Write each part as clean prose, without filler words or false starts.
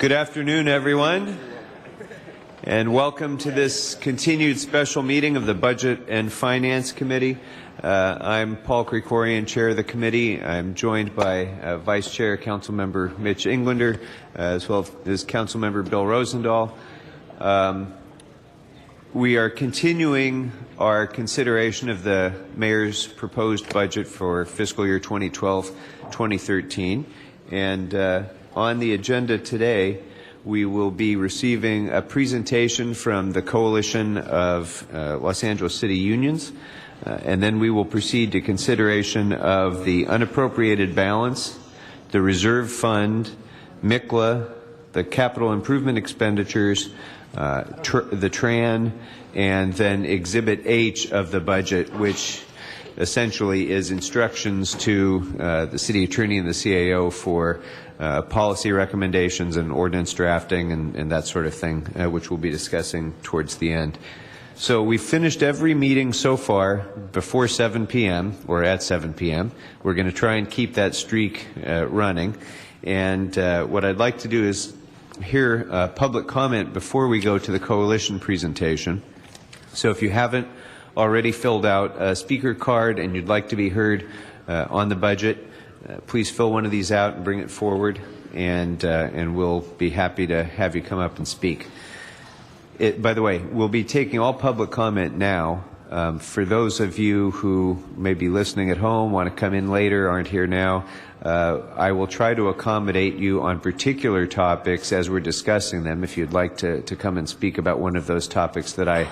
Good afternoon, everyone, and welcome to this continued special meeting of the Budget and Finance Committee. I'm Paul Krikorian, Chair of the committee. I'm joined by Vice Chair Councilmember Mitch Englander, as well as Councilmember Bill Rosendahl. We are continuing our consideration of the Mayor's proposed budget for fiscal year 2012-2013, and on the agenda today, we will be receiving a presentation from the Coalition of Los Angeles City Unions, and then we will proceed to consideration of the unappropriated balance, the reserve fund, MICLA, the capital improvement expenditures, the TRAN, and then Exhibit H of the budget, which essentially is instructions to the City Attorney and the CAO for policy recommendations and ordinance drafting and that sort of thing, which we'll be discussing towards the end. So we've finished every meeting so far before 7 p.m. or at 7 p.m. We're going to try and keep that streak running. And what I'd like to do is hear public comment before we go to the coalition presentation. So if you haven't already filled out a speaker card and you'd like to be heard on the budget, please fill one of these out and bring it forward, and we'll be happy to have you come up and speak. By the way, we'll be taking all public comment now. For those of you who may be listening at home, want to come in later, aren't here now, I will try to accommodate you on particular topics as we're discussing them if you'd like to come and speak about one of those topics that I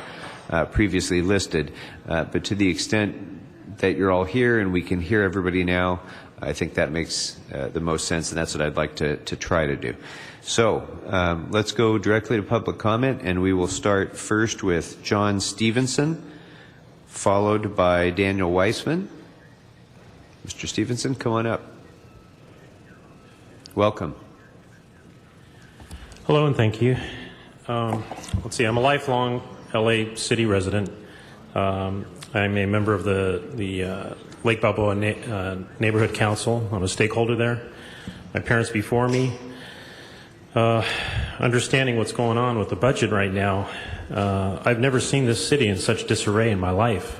previously listed. But to the extent that you're all here and we can hear everybody now, I think that makes the most sense, and that's what I'd like to try to do. So let's go directly to public comment, and we will start first with John Stevenson, followed by Daniel Weissman. Mr. Stevenson, come on up. Welcome. Hello and thank you. Let's see, I'm a lifelong LA City resident. I'm a member of the Lake Balboa Neighborhood Council. I'm a stakeholder there. My parents before me. Understanding what's going on with the budget right now, I've never seen this city in such disarray in my life.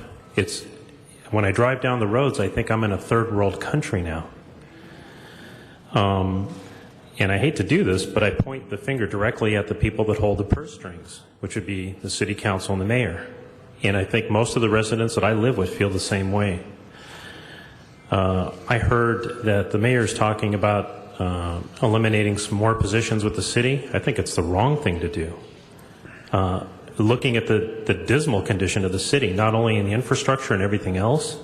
When I drive down the roads, I think I'm in a third world country now. And I hate to do this, but I point the finger directly at the people that hold the purse strings, which would be the city council and the mayor. And I think most of the residents that I live with feel the same way. I heard that the mayor's talking about eliminating some more positions with the city. I think it's the wrong thing to do. Looking at the dismal condition of the city, not only in the infrastructure and everything else,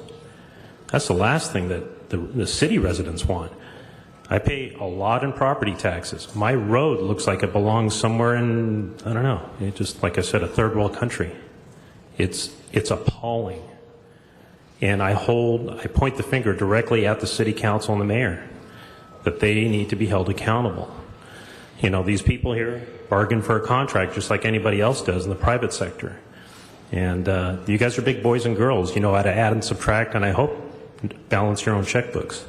that's the last thing that the city residents want. I pay a lot in property taxes. My road looks like it belongs somewhere in, I don't know, just like I said, a third world country. It's appalling. And I point the finger directly at the city council and the mayor that they need to be held accountable. You know, these people here bargain for a contract just like anybody else does in the private sector. And you guys are big boys and girls. You know how to add and subtract, and I hope balance your own checkbooks.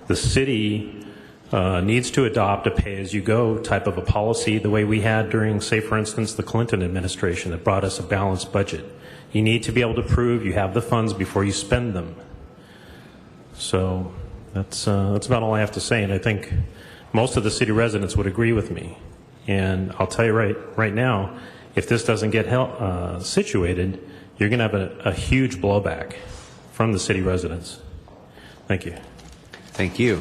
The city needs to adopt a pay-as-you-go type of a policy the way we had during, say, for instance, the Clinton administration that brought us a balanced budget. You need to be able to prove you have the funds before you spend them. So that's about all I have to say, and I think most of the city residents would agree with me. And I'll tell you right now, if this doesn't get situated, you're going to have a huge blowback from the city residents. Thank you. Thank you.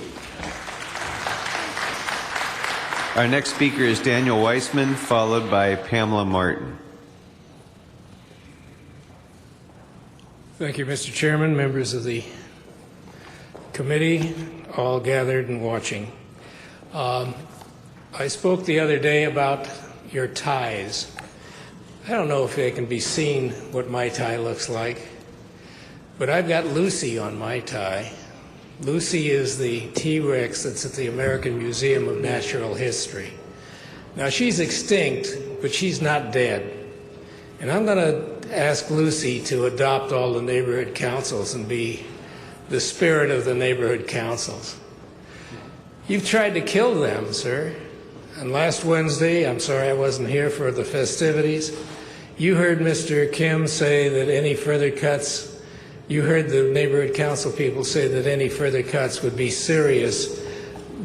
Our next speaker is Daniel Weissman, followed by Pamela Martin. Thank you, Mr. Chairman, members of the committee, all gathered and watching. I spoke the other day about your ties. I don't know if they can be seen what my tie looks like, but I've got Lucy on my tie. Lucy is the T-Rex that's at the American Museum of Natural History. Now, she's extinct, but she's not dead. And I'm going to ask Lucy to adopt all the neighborhood councils and be the spirit of the neighborhood councils. You've tried to kill them, sir. And last Wednesday, I'm sorry I wasn't here for the festivities, you heard Mr. Kim say that any further cuts, you heard the neighborhood council people say that any further cuts would be serious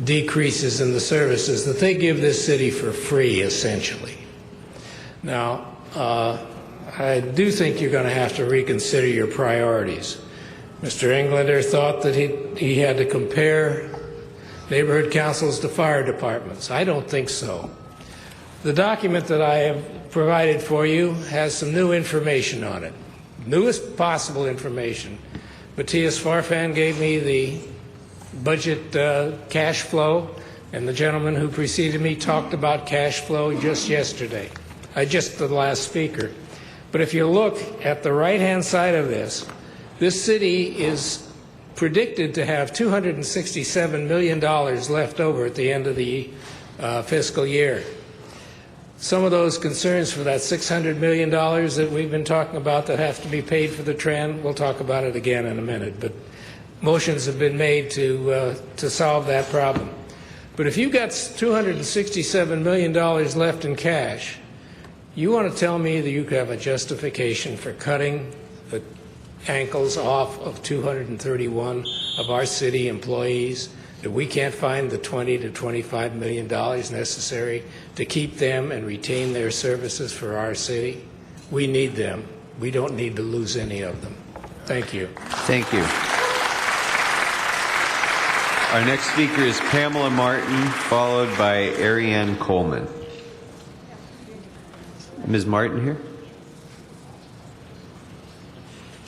decreases in the services that they give this city for free, essentially. Now, I do think you're going to have to reconsider your priorities. Mr. Englander thought that he had to compare neighborhood councils to fire departments. I don't think so. The document that I have provided for you has some new information on it, newest possible information. Matthias Farfan gave me the budget cash flow, and the gentleman who preceded me talked about cash flow just yesterday, just the last speaker. But if you look at the right-hand side of this city is predicted to have $267 million left over at the end of the fiscal year. Some of those concerns for that $600 million that we've been talking about that have to be paid for the trend, we'll talk about it again in a minute, but motions have been made to solve that problem. But if you've got $267 million left in cash, you want to tell me that you have a justification for cutting the ankles off of 231 of our city employees, that we can't find the $20 to $25 million necessary to keep them and retain their services for our city? We need them. We don't need to lose any of them. Thank you. Thank you. Our next speaker is Pamela Martin, followed by Ariane Coleman. Ms. Martin here?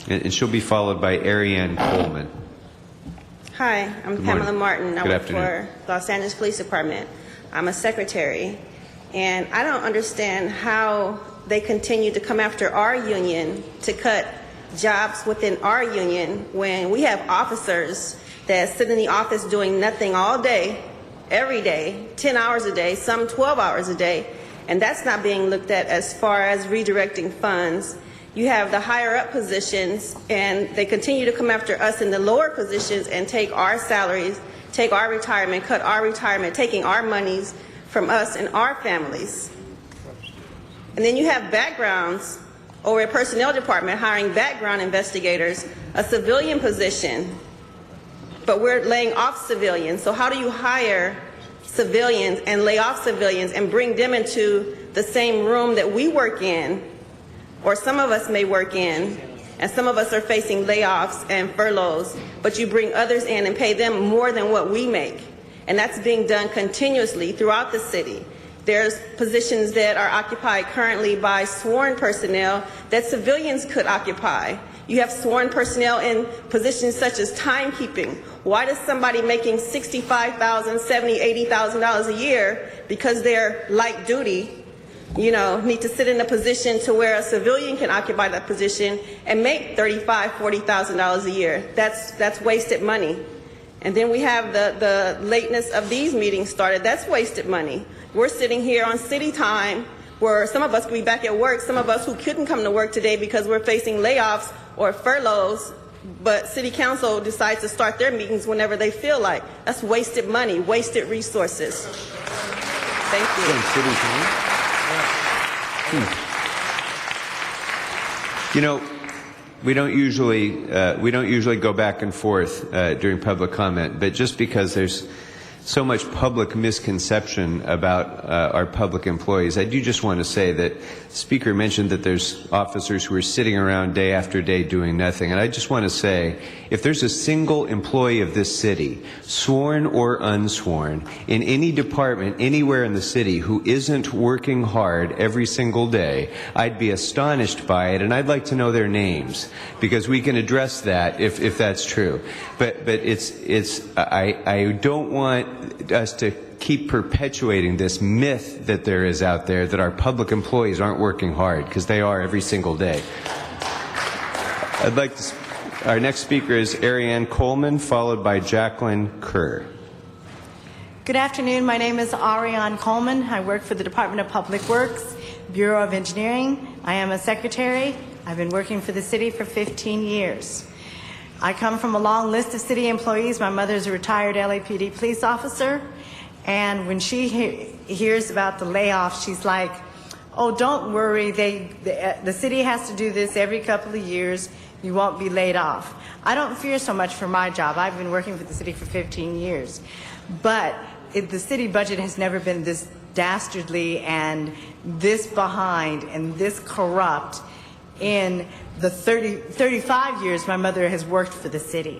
And she'll be followed by Ariane Coleman. Hi, I'm Pamela Martin. I Good work afternoon. for Los Angeles Police Department. I'm a secretary, and I don't understand how they continue to come after our union to cut jobs within our union when we have officers that sit in the office doing nothing all day, every day, 10 hours a day, some 12 hours a day, and that's not being looked at as far as redirecting funds. You have the higher up positions, and they continue to come after us in the lower positions and take our salaries, take our retirement, cut our retirement, taking our monies from us and our families. And then you have backgrounds over at Personnel Department hiring background investigators, a civilian position, but we're laying off civilians. So how do you hire civilians and lay off civilians and bring them into the same room that we work in, or some of us may work in, and some of us are facing layoffs and furloughs, but you bring others in and pay them more than what we make. And that's being done continuously throughout the city. There's positions that are occupied currently by sworn personnel that civilians could occupy. You have sworn personnel in positions such as timekeeping. Why does somebody making $65,000, $70,000, $80,000 a year, because they're light duty, need to sit in a position to where a civilian can occupy that position and make $35,000, $40,000 a year? That's wasted money. And then we have the lateness of these meetings started. That's wasted money. We're sitting here on city time where some of us could be back at work, some of us who couldn't come to work today because we're facing layoffs or furloughs, but city council decides to start their meetings whenever they feel like. That's wasted money, wasted resources. Thank you. We don't usually go back and forth during public comment, but just because there's so much public misconception about our public employees, I do just want to say that the Speaker mentioned that there's officers who are sitting around day after day doing nothing, and I just want to say, if there's a single employee of this city, sworn or unsworn, in any department anywhere in the city who isn't working hard every single day, I'd be astonished by it, and I'd like to know their names, because we can address that if that's true. But I don't want us to keep perpetuating this myth that there is out there that our public employees aren't working hard, because they are every single day. Our next speaker is Ariane Coleman, followed by Jacqueline Kerr. Good afternoon. My name is Ariane Coleman. I work for the Department of Public Works, Bureau of Engineering. I am a secretary. I've been working for the city for 15 years. I come from a long list of city employees. My mother is a retired LAPD police officer, And when she hears about the layoffs, she's like, oh, don't worry, the city has to do this every couple of years. You won't be laid off. I don't fear so much for my job. I've been working for the city for 15 years. But the city budget has never been this dastardly and this behind and this corrupt in the 35 years my mother has worked for the city.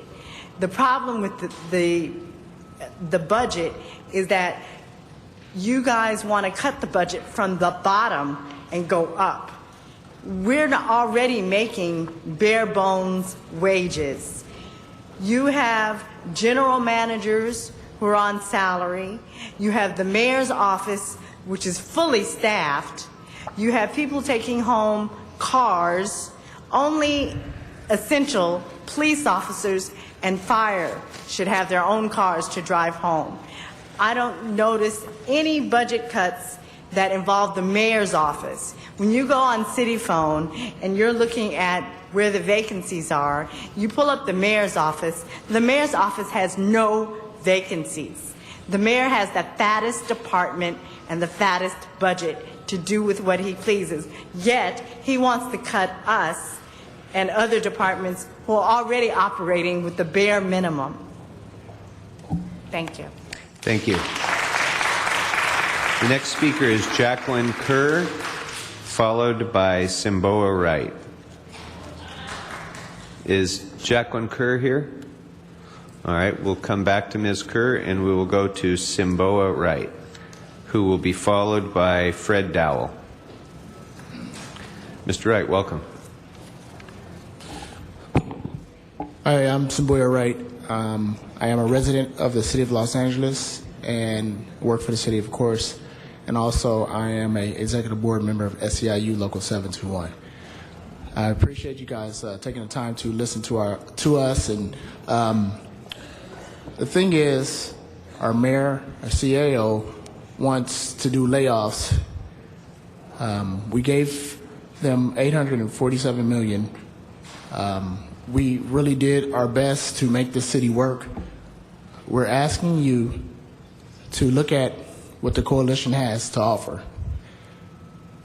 The problem with the budget is that you guys want to cut the budget from the bottom and go up. We're already making bare bones wages. You have general managers who are on salary. You have the mayor's office, which is fully staffed. You have people taking home cars. Only essential police officers and fire should have their own cars to drive home. I don't notice any budget cuts that involve the mayor's office. When you go on City Phone and you're looking at where the vacancies are, you pull up the mayor's office. The mayor's office has no vacancies. The mayor has the fattest department and the fattest budget to do with what he pleases. Yet, he wants to cut us and other departments who are already operating with the bare minimum. Thank you. Thank you. The next speaker is Jacqueline Kerr, followed by Simboa Wright. Is Jacqueline Kerr here? All right, we'll come back to Ms. Kerr, and we will go to Simboa Wright, who will be followed by Fred Dowell. Mr. Wright, welcome. Hi, I'm Simboya Wright. I am a resident of the city of Los Angeles and work for the city, of course. And also, I am an executive board member of SEIU Local 721. I appreciate you guys taking the time to listen to us. And the thing is, our mayor, our CAO, wants to do layoffs. We gave them $847 million. We really did our best to make the city work. We're asking you to look at what the coalition has to offer.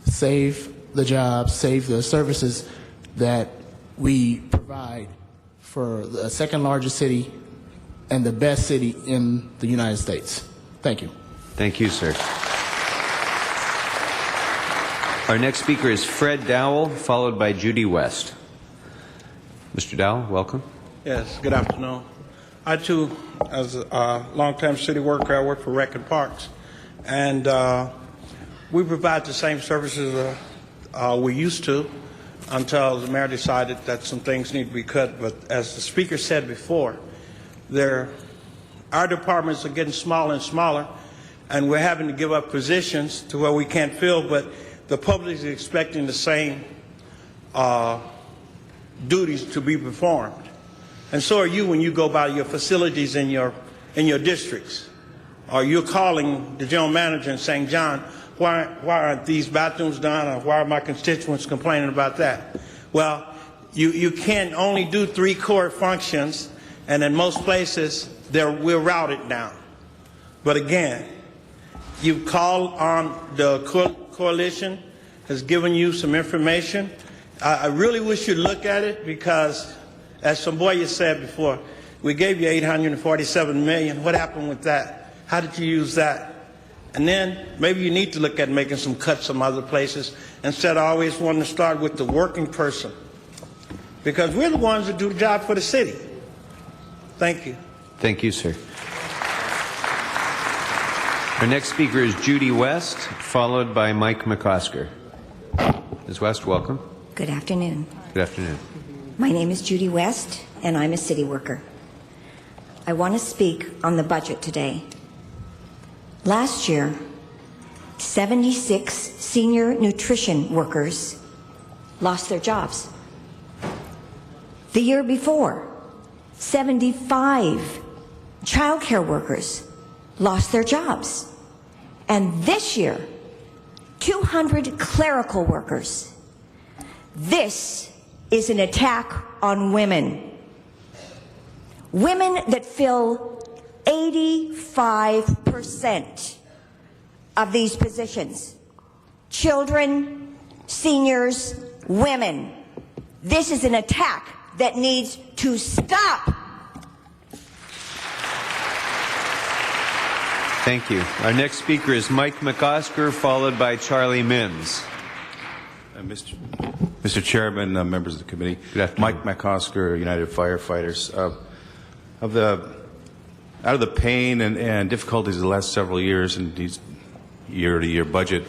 Save the jobs, save the services that we provide for the second largest city and the best city in the United States. Thank you. Thank you, sir. Our next speaker is Fred Dowell, followed by Judy West. Mr. Dowell, welcome. Yes, good afternoon. I, too, as a longtime city worker, I work for Rec and Parks. And we provide the same services we used to until the mayor decided that some things need to be cut. But as the speaker said before, our departments are getting smaller and smaller, and we're having to give up positions to where we can't fill, but the public is expecting the same duties to be performed. And so are you when you go by your facilities in your districts. Or you're calling the general manager and saying, John, why aren't these bathrooms done, or why are my constituents complaining about that? Well, you can only do 3 core functions, and in most places we're routed down. But again, you call on the coalition has given you some information. I really wish you'd look at it, because as Simboya said before, we gave you $847 million. What happened with that? How did you use that? And then maybe you need to look at making some cuts some other places instead of always wanting to start with the working person, because we're the ones that do the job for the city. Thank you. Thank you, sir. Our next speaker is Judy West, followed by Mike McCosker. Ms. West, welcome. Good afternoon. Good afternoon. My name is Judy West, and I'm a city worker. I want to speak on the budget today. Last year, 76 senior nutrition workers lost their jobs. The year before, 75 childcare workers lost their jobs. And this year, 200 clerical workers. This is an attack on women. Women that fill 85% of these positions. Children, seniors, women. This is an attack that needs to stop. Thank you. Our next speaker is Mike McOsker, followed by Charlie Mims. Mr. Chairman, members of the committee, Mike McOsker, United Firefighters. Out of the pain and difficulties of the last several years and these year-to-year budget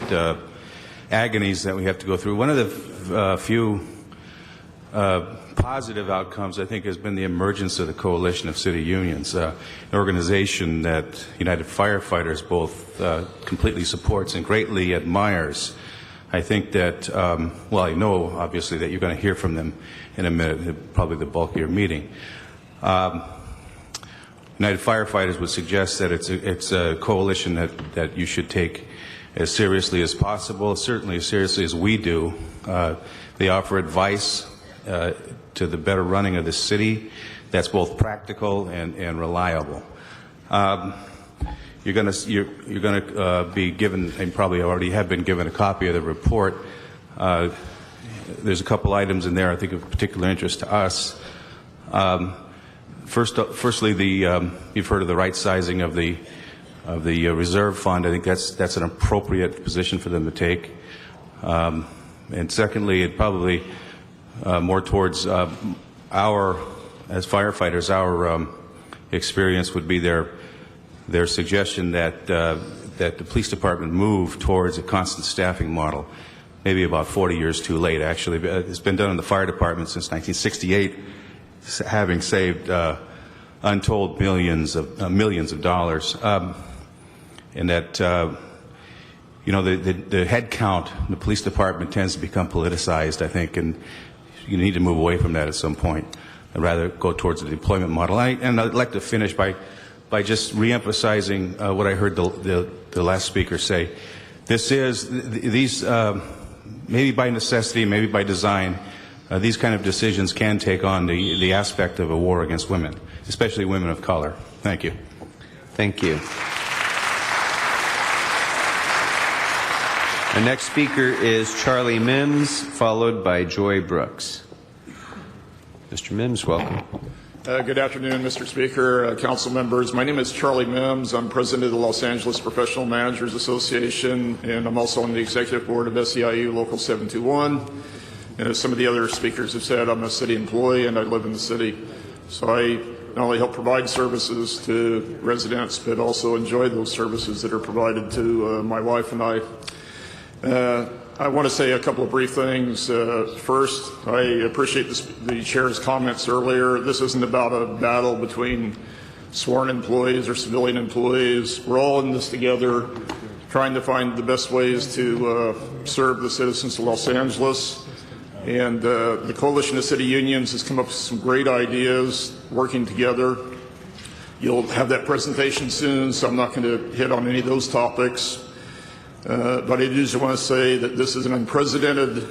agonies that we have to go through, one of the few positive outcomes, I think, has been the emergence of the Coalition of City Unions, an organization that United Firefighters both completely supports and greatly admires. I think that, well, I know, obviously, that you're going to hear from them in a minute, probably the bulk of your meeting. United Firefighters would suggest that it's a coalition that you should take as seriously as possible, certainly as seriously as we do. They offer advice to the better running of the city that's both practical and reliable. You're going to be given, and probably already have been given, a copy of the report. There's a couple items in there I think of particular interest to us. Firstly, you've heard of the right sizing of the reserve fund. I think that's an appropriate position for them to take. And secondly, it probably more towards as firefighters, our experience would be their suggestion that the police department move towards a constant staffing model, maybe about 40 years too late, actually. It's been done in the fire department since 1968, having saved untold millions of dollars. And that, you know, the head count in the police department tends to become politicized, I think, and you need to move away from that at some point and rather go towards the deployment model. And I'd like to finish by just reemphasizing what I heard the last speaker say. These maybe by necessity, maybe by design, these kind of decisions can take on the aspect of a war against women, especially women of color. Thank you. Thank you. Our next speaker is Charlie Mims, followed by Joy Brooks. Mr. Mims, welcome. Good afternoon, Mr. Speaker, council members. My name is Charlie Mims. I'm president of the Los Angeles Professional Managers Association, and I'm also on the executive board of SEIU Local 721. And as some of the other speakers have said, I'm a city employee and I live in the city. So I not only help provide services to residents, but also enjoy those services that are provided to my wife and I. I want to say a couple of brief things. First, I appreciate the chair's comments earlier. This isn't about a battle between sworn employees or civilian employees. We're all in this together, trying to find the best ways to serve the citizens of Los Angeles. And the Coalition of City Unions has come up with some great ideas working together. You'll have that presentation soon, so I'm not going to hit on any of those topics. But I do want to say that this is an unprecedented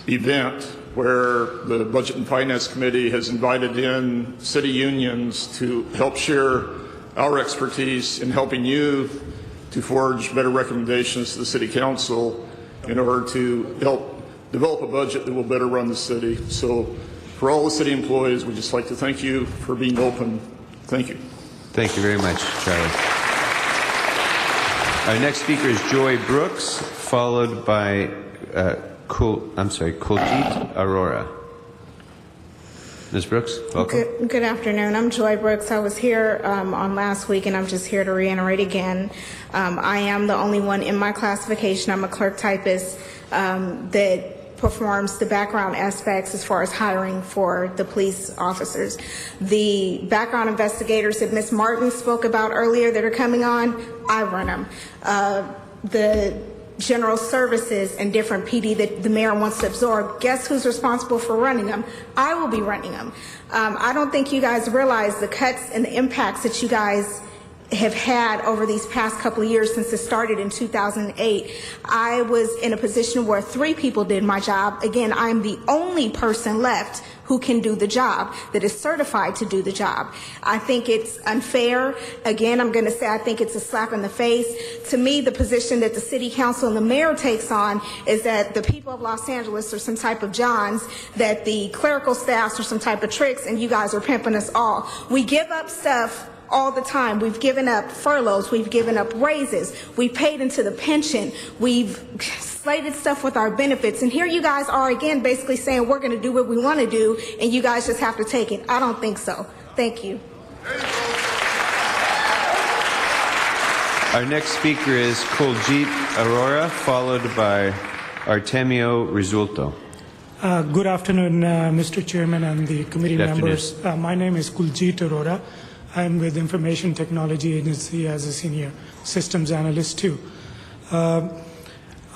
event where the Budget and Finance Committee has invited in city unions to help share our expertise in helping you to forge better recommendations to the City Council in order to help develop a budget that will better run the city. So for all the city employees, we'd just like to thank you for being open. Thank you. Thank you very much, Charlie. Our next speaker is Joy Brooks, followed by Kuljit Arora. Ms. Brooks, welcome. Good afternoon. I'm Joy Brooks. I was here on last week, and I'm just here to reiterate again. I am the only one in my classification. I'm a clerk typist that performs the background aspects as far as hiring for the police officers. The background investigators that Ms. Martin spoke about earlier that are coming on, I run them. The general services and different PD that the mayor wants to absorb, guess who's responsible for running them? I will be running them. I don't think you guys realize the cuts and the impacts that you guys have had over these past couple of years since it started in 2008. I was in a position where 3 people did my job. Again, I'm the only person left who can do the job, that is certified to do the job. I think it's unfair. Again, I'm going to say I think it's a slap in the face. To me, the position that the city council and the mayor takes on is that the people of Los Angeles are some type of Johns, that the clerical staffs are some type of tricks, and you guys are pimping us all. We give up stuff all the time. We've given up furloughs. We've given up raises. We've paid into the pension. We've slated stuff with our benefits. And here you guys are again basically saying we're going to do what we want to do and you guys just have to take it. I don't think so. Thank you. Our next speaker is Kuljit Arora, followed by Artemio Rizulto. Good afternoon, Mr. Chairman and the committee members. My name is Kuljit Arora. I'm with Information Technology Agency as a senior systems analyst too.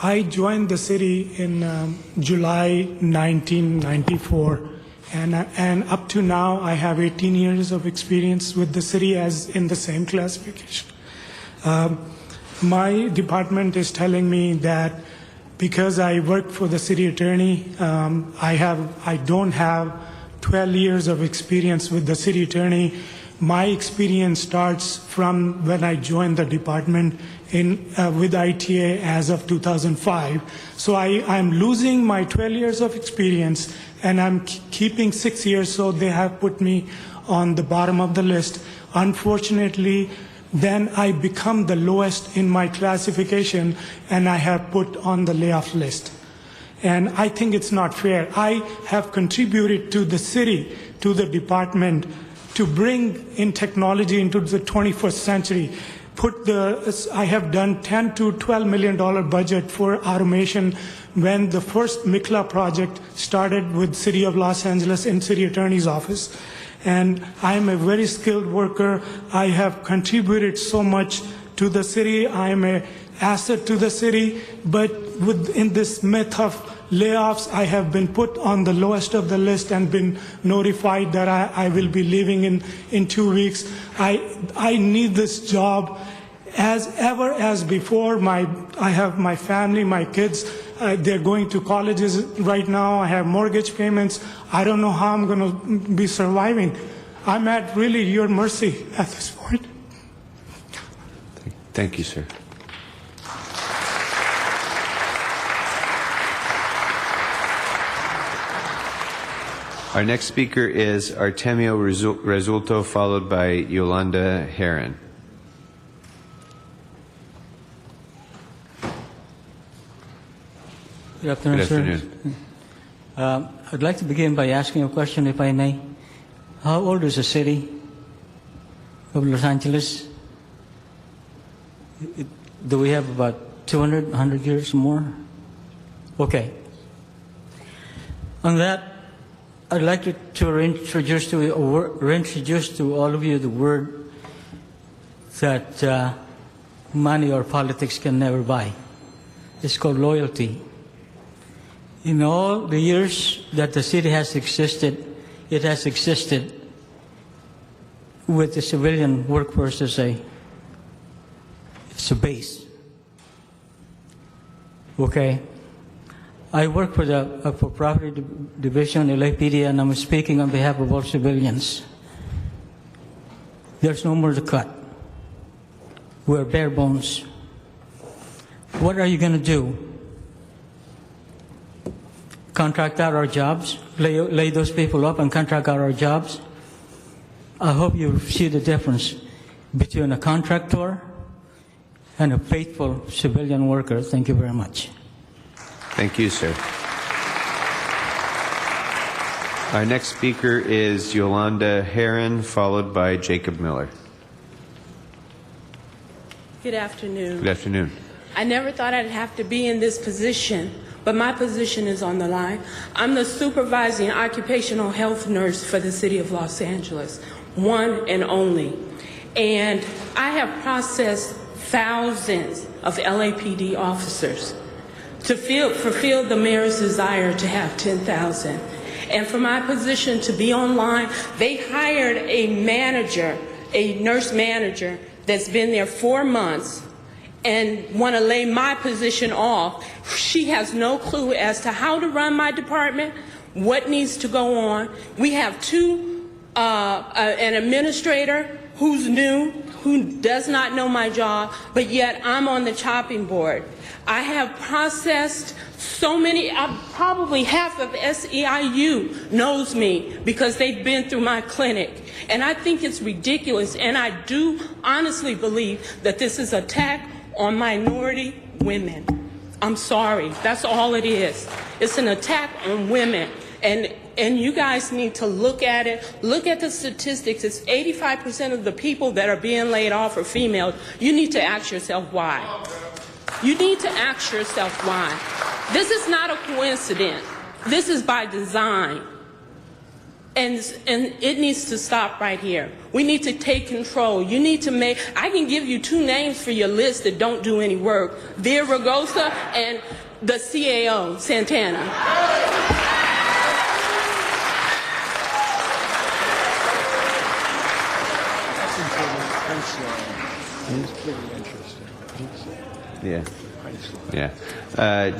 I joined the city in July 1994, and up to now I have 18 years of experience with the city as in the same classification. My department is telling me that because I work for the city attorney, I don't have 12 years of experience with the city attorney. My experience starts from when I joined the department with ITA as of 2005. So I'm losing my 12 years of experience and I'm keeping 6 years, so they have put me on the bottom of the list. Unfortunately, then I become the lowest in my classification and I have put on the layoff list. And I think it's not fair. I have contributed to the city, to the department, to bring in technology into the 21st century. I have done $10 to $12 million budget for automation when the first MICLA project started with City of Los Angeles and City Attorney's Office. And I am a very skilled worker. I have contributed so much to the city. I am an asset to the city, but in this myth of layoffs, I have been put on the lowest of the list and been notified that I will be leaving in 2 weeks. I need this job as before. I have my family, my kids, they're going to colleges right now. I have mortgage payments. I don't know how I'm going to be surviving. I'm at really your mercy at this point. Thank you, sir. Our next speaker is Artemio Rizulto, followed by Yolanda Heron. Good afternoon, Good afternoon. Sir. I'd like to begin by asking a question, if I may. How old is the city of Los Angeles? Do we have about 200, 100 years more? Okay. On that, I'd like to reintroduce to all of you the word that money or politics can never buy. It's called loyalty. In all the years that the city has existed, it has existed with the civilian workforce as a base. Okay. I work for the property division, LAPD, and I'm speaking on behalf of all civilians. There's no more to cut. We're bare bones. What are you going to do? Contract out our jobs? Lay those people up and contract out our jobs? I hope you see the difference between a contractor and a faithful civilian worker. Thank you very much. Thank you, sir. Our next speaker is Yolanda Heron, followed by Jacob Miller. Good afternoon. Good afternoon. I never thought I'd have to be in this position, but my position is on the line. I'm the supervising occupational health nurse for the city of Los Angeles, one and only. And I have processed thousands of LAPD officers to fulfill the mayor's desire to have 10,000. And for my position to be online, they hired a manager, a nurse manager, that's been there 4 months and want to lay my position off. She has no clue as to how to run my department, what needs to go on. We have an administrator who's new, who does not know my job, but yet I'm on the chopping board. I have processed so many, probably half of SEIU knows me because they've been through my clinic. And I think it's ridiculous, and I do honestly believe that this is an attack on minority women. I'm sorry, that's all it is. It's an attack on women. And you guys need to look at it. Look at the statistics. It's 85% of the people that are being laid off are females. You need to ask yourself why. You need to ask yourself why. This is not a coincidence. This is by design. And it needs to stop right here. We need to take control. You need to make, I can give you 2 names for your list that don't do any work. Vera Ragosa and the CAO, Santana.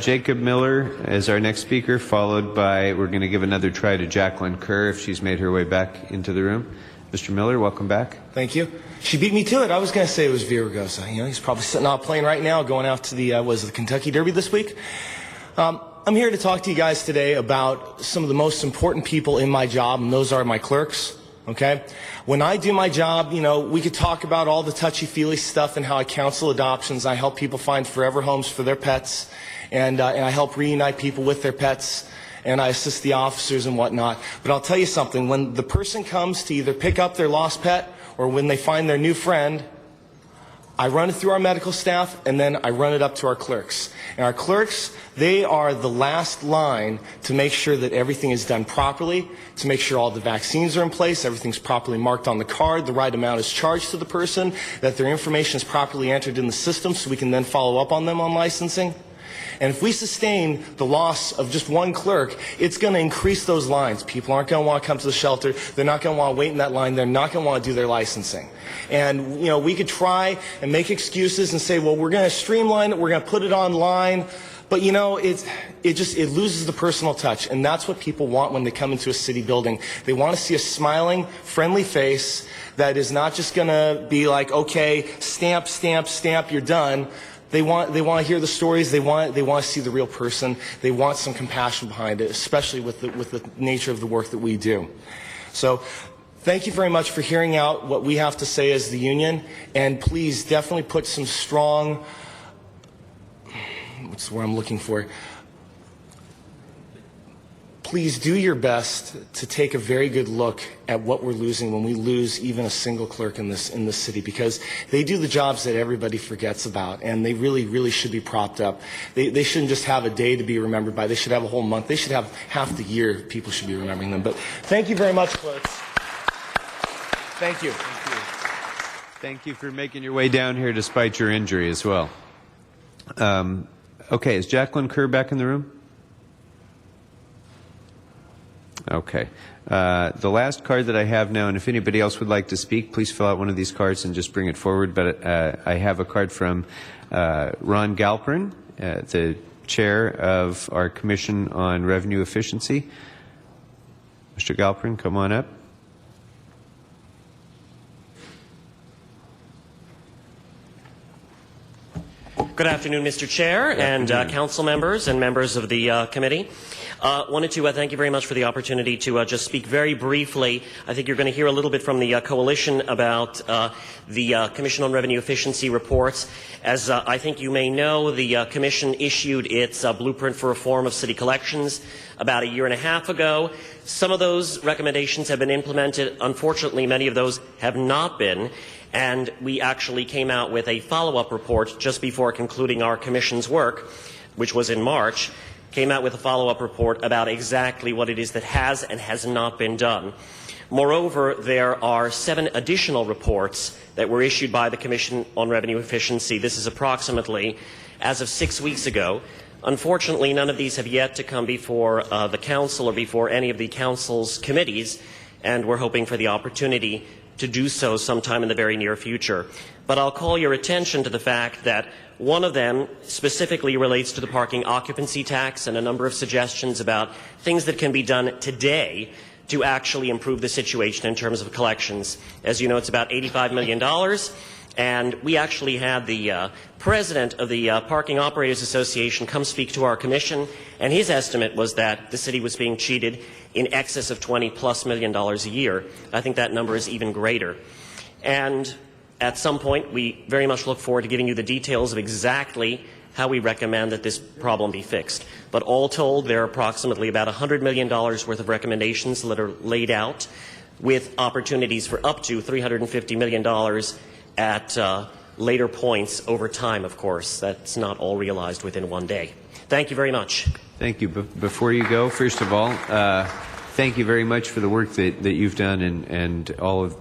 Jacob Miller is our next speaker, followed by, we're going to give another try to Jacqueline Kerr if she's made her way back into the room. Mr. Miller, welcome back. Thank you. She beat me to it. I was going to say it was Vera Ragosa. You know, he's probably sitting on a plane right now going out to the Kentucky Derby this week. I'm here to talk to you guys today about some of the most important people in my job, and those are my clerks. Okay? When I do my job, you know, we could talk about all the touchy-feely stuff and how I counsel adoptions. I help people find forever homes for their pets, and I help reunite people with their pets, and I assist the officers and whatnot. But I'll tell you something. When the person comes to either pick up their lost pet or when they find their new friend, I run it through our medical staff, and then I run it up to our clerks. And our clerks, they are the last line to make sure that everything is done properly, to make sure all the vaccines are in place, everything's properly marked on the card, the right amount is charged to the person, that their information is properly entered in the system so we can then follow up on them on licensing. And if we sustain the loss of just one clerk, it's going to increase those lines. People aren't going to want to come to the shelter. They're not going to want to wait in that line. They're not going to want to do their licensing. And, you know, we could try and make excuses and say, well, we're going to streamline it. We're going to put it online. But, you know, it loses the personal touch. And that's what people want when they come into a city building. They want to see a smiling, friendly face that is not just going to be like, okay, stamp, stamp, stamp, you're done. They want to hear the stories. They want to see the real person. They want some compassion behind it, especially with the nature of the work that we do. So, thank you very much for hearing out what we have to say as the union, and please definitely put some strong. What's the word I'm looking for? Please do your best to take a very good look at what we're losing when we lose even a single clerk in this city, because they do the jobs that everybody forgets about, and they really, really should be propped up. They shouldn't just have a day to be remembered by. They should have a whole month. They should have half the year people should be remembering them. But thank you very much, clerks. Thank you. Thank you for making your way down here despite your injury as well. Okay, is Jacqueline Kerr back in the room? Okay. The last card that I have now, and if anybody else would like to speak, please fill out one of these cards and just bring it forward. But I have a card from Ron Galperin, the chair of our Commission on Revenue Efficiency. Mr. Galperin, come on up. Good afternoon, Mr. Chair and council members and members of the committee. Wanted to thank you very much for the opportunity to just speak very briefly. I think you're going to hear a little bit from the coalition about the Commission on Revenue Efficiency reports. As I think you may know, the Commission issued its blueprint for reform of city collections about 1.5 years ago. Some of those recommendations have been implemented. Unfortunately, many of those have not been. And we actually came out with a follow-up report just before concluding our Commission's work, which was in March, came out with a follow-up report about exactly what it is that has and has not been done. Moreover, there are 7 additional reports that were issued by the Commission on Revenue Efficiency. This is approximately as of 6 weeks ago. Unfortunately, none of these have yet to come before the Council or before any of the Council's committees, and we're hoping for the opportunity to do so sometime in the very near future. But I'll call your attention to the fact that one of them specifically relates to the parking occupancy tax and a number of suggestions about things that can be done today to actually improve the situation in terms of collections. As you know, it's about $85 million. And we actually had the president of the Parking Operators Association come speak to our commission, and his estimate was that the city was being cheated in excess of $20+ million a year. I think that number is even greater. And at some point, we very much look forward to giving you the details of exactly how we recommend that this problem be fixed. But all told, there are approximately about $100 million worth of recommendations that are laid out, with opportunities for up to $350 million at later points over time, of course. That's not all realized within one day. Thank you very much. Thank you. Before you go, first of all, thank you very much for the work that you've done and all of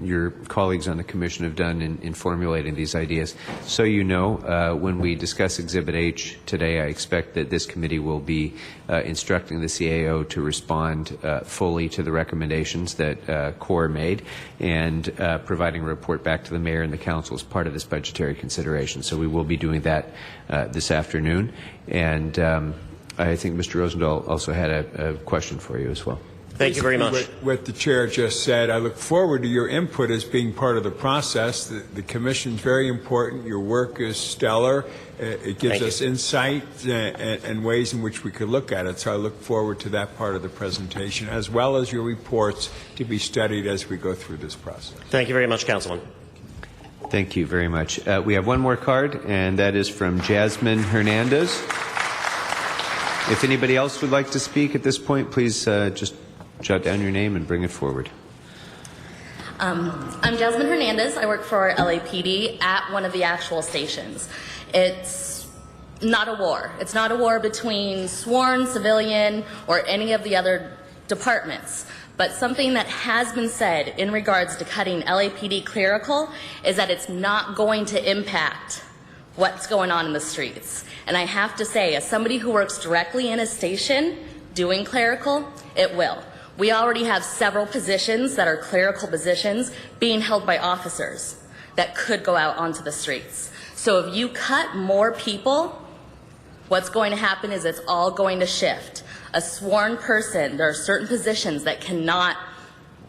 your colleagues on the Commission have done in formulating these ideas. So you know, when we discuss Exhibit H today, I expect that this committee will be instructing the CAO to respond fully to the recommendations that CORE made and providing a report back to the Mayor and the Council as part of this budgetary consideration. So we will be doing that this afternoon. And I think Mr. Rosendahl also had a question for you as well. Thank you very much. What the chair just said, I look forward to your input as being part of the process. The commission is very important. Your work is stellar. It gives us insight and ways in which we could look at it. So I look forward to that part of the presentation, as well as your reports to be studied as we go through this process. Thank you very much, Councilman. Thank you very much. We have one more card, and that is from Jasmine Hernandez. If anybody else would like to speak at this point, please just jot down your name and bring it forward. I'm Jasmine Hernandez. I work for LAPD at one of the actual stations. It's not a war. It's not a war between sworn, civilian, or any of the other departments. But something that has been said in regards to cutting LAPD clerical is that it's not going to impact what's going on in the streets. And I have to say, as somebody who works directly in a station doing clerical, it will. We already have several positions that are clerical positions being held by officers that could go out onto the streets. So if you cut more people, what's going to happen is it's all going to shift. A sworn person, there are certain positions that cannot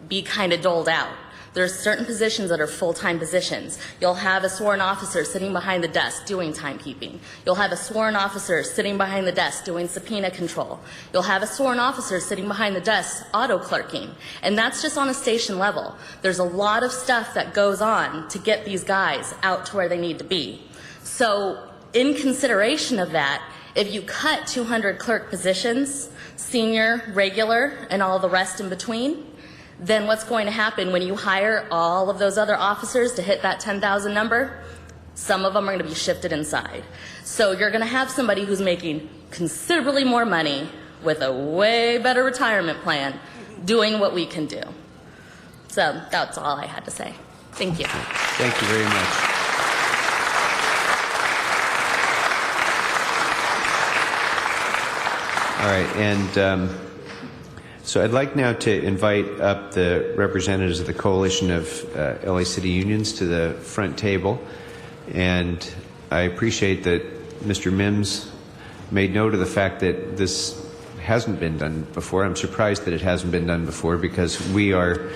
be kind of doled out. There are certain positions that are full-time positions. You'll have a sworn officer sitting behind the desk doing timekeeping. You'll have a sworn officer sitting behind the desk doing subpoena control. You'll have a sworn officer sitting behind the desk auto-clerking. And that's just on a station level. There's a lot of stuff that goes on to get these guys out to where they need to be. So in consideration of that, if you cut 200 clerk positions, senior, regular, and all the rest in between, then what's going to happen when you hire all of those other officers to hit that 10,000 number? Some of them are going to be shifted inside. So you're going to have somebody who's making considerably more money with a way better retirement plan doing what we can do. So that's all I had to say. Thank you. Thank you very much. All right, and so I'd like now to invite up the representatives of the Coalition of LA City Unions to the front table. And I appreciate that Mr. Mims made note of the fact that this hasn't been done before. I'm surprised that it hasn't been done before, because we are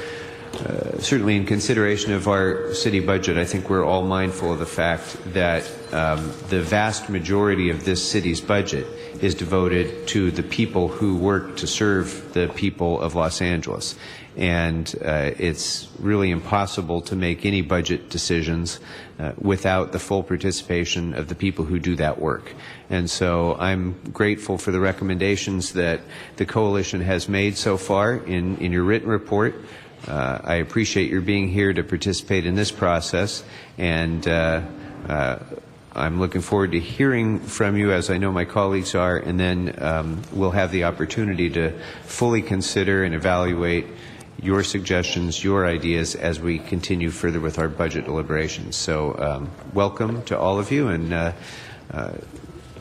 certainly in consideration of our city budget. I think we're all mindful of the fact that the vast majority of this city's budget is devoted to the people who work to serve the people of Los Angeles. And it's really impossible to make any budget decisions without the full participation of the people who do that work. And so I'm grateful for the recommendations that the Coalition has made so far in your written report. I appreciate your being here to participate in this process, and I'm looking forward to hearing from you, as I know my colleagues are, and then we'll have the opportunity to fully consider and evaluate your suggestions, your ideas, as we continue further with our budget deliberations. So welcome to all of you, and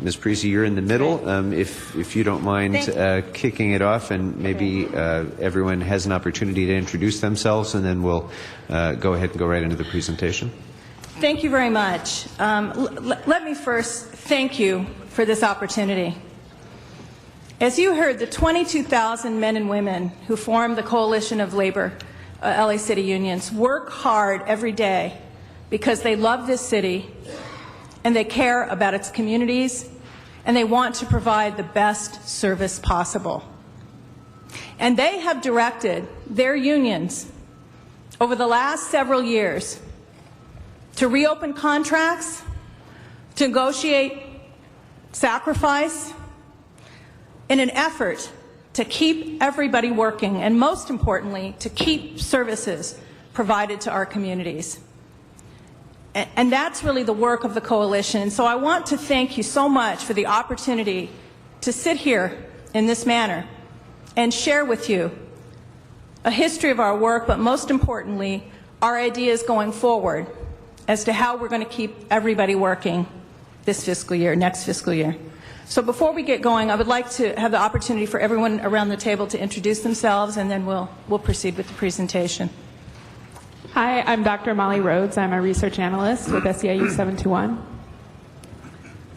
Ms. Parisi, you're in the middle. If you don't mind kicking it off, and maybe everyone has an opportunity to introduce themselves, and then we'll go ahead and go right into the presentation. Thank you very much. Let me first thank you for this opportunity. As you heard, the 22,000 men and women who form the Coalition of Labor LA City Unions work hard every day because they love this city and they care about its communities and they want to provide the best service possible. And they have directed their unions over the last several years to reopen contracts, to negotiate sacrifice, in an effort to keep everybody working, and most importantly, to keep services provided to our communities. And that's really the work of the coalition. So I want to thank you so much for the opportunity to sit here in this manner and share with you a history of our work, but most importantly, our ideas going forward as to how we're going to keep everybody working this fiscal year, next fiscal year. So before we get going, I would like to have the opportunity for everyone around the table to introduce themselves, and then we'll proceed with the presentation. Hi, I'm Dr. Molly Rhodes. I'm a research analyst with SEIU 721.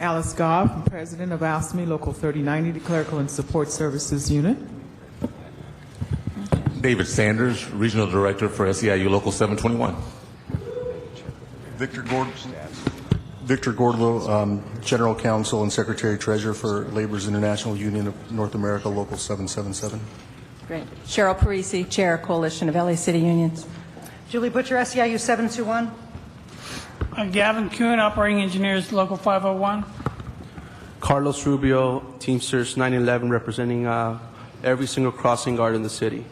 Alice Goff, President of AFSCME Local 3090, the Clerical and Support Services Unit. David Sanders, Regional Director for SEIU Local 721. Victor Gordlow, General Counsel and Secretary Treasurer for Labor's International Union of North America, Local 777. Great. Cheryl Parisi, Chair, Coalition of LA City Unions. Julie Butcher, SEIU 721. Gavin Kuhn, Operating Engineers, Local 501. Carlos Rubio, Teamsters 911, representing every single crossing guard in the city.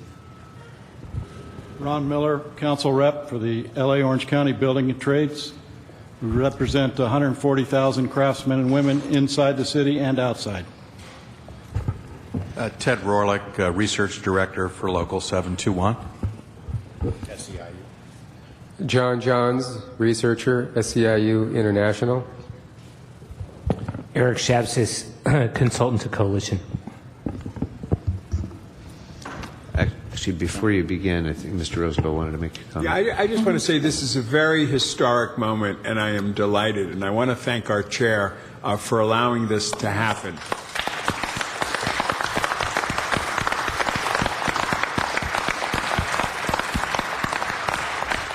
Ron Miller, Council Rep for the LA Orange County Building and Trades. We represent 140,000 craftsmen and women inside the city and outside. Ted Rorlick, Research Director for Local 721. SEIU. John Johns, Researcher, SEIU International. Eric Shabsis, Consultant to Coalition. Actually, before you begin, I think Mr. Roosevelt wanted to make a comment. Yeah, I just want to say this is a very historic moment, and I am delighted. And I want to thank our chair for allowing this to happen.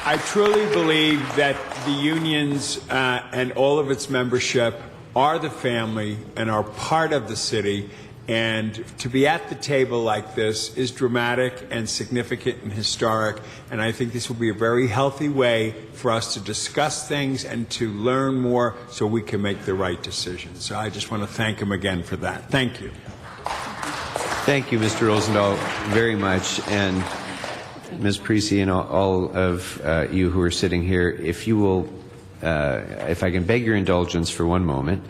I truly believe that the unions and all of its membership are the family and are part of the city. And to be at the table like this is dramatic and significant and historic. And I think this will be a very healthy way for us to discuss things and to learn more so we can make the right decisions. So I just want to thank him again for that. Thank you. Thank you, Mr. Rosendahl, very much. And Ms. Parisi and all of you who are sitting here, if you will, if I can beg your indulgence for one moment,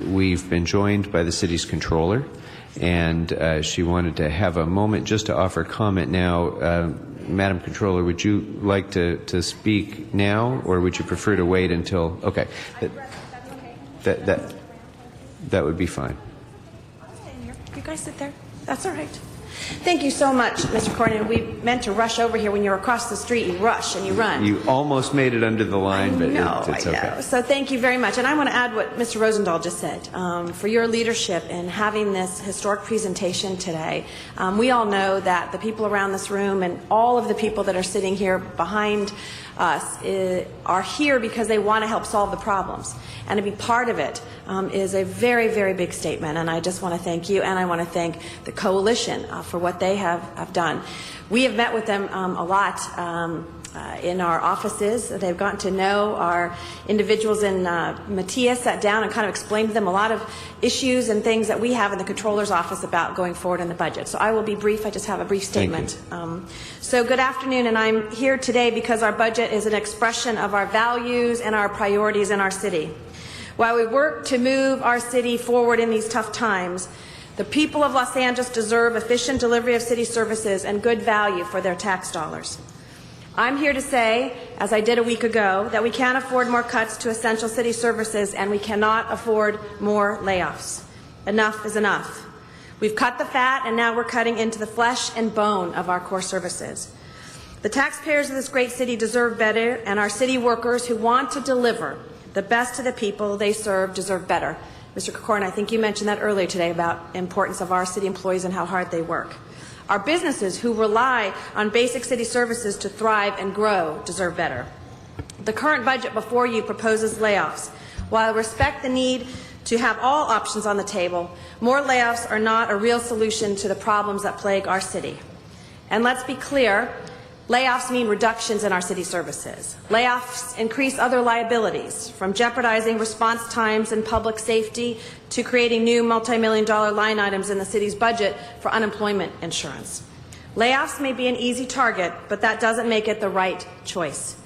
we've been joined by the city's controller, and she wanted to have a moment just to offer comment now. Madam Controller, would you like to speak now, or would you prefer to wait until? Okay, that would be fine. You guys sit there. That's all right. Thank you so much, Mr. Cornyn. We meant to rush over here. When you're across the street, you rush and you run. You almost made it under the line, but it's okay. I know. So thank you very much. And I want to add what Mr. Rosendahl just said. For your leadership in having this historic presentation today. We all know that the people around this room and all of the people that are sitting here behind us are here because they want to help solve the problems. And to be part of it is a very, very big statement. And I just want to thank you, and I want to thank the coalition for what they have done. We have met with them a lot in our offices. They've gotten to know our individuals, and Matthias sat down and kind of explained to them a lot of issues and things that we have in the controller's office about going forward in the budget. So I will be brief. I just have a brief statement. So good afternoon, and I'm here today because our budget is an expression of our values and our priorities in our city. While we work to move our city forward in these tough times, the people of Los Angeles deserve efficient delivery of city services and good value for their tax dollars. I'm here to say, as I did a week ago, that we can't afford more cuts to essential city services and we cannot afford more layoffs. Enough is enough. We've cut the fat and now we're cutting into the flesh and bone of our core services. The taxpayers of this great city deserve better, and our city workers who want to deliver the best to the people they serve deserve better. Mr. Corcoran, I think you mentioned that earlier today about the importance of our city employees and how hard they work. Our businesses who rely on basic city services to thrive and grow deserve better. The current budget before you proposes layoffs. While I respect the need to have all options on the table, more layoffs are not a real solution to the problems that plague our city. And let's be clear, layoffs mean reductions in our city services. Layoffs increase other liabilities, from jeopardizing response times and public safety to creating new multi-million-dollar line items in the city's budget for unemployment insurance. Layoffs may be an easy target, but that doesn't make it the right choice.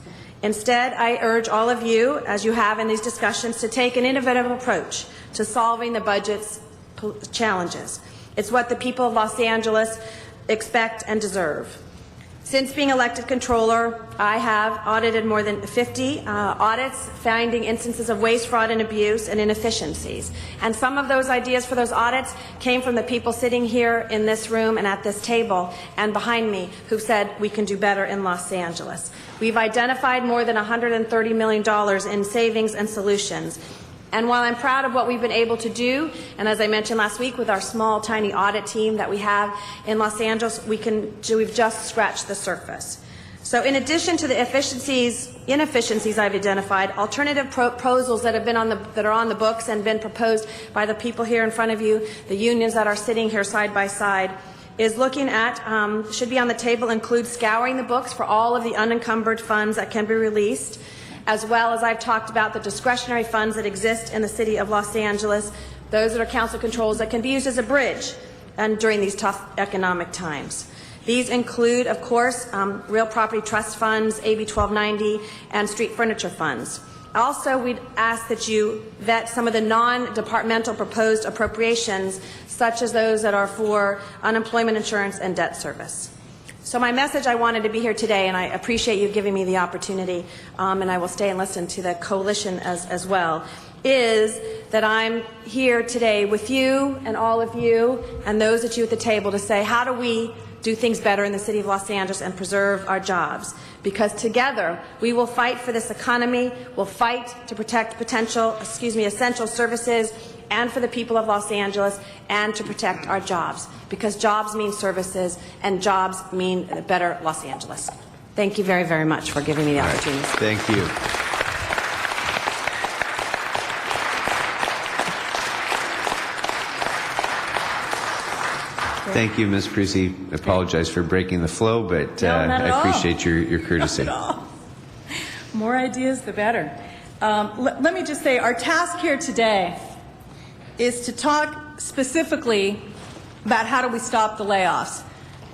Instead, I urge all of you, as you have in these discussions, to take an innovative approach to solving the budget's challenges. It's what the people of Los Angeles expect and deserve. Since being elected controller, I have audited more than 50 audits, finding instances of waste, fraud, and abuse and inefficiencies. And some of those ideas for those audits came from the people sitting here in this room and at this table and behind me who said we can do better in Los Angeles. We've identified more than $130 million in savings and solutions. And while I'm proud of what we've been able to do, and as I mentioned last week with our small, tiny audit team that we have in Los Angeles, we've just scratched the surface. So in addition to the inefficiencies I've identified, alternative proposals that are on the books and been proposed by the people here in front of you, the unions that are sitting here side by side, is looking at, should be on the table, include scouring the books for all of the unencumbered funds that can be released, as well as I've talked about the discretionary funds that exist in the city of Los Angeles, those that are council controls that can be used as a bridge and during these tough economic times. These include, of course, real property trust funds, AB 1290, and street furniture funds. Also, we'd ask that you vet some of the non-departmental proposed appropriations, such as those that are for unemployment insurance and debt service. So my message, I wanted to be here today, and I appreciate you giving me the opportunity, and I will stay and listen to the coalition as well, is that I'm here today with you and all of you and those at you at the table to say, how do we do things better in the city of Los Angeles and preserve our jobs? Because together we will fight for this economy, we'll fight to protect essential services, and for the people of Los Angeles, and to protect our jobs, because jobs mean services and jobs mean a better Los Angeles. Thank you very, very much for giving me the opportunity. Thank you. Thank you, Ms. Parisi. I apologize for breaking the flow, but I appreciate your courtesy. Not at all. More ideas, the better. Let me just say, our task here today is to talk specifically about how do we stop the layoffs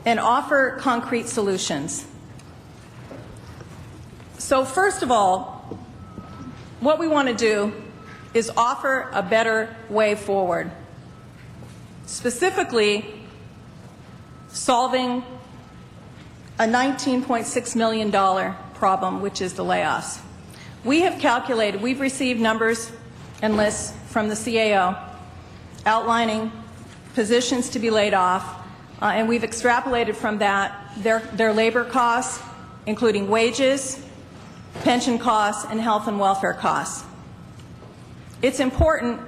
and offer concrete solutions. So first of all, what we want to do is offer a better way forward, specifically solving a $19.6 million problem, which is the layoffs. We have calculated, we've received numbers and lists from the CAO outlining positions to be laid off, and we've extrapolated from that their labor costs, including wages, pension costs, and health and welfare costs. It's important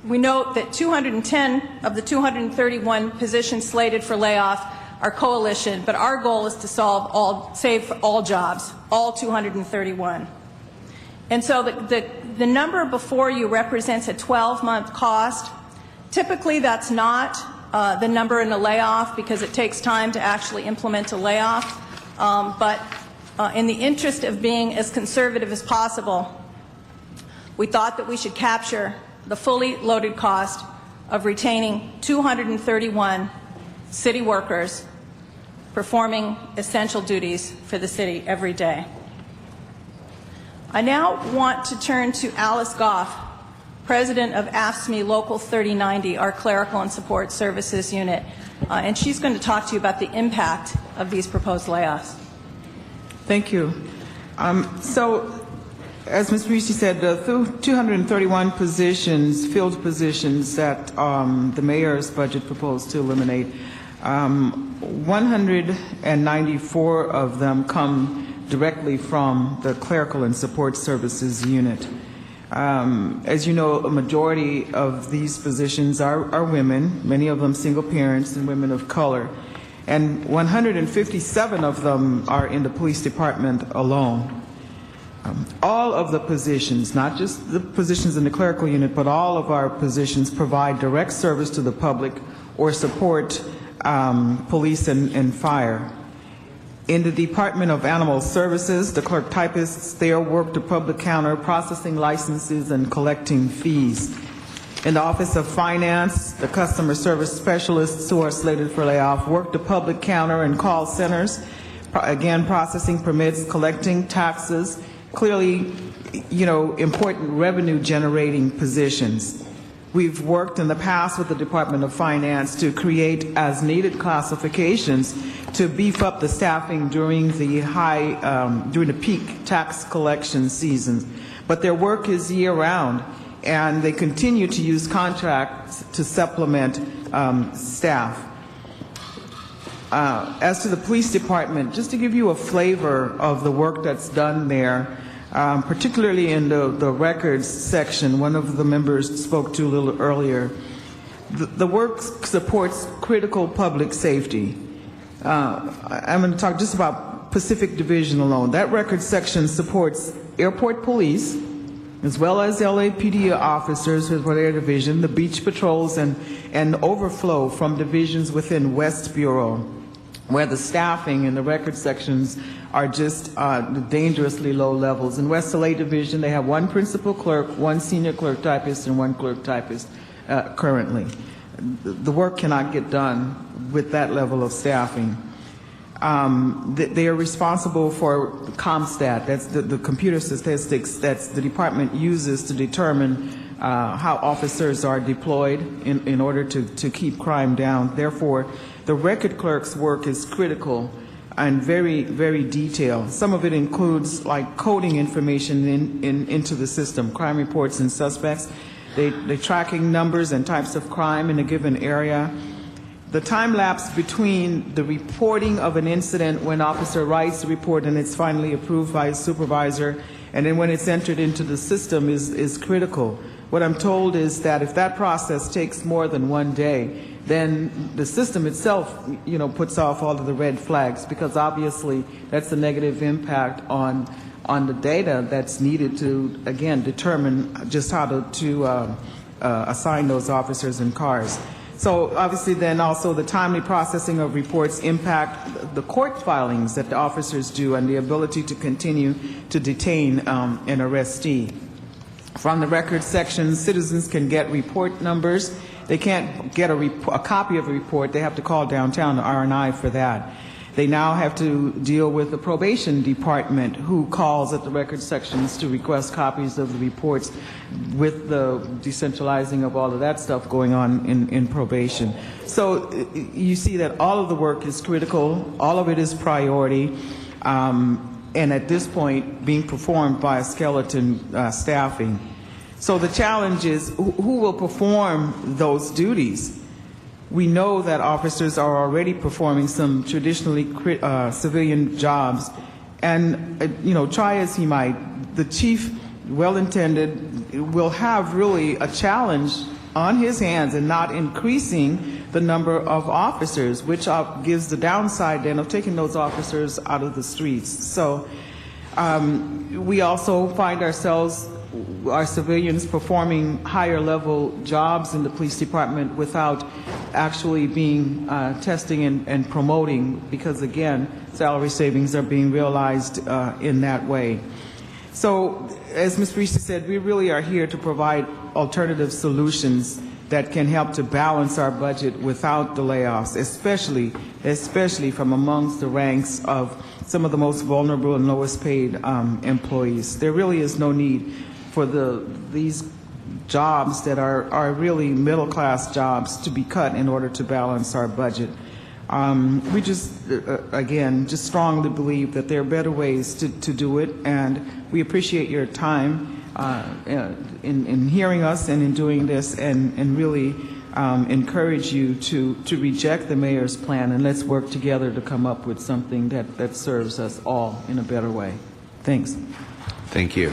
we note that 210 of the 231 positions slated for layoff are coalition, but our goal is to save all jobs, all 231. And so the number before you represents a 12-month cost. Typically, that's not the number in a layoff because it takes time to actually implement a layoff. But in the interest of being as conservative as possible, we thought that we should capture the fully loaded cost of retaining 231 city workers performing essential duties for the city every day. I now want to turn to Alice Goff, President of AFSCME Local 3090, our Clerical and Support Services Unit, and she's going to talk to you about the impact of these proposed layoffs. Thank you. So, as Ms. Parisi said, the 231 positions, filled positions that the mayor's budget proposed to eliminate, 194 of them come directly from the clerical and support services unit. As you know, a majority of these positions are women, many of them single parents and women of color, and 157 of them are in the police department alone. All of the positions, not just the positions in the clerical unit, but all of our positions provide direct service to the public or support police and fire. In the Department of Animal Services, the clerk typists there work the public counter, processing licenses and collecting fees. In the Office of Finance, the customer service specialists who are slated for layoff work the public counter and call centers, again processing permits, collecting taxes, clearly, important revenue generating positions. We've worked in the past with the Department of Finance to create as needed classifications to beef up the staffing during the peak tax collection seasons. But their work is year round, and they continue to use contracts to supplement staff. As to the police department, just to give you a flavor of the work that's done there, particularly in the records section, one of the members spoke to a little earlier, the work supports critical public safety. I'm going to talk just about Pacific Division alone. That records section supports airport police, as well as LAPD officers for their division, the beach patrols, and overflow from divisions within West Bureau, where the staffing in the record sections are just dangerously low levels. In West LA Division, they have one principal clerk, one senior clerk typist, and one clerk typist currently. The work cannot get done with that level of staffing. They are responsible for CompStat, that's the computer statistics that the department uses to determine how officers are deployed in order to keep crime down. Therefore, the record clerk's work is critical and very, very detailed. Some of it includes like coding information into the system, crime reports and suspects. They're tracking numbers and types of crime in a given area. The time lapse between the reporting of an incident when officer writes the report and it's finally approved by his supervisor, and then when it's entered into the system is critical. What I'm told is that if that process takes more than one day, then the system itself, puts off all of the red flags, because obviously that's a negative impact on the data that's needed to, again, determine just how to assign those officers and cars. So obviously then also the timely processing of reports impact the court filings that the officers do and the ability to continue to detain an arrestee. From the records section, citizens can get report numbers. They can't get a copy of a report. They have to call downtown to R&I for that. They now have to deal with the probation department, who calls at the records sections to request copies of the reports, with the decentralizing of all of that stuff going on in probation. So you see that all of the work is critical, all of it is priority, and at this point being performed by a skeleton staffing. So the challenge is who will perform those duties? We know that officers are already performing some traditionally civilian jobs, and try as he might, the chief, well-intended, will have really a challenge on his hands in not increasing the number of officers, which gives the downside then of taking those officers out of the streets. So we also find ourselves, our civilians, performing higher level jobs in the police department without actually being testing and promoting, because again, salary savings are being realized in that way. So as Ms. Parisi said, we really are here to provide alternative solutions that can help to balance our budget without the layoffs, especially from amongst the ranks of some of the most vulnerable and lowest paid employees. There really is no need for these jobs that are really middle class jobs to be cut in order to balance our budget. We just, again, just strongly believe that there are better ways to do it, and we appreciate your time in hearing us and in doing this, and really encourage you to reject the mayor's plan, and let's work together to come up with something that serves us all in a better way. Thanks. Thank you.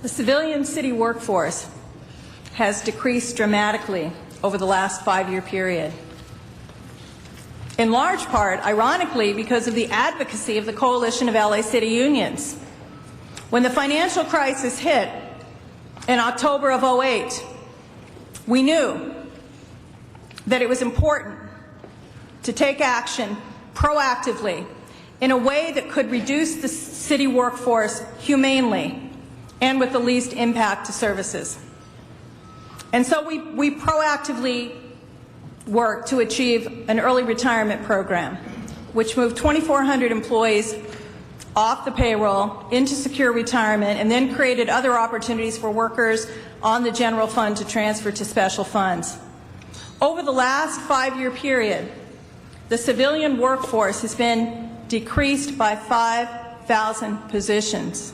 The civilian city workforce has decreased dramatically over the last 5-year period. In large part, ironically, because of the advocacy of the coalition of LA City Unions. When the financial crisis hit in October of '08, we knew that it was important to take action proactively in a way that could reduce the city workforce humanely and with the least impact to services. And so we proactively worked to achieve an early retirement program, which moved 2,400 employees off the payroll into secure retirement, and then created other opportunities for workers on the general fund to transfer to special funds. Over the last 5-year period, the civilian workforce has been decreased by 5,000 positions.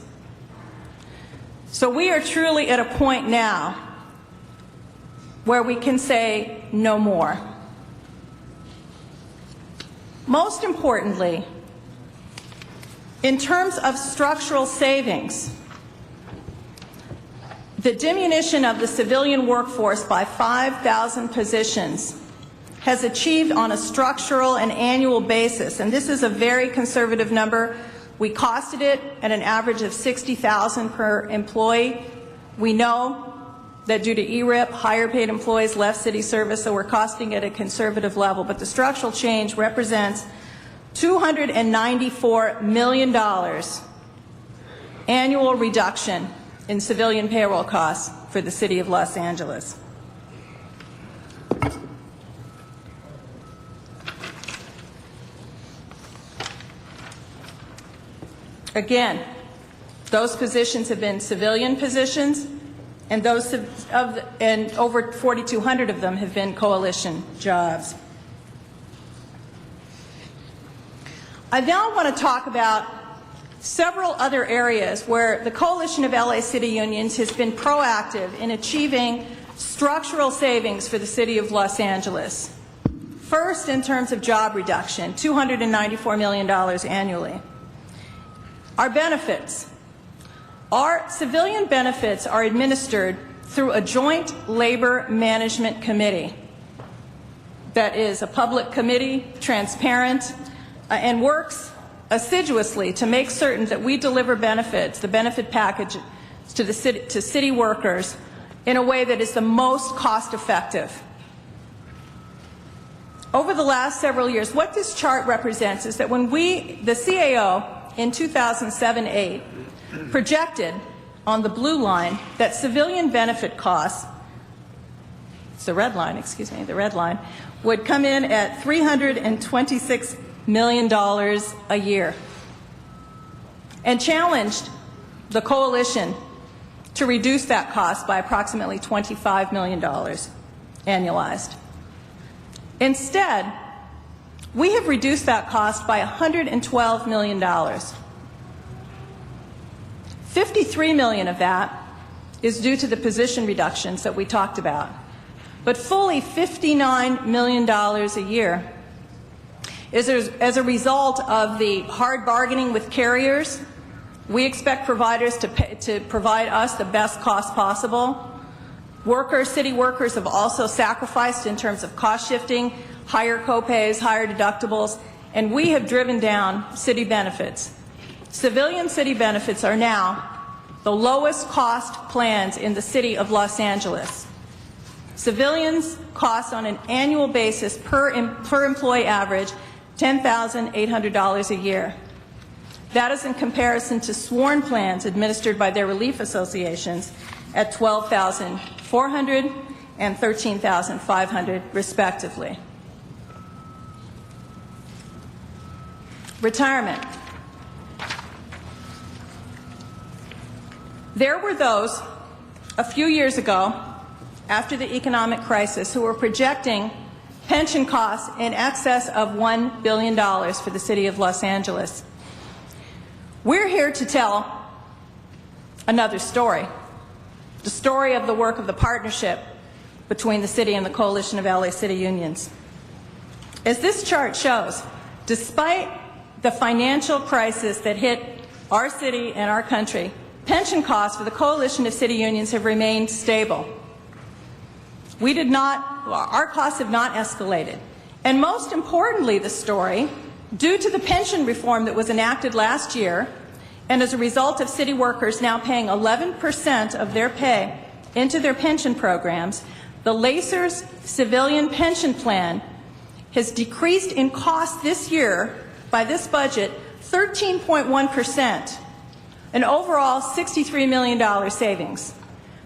So we are truly at a point now where we can say no more. Most importantly, in terms of structural savings, the diminution of the civilian workforce by 5,000 positions has achieved on a structural and annual basis, and this is a very conservative number. We costed it at an average of $60,000 per employee. We know that due to ERIP, higher paid employees left city service, so we're costing it at a conservative level. But the structural change represents $294 million annual reduction in civilian payroll costs for the city of Los Angeles. Again, those positions have been civilian positions, and and over 4,200 of them have been coalition jobs. I now want to talk about several other areas where the coalition of LA City Unions has been proactive in achieving structural savings for the city of Los Angeles. First, in terms of job reduction, $294 million annually. Our benefits. Our civilian benefits are administered through a joint labor management committee that is a public committee, transparent, and works assiduously to make certain that we deliver benefits, the benefit package, to city workers in a way that is the most cost effective. Over the last several years, what this chart represents is that when the CAO in 2007-8 projected on the blue line that civilian benefit costs, it's the red line, excuse me, the red line, would come in at $326 million a year, and challenged the coalition to reduce that cost by approximately $25 million annualized. Instead, we have reduced that cost by $112 million. $53 million of that is due to the position reductions that we talked about, but fully $59 million a year is as a result of the hard bargaining with carriers. We expect providers to provide us the best cost possible. City workers have also sacrificed in terms of cost shifting, higher copays, higher deductibles, and we have driven down city benefits. Civilian city benefits are now the lowest cost plans in the city of Los Angeles. Civilians cost on an annual basis per employee average $10,800 a year. That is in comparison to sworn plans administered by their relief associations at $12,400 and $13,500 respectively. Retirement. There were those a few years ago, after the economic crisis, who were projecting pension costs in excess of $1 billion for the city of Los Angeles. We're here to tell another story, the story of the work of the partnership between the city and the Coalition of LA City Unions. As this chart shows, despite the financial crisis that hit our city and our country, pension costs for the Coalition of City Unions have remained stable. Our costs have not escalated. And most importantly, the story, due to the pension reform that was enacted last year, and as a result of city workers now paying 11% of their pay into their pension programs, the LACER's civilian pension plan has decreased in cost this year by this budget 13.1%, an overall $63 million savings.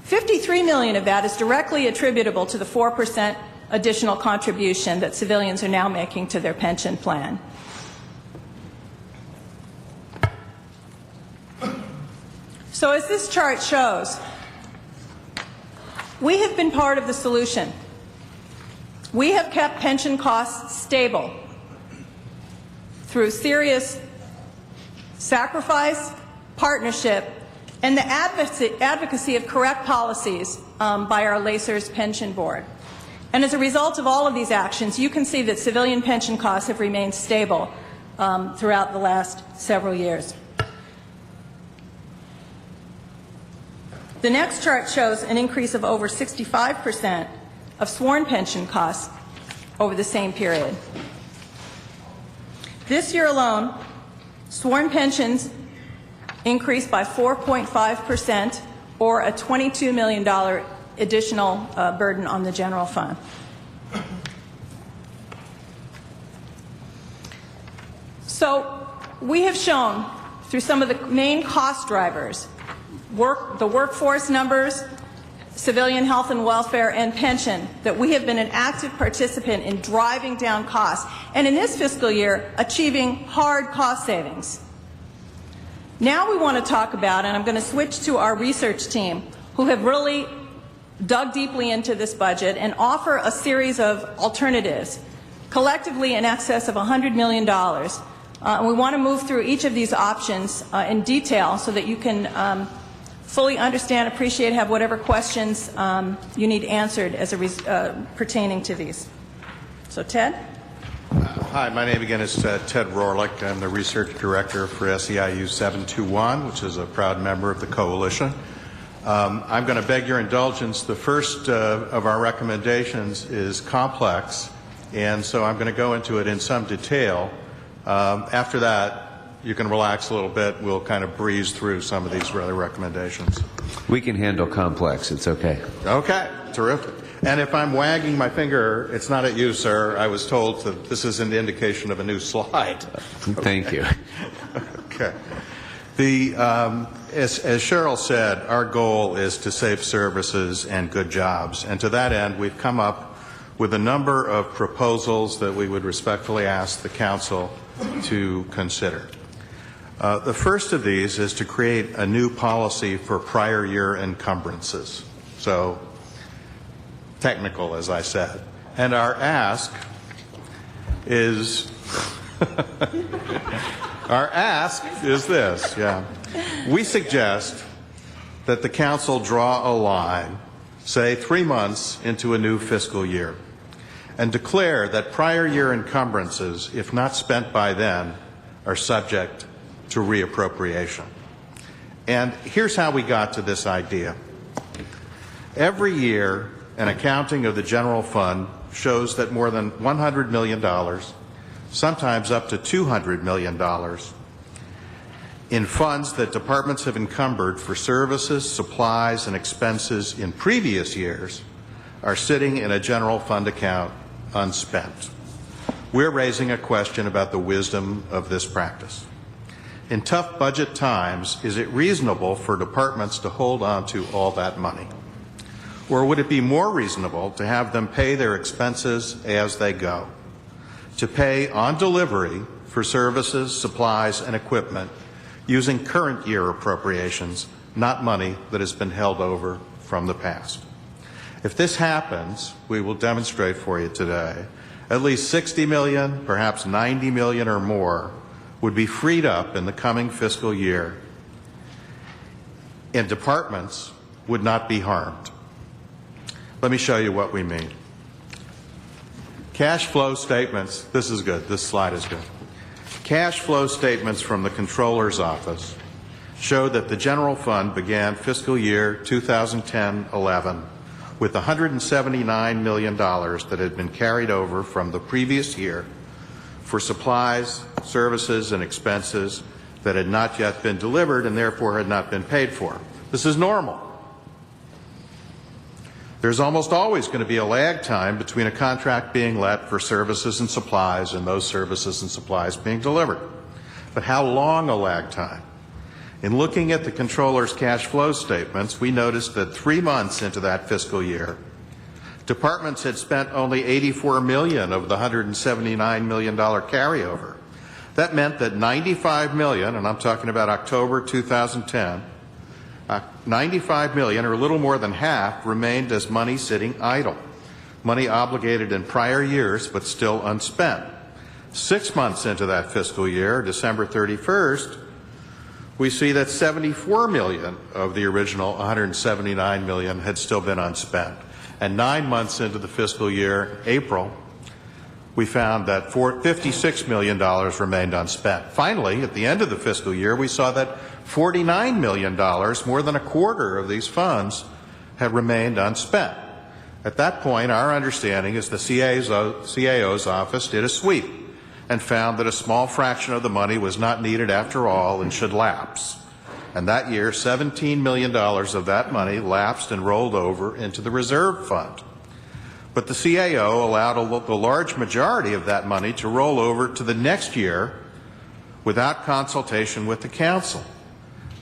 $53 million of that is directly attributable to the 4% additional contribution that civilians are now making to their pension plan. So as this chart shows, we have been part of the solution. We have kept pension costs stable through serious sacrifice, partnership, and the advocacy of correct policies by our LACER's pension board. And as a result of all of these actions, you can see that civilian pension costs have remained stable throughout the last several years. The next chart shows an increase of over 65% of sworn pension costs over the same period. This year alone, sworn pensions increased by 4.5%, or a $22 million additional burden on the general fund. So we have shown through some of the main cost drivers, the workforce numbers, civilian health and welfare, and pension, that we have been an active participant in driving down costs, and in this fiscal year, achieving hard cost savings. Now we want to talk about, and I'm going to switch to our research team, who have really dug deeply into this budget and offer a series of alternatives, collectively in excess of $100 million. And we want to move through each of these options in detail so that you can fully understand, appreciate, have whatever questions you need answered as pertaining to these. So, Ted? Hi, my name again is Ted Rorlick. I'm the Research Director for SEIU 721, which is a proud member of the Coalition. I'm going to beg your indulgence. The first of our recommendations is complex, and so I'm going to go into it in some detail. After that, you can relax a little bit. We'll kind of breeze through some of these other recommendations. We can handle complex. It's okay. Okay, terrific. And if I'm wagging my finger, it's not at you, sir. I was told that this is an indication of a new slide. Thank you. Okay. As Cheryl said, our goal is to save services and good jobs. And to that end, we've come up with a number of proposals that we would respectfully ask the Council to consider. The first of these is to create a new policy for prior year encumbrances. So, technical, as I said. And our ask is this, yeah. We suggest that the Council draw a line, say 3 months into a new fiscal year, and declare that prior year encumbrances, if not spent by then, are subject to reappropriation. And here's how we got to this idea. Every year, an accounting of the general fund shows that more than $100 million, sometimes up to $200 million, in funds that departments have encumbered for services, supplies, and expenses in previous years are sitting in a general fund account unspent. We're raising a question about the wisdom of this practice. In tough budget times, is it reasonable for departments to hold on to all that money? Or would it be more reasonable to have them pay their expenses as they go, to pay on delivery for services, supplies, and equipment using current year appropriations not money that has been held over from the past. If this happens, we will demonstrate for you today, at least 60 million, perhaps 90 million or more would be freed up in the coming fiscal year, and departments would not be harmed. Let me show you what we mean. Cash flow statements, this is good, this slide is good. Cash flow statements from the Comptroller's Office show that the general fund began fiscal year 2010-11 with $179 million that had been carried over from the previous year for supplies, services, and expenses that had not yet been delivered and therefore had not been paid for. This is normal. There's almost always going to be a lag time between a contract being let for services and supplies and those services and supplies being delivered. But how long a lag time? In looking at the Comptroller's cash flow statements, we noticed that 3 months into that fiscal year, departments had spent only $84 million of the $179 million carryover. That meant that $95 million, and I'm talking about October 2010, $95 million, or a little more than half, remained as money sitting idle, money obligated in prior years but still unspent. 6 months into that fiscal year, December 31st, we see that $74 million of the original $179 million had still been unspent. And 9 months into the fiscal year, April, we found that $56 million remained unspent. Finally, at the end of the fiscal year, we saw that $49 million, more than a quarter of these funds, had remained unspent. At that point, our understanding is the CAO's office did a sweep and found that a small fraction of the money was not needed after all and should lapse. And that year, $17 million of that money lapsed and rolled over into the reserve fund. But the CAO allowed the large majority of that money to roll over to the next year without consultation with the council.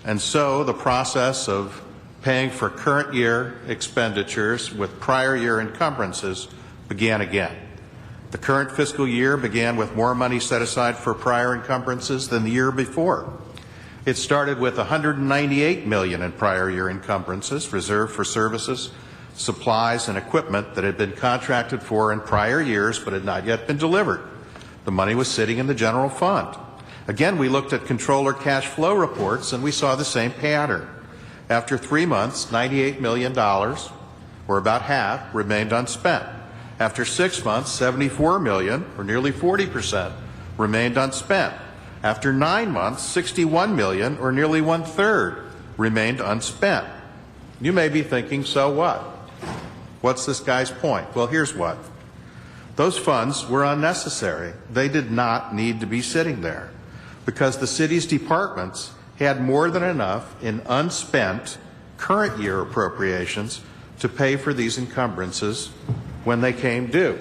And so the process of paying for current year expenditures with prior year encumbrances began again. The current fiscal year began with more money set aside for prior encumbrances than the year before. It started with $198 million in prior year encumbrances reserved for services, supplies, and equipment that had been contracted for in prior years but had not yet been delivered. The money was sitting in the general fund. Again, we looked at Comptroller cash flow reports and we saw the same pattern. After 3 months, $98 million, or about half, remained unspent. After 6 months, $74 million, or nearly 40%, remained unspent. After 9 months, $61 million, or nearly 1/3, remained unspent. You may be thinking, so what? What's this guy's point? Well, here's what. Those funds were unnecessary. They did not need to be sitting there because the city's departments had more than enough in unspent current year appropriations to pay for these encumbrances when they came due.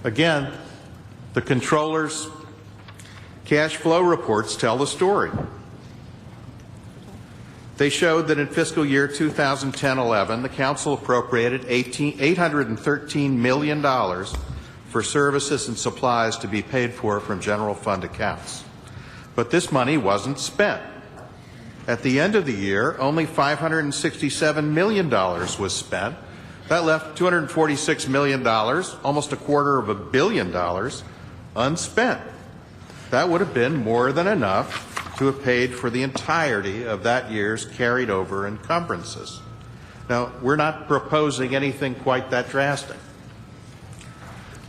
Again, the Comptroller's cash flow reports tell the story. They showed that in fiscal year 2010-11, the Council appropriated $813 million for services and supplies to be paid for from general fund accounts. But this money wasn't spent. At the end of the year, only $567 million was spent. That left $246 million, almost $250 million, unspent. That would have been more than enough to have paid for the entirety of that year's carried over encumbrances. Now, we're not proposing anything quite that drastic.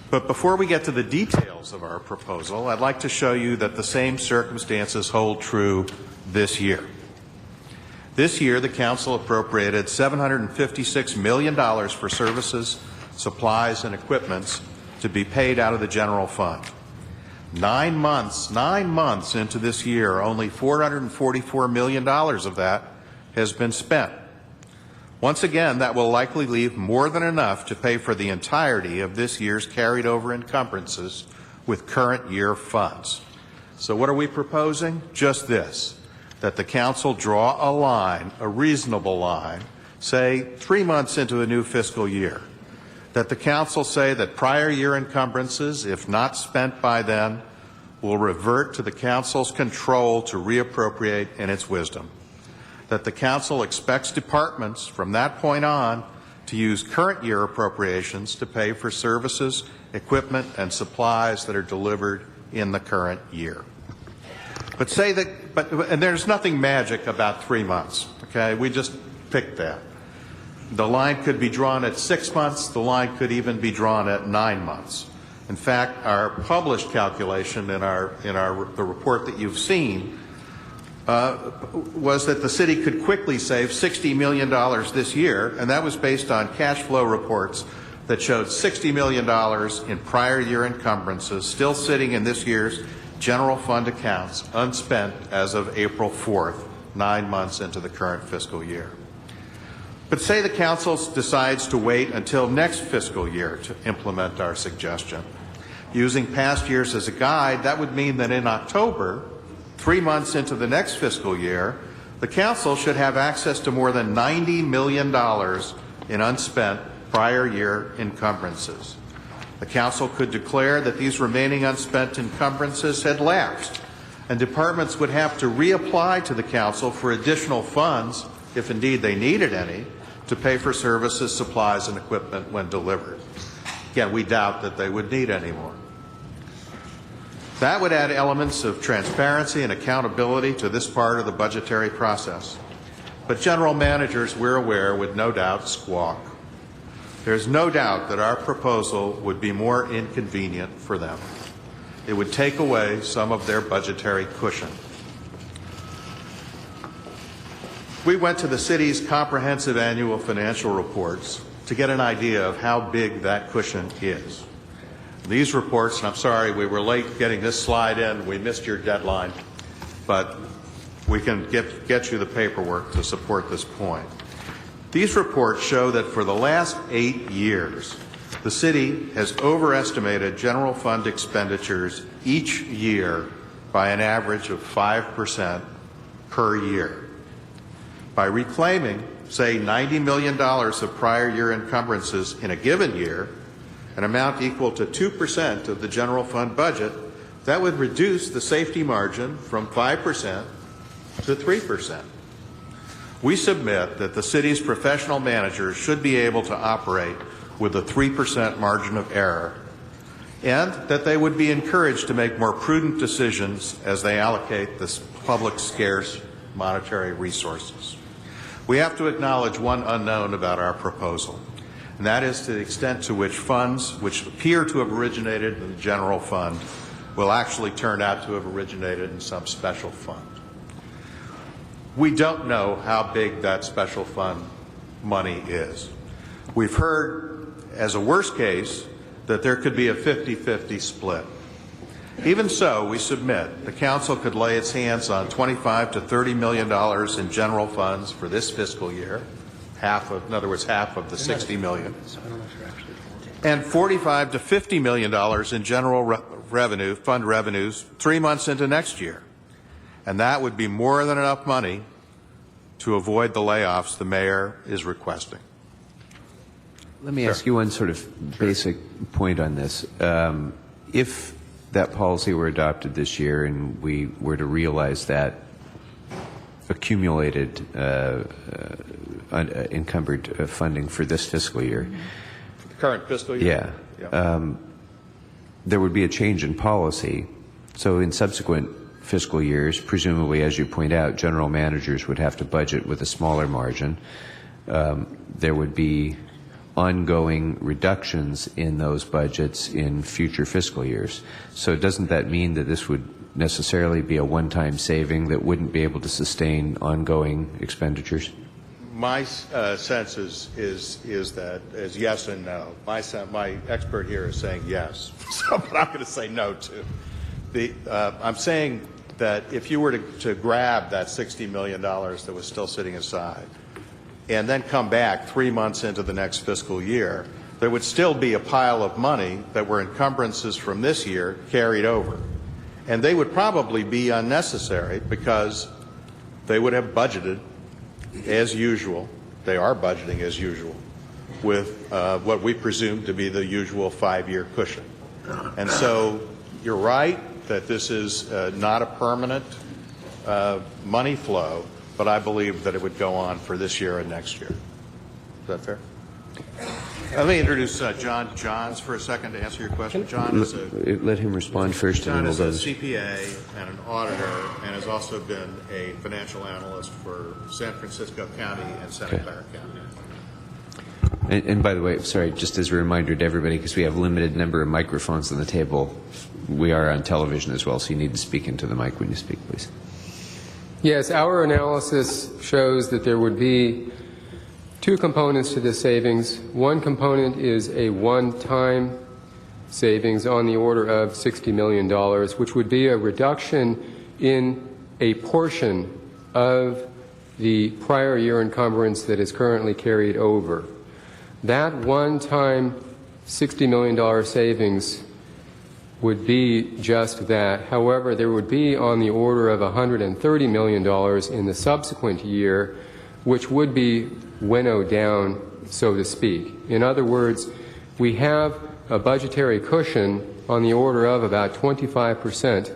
But before we get to the details of our proposal, I'd like to show you that the same circumstances hold true this year. This year, the Council appropriated $756 million for services, supplies, and equipment to be paid out of the general fund. 9 months into this year, only $444 million of that has been spent. Once again, that will likely leave more than enough to pay for the entirety of this year's carried over encumbrances with current year funds. So what are we proposing? Just this, that the Council draw a line, a reasonable line, say 3 months into a new fiscal year, that the Council say that prior year encumbrances, if not spent by then, will revert to the Council's control to reappropriate in its wisdom. that the Council expects departments from that point on to use current year appropriations to pay for services, equipment, and supplies that are delivered in the current year. And there's nothing magic about 3 months, okay? We just picked that. The line could be drawn at 6 months. The line could even be drawn at 9 months. In fact, our published calculation in the report that you've seen was that the city could quickly save $60 million this year, and that was based on cash flow reports that showed $60 million in prior year encumbrances still sitting in this year's general fund accounts unspent as of April 4th, 9 months into the current fiscal year. But say the Council decides to wait until next fiscal year to implement our suggestion. Using past years as a guide, that would mean that in October, 3 months into the next fiscal year, the Council should have access to more than $90 million in unspent prior year encumbrances. The Council could declare that these remaining unspent encumbrances had lapsed, and departments would have to reapply to the Council for additional funds, if indeed they needed any, to pay for services, supplies, and equipment when delivered. Again, we doubt that they would need any more. That would add elements of transparency and accountability to this part of the budgetary process. But general managers, we're aware, would no doubt squawk. There's no doubt that our proposal would be more inconvenient for them. It would take away some of their budgetary cushion. We went to the city's comprehensive annual financial reports to get an idea of how big that cushion is. These reports, and I'm sorry we were late getting this slide in, we missed your deadline, but we can get you the paperwork to support this point. These reports show that for the last 8 years, the city has overestimated general fund expenditures each year by an average of 5% per year. By reclaiming, say, $90 million of prior year encumbrances in a given year, an amount equal to 2% of the general fund budget, that would reduce the safety margin from 5% to 3%. We submit that the city's professional managers should be able to operate with a 3% margin of error, and that they would be encouraged to make more prudent decisions as they allocate this public scarce monetary resources. We have to acknowledge one unknown about our proposal, and that is to the extent to which funds which appear to have originated in the general fund will actually turn out to have originated in some special fund. We don't know how big that special fund money is. We've heard, as a worst case, that there could be a 50-50 split. Even so, we submit the Council could lay its hands on $25 to $30 million in general funds for this fiscal year, in other words, half of the $60 million, and $45 to $50 million in general fund revenues 3 months into next year. And that would be more than enough money to avoid the layoffs the mayor is requesting. Let me ask you one sort of basic point on this. If that policy were adopted this year and we were to realize that accumulated encumbered funding for this fiscal year. The current fiscal year? Yeah. There would be a change in policy. So in subsequent fiscal years, presumably, as you point out, general managers would have to budget with a smaller margin. There would be ongoing reductions in those budgets in future fiscal years. So doesn't that mean that this would necessarily be a one-time saving that wouldn't be able to sustain ongoing expenditures? My sense is that as yes and no. My expert here is saying yes, but I'm going to say no too. I'm saying that if you were to grab that $60 million that was still sitting aside and then come back 3 months into the next fiscal year, there would still be a pile of money that were encumbrances from this year carried over. And they would probably be unnecessary because they would have budgeted as usual. They are budgeting as usual with what we presume to be the usual 5-year cushion. And so you're right that this is not a permanent money flow, but I believe that it would go on for this year and next year. Is that fair? Let me introduce John Johns for a second to answer your question. John is let him respond first. John and is then a we'll CPA and an auditor, and has also been a financial analyst for San Francisco County and Santa Clara County. And by the way, sorry, just as a reminder to everybody, because we have a limited number of microphones on the table, we are on television as well, so you need to speak into the mic when you speak, please. Yes, our analysis shows that there would be two components to this savings. One component is a one-time savings on the order of $60 million, which would be a reduction in a portion of the prior year encumbrance that is currently carried over. That one-time $60 million savings would be just that. However, there would be on the order of $130 million in the subsequent year, which would be winnowed down, so to speak. In other words, we have a budgetary cushion on the order of about 25%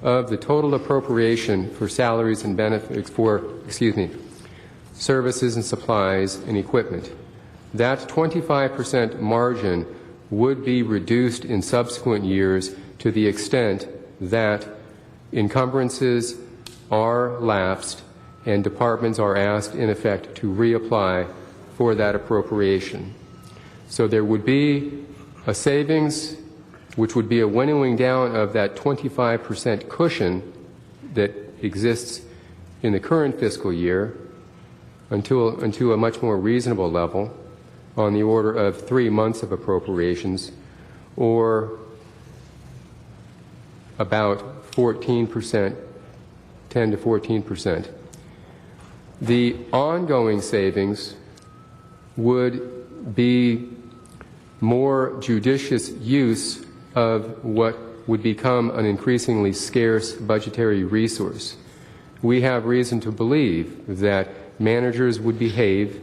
of the total appropriation for salaries and benefits for, services and supplies and equipment. That 25% margin would be reduced in subsequent years to the extent that encumbrances are lapsed and departments are asked, in effect, to reapply for that appropriation. So there would be a savings, which would be a winnowing down of that 25% cushion that exists in the current fiscal year until a much more reasonable level on the order of 3 months of appropriations, or about 14%, 10 to 14%. The ongoing savings would be more judicious use of what would become an increasingly scarce budgetary resource. We have reason to believe that managers would behave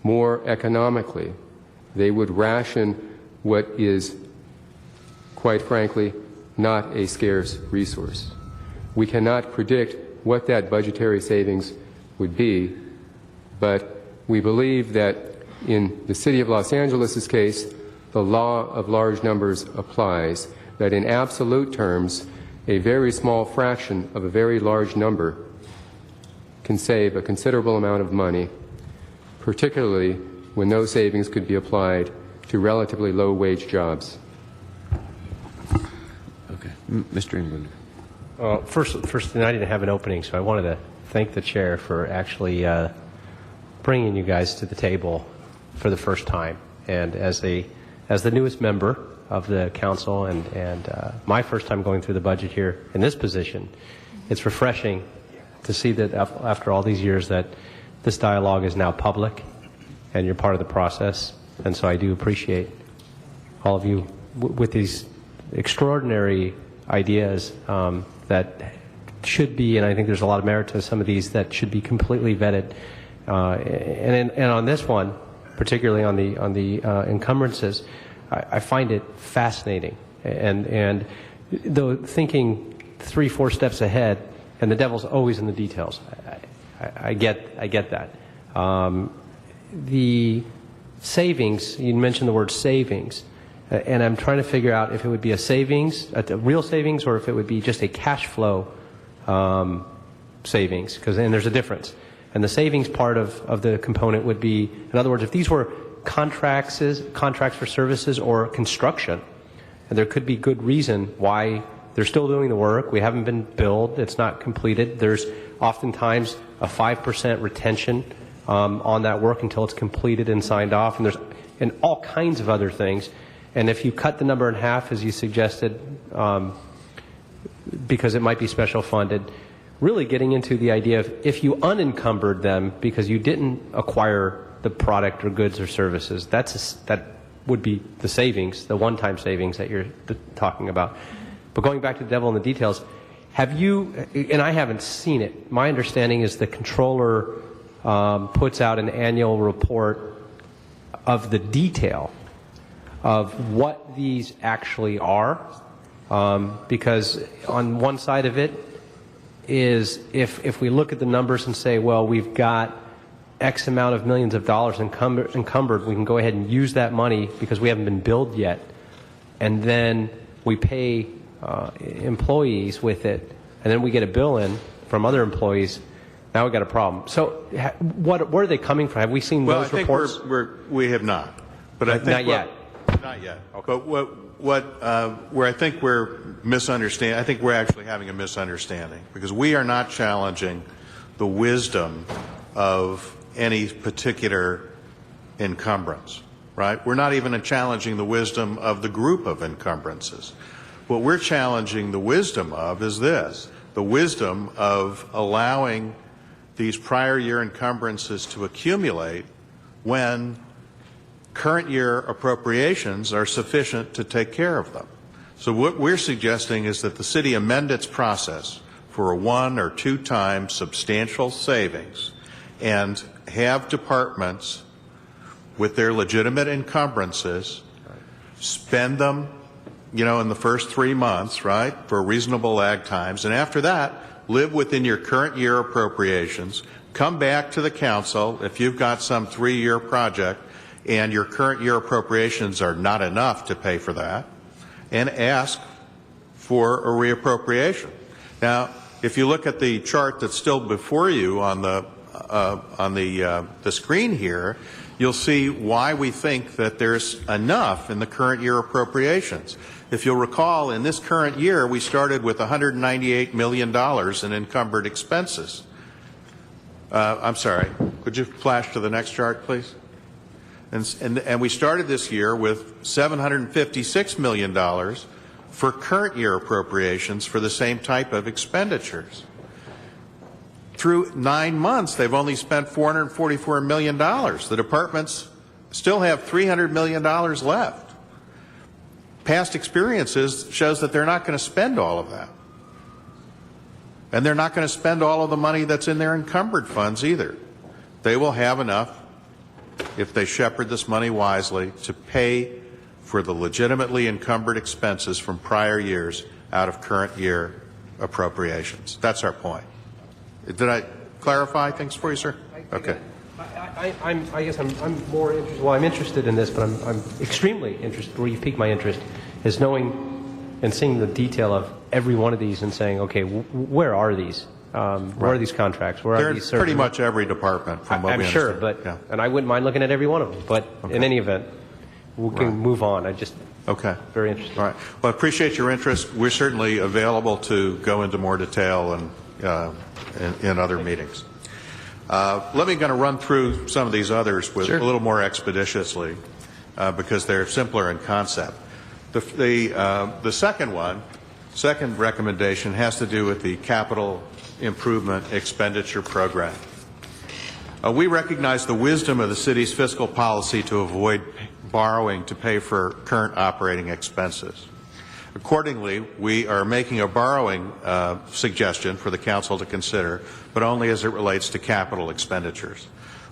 more economically. They would ration what is, quite frankly, not a scarce resource. We cannot predict what that budgetary savings would be, but we believe that in the City of Los Angeles' case, the law of large numbers applies, that in absolute terms, a very small fraction of a very large number can save a considerable amount of money, particularly when those savings could be applied to relatively low-wage jobs. Okay. Mr. England. First, I didn't have an opening, so I wanted to thank the chair for actually bringing you guys to the table for the first time. And as the newest member of the council and my first time going through the budget here in this position, it's refreshing to see that after all these years that this dialogue is now public and you're part of the process. And so I do appreciate all of you with these extraordinary ideas that should be, and I think there's a lot of merit to some of these that should be completely vetted. And on this one, particularly on the encumbrances, I find it fascinating. And though thinking 3-4 steps ahead, and the devil's always in the details. I get that. The savings, you mentioned the word savings, and I'm trying to figure out if it would be a savings, a real savings, or if it would be just a cash flow savings, and there's a difference. And the savings part of the component would be, in other words, if these were contracts for services or construction, and there could be good reason why they're still doing the work, we haven't been billed, it's not completed, there's oftentimes a 5% retention on that work until it's completed and signed off, and all kinds of other things. And if you cut the number in half, as you suggested, because it might be special funded, really getting into the idea of if you unencumbered them because you didn't acquire the product or goods or services, that would be the savings, the one-time savings that you're talking about. But going back to the devil in the details, have you, and I haven't seen it, my understanding is the controller puts out an annual report of the detail of what these actually are, because on one side of it, is if we look at the numbers and say, well, we've got X amount of millions of dollars encumbered, we can go ahead and use that money because we haven't been billed yet, and then we pay employees with it, and then we get a bill in from other employees. Now we've got a problem. So where are they coming from? Have we seen those reports? We have not. But I think not yet. Not yet. Okay. But where I think we're misunderstanding, I think we're actually having a misunderstanding, because we are not challenging the wisdom of any particular encumbrance, right? We're not even challenging the wisdom of the group of encumbrances. What we're challenging the wisdom of is this: the wisdom of allowing these prior year encumbrances to accumulate when current year appropriations are sufficient to take care of them. So what we're suggesting is that the city amend its process for a 1 or 2 times substantial savings and have departments with their legitimate encumbrances spend them, in the first 3 months, right, for reasonable lag times, and after that, live within your current year appropriations, come back to the council if you've got some 3-year project and your current year appropriations are not enough to pay for that, and ask for a reappropriation. Now, if you look at the chart that's still before you on the screen here, you'll see why we think that there's enough in the current year appropriations. If you'll recall, in this current year, we started with $198 million in encumbered expenses. I'm sorry, could you flash to the next chart, please? And we started this year with $756 million for current year appropriations for the same type of expenditures. Through 9 months, they've only spent $444 million. The departments still have $300 million left. Past experiences shows that they're not going to spend all of that. And they're not going to spend all of the money that's in their encumbered funds either. They will have enough, if they shepherd this money wisely, to pay for the legitimately encumbered expenses from prior years out of current year appropriations. That's our point. Did I clarify things for you, sir? Okay. I guess I'm more interested. Well, I'm interested in this, but I'm extremely interested. Where you piqued my interest is knowing and seeing the detail of every one of these and saying, okay, where are these? Where are these contracts? Where They're are these? Pretty much every department, from what we understand. I'm sure, but and I wouldn't mind looking at every one of them. But in any event, we can move on. Very interesting. All right. Well, I appreciate your interest. We're certainly available to go into more detail and in other meetings. Let me run through some of these others with a little more expeditiously because they're simpler in concept. The second recommendation has to do with the capital improvement expenditure program. We recognize the wisdom of the city's fiscal policy to avoid borrowing to pay for current operating expenses. Accordingly, we are making a borrowing suggestion for the council to consider, but only as it relates to capital expenditures.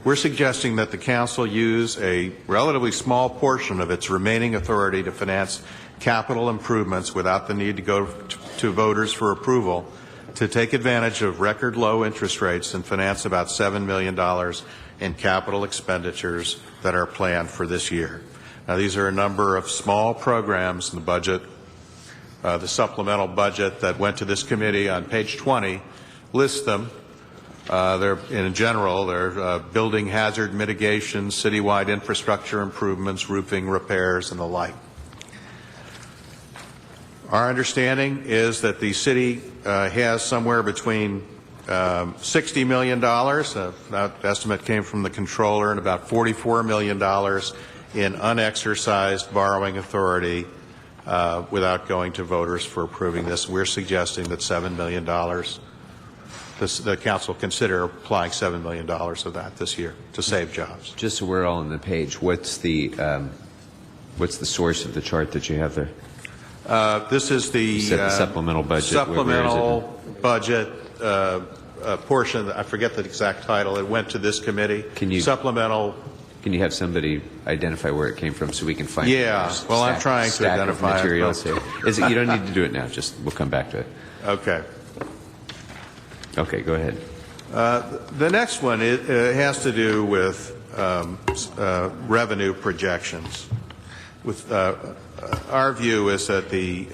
We're suggesting that the council use a relatively small portion of its remaining authority to finance capital improvements without the need to go to voters for approval, to take advantage of record low interest rates and finance about $7 million in capital expenditures that are planned for this year. Now, these are a number of small programs in the budget. The supplemental budget that went to this committee on page 20 lists them. They're in general, they're building hazard mitigation, citywide infrastructure improvements, roofing repairs, and the like. Our understanding is that the city has somewhere between $60 million, that estimate came from the controller, and about $44 million in unexercised borrowing authority without going to voters for approving this. We're suggesting that $7 million, the council consider applying $7 million of that this year to save jobs. Just so we're all on the page, what's the source of the chart that you have there? This is the supplemental budget. Supplemental budget portion. I forget the exact title. It went to this committee. Supplemental. Can you have somebody identify where it came from so we can find? Yeah. Well, I'm trying to identify materials. You don't need to do it now. We'll come back to it. Okay. Okay, go ahead. The next one has to do with revenue projections. With our view is that the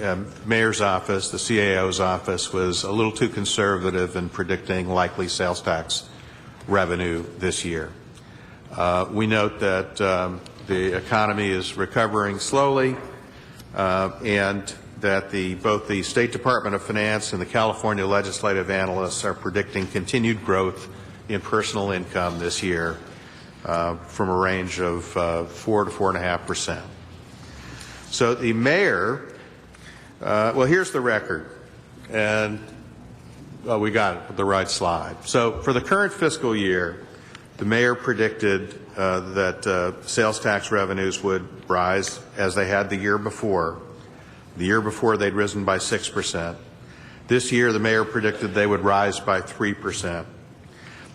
mayor's office, the CAO's office, was a little too conservative in predicting likely sales tax revenue this year. We note that the economy is recovering slowly, and that both the State Department of Finance and the California legislative analysts are predicting continued growth in personal income this year from a range of 4 to 4.5%. So the mayor, well, here's the record, and we got it with the right slide. So for the current fiscal year, the mayor predicted that sales tax revenues would rise as they had the year before. The year before, they'd risen by 6%. This year, the mayor predicted they would rise by 3%.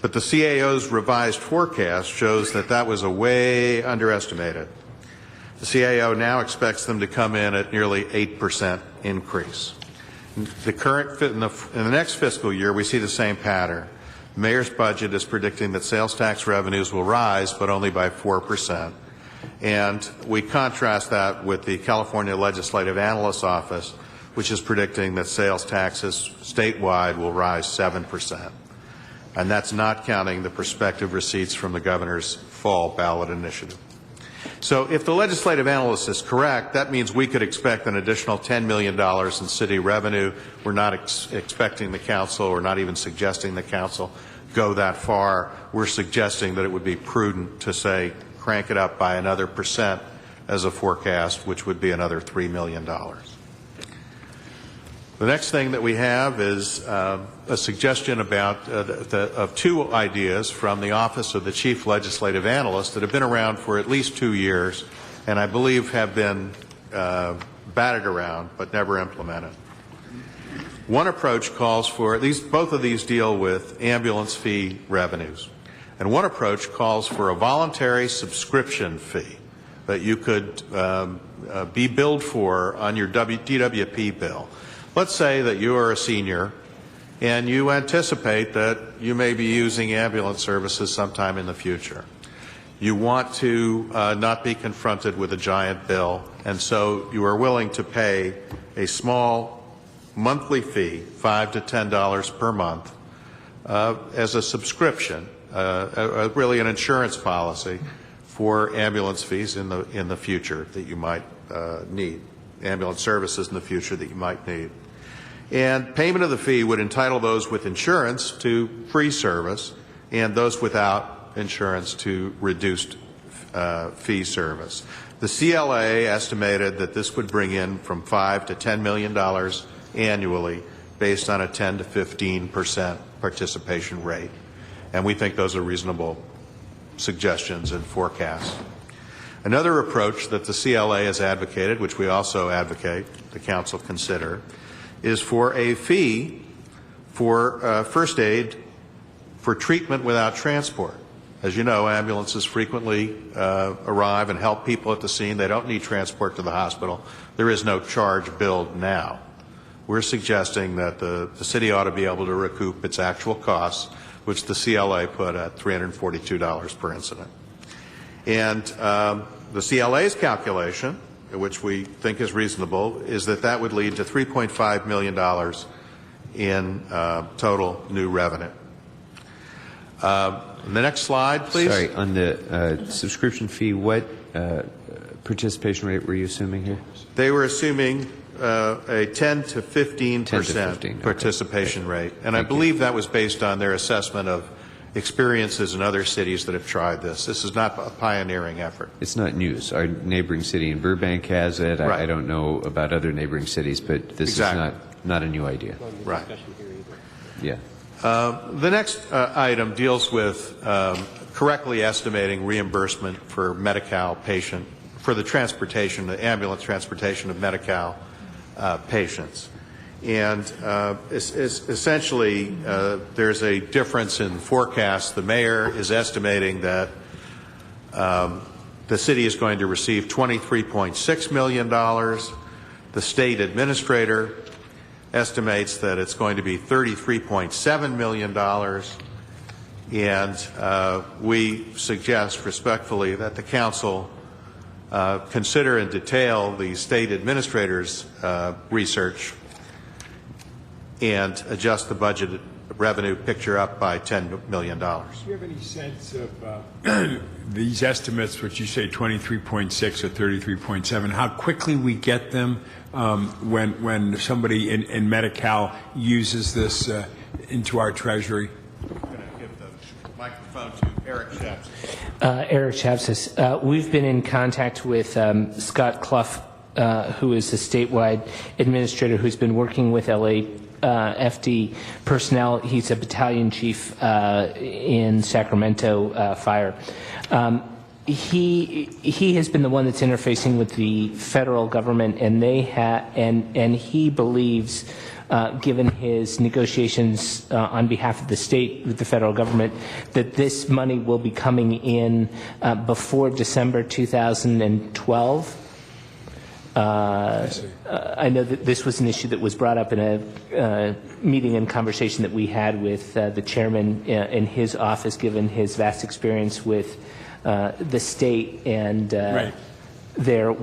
But the CAO's revised forecast shows that that was a way underestimated. The CAO now expects them to come in at nearly 8% increase. In the next fiscal year, we see the same pattern. The mayor's budget is predicting that sales tax revenues will rise, but only by 4%. And we contrast that with the California Legislative Analyst's Office, which is predicting that sales taxes statewide will rise 7%. And that's not counting the prospective receipts from the governor's fall ballot initiative. So if the legislative analyst is correct, that means we could expect an additional $10 million in city revenue. We're not expecting the council, or not even suggesting the council, go that far. We're suggesting that it would be prudent to say crank it up by another % as a forecast, which would be another $3 million. The next thing that we have is a suggestion about of two ideas from the Office of the Chief Legislative Analyst that have been around for at least 2 years, and I believe have been batted around but never implemented. One approach calls for, both of these deal with ambulance fee revenues, and one approach calls for a voluntary subscription fee that you could be billed for on your DWP bill. Let's say that you are a senior and you anticipate that you may be using ambulance services sometime in the future. You want to not be confronted with a giant bill, and so you are willing to pay a small monthly fee, $5 to $10 per month, as a subscription, really an insurance policy for ambulance fees in the future that you might need, ambulance services in the future that you might need. And payment of the fee would entitle those with insurance to free service and those without insurance to reduced fee service. The CLA estimated that this would bring in from $5 to $10 million annually based on a 10 to 15% participation rate. And we think those are reasonable suggestions and forecasts. Another approach that the CLA has advocated, which we also advocate, the council consider, is for a fee for first aid for treatment without transport. As you know, ambulances frequently arrive and help people at the scene. They don't need transport to the hospital. There is no charge billed now. We're suggesting that the city ought to be able to recoup its actual costs, which the CLA put at $342 per incident. And the CLA's calculation, which we think is reasonable, is that would lead to $3.5 million in total new revenue. The next slide, please. Sorry, on the subscription fee, what participation rate were you assuming here? They were assuming a 10 to 15% participation rate, and I believe that was based on their assessment of experiences in other cities that have tried this. This is not a pioneering effort. It's not news. Our neighboring city in Burbank has it. Right. I don't know about other neighboring cities, but this Exactly. is not a new idea. Right. Yeah. The next item deals with correctly estimating reimbursement for Medi-Cal patient, for the transportation, the ambulance transportation of Medi-Cal patients. And essentially, there's a difference in forecast. The mayor is estimating that the city is going to receive $23.6 million. The state administrator estimates that it's going to be $33.7 million, and we suggest respectfully that the Council consider in detail the State Administrator's research and adjust the budget revenue picture up by $10 million. Do you have any sense of these estimates, which you say 23.6 or 33.7, how quickly we get them when somebody in Medi-Cal uses this into our Treasury? I'm going to give the microphone to Eric Schaps. Eric Schaps. We've been in contact with Scott Clough, who is a statewide administrator who's been working with LAFD personnel. He's a battalion chief in Sacramento Fire. He has been the one that's interfacing with the federal government, and and he believes, given his negotiations on behalf of the state with the federal government, that this money will be coming in before December 2012. I know that this was an issue that was brought up in a meeting and conversation that we had with the chairman in his office, given his vast experience with the state and their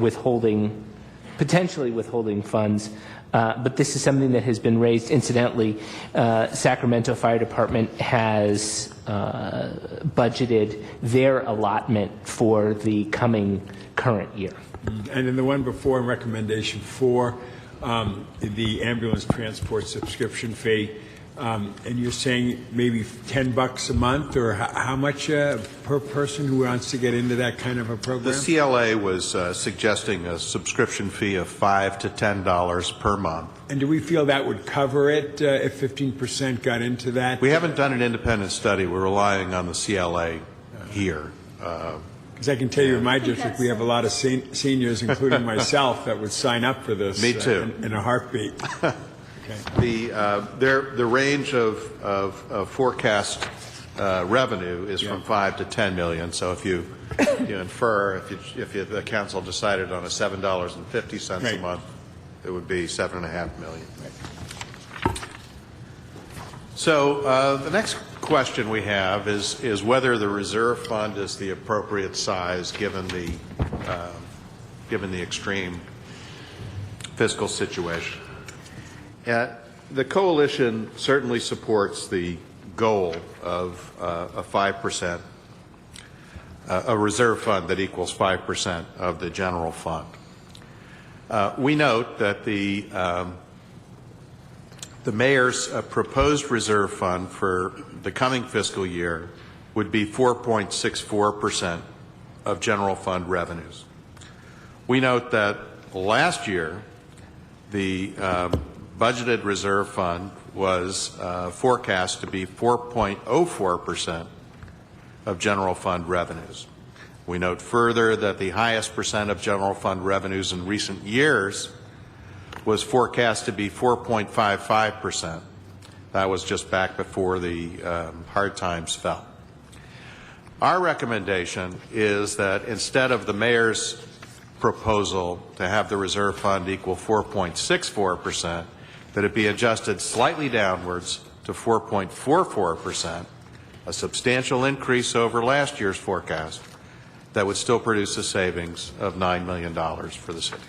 potentially withholding funds. But this is something that has been raised. Incidentally, Sacramento Fire Department has budgeted their allotment for the current year. And then the one before, in recommendation 4, the ambulance transport subscription fee, and you're saying maybe $10 a month, or how much per person who wants to get into that kind of a program? The CLA was suggesting a subscription fee of $5 to $10 per month. And do we feel that would cover it if 15% got into that? We haven't done an independent study. We're relying on the CLA here. Because I can tell you in my district we have a lot of seniors, including myself, that would sign up for this. Me too. In a heartbeat. Okay. The range of forecast revenue is from 5 to 10 million. So if you infer, if the council decided on a $7.50 a month, it would be $7.5 million. So the next question we have is whether the reserve fund is the appropriate size given the extreme fiscal situation. The coalition certainly supports the goal of a 5%, a reserve fund that equals 5% of the general fund. We note that the mayor's proposed reserve fund for the coming fiscal year would be 4.64% of general fund revenues. We note that last year the budgeted reserve fund was forecast to be 4.04% of general fund revenues. We note further that the highest percent of general fund revenues in recent years was forecast to be 4.55%. That was just back before the hard times fell. Our recommendation is that instead of the mayor's proposal to have the reserve fund equal 4.64%, that it be adjusted slightly downwards to 4.44%, a substantial increase over last year's forecast that would still produce a savings of $9 million for the city.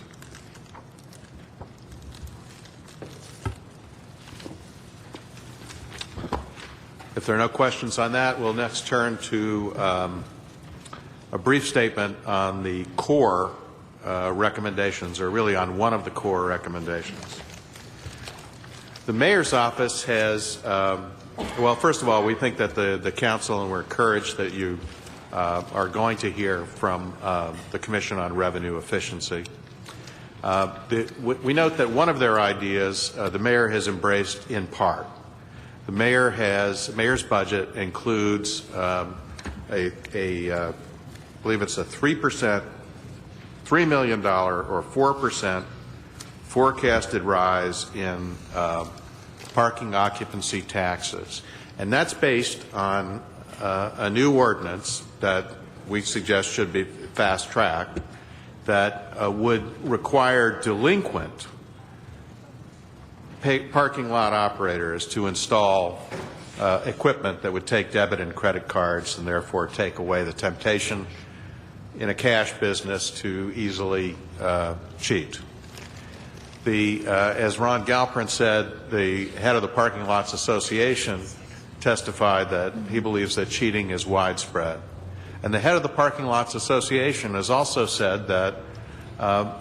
If there are no questions on that, we'll next turn to a brief statement on the core recommendations, or really on one of the core recommendations. The mayor's office has, well, first of all, we think that the council, and we're encouraged that you are going to hear from the Commission on Revenue Efficiency. We note that one of their ideas the mayor has embraced in part. The mayor's budget includes I believe it's a 3%, $3 million or 4% forecasted rise in parking occupancy taxes. And that's based on a new ordinance that we suggest should be fast-tracked that would require delinquent parking lot operators to install equipment that would take debit and credit cards and therefore take away the temptation in a cash business to easily cheat. As Ron Galprin said, the head of the Parking Lots Association testified that he believes that cheating is widespread. And the head of the Parking Lots Association has also said that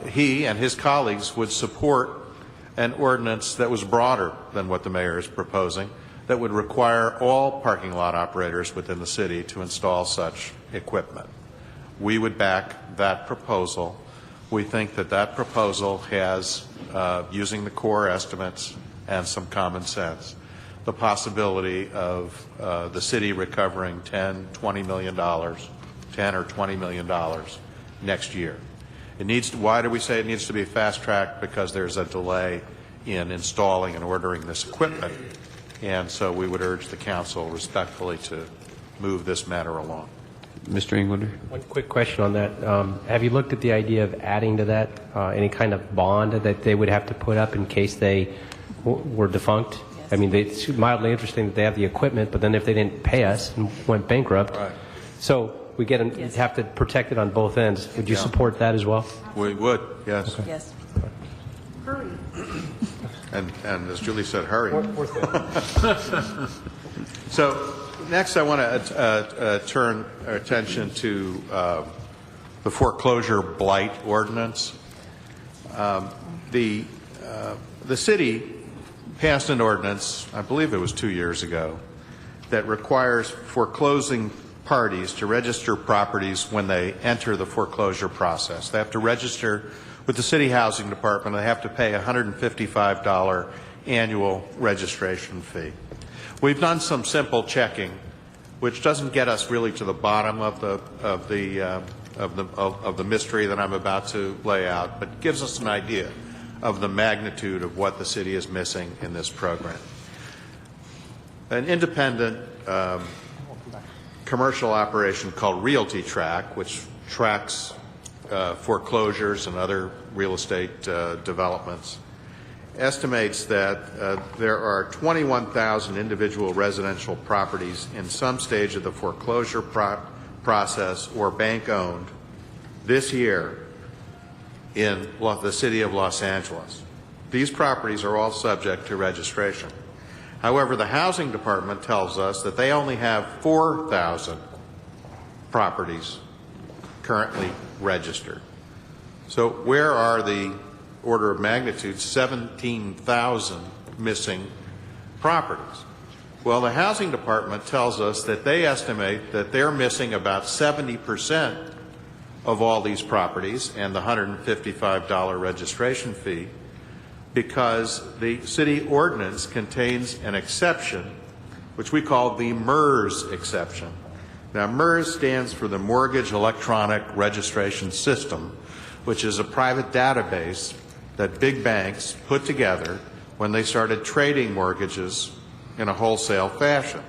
he and his colleagues would support an ordinance that was broader than what the mayor is proposing, that would require all parking lot operators within the city to install such equipment. We would back that proposal. We think that that proposal has, using the core estimates and some common sense, the possibility of the city recovering $10 or $20 million next year. It needs to, why do we say it needs to be fast-tracked? Because there's a delay in installing and ordering this equipment, and so we would urge the council respectfully to move this matter along. Mr. Englander? One quick question on that. Have you looked at the idea of adding to that any kind of bond that they would have to put up in case they were defunct? Yes. I mean, it's mildly interesting that they have the equipment, but then if they didn't pay us and went bankrupt, right. So we get them, yes. Have to protect it on both ends. Would you support that as well? We would, yes. Okay. Yes. Hurry. And as Julie said, hurry. So next I want to turn our attention to the foreclosure blight ordinance. The city passed an ordinance, I believe it was 2 years ago, that requires foreclosing parties to register properties when they enter the foreclosure process. They have to register with the City Housing Department. They have to pay a $155 annual registration fee. We've done some simple checking, which doesn't get us really to the bottom of the mystery that I'm about to lay out, but gives us an idea of the magnitude of what the city is missing in this program. An independent commercial operation called Realty Track, which tracks foreclosures and other real estate developments, estimates that there are 21,000 individual residential properties in some stage of the foreclosure process or bank-owned this year in the city of Los Angeles. These properties are all subject to registration. However, the housing department tells us that they only have 4,000 properties currently registered. So where are the order of magnitude 17,000 missing properties? Well, the housing department tells us that they estimate that they're missing about 70% of all these properties and the $155 registration fee, because the city ordinance contains an exception, which we call the MERS exception. Now, MERS stands for the Mortgage Electronic Registration System, which is a private database that big banks put together when they started trading mortgages in a wholesale fashion.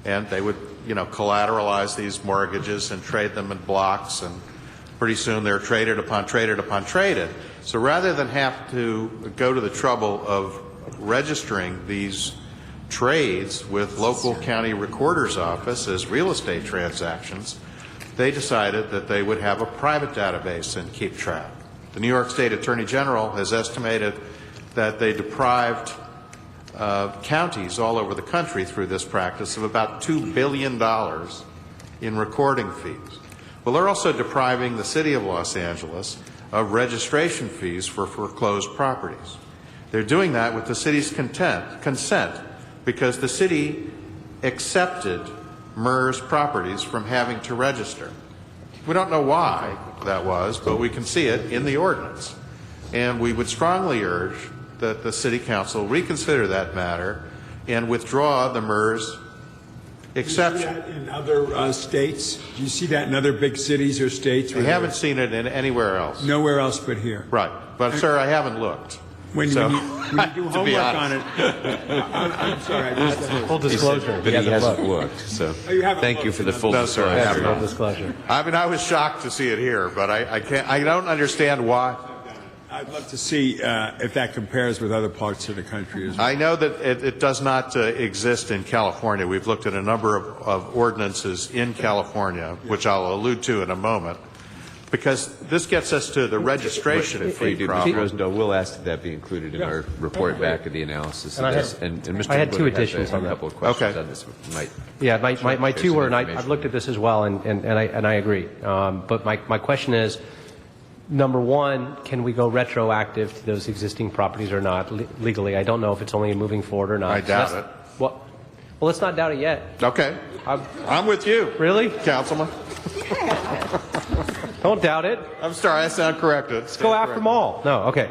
And they would, collateralize these mortgages and trade them in blocks, and pretty soon they're traded upon traded upon traded. So rather than have to go to the trouble of registering these trades with local county recorder's office as real estate transactions, they decided that they would have a private database and keep track. The New York State Attorney General has estimated that they deprived counties all over the country through this practice of about $2 billion in recording fees. Well, they're also depriving the city of Los Angeles of registration fees for foreclosed properties. They're doing that with the city's consent, because the city accepted MERS properties from having to register. We don't know why that was, but we can see it in the ordinance. And we would strongly urge that the City Council reconsider that matter and withdraw the MERS exception. Do you see that in other states? Do you see that in other big cities or states? We haven't seen it in anywhere else. Nowhere else but here. Right. But, sir, I haven't looked. When you do homework on it, I'm sorry. Full disclosure. But he hasn't looked. So thank you for the full disclosure. Sir, I haven't. Full disclosure. I mean, I was shocked to see it here, but I don't understand why. I'd love to see if that compares with other parts of the country as well. I know that it does not exist in California. We've looked at a number of ordinances in California, which I'll allude to in a moment, because this gets us to the registration fee problem. Mr. Rosendahl, we'll ask that that be included in our report back of the analysis of this. And Mr. I had two Wood has additions on a that. couple of questions Okay. on this. My two were, and I've looked at this as well, and I agree. But my question is, number one, can we go retroactive to those existing properties or not legally? I don't know if it's only moving forward or not. I doubt it. Well, let's not doubt it yet. Okay. I'm with you. Really? Councilman. Don't doubt it. I'm sorry, I sound corrected. Let's go after them all. No, okay.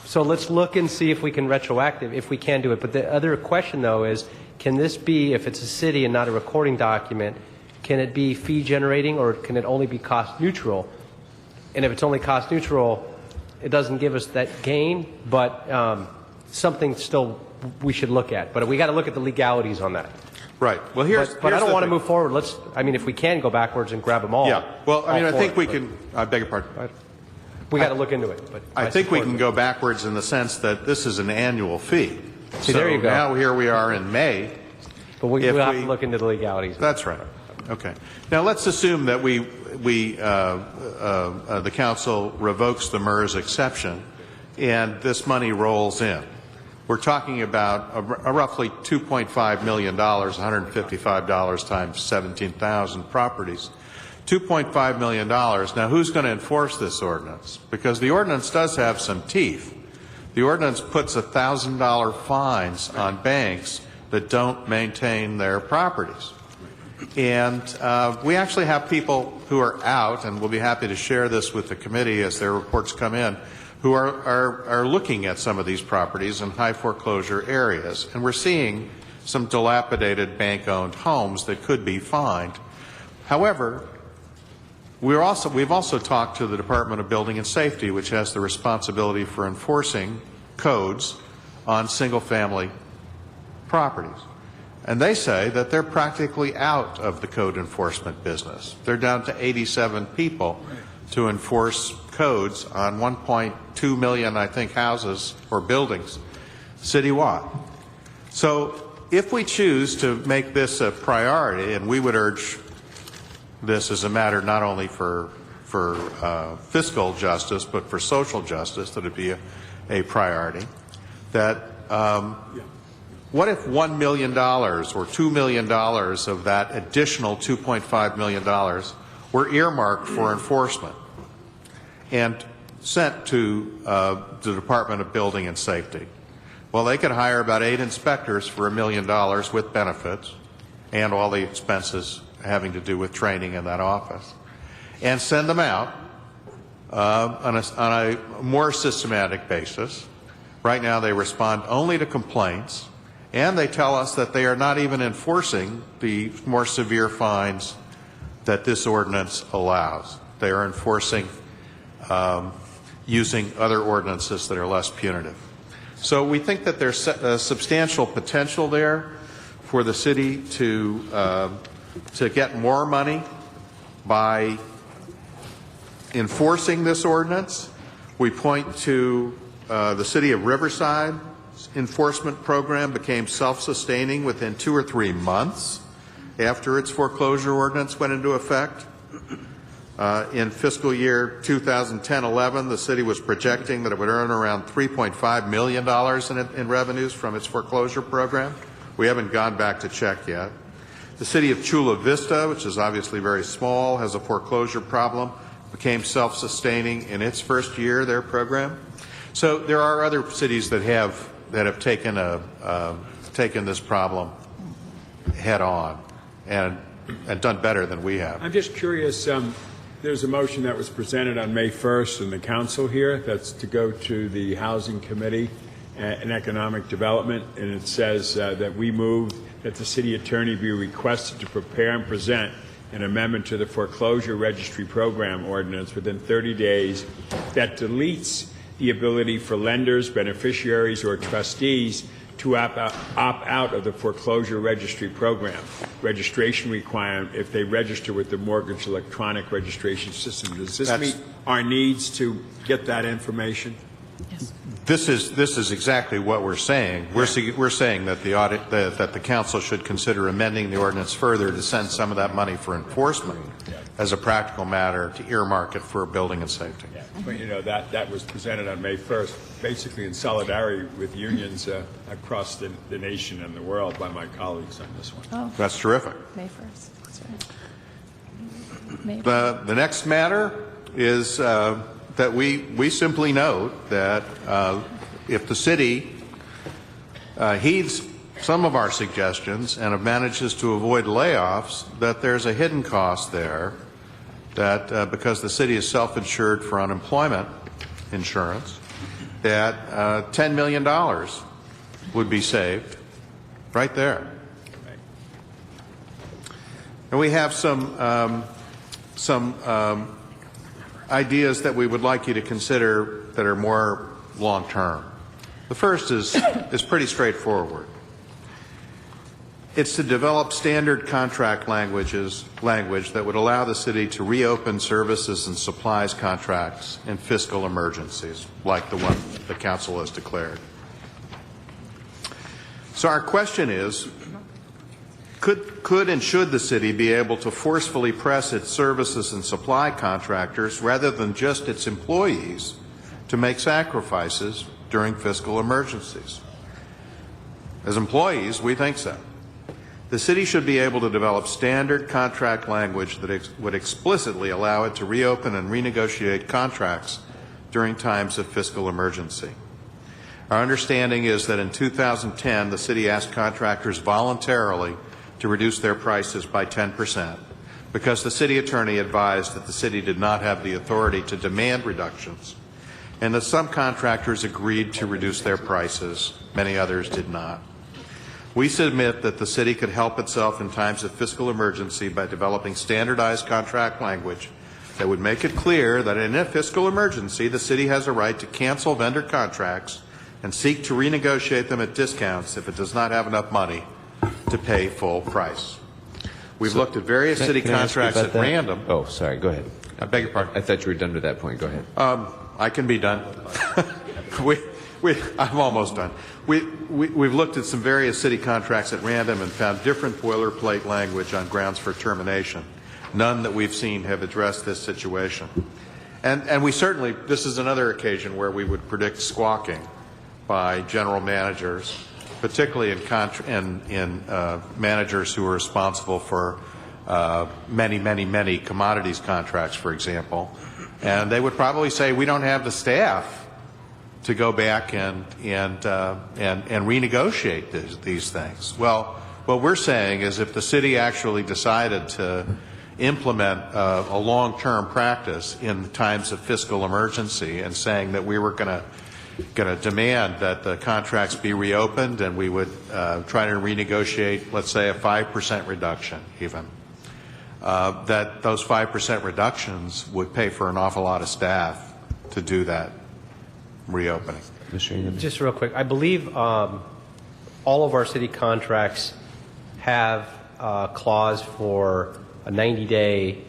So let's look and see if we can retroactive, if we can do it. But the other question, though, is can this be, if it's a city and not a recording document, can it be fee generating or can it only be cost neutral? And if it's only cost neutral, it doesn't give us that gain, but something still we should look at. But we got to look at the legalities on that. Right. Well, But I don't want to move forward. If we can go backwards and grab them all. Yeah. Well, I think we can. I beg your pardon. We got to look into it. But I think we can go backwards in the sense that this is an annual fee. See, there you go. Now here we are in May. But we'll have to look into the legalities. That's right. Okay. Now let's assume that the council revokes the MERS exception, and this money rolls in. We're talking about a roughly $2.5 million, $155 times 17,000 properties. $2.5 million. Now, who's going to enforce this ordinance? Because the ordinance does have some teeth. The ordinance puts $1,000 fines on banks that don't maintain their properties. And we actually have people who are out, and we'll be happy to share this with the committee as their reports come in, who are looking at some of these properties in high foreclosure areas. And we're seeing some dilapidated bank-owned homes that could be fined. However, we've also talked to the Department of Building and Safety, which has the responsibility for enforcing codes on single-family properties. And they say that they're practically out of the code enforcement business. They're down to 87 people to enforce codes on 1.2 million, I think, houses or buildings citywide. So if we choose to make this a priority, and we would urge this as a matter not only for fiscal justice, but for social justice, that it be a priority, that what if $1 million or $2 million of that additional $2.5 million were earmarked for enforcement and sent to the Department of Building and Safety? Well, they could hire about 8 inspectors for $1 million with benefits and all the expenses having to do with training in that office, and send them out on a more systematic basis. Right now they respond only to complaints, and they tell us that they are not even enforcing the more severe fines that this ordinance allows. They are enforcing using other ordinances that are less punitive. So we think that there's a substantial potential there for the city to get more money by enforcing this ordinance. We point to the city of Riverside. Enforcement program became self-sustaining within 2 or 3 months after its foreclosure ordinance went into effect. In fiscal year 2010-11, the city was projecting that it would earn around $3.5 million in revenues from its foreclosure program. We haven't gone back to check yet. The city of Chula Vista, which is obviously very small, has a foreclosure problem, became self-sustaining in its first year of their program. So there are other cities that have taken this problem head on and done better than we have. I'm just curious, there's a motion that was presented on May 1st in the council here that's to go to the Housing Committee and Economic Development, and it says that we move that the city attorney be requested to prepare and present an amendment to the foreclosure registry program ordinance within 30 days that deletes the ability for lenders, beneficiaries, or trustees to opt out of the foreclosure registry program. Registration requirement if they register with the mortgage electronic registration system. Does this meet our needs to get that information? Yes. This is exactly what we're saying. We're saying that that the council should consider amending the ordinance further to send some of that money for enforcement as a practical matter to earmark it for building and safety. Yeah. But, you know, that was presented on May 1st, basically in solidarity with unions across the nation and the world by my colleagues on this one. Oh. That's terrific. May 1st. That's right. The next matter is that we simply note that if the city heeds some of our suggestions and manages to avoid layoffs, that there's a hidden cost there, that because the city is self-insured for unemployment insurance, that $10 million would be saved right there. And we have some ideas that we would like you to consider that are more long-term. The first is pretty straightforward. It's to develop standard contract language that would allow the city to reopen services and supplies contracts in fiscal emergencies, like the one the council has declared. So our question is, could and should the city be able to forcefully press its services and supply contractors rather than just its employees to make sacrifices during fiscal emergencies? As employees, we think so. The city should be able to develop standard contract language that would explicitly allow it to reopen and renegotiate contracts during times of fiscal emergency. Our understanding is that in 2010, the city asked contractors voluntarily to reduce their prices by 10% because the city attorney advised that the city did not have the authority to demand reductions, and that some contractors agreed to reduce their prices, many others did not. We submit that the city could help itself in times of fiscal emergency by developing standardized contract language that would make it clear that in a fiscal emergency, the city has a right to cancel vendor contracts and seek to renegotiate them at discounts if it does not have enough money to pay full price. We've looked at various city contracts at random. Oh, sorry. Go ahead. I beg your pardon. I thought you were done with that point. Go ahead. I can be done. I'm almost done. We've looked at some various city contracts at random and found different boilerplate language on grounds for termination. None that we've seen have addressed this situation. And we certainly, this is another occasion where we would predict squawking by general managers, particularly in managers who are responsible for many commodities contracts, for example. And they would probably say, we don't have the staff to go back and renegotiate these things. Well, what we're saying is if the city actually decided to implement a long-term practice in times of fiscal emergency and saying that we were going to demand that the contracts be reopened and we would try to renegotiate, let's say, a 5% reduction even, that those 5% reductions would pay for an awful lot of staff to do that reopening. Just real quick, I believe all of our city contracts have a clause for a 90-day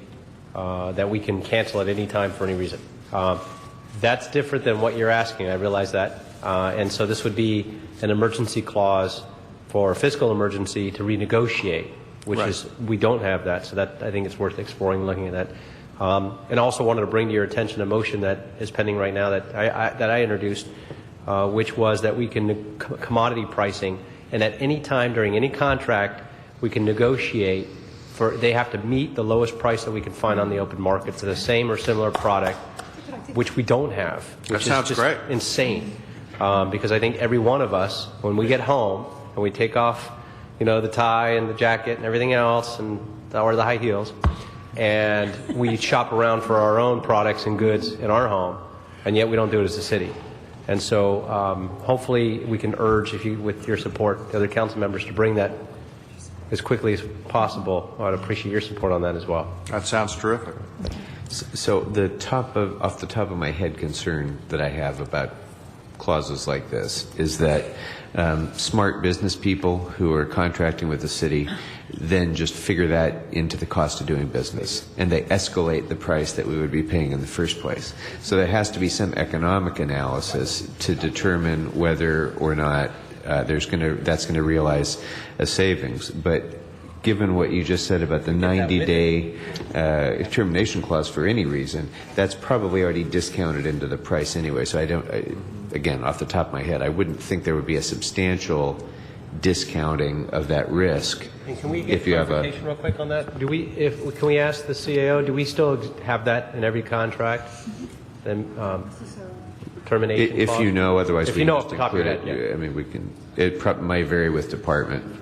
that we can cancel at any time for any reason. That's different than what you're asking. I realize that. And so this would be an emergency clause for a fiscal emergency to renegotiate, which is, we don't have that. So that, I think it's worth exploring, looking at that. And also wanted to bring to your attention a motion that is pending right now that I introduced, which was that we can commodity pricing, and at any time during any contract we can negotiate for, they have to meet the lowest price that we can find on the open market for the same or similar product, which we don't have. Which sounds is just great. insane, because I think every one of us, when we get home and we take off, the tie and the jacket and everything else, or the high heels, and we shop around for our own products and goods in our home, and yet we don't do it as a city. And so hopefully we can urge, with your support, the other council members to bring that as quickly as possible. I'd appreciate your support on that as well. That sounds terrific. So off the top of my head concern that I have about clauses like this is that smart business people who are contracting with the city then just figure that into the cost of doing business, and they escalate the price that we would be paying in the first place. So there has to be some economic analysis to determine whether or not that's going to realize a savings. But given what you just said about the 90-day termination clause for any reason, that's probably already discounted into the price anyway. So again, off the top of my head, I wouldn't think there would be a substantial discounting of that risk. And can we get clarification real quick on that? Can we ask the CAO, do we still have that in every contract? Then termination If clause? you know, otherwise if we you know can off the top of include your head, it. I mean, it might vary with department.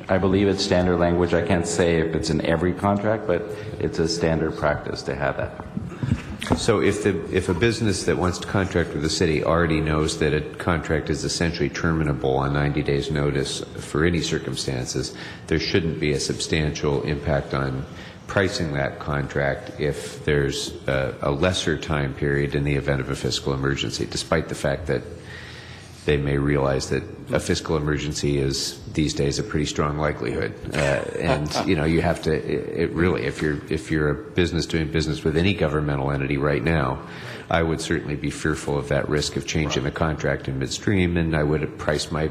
I believe it's standard language. I can't say if it's in every contract, but it's a standard practice to have that. So if a business that wants to contract with the city already knows that a contract is essentially terminable on 90 days notice for any circumstances, there shouldn't be a substantial impact on pricing that contract if there's a lesser time period in the event of a fiscal emergency, despite the fact that they may realize that a fiscal emergency is these days a pretty strong likelihood, and you have to if you're a business doing business with any governmental entity right now, I would certainly be fearful of that risk of changing the contract in midstream, and I would price my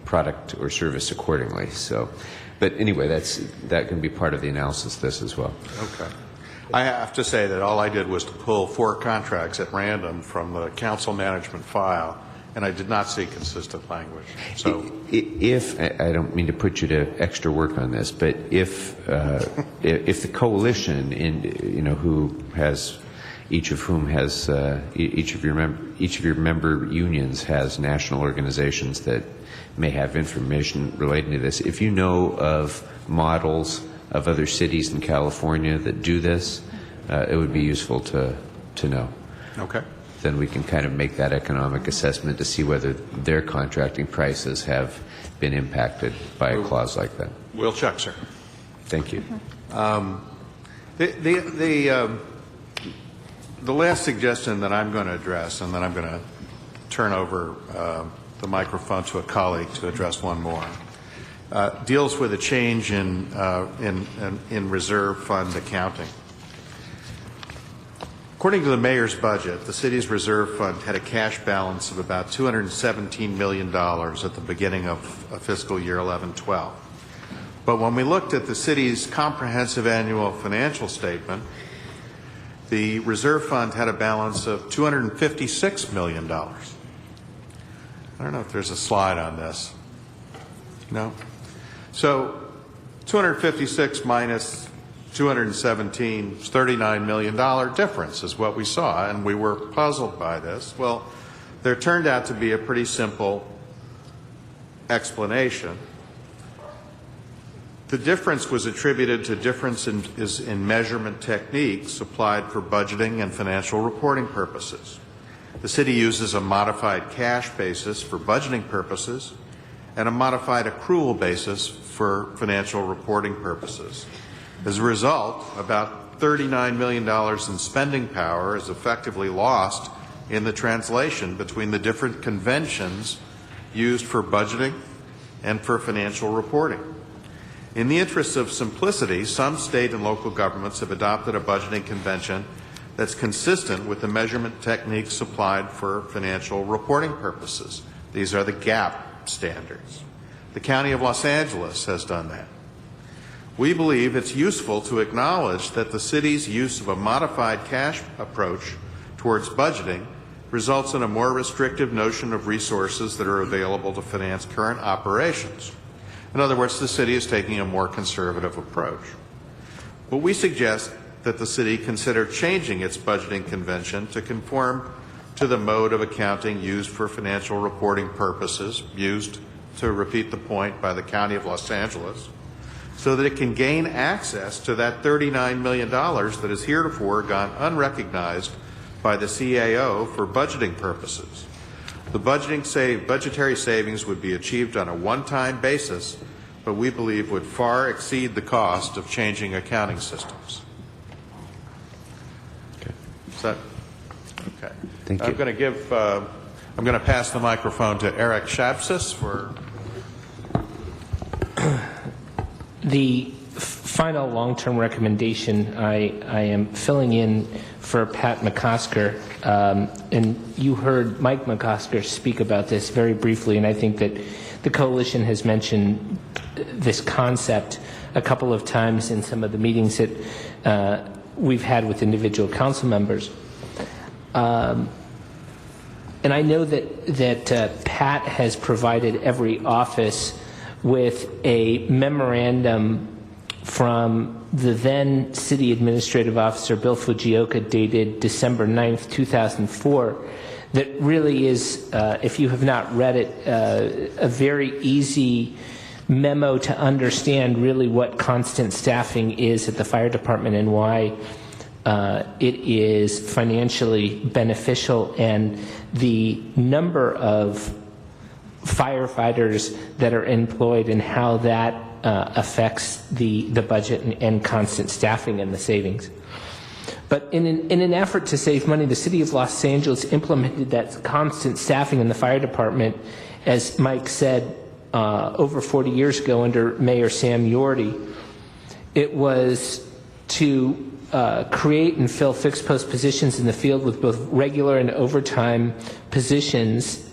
product or service accordingly. So, but anyway, that can be part of the analysis of this as well. Okay. I have to say that all I did was to pull 4 contracts at random from the council management file, and I did not see consistent language. So, if I don't mean to put you to extra work on this, but if the coalition who has each of your member unions has national organizations that may have information relating to this. If you know of models of other cities in California that do this, it would be useful to know. Okay. Then we can kind of make that economic assessment to see whether their contracting prices have been impacted by a clause like that. We'll check, sir. Thank you. The last suggestion that I'm going to address, and then I'm going to turn over the microphone to a colleague to address one more, deals with a change in reserve fund accounting. According to the mayor's budget, the city's reserve fund had a cash balance of about $217 million at the beginning of fiscal year 11-12. But when we looked at the city's comprehensive annual financial statement, the reserve fund had a balance of $256 million. I don't know if there's a slide on this. No? So 256 minus 217, $39 million difference is what we saw, and we were puzzled by this. Well, there turned out to be a pretty simple explanation. The difference was attributed to difference in measurement techniques applied for budgeting and financial reporting purposes. The city uses a modified cash basis for budgeting purposes and a modified accrual basis for financial reporting purposes. As a result, about $39 million in spending power is effectively lost in the translation between the different conventions used for budgeting and for financial reporting. In the interest of simplicity, some state and local governments have adopted a budgeting convention that's consistent with the measurement techniques applied for financial reporting purposes. These are the GAAP standards. The County of Los Angeles has done that. We believe it's useful to acknowledge that the city's use of a modified cash approach towards budgeting results in a more restrictive notion of resources that are available to finance current operations. In other words, the city is taking a more conservative approach. But we suggest that the city consider changing its budgeting convention to conform to the mode of accounting used for financial reporting purposes, used, to repeat the point, by the County of Los Angeles, so that it can gain access to that $39 million that has heretofore gone unrecognized by the CAO for budgeting purposes. The budgetary savings would be achieved on a one-time basis, but we believe would far exceed the cost of changing accounting systems. Okay. Is that okay? Thank you. I'm going to give I'm going to pass the microphone to Eric Shapsis for the final long-term recommendation. I am filling in for Pat McCosker, and you heard Mike McCosker speak about this very briefly, and I think that the coalition has mentioned this concept a couple of times in some of the meetings that we've had with individual council members. And I know that Pat has provided every office with a memorandum from the then City Administrative Officer Bill Fujioka dated December 9th, 2004, that really is, if you have not read it, a very easy memo to understand really what constant staffing is at the fire department and why it is financially beneficial, and the number of firefighters that are employed and how that affects the budget and constant staffing and the savings. But in an effort to save money, the City of Los Angeles implemented that constant staffing in the fire department, as Mike said, over 40 years ago under Mayor Sam Yorty. It was to create and fill fixed post positions in the field with both regular and overtime positions,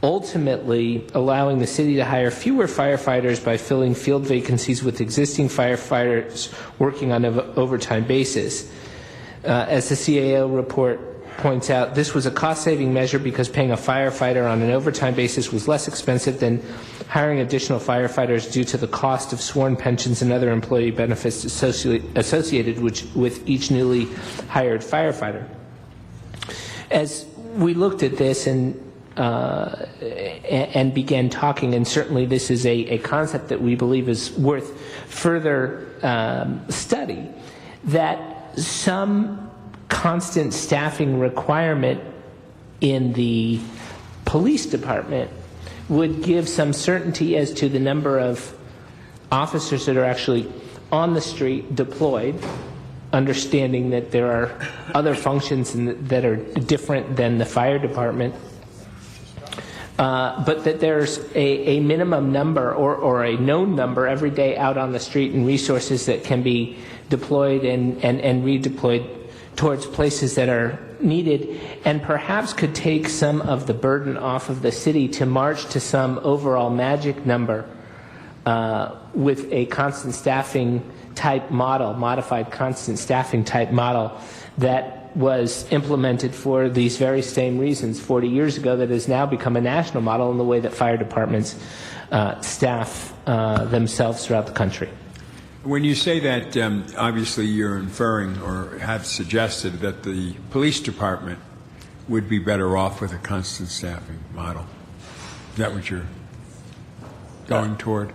ultimately allowing the city to hire fewer firefighters by filling field vacancies with existing firefighters working on an overtime basis. As the CAO report points out, this was a cost-saving measure because paying a firefighter on an overtime basis was less expensive than hiring additional firefighters due to the cost of sworn pensions and other employee benefits associated with each newly hired firefighter. As we looked at this and began talking, and certainly this is a concept that we believe is worth further study, that some constant staffing requirement in the police department would give some certainty as to the number of officers that are actually on the street deployed, understanding that there are other functions that are different than the fire department, but that there's a minimum number or a known number every day out on the street and resources that can be deployed and redeployed towards places that are needed, and perhaps could take some of the burden off of the city to march to some overall magic number with a constant staffing type model, modified constant staffing type model that was implemented for these very same reasons 40 years ago, that has now become a national model in the way that fire departments staff themselves throughout the country. When you say that, obviously you're inferring or have suggested that the police department would be better off with a constant staffing model. Is that what you're going toward?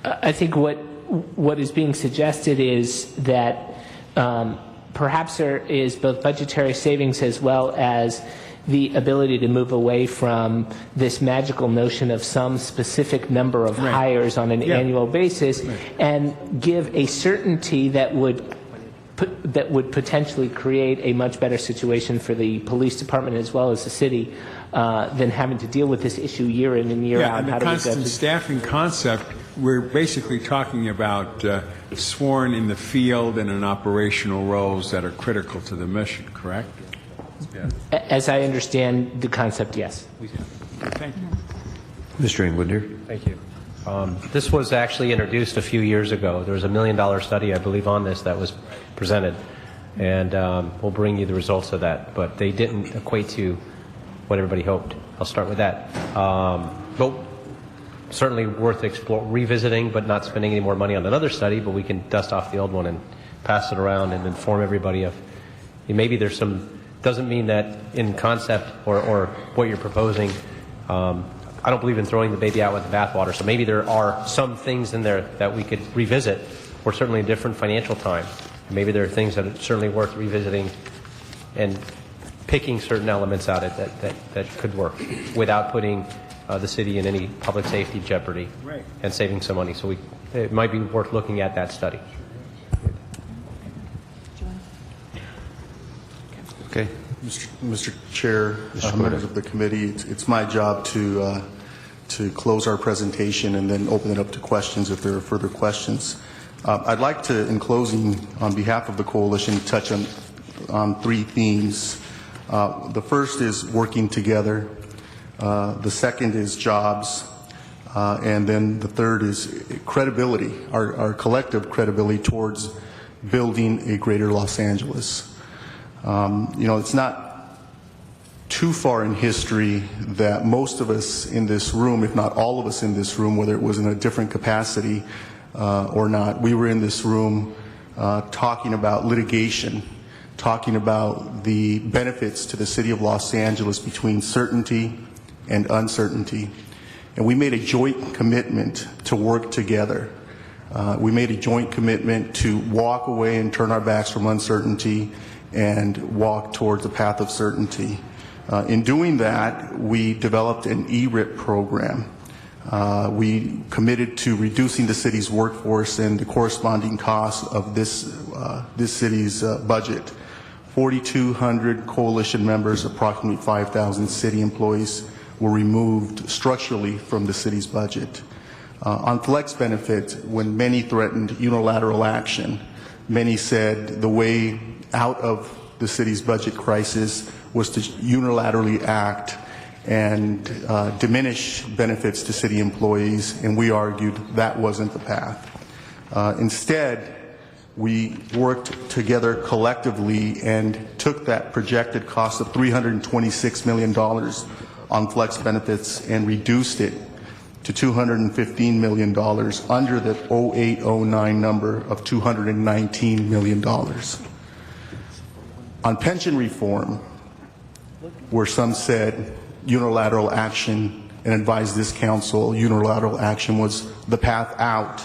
I think what is being suggested is that perhaps there is both budgetary savings as well as the ability to move away from this magical notion of some specific number of hires on an annual basis, and give a certainty that would potentially create a much better situation for the police department as well as the city than having to deal with this issue year in and year out. And the constant staffing concept, we're basically talking about sworn in the field and in operational roles that are critical to the mission, correct? Yeah. As I understand the concept, yes. Thank you. Mr. Englander. Thank you. This was actually introduced a few years ago. There was $1 million study, I believe, on this that was presented, and we'll bring you the results of that. But they didn't equate to what everybody hoped. I'll start with that. But certainly worth revisiting, but not spending any more money on another study. But we can dust off the old one and pass it around and inform everybody of maybe there's some. Doesn't mean that in concept or what you're proposing. I don't believe in throwing the baby out with the bathwater. So maybe there are some things in there that we could revisit, or certainly a different financial time. Maybe there are things that are certainly worth revisiting and picking certain elements out of that could work without putting the city in any public safety jeopardy, and saving some money. So it might be worth looking at that study. Okay. Mr. Chair, members of the committee, it's my job to close our presentation and then open it up to questions if there are further questions. I'd like to, in closing, on behalf of the coalition, touch on three themes. The first is working together. The second is jobs. And then the third is credibility, our collective credibility towards building a greater Los Angeles. It's not too far in history that most of us in this room, if not all of us in this room, whether it was in a different capacity or not, we were in this room talking about litigation, talking about the benefits to the city of Los Angeles between certainty and uncertainty. And we made a joint commitment to work together. We made a joint commitment to walk away and turn our backs from uncertainty and walk towards the path of certainty. In doing that, we developed an ERIP program. We committed to reducing the city's workforce and the corresponding costs of this city's budget. 4,200 coalition members, approximately 5,000 city employees, were removed structurally from the city's budget. On flex benefits, when many threatened unilateral action, many said the way out of the city's budget crisis was to unilaterally act and diminish benefits to city employees, and we argued that wasn't the path. Instead, we worked together collectively and took that projected cost of $326 million on flex benefits and reduced it to $215 million under the 0809 number of $219 million. On pension reform, where some said unilateral action and advised this council unilateral action was the path out,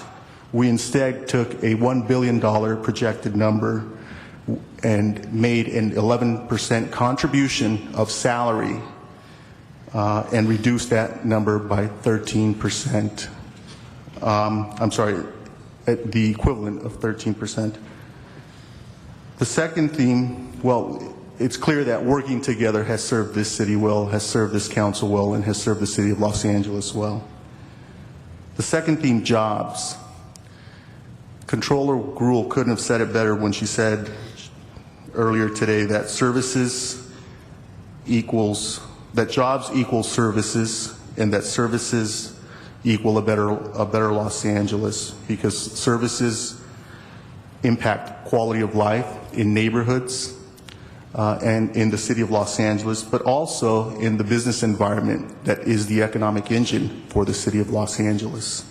we instead took a $1 billion projected number and made an 11% contribution of salary and reduced that number by 13%. The equivalent of 13%. The second theme, well, it's clear that working together has served this city well, has served this council well, and has served the city of Los Angeles well. The second theme, jobs. Controller Gruhl couldn't have said it better when she said earlier today that that jobs equal services, and that services equal a better Los Angeles, because services impact quality of life in neighborhoods and in the city of Los Angeles, but also in the business environment that is the economic engine for the city of Los Angeles.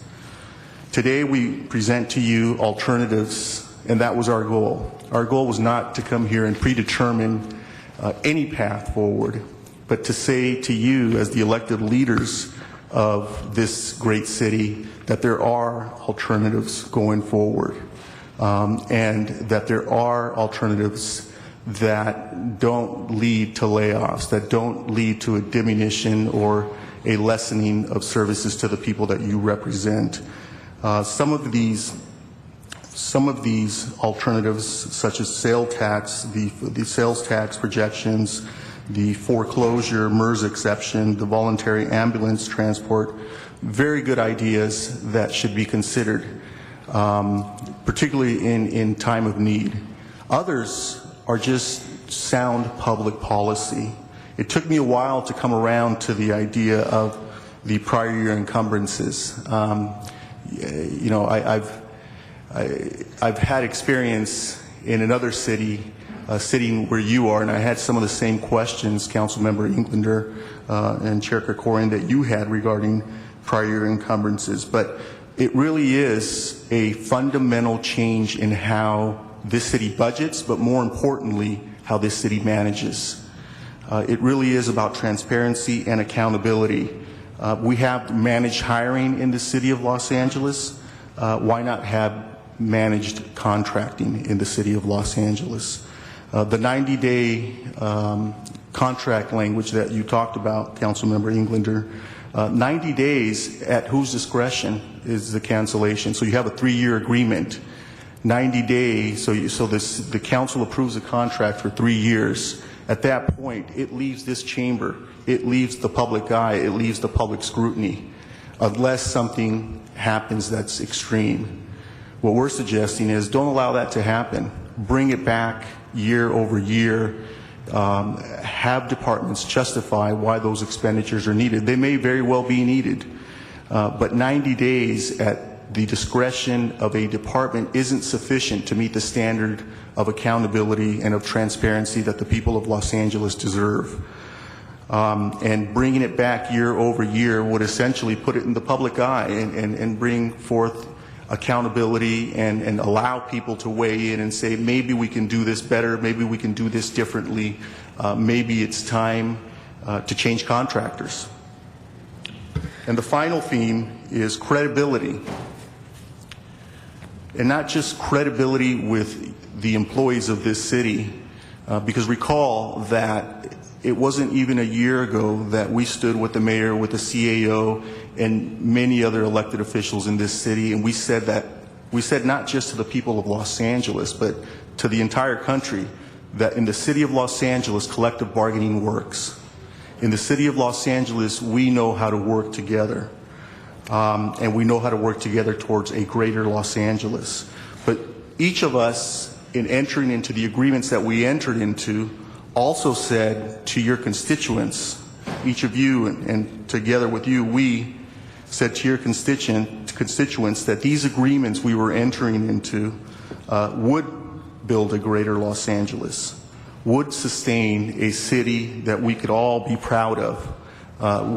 Today we present to you alternatives, and that was our goal. Our goal was not to come here and predetermine any path forward, but to say to you as the elected leaders of this great city that there are alternatives going forward, and that there are alternatives that don't lead to layoffs, that don't lead to a diminution or a lessening of services to the people that you represent. Some of these alternatives, such as sales tax, the sales tax projections, the foreclosure MERS exception, the voluntary ambulance transport, very good ideas that should be considered, particularly in time of need. Others are just sound public policy. It took me a while to come around to the idea of the prior year encumbrances. I've had experience in another city, sitting where you are, and I had some of the same questions, Councilmember Englander and Chair Krikorian, that you had regarding prior year encumbrances. But it really is a fundamental change in how this city budgets, but more importantly, how this city manages. It really is about transparency and accountability. We have managed hiring in the city of Los Angeles. Why not have managed contracting in the city of Los Angeles? The 90-day contract language that you talked about, Councilmember Englander, 90 days at whose discretion is the cancellation? So you have a 3-year agreement, 90 days, the council approves a contract for 3 years, At that point, it leaves this chamber, it leaves the public eye, it leaves the public scrutiny, unless something happens that's extreme. What we're suggesting is don't allow that to happen. Bring it back year over year. Have departments justify why those expenditures are needed. They may very well be needed, but 90 days at the discretion of a department isn't sufficient to meet the standard of accountability and of transparency that the people of Los Angeles deserve. And bringing it back year over year would essentially put it in the public eye and bring forth accountability and allow people to weigh in and say, maybe we can do this better, maybe we can do this differently, maybe it's time to change contractors. And the final theme is credibility. And not just credibility with the employees of this city, because recall that it wasn't even a year ago that we stood with the mayor, with the CAO, and many other elected officials in this city, and we said not just to the people of Los Angeles, but to the entire country, that in the city of Los Angeles, collective bargaining works. In the city of Los Angeles, we know how to work together, and we know how to work together towards a greater Los Angeles. But each of us, in entering into the agreements that we entered into, also said to your constituents, each of you, and together with you, we said to your constituents that these agreements we were entering into would build a greater Los Angeles, would sustain a city that we could all be proud of,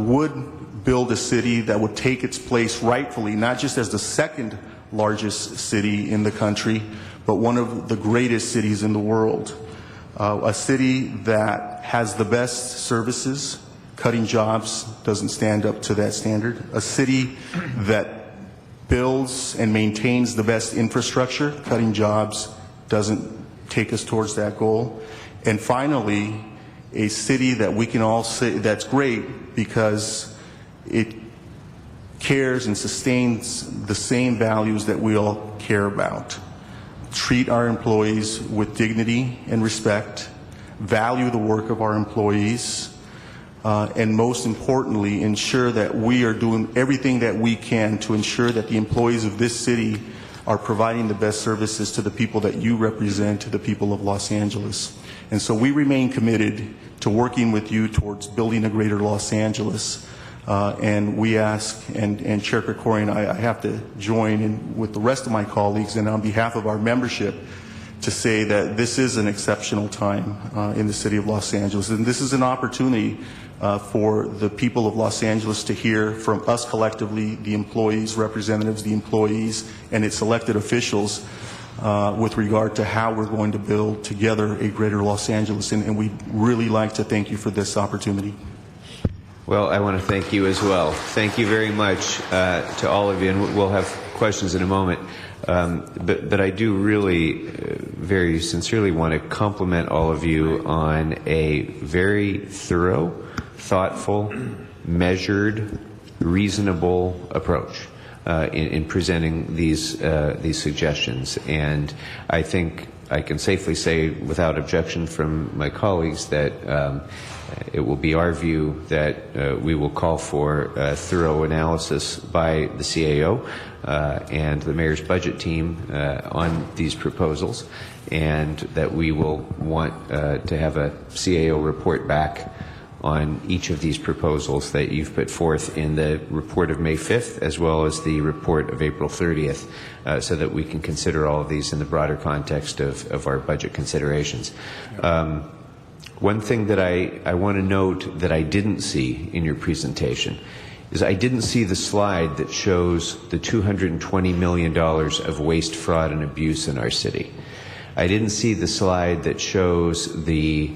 would build a city that would take its place rightfully, not just as the second largest city in the country, but one of the greatest cities in the world. A city that has the best services. Cutting jobs doesn't stand up to that standard. A city that builds and maintains the best infrastructure. Cutting jobs doesn't take us towards that goal. And finally, a city that we can all say that's great because it cares and sustains the same values that we all care about. Treat our employees with dignity and respect, value the work of our employees, and most importantly, ensure that we are doing everything that we can to ensure that the employees of this city are providing the best services to the people that you represent, to the people of Los Angeles. And so we remain committed to working with you towards building a greater Los Angeles. And we ask, and Chair Krikorian, I have to join in with the rest of my colleagues and on behalf of our membership to say that this is an exceptional time in the city of Los Angeles. And this is an opportunity for the people of Los Angeles to hear from us collectively, the employees, representatives, the employees, and its elected officials with regard to how we're going to build together a greater Los Angeles. And we'd really like to thank you for this opportunity. Well, I want to thank you as well. Thank you very much to all of you, and we'll have questions in a moment. But I do really very sincerely want to compliment all of you on a very thorough, thoughtful, measured, reasonable approach in presenting these suggestions. And I think I can safely say, without objection from my colleagues, that it will be our view that we will call for a thorough analysis by the CAO and the mayor's budget team on these proposals, and that we will want to have a CAO report back on each of these proposals that you've put forth in the report of May 5th as well as the report of April 30th so that we can consider all of these in the broader context of our budget considerations. One thing that I want to note that I didn't see in your presentation is I didn't see the slide that shows the $220 million of waste, fraud, and abuse in our city. I didn't see the slide that shows the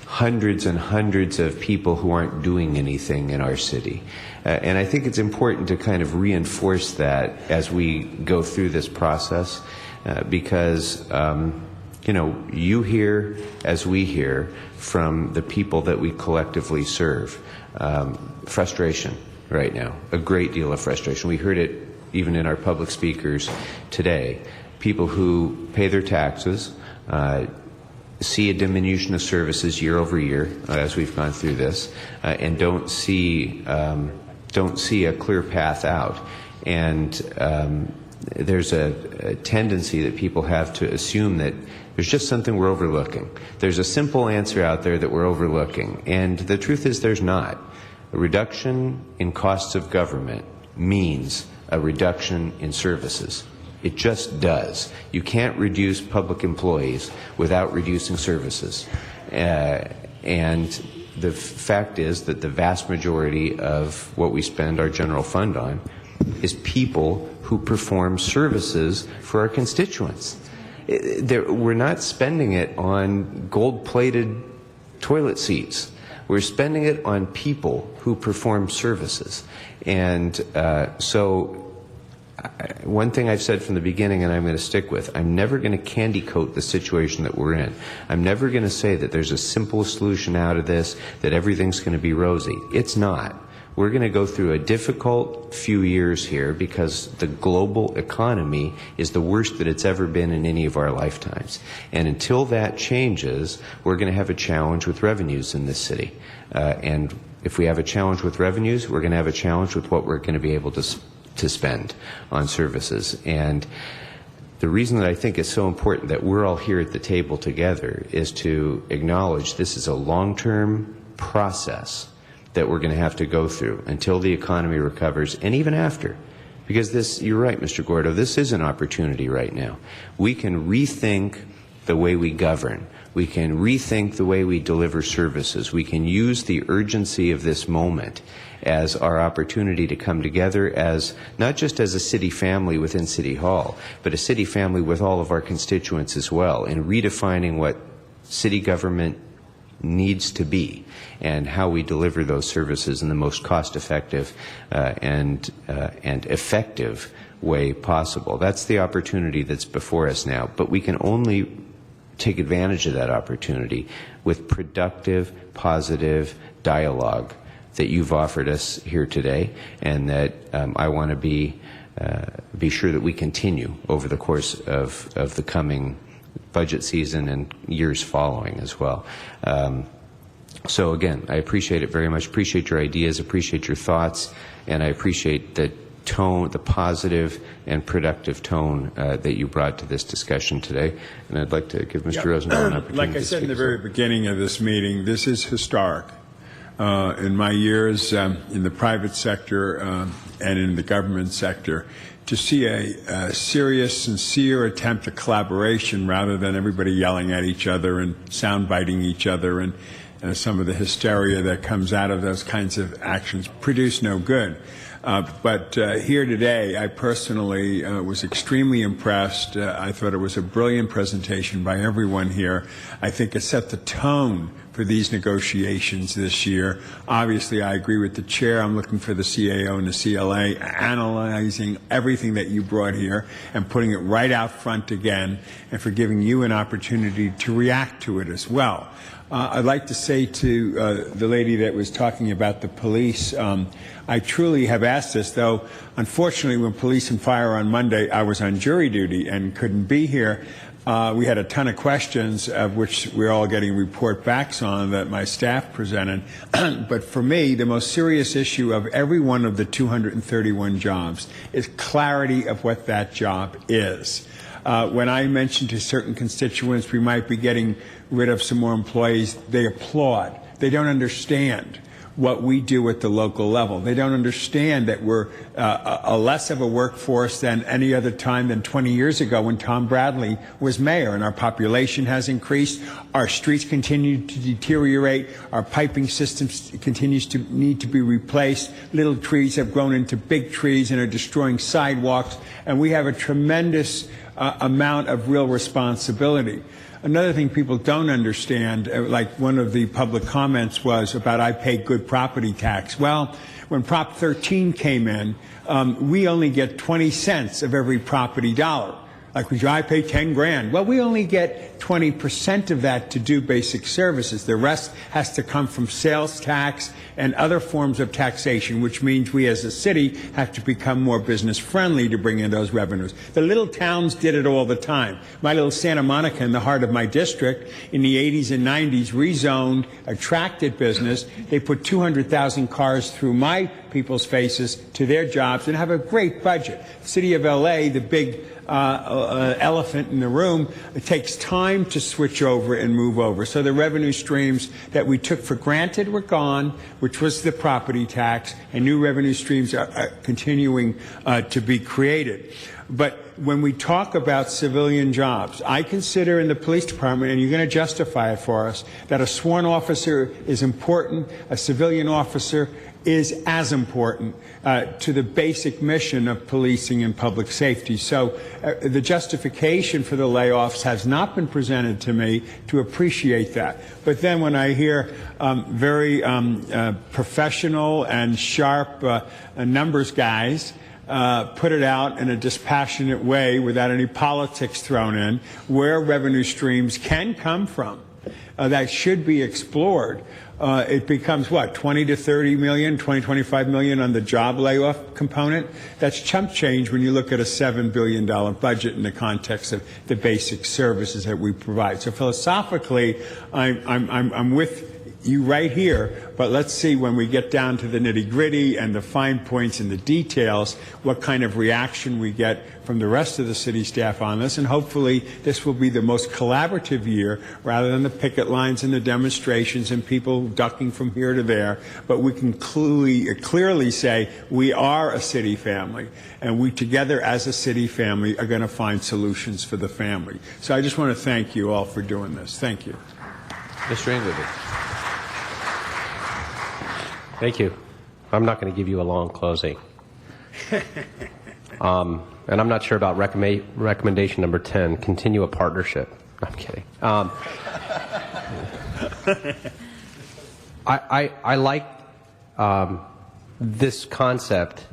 hundreds and hundreds of people who aren't doing anything in our city. And I think it's important to kind of reinforce that as we go through this process because, you know, you hear, as we hear, from the people that we collectively serve, frustration right now, a great deal of frustration. We heard it even in our public speakers today. People who pay their taxes, see a diminution of services year over year as we've gone through this, and don't see a clear path out. And there's a tendency that people have to assume that there's just something we're overlooking. There's a simple answer out there that we're overlooking, and the truth is there's not. A reduction in costs of government means a reduction in services. It just does. You can't reduce public employees without reducing services. And the fact is that the vast majority of what we spend our general fund on is people who perform services for our constituents. We're not spending it on gold-plated toilet seats. We're spending it on people who perform services. And so one thing I've said from the beginning, and I'm going to stick with, I'm never going to candy coat the situation that we're in. I'm never going to say that there's a simple solution out of this, that everything's going to be rosy. It's not. We're going to go through a difficult few years here because the global economy is the worst that it's ever been in any of our lifetimes. And until that changes, we're going to have a challenge with revenues in this city. And if we have a challenge with revenues, we're going to have a challenge with what we're going to be able to spend on services. And the reason that I think it's so important that we're all here at the table together is to acknowledge this is a long-term process that we're going to have to go through until the economy recovers, and even after. Because this, you're right, Mr. Gordo, this is an opportunity right now. We can rethink the way we govern. We can rethink the way we deliver services. We can use the urgency of this moment as our opportunity to come together as not just as a city family within City Hall, but a city family with all of our constituents as well, in redefining what city government needs to be and how we deliver those services in the most cost-effective and effective way possible. That's the opportunity that's before us now, but we can only take advantage of that opportunity with productive, positive dialogue that you've offered us here today, and that I want to be sure that we continue over the course of the coming budget season and years following as well. So again, I appreciate it very much, appreciate your ideas, appreciate your thoughts, and I appreciate the tone, the positive and productive tone that you brought to this discussion today. And I'd like to give Mr. Rosendahl an opportunity. Like I said in the very beginning of this meeting, this is historic. In my years in the private sector and in the government sector, to see a serious, sincere attempt at collaboration rather than everybody yelling at each other and sound-biting each other and some of the hysteria that comes out of those kinds of actions produce no good. But here today, I personally was extremely impressed. I thought it was a brilliant presentation by everyone here. I think it set the tone for these negotiations this year. Obviously, I agree with the chair. I'm looking for the CAO and the CLA analyzing everything that you brought here and putting it right out front again, and for giving you an opportunity to react to it as well. I'd like to say to the lady that was talking about the police, I truly have asked this, though unfortunately when police and fire on Monday, I was on jury duty and couldn't be here. We had a ton of questions, of which we're all getting report backs on that my staff presented. But for me, the most serious issue of every one of the 231 jobs is clarity of what that job is. When I mentioned to certain constituents we might be getting rid of some more employees, they applaud. They don't understand what we do at the local level. They don't understand that we're a less of a workforce than any other time than 20 years ago when Tom Bradley was mayor, and our population has increased, our streets continue to deteriorate, our piping systems continues to need to be replaced, little trees have grown into big trees and are destroying sidewalks, and we have a tremendous amount of real responsibility. Another thing people don't understand, like one of the public comments was about I pay good property tax. Well, when Prop 13 came in, we only get 20 cents of every property dollar. like I pay 10 grand. Well, we only get 20% of that to do basic services. The rest has to come from sales tax and other forms of taxation, which means we as a city have to become more business friendly to bring in those revenues. The little towns did it all the time. My little Santa Monica in the heart of my district in the 80s and 90s rezoned, attracted business. They put 200,000 cars through my people's faces to their jobs and have a great budget. The city of LA, the big elephant in the room, it takes time to switch over and move over. So the revenue streams that we took for granted were gone, which was the property tax, and new revenue streams are continuing to be created. But when we talk about civilian jobs, I consider in the police department, and you're going to justify it for us, that a sworn officer is important, a civilian officer is as important to the basic mission of policing and public safety. So the justification for the layoffs has not been presented to me to appreciate that. But then when I hear very professional and sharp numbers guys put it out in a dispassionate way without any politics thrown in, where revenue streams can come from that should be explored, it becomes what, 20 to 30 million, 20, 25 million on the job layoff component? That's chump change when you look at a $7 billion budget in the context of the basic services that we provide. So philosophically, I'm with you right here, but let's see when we get down to the nitty-gritty and the fine points and the details, what kind of reaction we get from the rest of the city staff on this, and hopefully this will be the most collaborative year rather than the picket lines and the demonstrations and people ducking from here to there, but we can clearly say we are a city family, and we together as a city family are going to find solutions for the family. So I just want to thank you all for doing this. Thank you. Mr. Engleby. Thank you. I'm not going to give you a long closing. And I'm not sure about recommendation number 10, continue a partnership. I'm kidding. I like this concept,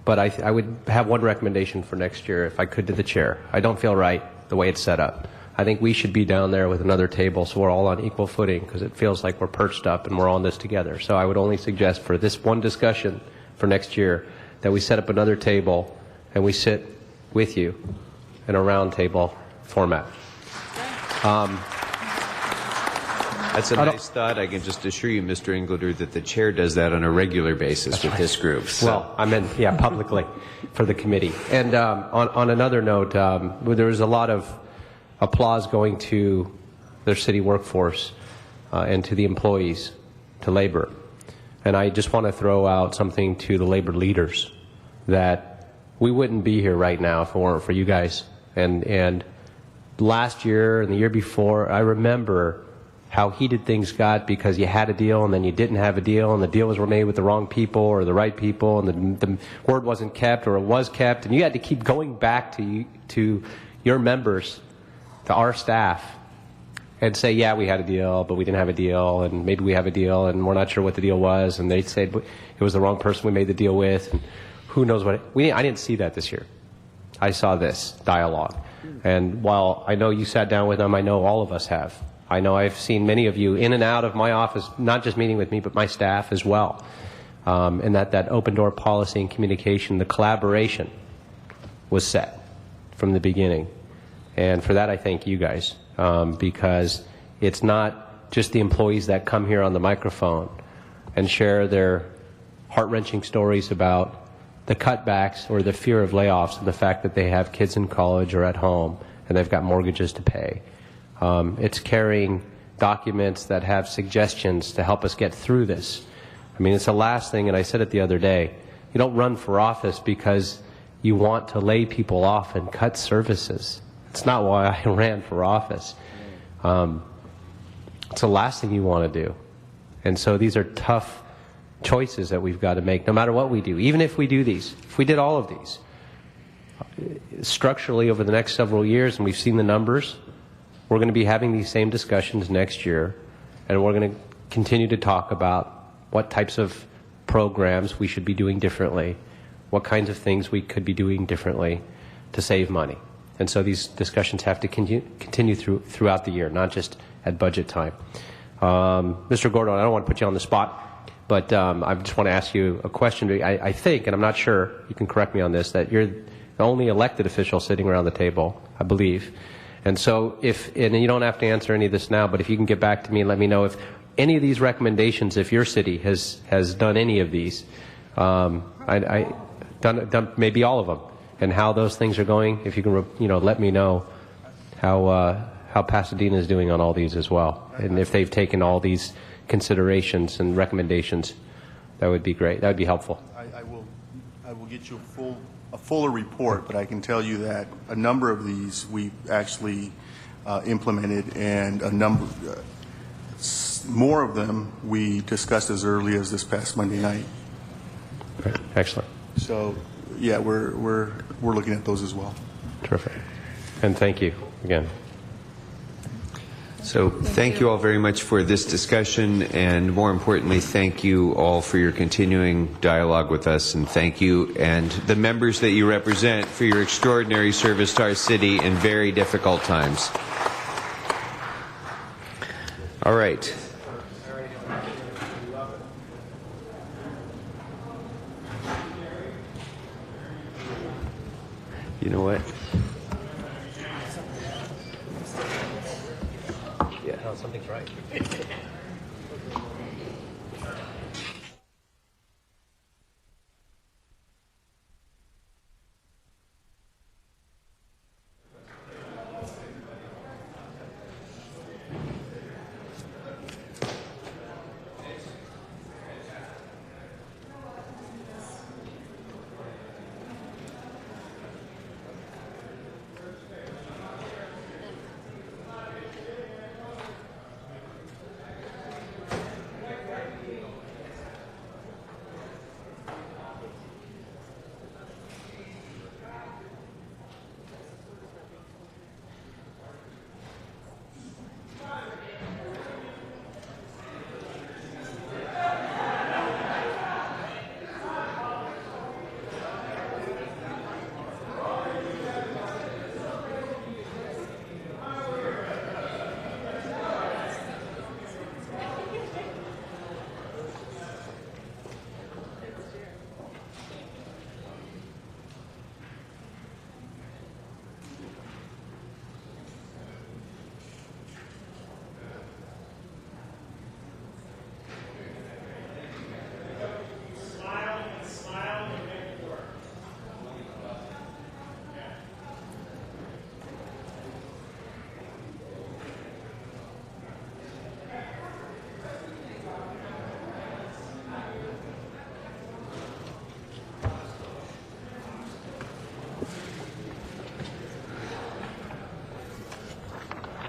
but I would have one recommendation for next year, if I could, to the chair. I don't feel right the way it's set up. I think we should be down there with another table so we're all on equal footing, because it feels like we're perched up and we're all in this together. So I would only suggest for this one discussion for next year that we set up another table and we sit with you in a round table format. That's a nice thought. I can just assure you, Mr. Engleter, that the chair does that on a regular basis with this group. So. Well, I meant, publicly for the committee. And on another note, there was a lot of applause going to their city workforce and to the employees, to labor. And I just want to throw out something to the labor leaders, that we wouldn't be here right now if it weren't for you guys. And last year and the year before, I remember how heated things got because you had a deal and then you didn't have a deal, and the deals were made with the wrong people or the right people, and the word wasn't kept or it was kept, and you had to keep going back to your members, to our staff, and say, yeah, we had a deal, but we didn't have a deal, and maybe we have a deal, and we're not sure what the deal was, and they'd say it was the wrong person we made the deal with, and who knows what. I didn't see that this year. I saw this dialogue. And while I know you sat down with them, I know all of us have. I know I've seen many of you in and out of my office, not just meeting with me, but my staff as well. And that open door policy and communication, the collaboration was set from the beginning. And for that, I thank you guys, because it's not just the employees that come here on the microphone and share their heart-wrenching stories about the cutbacks or the fear of layoffs and the fact that they have kids in college or at home and they've got mortgages to pay. It's carrying documents that have suggestions to help us get through this. I mean, it's the last thing, and I said it the other day, you don't run for office because you want to lay people off and cut services. It's not why I ran for office. It's the last thing you want to do. And so these are tough choices that we've got to make, no matter what we do. Even if we do these, if we did all of these, structurally over the next several years, and we've seen the numbers, we're going to be having these same discussions next year, and we're going to continue to talk about what types of programs we should be doing differently, what kinds of things we could be doing differently to save money. And so these discussions have to continue throughout the year, not just at budget time. Mr. Gordo, I don't want to put you on the spot, but I just want to ask you a question. I think, and I'm not sure, you can correct me on this, that you're the only elected official sitting around the table, I believe. And so and you don't have to answer any of this now, but if you can get back to me and let me know if any of these recommendations, if your city has done any of these, done maybe all of them, and how those things are going. If you can, let me know how Pasadena is doing on all these as well, and if they've taken all these considerations and recommendations, that would be great. That would be helpful. I will get you a fuller report, but I can tell you that a number of these we've actually implemented, and a number more of them we discussed as early as this past Monday night. Great. Excellent. So, yeah, we're looking at those as well. Terrific. And thank you again. So thank you all very much for this discussion, and more importantly, thank you all for your continuing dialogue with us, and thank you and the members that you represent for your extraordinary service to our city in very difficult times. All right. You know what? Yeah, no, something's right.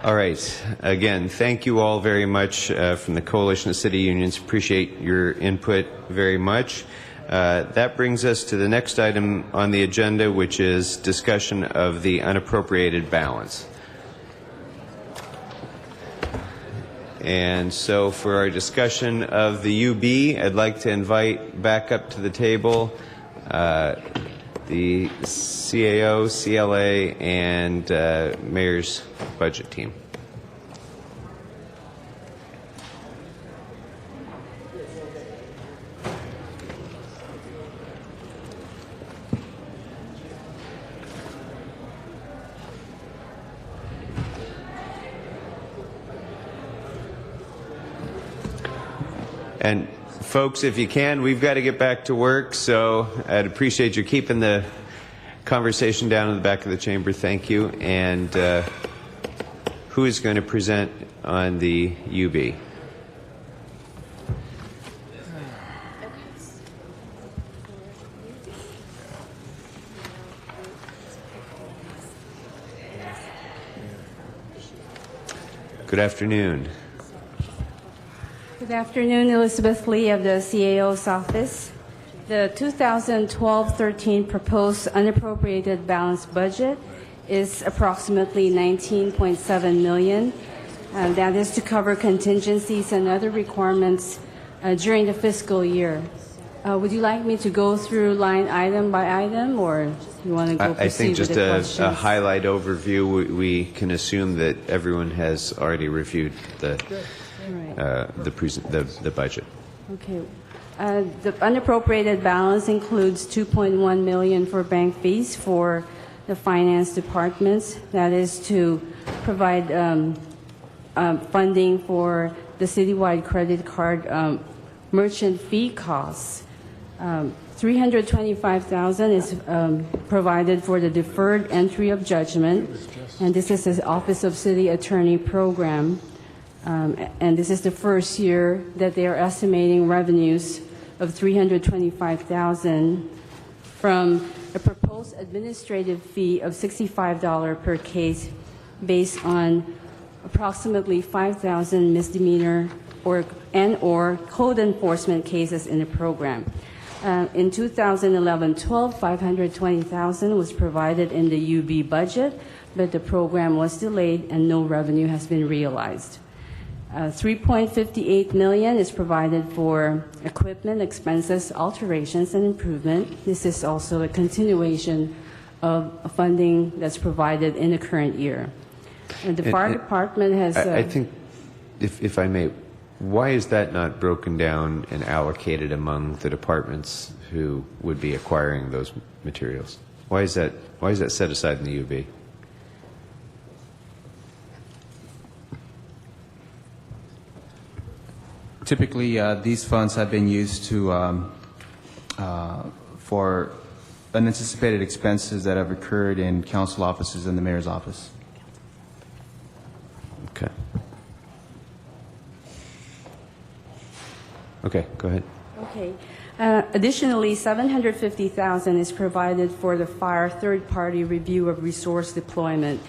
All right. Again, thank you all very much from the Coalition of City Unions. Appreciate your input very much. That brings us to the next item on the agenda, which is discussion of the unappropriated balance. And so for our discussion of the UB, I'd like to invite back up to the table the CAO, CLA, and Mayor's budget team. And folks, if you can, we've got to get back to work, so I'd appreciate you keeping the conversation down in the back of the chamber. Thank you. And who is going to present on the UB? Good afternoon. Good afternoon, Elizabeth Lee of the CAO's office. The 2012-13 proposed unappropriated balanced budget is approximately $19.7 million. That is to cover contingencies and other requirements during the fiscal year. Would you like me to go through line item by item, or you want to go I think proceed with just the a questions? highlight overview. We can assume that everyone has already reviewed the budget. Okay. The unappropriated balance includes $2.1 million for bank fees for the finance departments. That is to provide funding for the citywide credit card merchant fee costs. $325,000 is provided for the deferred entry of judgment, and this is the Office of City Attorney program. And this is the first year that they are estimating revenues of $325,000 from a proposed administrative fee of $65 per case based on approximately 5,000 misdemeanor or code enforcement cases in the program. In 2011-12, $520,000 was provided in the UB budget, but the program was delayed and no revenue has been realized. $3.58 million is provided for equipment expenses, alterations, and improvement. This is also a continuation of funding that's provided in the current year. And the fire department has... I think, if I may, why is that not broken down and allocated among the departments who would be acquiring those materials? Why is that set aside in the UB? Typically, these funds have been used to for unanticipated expenses that have occurred in council offices and the mayor's office. Okay. Okay, go ahead. Okay. Additionally, $750,000 is provided for the fire third-party review of resource deployment.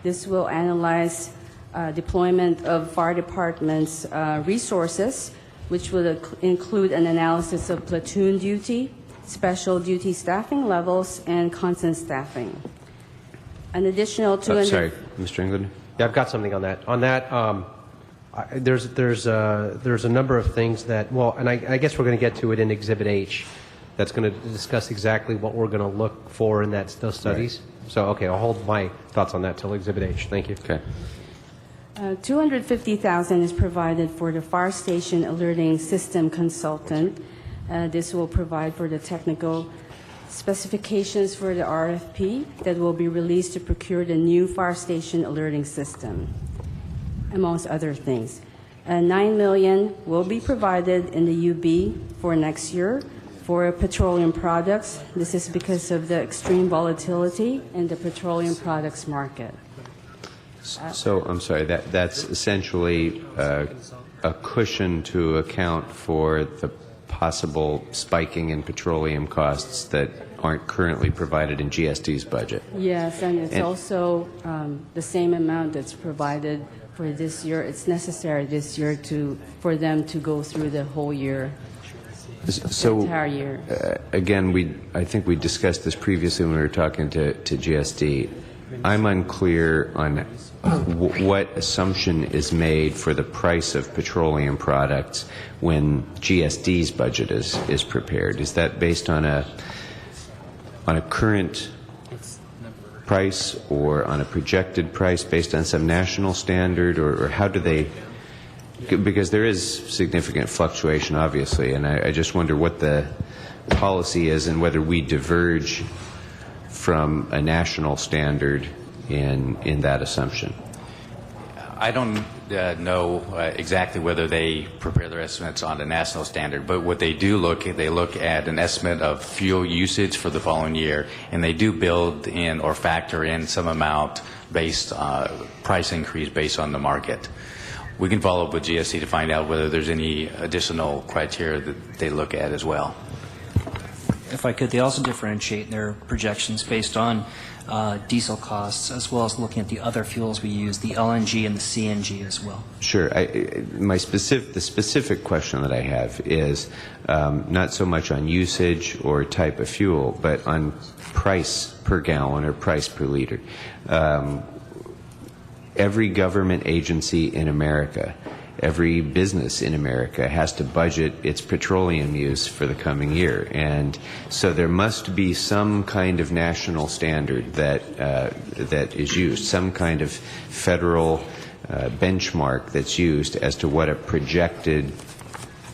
This will analyze deployment of fire department's resources, which will include an analysis of platoon duty, special duty staffing levels, and constant staffing. An additional Sorry, Mr. England? Yeah, I've got something on that. On that, there's a number of things that, well, and I guess we're going to get to it in Exhibit H. That's going to discuss exactly what we're going to look for in those studies. Right. So, okay, I'll hold my thoughts on that till Exhibit H. Thank you. Okay. $250,000 is provided for the fire station alerting system consultant. This will provide for the technical specifications for the RFP that will be released to procure the new fire station alerting system, amongst other things. $9 million will be provided in the UB for next year for petroleum products. This is because of the extreme volatility in the petroleum products market. So, I'm sorry, that's essentially a cushion to account for the possible spiking in petroleum costs that aren't currently provided in GSD's budget. Yes, and it's also the same amount that's provided for this year. It's necessary this year for them to go through the whole year, the entire year. Again, I think we discussed this previously when we were talking to GSD. I'm unclear on what assumption is made for the price of petroleum products when GSD's budget is prepared. Is that based on a current price or on a projected price based on some national standard, or how do they? Because there is significant fluctuation, obviously, and I just wonder what the policy is and whether we diverge from a national standard in that assumption. I don't know exactly whether they prepare their estimates on a national standard, but what they do they look at an estimate of fuel usage for the following year, and they do build in or factor in some amount based price increase based on the market. We can follow up with GSC to find out whether there's any additional criteria that they look at as well. If I could, they also differentiate their projections based on diesel costs, as well as looking at the other fuels we use, the LNG and the CNG as well. Sure. The specific question that I have is not so much on usage or type of fuel, but on price per gallon or price per liter. Every government agency in America every business in America has to budget its petroleum use for the coming year. And so there must be some kind of national standard that is used, some kind of federal benchmark that's used as to what a projected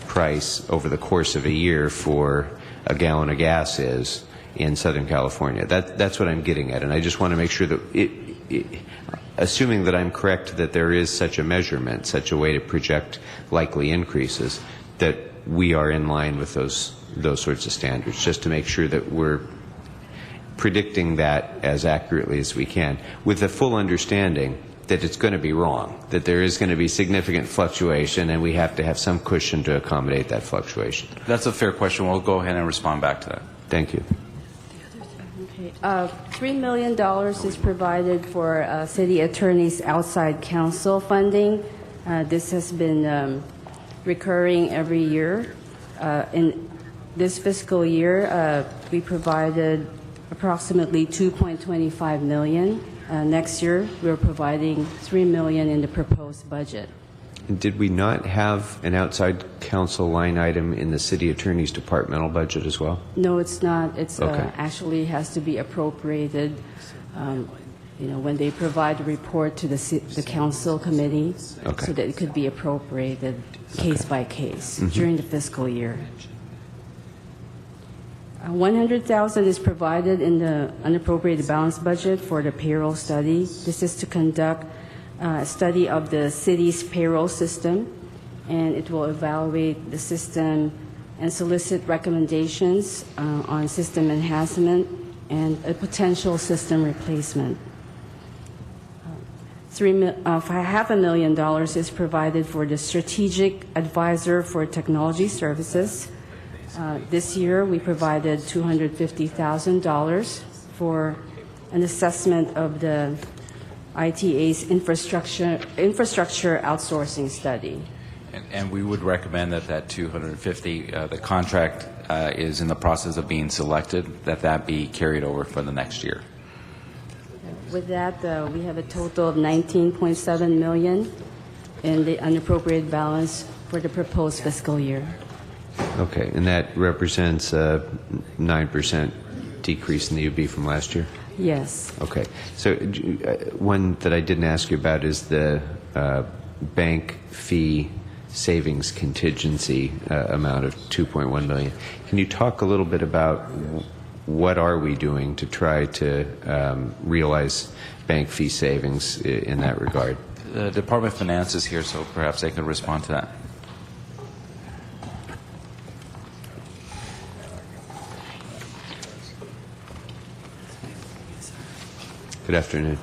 price over the course of a year for a gallon of gas is in Southern California. That's what I'm getting at, and I just want to make sure that assuming that I'm correct that there is such a measurement, such a way to project likely increases, that we are in line with those sorts of standards, just to make sure that we're predicting that as accurately as we can, with the full understanding that it's going to be wrong, that there is going to be significant fluctuation, and we have to have some cushion to accommodate that fluctuation. That's a fair question. We'll go ahead and respond back to that. Thank you. $3 million is provided for city attorney's outside counsel funding. This has been recurring every year. In this fiscal year, we provided approximately $2.25 million. Next year, we're providing $3 million in the proposed budget. Did we not have an outside counsel line item in the city attorney's departmental budget as well? No, it's not. It's okay. Actually has to be appropriated. When they provide a report to the council committee, okay. so that it could be appropriated case by case during the fiscal year. $100,000 is provided in the unappropriated balance budget for the payroll study. This is to conduct a study of the city's payroll system, and it will evaluate the system and solicit recommendations on system enhancement and a potential system replacement. $500,000 is provided for the strategic advisor for technology services. This year, we provided $250,000 for an assessment of the ITA's infrastructure outsourcing study. And we would recommend that 250, the contract is in the process of being selected, that be carried over for the next year. With that, we have a total of $19.7 million in the unappropriated balance for the proposed fiscal year. Okay, and that represents a 9% decrease in the UB from last year? Yes. Okay. So one that I didn't ask you about is the bank fee savings contingency amount of $2.1 million. Can you talk a little bit about what are we doing to try to realize bank fee savings in that regard? The Department of Finance is here, so perhaps they could respond to that. Good afternoon.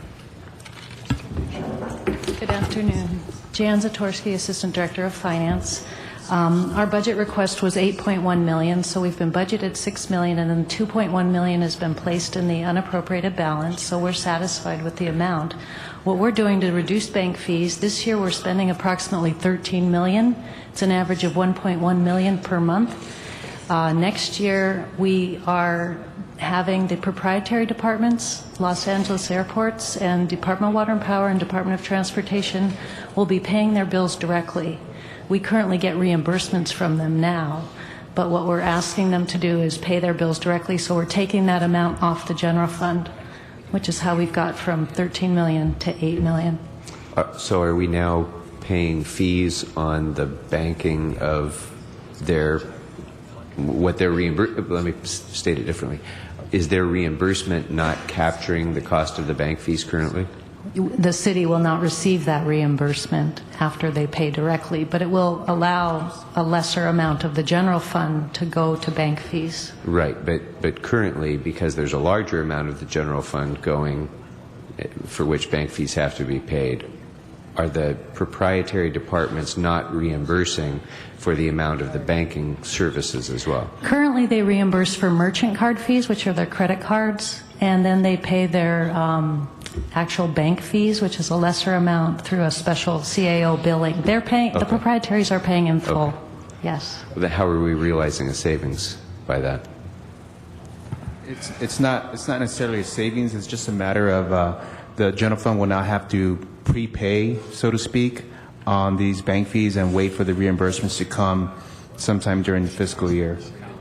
Good afternoon. Jan Zatorsky, Assistant Director of Finance. Our budget request was $8.1 million, so we've been budgeted $6 million, and then $2.1 million has been placed in the unappropriated balance, so we're satisfied with the amount. What we're doing to reduce bank fees, this year we're spending approximately $13 million. It's an average of $1.1 million per month. Next year, we are having the proprietary departments, Los Angeles Airports and Department of Water and Power and Department of Transportation will be paying their bills directly. We currently get reimbursements from them now, but what we're asking them to do is pay their bills directly, so we're taking that amount off the general fund, which is how we've got from $13 million to $8 million. So are we now paying fees on the banking of what they're reimbursed? Let me state it differently. Is their reimbursement not capturing the cost of the bank fees currently? The city will not receive that reimbursement after they pay directly, but it will allow a lesser amount of the general fund to go to bank fees. Right, but currently, because there's a larger amount of the general fund going for which bank fees have to be paid, are the proprietary departments not reimbursing for the amount of the banking services as well? Currently, they reimburse for merchant card fees, which are their credit cards, and then they pay their actual bank fees, which is a lesser amount through a special CAO billing. They're paying. Okay. The proprietaries are paying in full. Okay. Yes. Then how are we realizing a savings by that? It's not necessarily a savings. It's just a matter of the general fund will now have to prepay, so to speak, on these bank fees and wait for the reimbursements to come sometime during the fiscal year.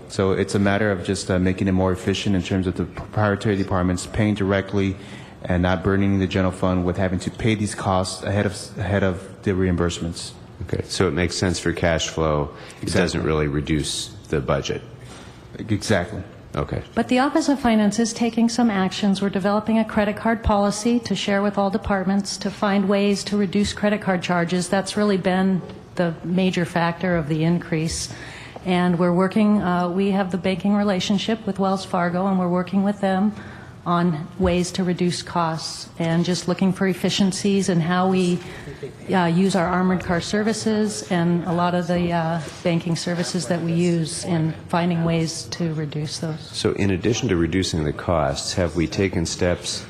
So it's a matter of just making it more efficient in terms of the proprietary departments paying directly and not burdening the general fund with having to pay these costs ahead of the reimbursements. Okay, so it makes sense for cash flow. It doesn't really reduce the budget. Exactly. Okay. But the Office of Finance is taking some actions. We're developing a credit card policy to share with all departments to find ways to reduce credit card charges. That's really been the major factor of the increase. And we're working, we have the banking relationship with Wells Fargo, and we're working with them on ways to reduce costs and just looking for efficiencies and how we use our armored car services and a lot of the banking services that we use in finding ways to reduce those. So in addition to reducing the costs, have we taken steps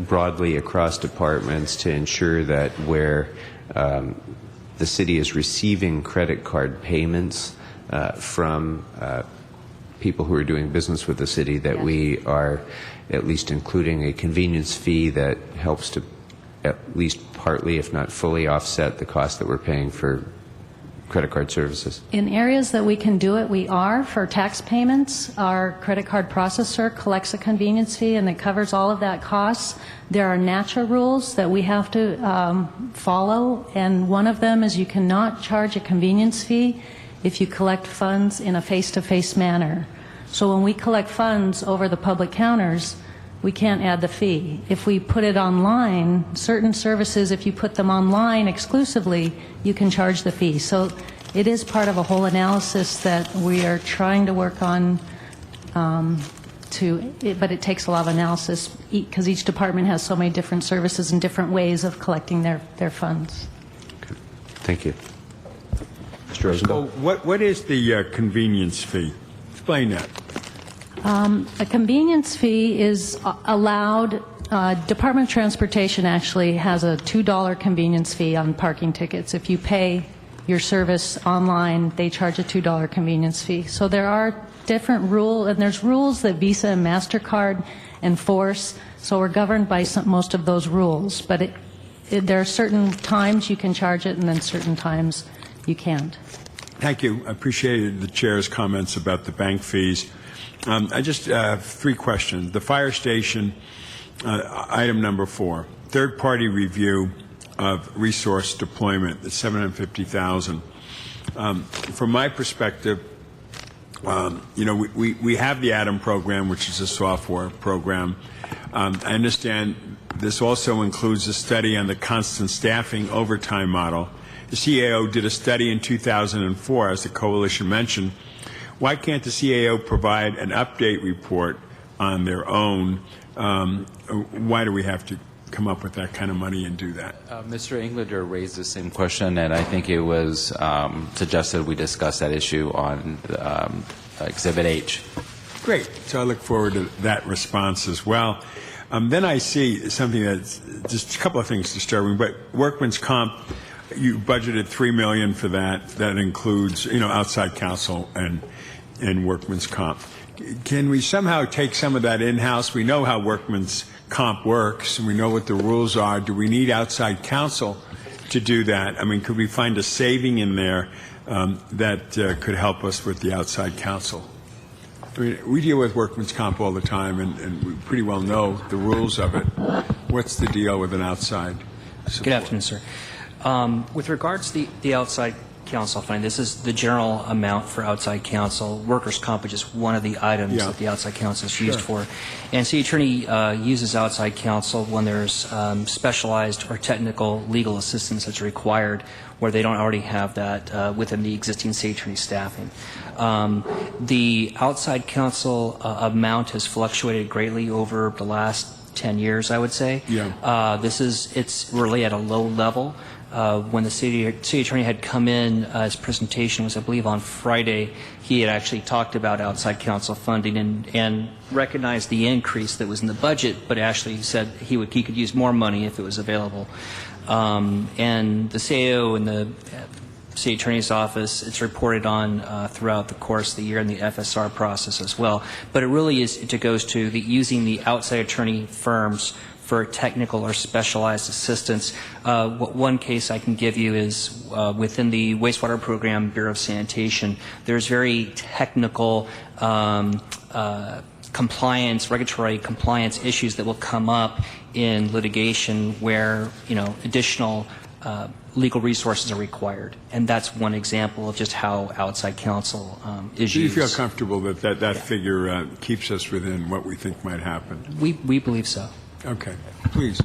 broadly across departments to ensure that where the city is receiving credit card payments from people who are doing business with the city, that we are at least including a convenience fee that helps to at least partly, if not fully, offset the cost that we're paying for credit card services? In areas that we can do it, we are. For tax payments, our credit card processor collects a convenience fee and it covers all of that costs. There are NACHA rules that we have to follow, and one of them is you cannot charge a convenience fee if you collect funds in a face-to-face manner. So when we collect funds over the public counters, we can't add the fee. If we put it online, certain services, if you put them online exclusively, you can charge the fee. So it is part of a whole analysis that we are trying to work on, but it takes a lot of analysis because each department has so many different services and different ways of collecting their funds. Okay. Thank you. Mr. Rosendahl. So what is the convenience fee? Explain that. A convenience fee is allowed. Department of Transportation actually has a $2 convenience fee on parking tickets. If you pay your service online, they charge a $2 convenience fee. So there are different rules, and there's rules that Visa and MasterCard enforce, so we're governed by most of those rules. But there are certain times you can charge it, and then certain times you can't. Thank you. I appreciated the chair's comments about the bank fees. I just have three questions. The fire station, item number 4, third-party review of resource deployment, the $750,000. From my perspective, we have the ADAM program, which is a software program. I understand this also includes a study on the constant staffing overtime model. The CAO did a study in 2004, as the coalition mentioned. Why can't the CAO provide an update report on their own? Why do we have to come up with that kind of money and do that? Mr. Englander raised the same question, and I think it was suggested we discuss that issue on Exhibit H. Great. So I look forward to that response as well. Then I see something that's just a couple of things disturbing, but workman's comp, you budgeted $3 million for that. That includes, outside counsel and workman's comp. Can we somehow take some of that in-house? We know how workman's comp works, and we know what the rules are. Do we need outside counsel to do that? I mean, could we find a saving in there that could help us with the outside counsel? I mean, we deal with workman's comp all the time, and we pretty well know the rules of it. What's the deal with an outside support? Good afternoon, sir. With regards to the outside counsel fund, this is the general amount for outside counsel. Workers' comp is just one of the items that the outside counsel is used for. And city attorney uses outside counsel when there's specialized or technical legal assistance that's required where they don't already have that within the existing city attorney staffing. The outside counsel amount has fluctuated greatly over the last 10 years, I would say. It's really at a low level. When the city attorney had come in, his presentation was, I believe, on Friday, he had actually talked about outside counsel funding and recognized the increase that was in the budget, but actually said he could use more money if it was available. And the CAO and the city attorney's office, it's reported on throughout the course of the year in the FSR process as well. But it really goes to using the outside attorney firms for technical or specialized assistance. One case I can give you is within the wastewater program, Bureau of Sanitation, there's very technical compliance, regulatory compliance issues that will come up in litigation where, additional legal resources are required. And that's one example of just how outside counsel is Do you used. feel comfortable that figure keeps us within what we think might happen? We believe so. Okay. Please.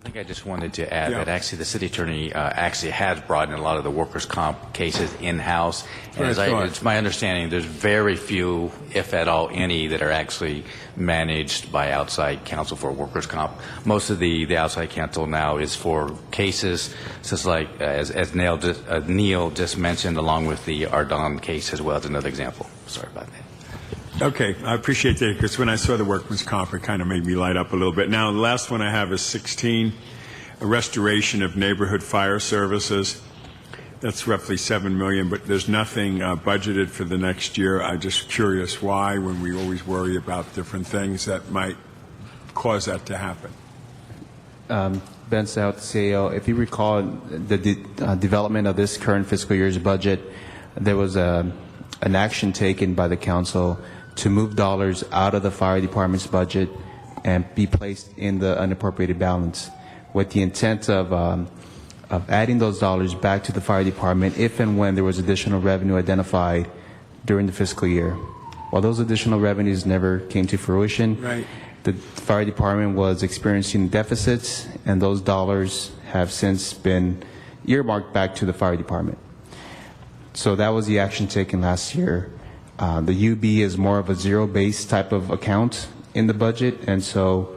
I think I just wanted to add that actually the city attorney actually has brought in a lot of the workers' comp cases in-house. And it's my understanding there's very few, if at all any, that are actually managed by outside counsel for workers' comp. Most of the outside counsel now is for cases, just like as Neil just mentioned, along with the Ardon case as well as another example. Sorry about that. Okay, I appreciate that, because when I saw the workman's comp, it kind of made me light up a little bit. Now, the last one I have is 16, a restoration of neighborhood fire services. That's roughly $7 million, but there's nothing budgeted for the next year. I'm just curious why, when we always worry about different things that might cause that to happen. Ben South, CAO. If you recall, the development of this current fiscal year's budget, there was an action taken by the council to move dollars out of the fire department's budget and be placed in the unappropriated balance, with the intent of adding those dollars back to the fire department if and when there was additional revenue identified during the fiscal year. While those additional revenues never came to fruition, the fire department was experiencing deficits, and those dollars have since been earmarked back to the fire department. So that was the action taken last year. The UB is more of a zero-based type of account in the budget, and so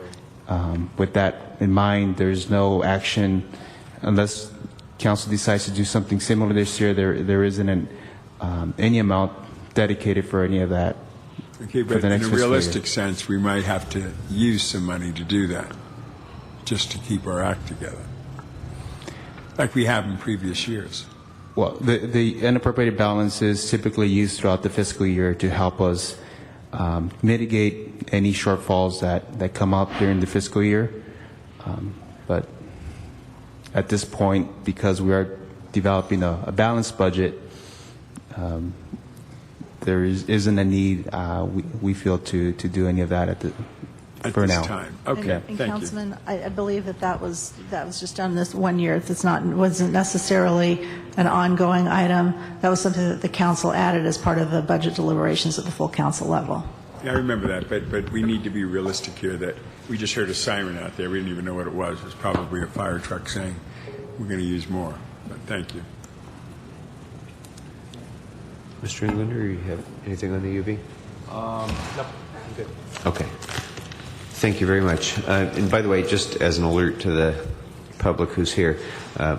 with that in mind, there's no action unless council decides to do something similar this year. There isn't any amount dedicated for any of that. Okay, but in a realistic sense, we might have to use some money to do that, just to keep our act together, like we have in previous years. Well, the unappropriated balance is typically used throughout the fiscal year to help us mitigate any shortfalls that come up during the fiscal year. But at this point, because we are developing a balanced budget, there isn't a need, we feel, to do any of that for now. Time. Okay, and thank Councilman, I believe that was just done this 1 year. It's wasn't necessarily an ongoing item. That was something that the council added as part of the budget deliberations at the full council level. Yeah, I remember that, but we need to be realistic here that we just heard a siren out there. We didn't even know what it was. It was probably a fire truck saying we're going to use more. But thank you. Mr. Englander, you have anything on the UB? No, I'm good. Okay. Thank you very much. And by the way, just as an alert to the public who's here,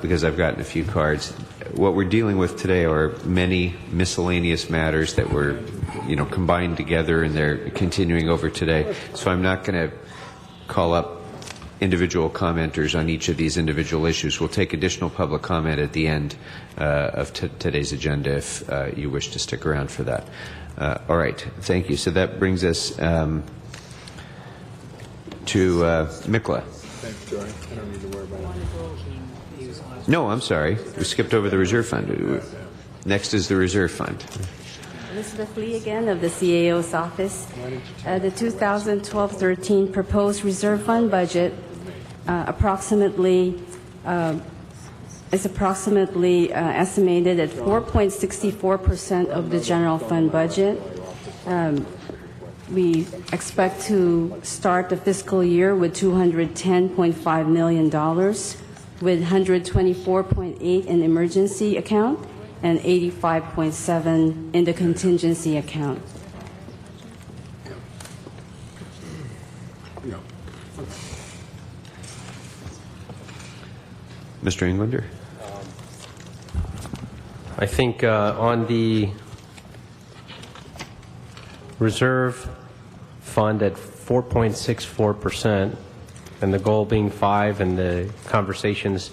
because I've gotten a few cards, what we're dealing with today are many miscellaneous matters that were, combined together, and they're continuing over today. So I'm not going to call up individual commenters on each of these individual issues. We'll take additional public comment at the end of today's agenda if you wish to stick around for that. All right. Thank you. So that brings us to Mikla. Thanks, Joy. I don't need to worry about it. No, I'm sorry. We skipped over the reserve fund. Next is the reserve fund. Elizabeth Lee again of the CAO's office. The 2012-13 proposed reserve fund budget is approximately estimated at 4.64% of the general fund budget. We expect to start the fiscal year with $210.5 million, with $124.8 in emergency account and $85.7 in the contingency account. Mr. Englander? I think on the reserve fund at 4.64%, and the goal being 5%, and the conversations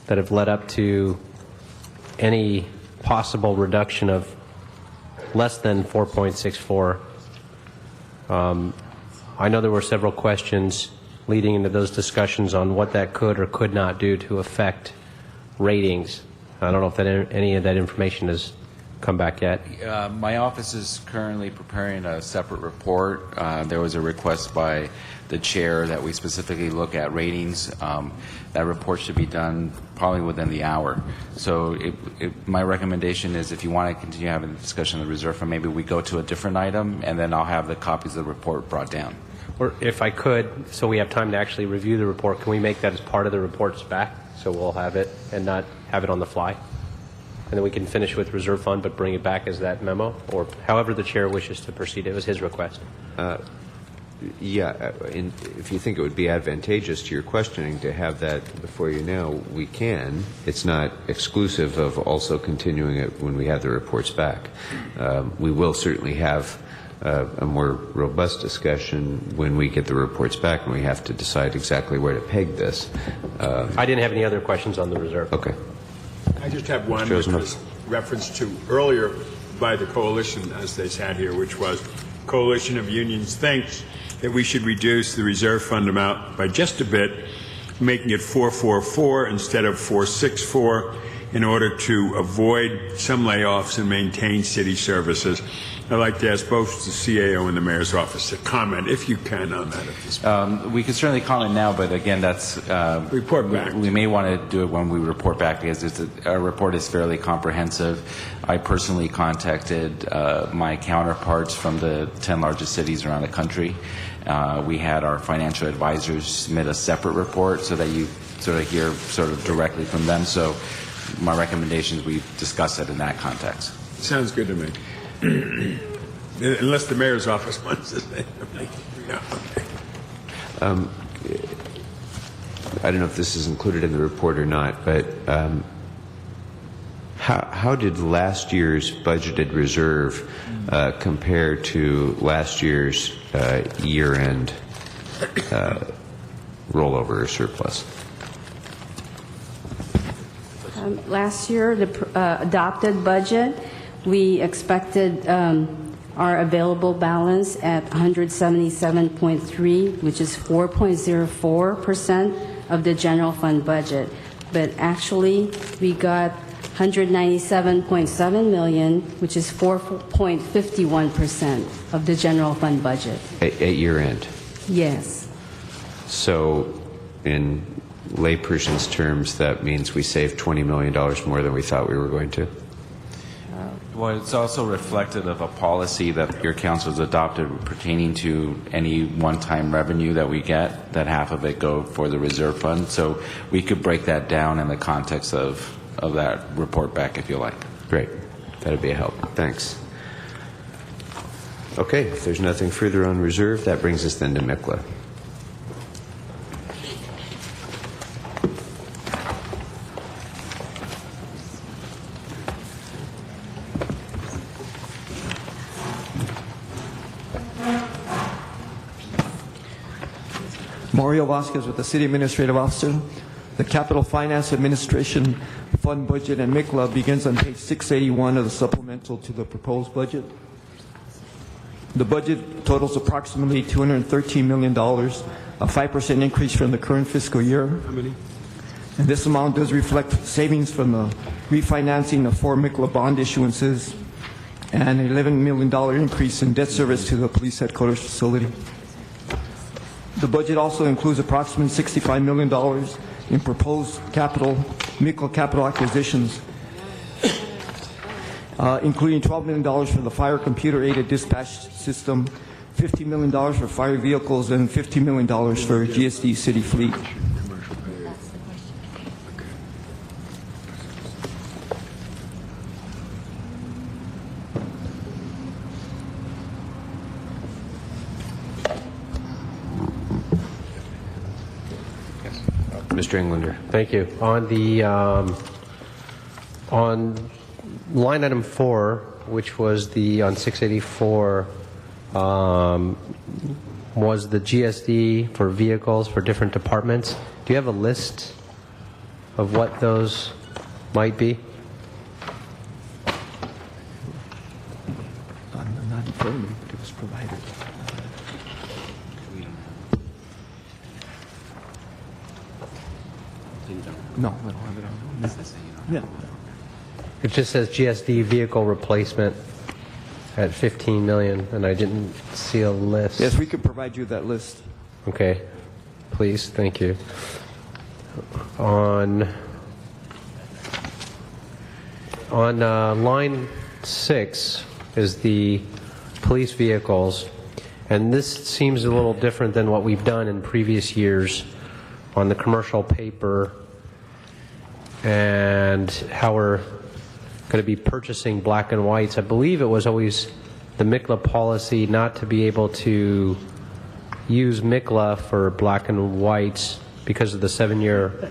that have led up to any possible reduction of less than 4.64. I know there were several questions leading into those discussions on what that could or could not do to affect ratings. I don't know if any of that information has come back yet. My office is currently preparing a separate report. There was a request by the chair that we specifically look at ratings. That report should be done probably within the hour. So my recommendation is if you want to continue having the discussion of the reserve fund, maybe we go to a different item, and then I'll have the copies of the report brought down. Or if I could, so we have time to actually review the report, can we make that as part of the reports back? So we'll have it and not have it on the fly? And then we can finish with reserve fund but bring it back as that memo? Or however the chair wishes to proceed. It was his request. If you think it would be advantageous to your questioning to have that before you now, we can. It's not exclusive of also continuing it when we have the reports back. We will certainly have a more robust discussion when we get the reports back and we have to decide exactly where to peg this. I didn't have any other questions on the reserve. Okay. I just have one, which was reference to earlier by the coalition, as they sat here, which was Coalition of Unions thinks that we should reduce the reserve fund amount by just a bit, making it 444 instead of 464, in order to avoid some layoffs and maintain city services. I'd like to ask both the CAO and the mayor's office to comment, if you can, on that at this point. We can certainly comment now, but again, that's report back. We may want to do it when we report back because our report is fairly comprehensive. I personally contacted my counterparts from the 10 largest cities around the country. We had our financial advisors submit a separate report so that you sort of hear sort of directly from them. So my recommendation is we discuss it in that context. Sounds good to me. Unless the mayor's office wants to say something. No. I don't know if this is included in the report or not, but how did last year's budgeted reserve compare to last year's year-end rollover or surplus? Last year, the adopted budget, we expected our available balance at 177.3, which is 4.04% of the general fund budget. But actually, we got 197.7 million, which is 4.51% of the general fund budget. At year-end? Yes. So in layperson's terms, that means we saved $20 million more than we thought we were going to? Well, it's also reflective of a policy that your council has adopted pertaining to any one-time revenue that we get, that half of it go for the reserve fund. So we could break that down in the context of that report back if you like. Great. That'd be a help. Thanks. Okay, if there's nothing further on reserve, that brings us then to MICLA. Mario Vasquez with the City Administrative Officer. The Capital Finance Administration Fund budget and MICLA begins on page 681 of the supplemental to the proposed budget. The budget totals approximately $213 million, a 5% increase from the current fiscal year. How many? And this amount does reflect savings from the refinancing of 4 MICLA bond issuances and an $11 million increase in debt service to the police headquarters facility. The budget also includes approximately $65 million in proposed MICLA capital acquisitions, including $12 million for the fire computer-aided dispatch system, $50 million for fire vehicles, and $50 million for GSD city fleet. Mr. Englander. Thank you. On the on line item 4, which was on 684, was the GSD for vehicles for different departments. Do you have a list of what those might be? Not in front of me, but it was provided. No, I don't have it on. Yeah. It just says GSD vehicle replacement at 15 million, and I didn't see a list. Yes, we could provide you that list. Okay, please, thank you. On line 6 is the police vehicles, and this seems a little different than what we've done in previous years on the commercial paper and how we're going to be purchasing black and whites. I believe it was always the MICLA policy not to be able to use MICLA for black and whites because of the 7-year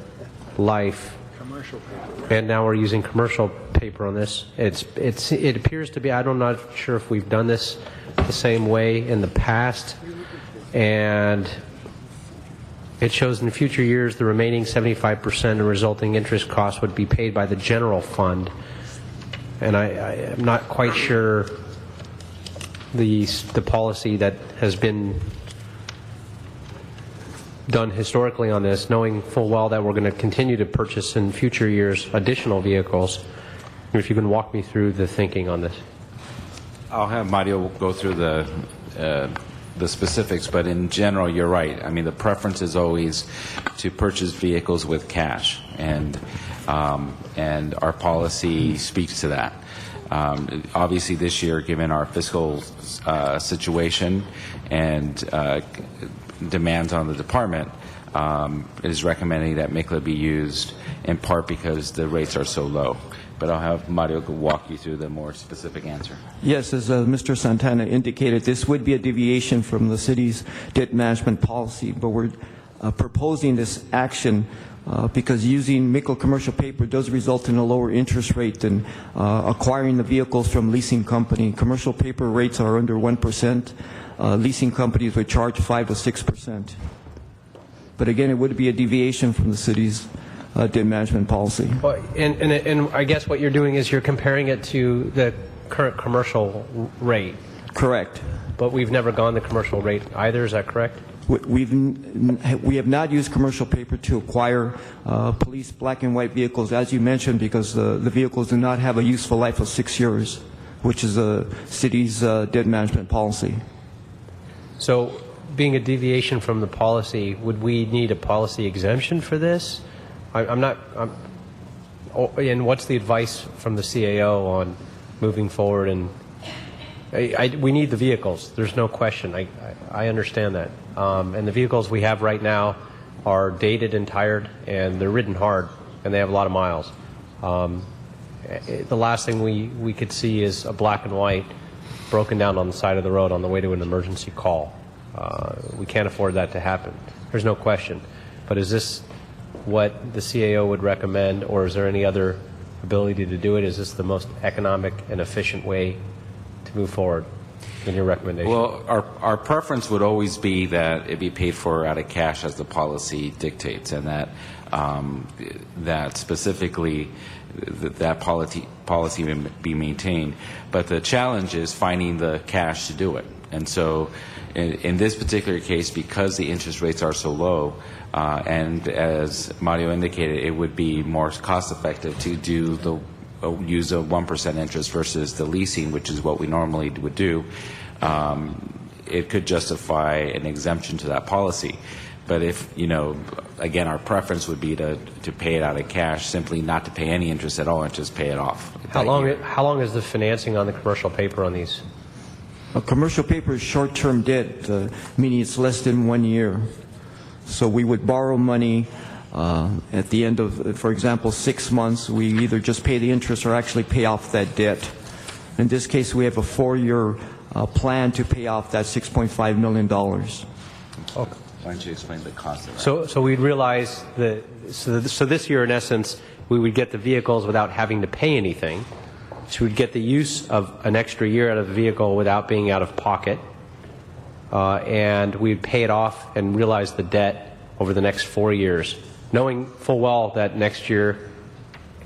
life. Commercial paper. And now we're using commercial paper on this. It appears to be, I'm not sure if we've done this the same way in the past, and it shows in future years the remaining 75% and resulting interest costs would be paid by the general fund. And I am not quite sure the policy that has been done historically on this, knowing full well that we're going to continue to purchase in future years additional vehicles. If you can walk me through the thinking on this. I'll have Mario go through the specifics, but in general, you're right. I mean, the preference is always to purchase vehicles with cash, and our policy speaks to that. Obviously, this year, given our fiscal situation and demands on the department, it is recommending that MICLA be used in part because the rates are so low. But I'll have Mario walk you through the more specific answer. Yes, as Mr. Santana indicated, this would be a deviation from the city's debt management policy, but we're proposing this action because using MICLA commercial paper does result in a lower interest rate than acquiring the vehicles from leasing company. Commercial paper rates are under 1%. Leasing companies would charge 5 to 6%. But again, it would be a deviation from the city's debt management policy. Well, and I guess what you're doing is you're comparing it to the current commercial rate. Correct. But we've never gone the commercial rate either, is that correct? We have not used commercial paper to acquire police black and white vehicles, as you mentioned, because the vehicles do not have a useful life of 6 years, which is the city's debt management policy. So, being a deviation from the policy, would we need a policy exemption for this? And what's the advice from the CAO on moving forward? And we need the vehicles. There's no question. I understand that. And the vehicles we have right now are dated and tired, and they're ridden hard, and they have a lot of miles. The last thing we could see is a black and white broken down on the side of the road on the way to an emergency call. We can't afford that to happen. There's no question. But is this what the CAO would recommend, or is there any other ability to do it? Is this the most economic and efficient way to move forward in your recommendation? Well, our preference would always be that it be paid for out of cash as the policy dictates, and that specifically that policy be maintained. But the challenge is finding the cash to do it. And so in this particular case, because the interest rates are so low, and as Mario indicated, it would be more cost effective to use a 1% interest versus the leasing, which is what we normally would do. It could justify an exemption to that policy. But if, again, our preference would be to pay it out of cash, simply not to pay any interest at all and just pay it off. How long is the financing on the commercial paper on these? Commercial paper is short-term debt, meaning it's less than 1 year. So we would borrow money at the end of, for example, 6 months. We either just pay the interest or actually pay off that debt. In this case, we have a 4-year plan to pay off that $6.5 million. Okay. Why don't you explain the cost of that? So we'd realize that, so this year, in essence, we would get the vehicles without having to pay anything. So we'd get the use of an extra year out of the vehicle without being out of pocket. And we'd pay it off and realize the debt over the next 4 years, knowing full well that next year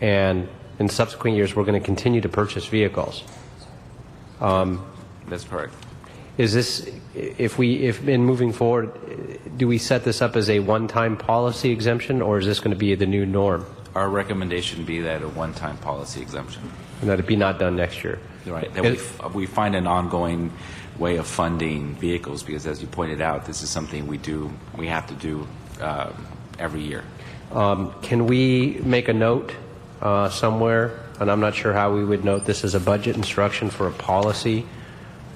and in subsequent years we're going to continue to purchase vehicles. That's correct. is this, if in moving forward, do we set this up as a one-time policy exemption, or is this going to be the new norm? Our recommendation would be that a one-time policy exemption. And that it be not done next year? Right. That we find an ongoing way of funding vehicles, because as you pointed out, this is something we have to do every year. Can we make a note somewhere, and I'm not sure how we would note this as a budget instruction for a policy,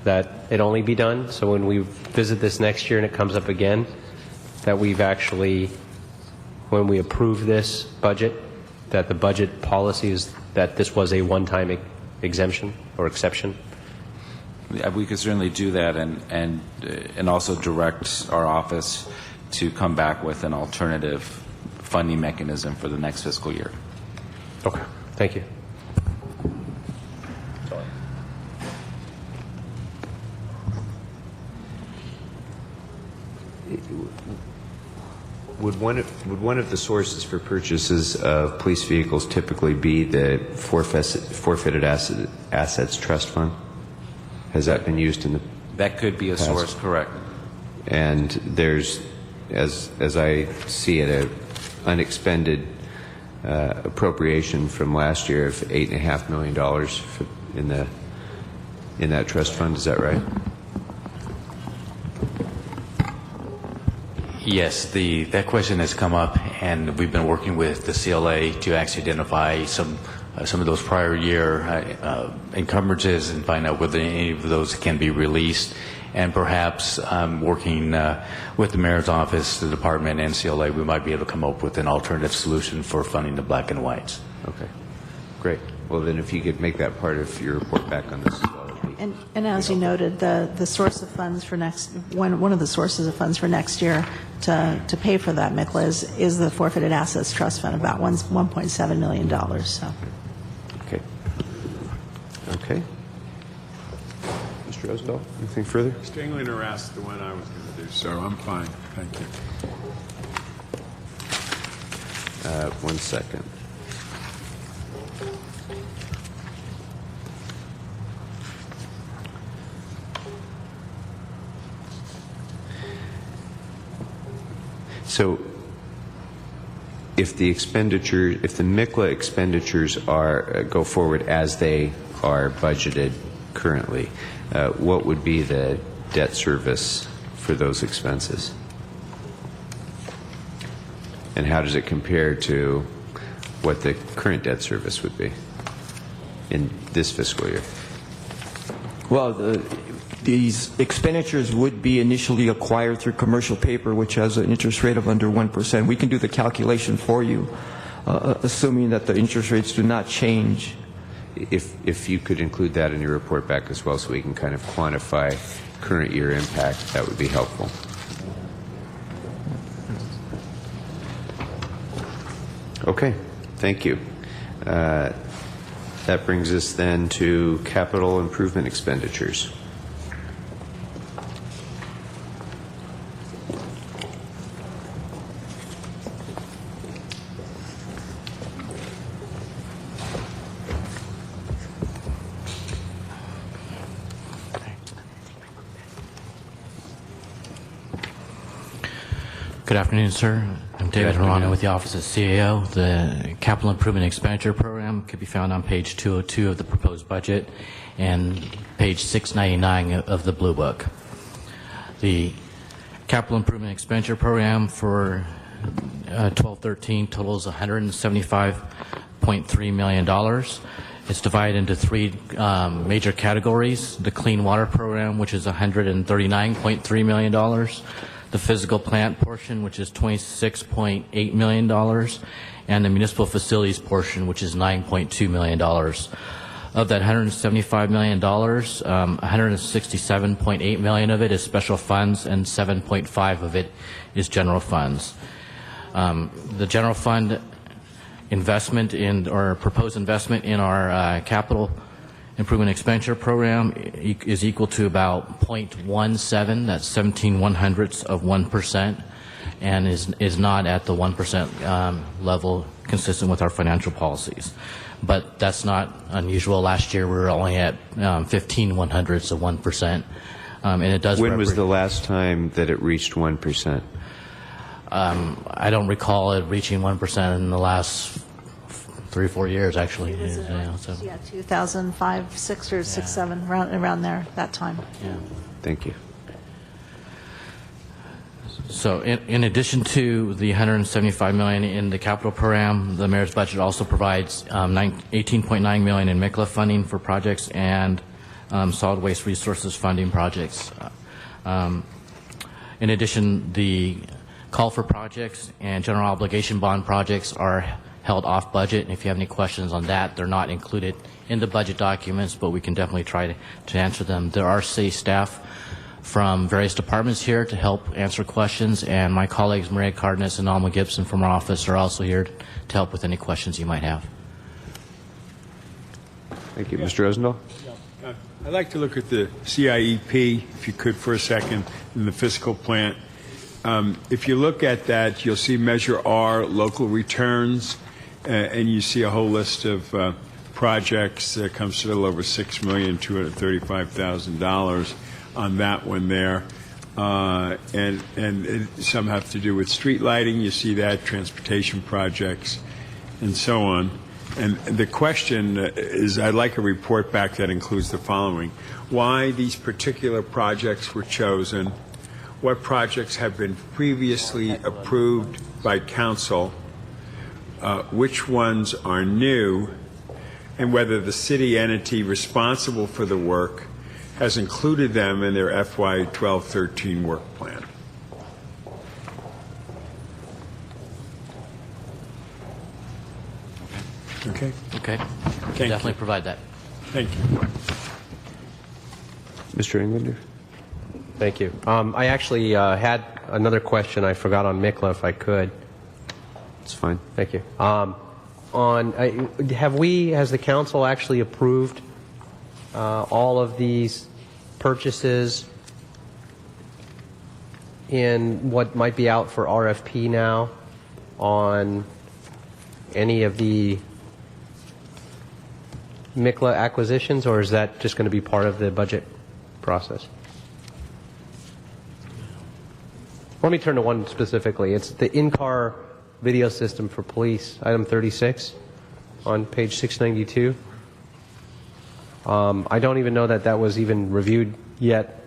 that it only be done, so when we visit this next year and it comes up again, that we've actually, when we approve this budget, that the budget policy is that this was a one-time exemption or exception? We could certainly do that, and also direct our office to come back with an alternative funding mechanism for the next fiscal year. Okay, thank you. Would one of the sources for purchases of police vehicles typically be the forfeited assets trust fund? Has that been used in the That could be a past? source, correct. And there's, as I see it, an unexpended appropriation from last year of $8.5 million in that trust fund. Is that right? Yes, that question has come up, and we've been working with the CLA to actually identify some of those prior year encumbrances and find out whether any of those can be released. And perhaps working with the mayor's office, the department, and CLA, we might be able to come up with an alternative solution for funding the black and whites. Okay, great. Well, then if you could make that part of your report back on this as well. And as you noted, the source of funds for one of the sources of funds for next year to pay for that, Mikla, is the Forfeited Assets Trust Fund, about $1.7 million. So. Okay. Okay. Mr. Osdahl, anything further? Mr. Englinger asked the one I was going to do, so I'm fine. Thank you. 1 second. So if the MICLA expenditures go forward as they are budgeted currently, what would be the debt service for those expenses? And how does it compare to what the current debt service would be in this fiscal year? Well, these expenditures would be initially acquired through commercial paper, which has an interest rate of under 1%. We can do the calculation for you, assuming that the interest rates do not change. If you could include that in your report back as well, so we can kind of quantify current year impact, that would be helpful. Okay, thank you. That brings us then to capital improvement expenditures. Good afternoon, sir. I'm David Romano with the Office of CAO. The Capital Improvement Expenditure Program can be found on page 202 of the proposed budget and page 699 of the Blue Book. The Capital Improvement Expenditure Program for 12-13 totals $175.3 million. It's divided into three major categories. The Clean Water Program, which is $139.3 million. The physical plant portion, which is $26.8 million, and the municipal facilities portion, which is $9.2 million. Of that $175 million, $167.8 million of it is special funds, and $7.5 of it is general funds. The general fund investment or proposed investment in our capital improvement expenditure program is equal to about 0.17, that's 17/100ths of 1%, and is not at the 1% level consistent with our financial policies. But that's not unusual. Last year we were only at 15/100ths of 1%. And it does. When was the last time that it reached 1%? I don't recall it reaching 1% in the last 3 or 4 years, actually. It was, Yeah, 2005, 6 or 6, 7, around there, that time. Yeah. Thank you. So in addition to the $175 million in the capital program, the mayor's budget also provides $18.9 million in MICLA funding for projects and solid waste resources funding projects. In addition, the call for projects and general obligation bond projects are held off budget. And if you have any questions on that, they're not included in the budget documents, but we can definitely try to answer them. There are city staff from various departments here to help answer questions, and my colleagues Maria Cardenas and Alma Gibson from our office are also here to help with any questions you might have. Thank you. Mr. Rosendahl? I'd like to look at the CIEP, if you could, for a second, in the fiscal plan. If you look at that, you'll see Measure R, local returns, and you see a whole list of projects that comes to a little over $6,235,000 on that one there. Some have to do with street lighting, you see that, transportation projects, and so on. And the question is, I'd like a report back that includes the following. Why these particular projects were chosen, what projects have been previously approved by council, which ones are new, and whether the city entity responsible for the work has included them in their FY 12-13 work plan. Okay. Okay. Thank you. Definitely provide that. Thank you. Mr. Englander? Thank you. I actually had another question I forgot on MICLA, if I could. It's fine. Thank you. Has the council actually approved all of these purchases in what might be out for RFP now on any of the MICLA acquisitions, or is that just going to be part of the budget process? Let me turn to one specifically. It's the in-car video system for police, item 36 on page 692. I don't even know that was even reviewed yet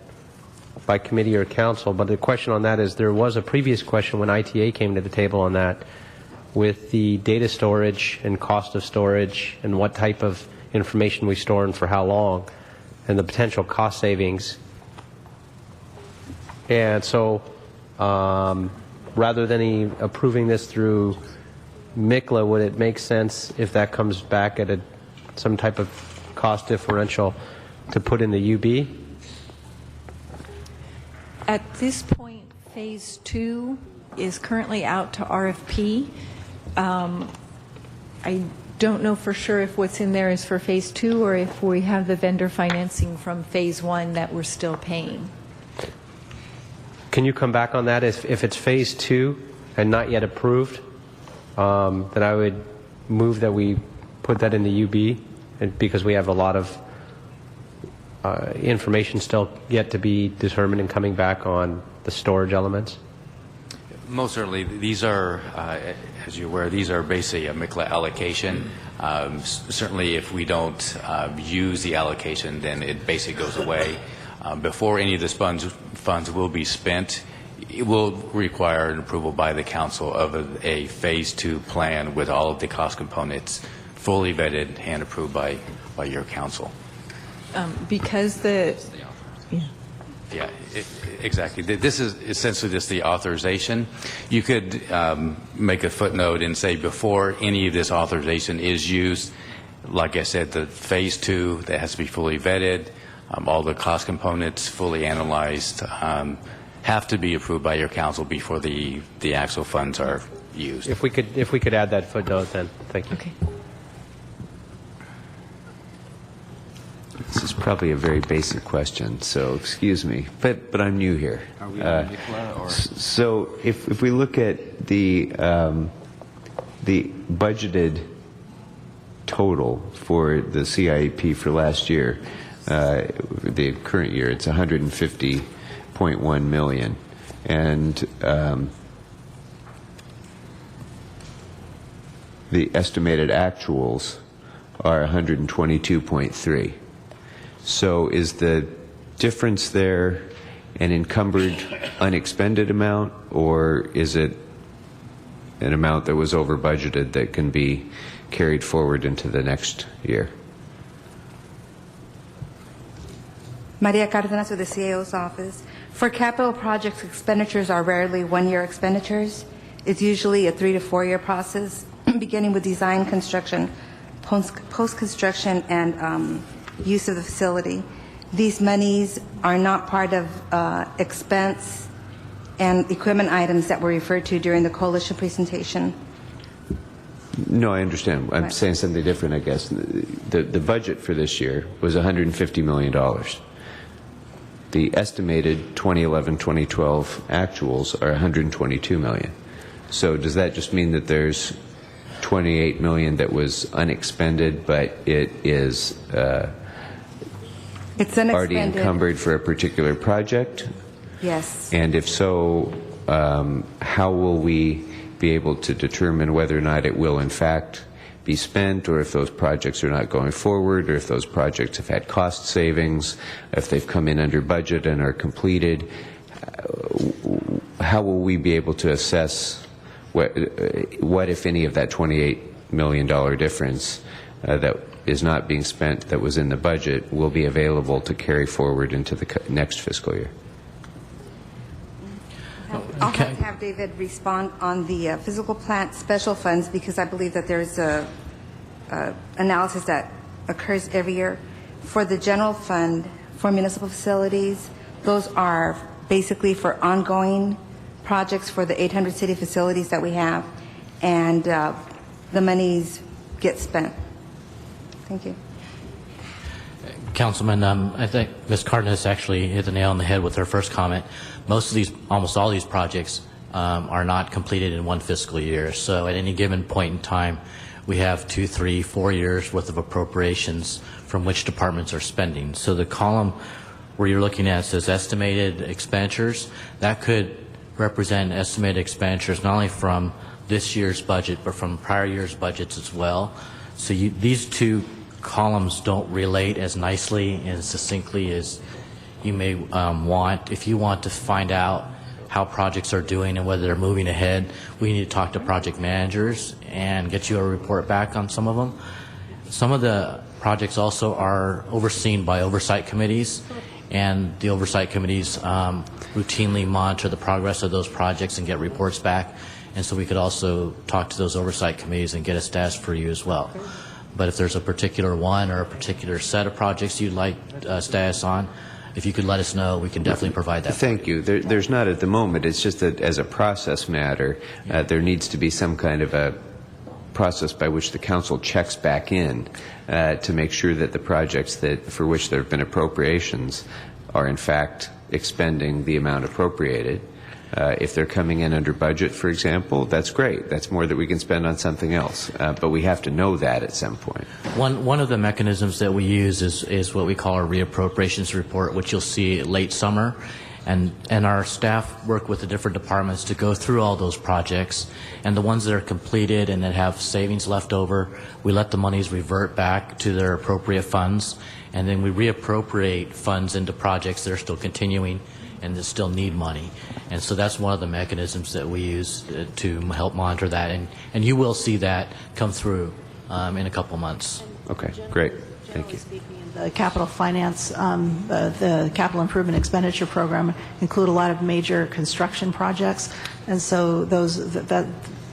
by committee or council, but the question on that is there was a previous question when ITA came to the table on that with the data storage and cost of storage and what type of information we store and for how long and the potential cost savings. And so rather than approving this through MICLA, would it make sense if that comes back at some type of cost differential to put in the UB? At this point, Phase 2 is currently out to RFP. I don't know for sure if what's in there is for Phase 2 or if we have the vendor financing from Phase 1 that we're still paying. Can you come back on that? If it's Phase 2 and not yet approved, then I would move that we put that in the UB, because we have a lot of information still yet to be determined and coming back on the storage elements. Most certainly, these are, as you're aware, these are basically a MICLA allocation. Certainly, if we don't use the allocation, then it basically goes away. Before any of this funds will be spent, it will require an approval by the council of a Phase 2 plan with all of the cost components fully vetted and approved by your council. Because Exactly. This is essentially just the authorization. You could make a footnote and say before any of this authorization is used, like I said, the Phase 2 that has to be fully vetted, all the cost components fully analyzed, have to be approved by your council before the actual funds are used. If we could add that footnote, then thank you. Okay. This is probably a very basic question, so excuse me, but I'm new here. Are we on MICLA or? So if we look at the budgeted total for the CIEP for last year, the current year, it's 150.1 million. And the estimated actuals are 122.3. So is the difference there an encumbered unexpended amount, or is it an amount that was over budgeted that can be carried forward into the next year? Maria Cardenas with the CAO's office. For capital projects, expenditures are rarely one-year expenditures. It's usually a 3 to 4 year process, beginning with design, construction, post-construction, and use of the facility. These monies are not part of expense and equipment items that were referred to during the coalition presentation. No, I understand. I'm saying something different, I guess. The budget for this year was $150 million. The estimated 2011-2012 actuals are $122 million. So does that just mean that there's $28 million that was unexpended, but it is it's already encumbered for a particular project? Yes. And if so, how will we be able to determine whether or not it will in fact be spent, or if those projects are not going forward, or if those projects have had cost savings, if they've come in under budget and are completed? How will we be able to assess what if any, of that $28 million difference that is not being spent, that was in the budget, will be available to carry forward into the next fiscal year? I'll have David respond on the physical plant special funds, because I believe that there's a analysis that occurs every year. For the general fund for municipal facilities, those are basically for ongoing projects for the 800 city facilities that we have, and the monies get spent. Thank you. Councilman, I think Ms. Cardenas actually hit the nail on the head with her first comment. Almost all these projects are not completed in one fiscal year. So at any given point in time, we have 2, 3, 4 years worth of appropriations from which departments are spending. So the column where you're looking at says estimated expenditures. That could represent estimated expenditures not only from this year's budget, but from prior year's budgets as well. So these two columns don't relate as nicely and succinctly as you may want. If you want to find out how projects are doing and whether they're moving ahead, we need to talk to project managers and get you a report back on some of them. Some of the projects also are overseen by oversight committees, and the oversight committees routinely monitor the progress of those projects and get reports back. And so we could also talk to those oversight committees and get a status for you as well. But if there's a particular one or a particular set of projects you'd like status on, if you could let us know, we can definitely provide that. Thank you. There's not at the moment. It's just that as a process matter, there needs to be some kind of a process by which the council checks back in to make sure that the projects for which there have been appropriations are in fact expending the amount appropriated. If they're coming in under budget, for example, that's great. That's more that we can spend on something else. But we have to know that at some point. One of the mechanisms that we use is what we call our reappropriations report, which you'll see late summer. And our staff work with the different departments to go through all those projects. And the ones that are completed and that have savings left over, we let the monies revert back to their appropriate funds. And then we reappropriate funds into projects that are still continuing and that still need money. And so that's one of the mechanisms that we use to help monitor that. And you will see that come through in a couple months. Okay, great. Thank you. The capital finance, the capital improvement expenditure program include a lot of major construction projects, and so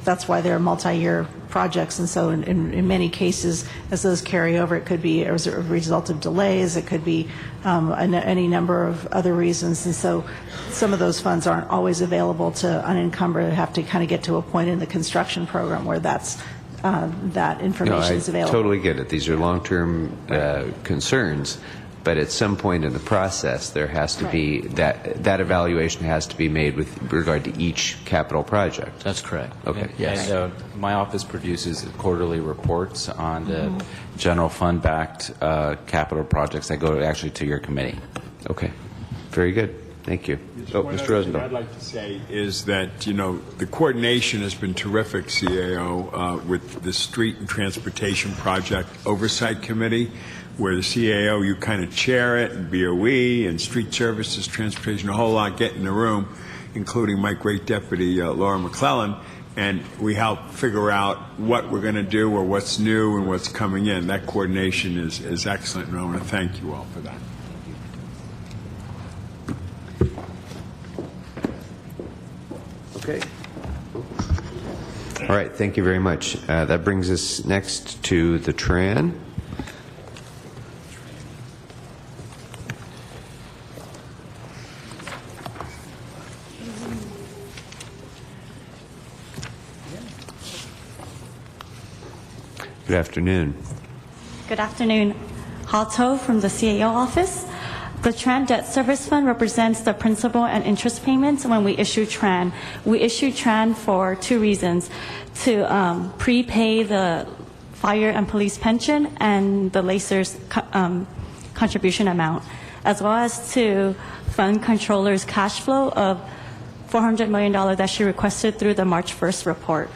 that's why they're multi-year projects. And so in many cases, as those carry over, it could be as a result of delays, it could be any number of other reasons. And so some of those funds aren't always available to unencumber. They have to kind of get to a point in the construction program where that information is available. I totally get it. These are long-term concerns. but at some point in the process, there has to be that evaluation has to be made with regard to each capital project. That's correct. Okay. Yes. And my office produces quarterly reports on the general fund backed capital projects that go actually to your committee. Okay. Very good. Thank you. One Mr. other thing Rosendahl. I'd like to say is that, the coordination has been terrific, CAO, with the Street and Transportation Project Oversight Committee, where the CAO, you kind of chair it, and BOE, and Street Services, Transportation, a whole lot get in the room, including my great deputy, Laura McClellan, and we help figure out what we're going to do or what's new and what's coming in. That coordination is excellent, and I want to thank you all for that. Okay. All right. Thank you very much. That brings us next to the TRAN. Good afternoon. Good afternoon. Hato from the CAO office. The TRAN Debt Service Fund represents the principal and interest payments when we issue TRAN. We issue TRAN for two reasons: to prepay the fire and police pension and the LACER's contribution amount, as well as to fund controller's cash flow of $400 million that she requested through the March 1st report.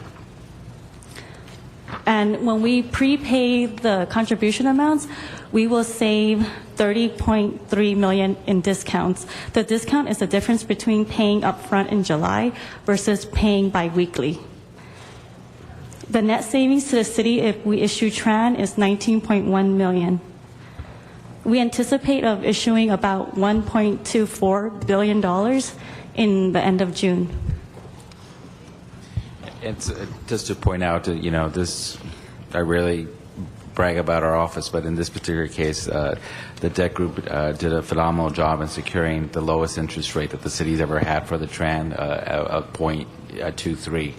And when we prepay the contribution amounts, we will save $30.3 million in discounts. The discount is the difference between paying upfront in July versus paying biweekly. The net savings to the city if we issue TRAN is $19.1 million. We anticipate of issuing about $1.24 billion in the end of June. It's just to point out, this, I really brag about our office, but in this particular case, the debt group did a phenomenal job in securing the lowest interest rate that the city's ever had for the TRAN, of 0.23.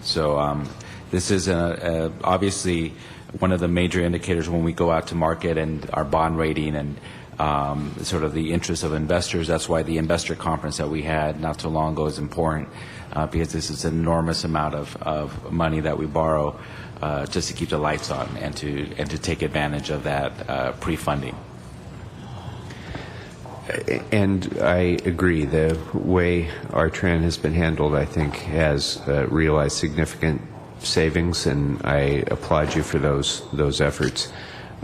So this is obviously one of the major indicators when we go out to market and our bond rating and sort of the interest of investors. That's why the investor conference that we had not so long ago is important, because this is an enormous amount of money that we borrow just to keep the lights on and to take advantage of that pre-funding. And I agree. The way our TRAN has been handled, I think, has realized significant savings, and I applaud you for those efforts.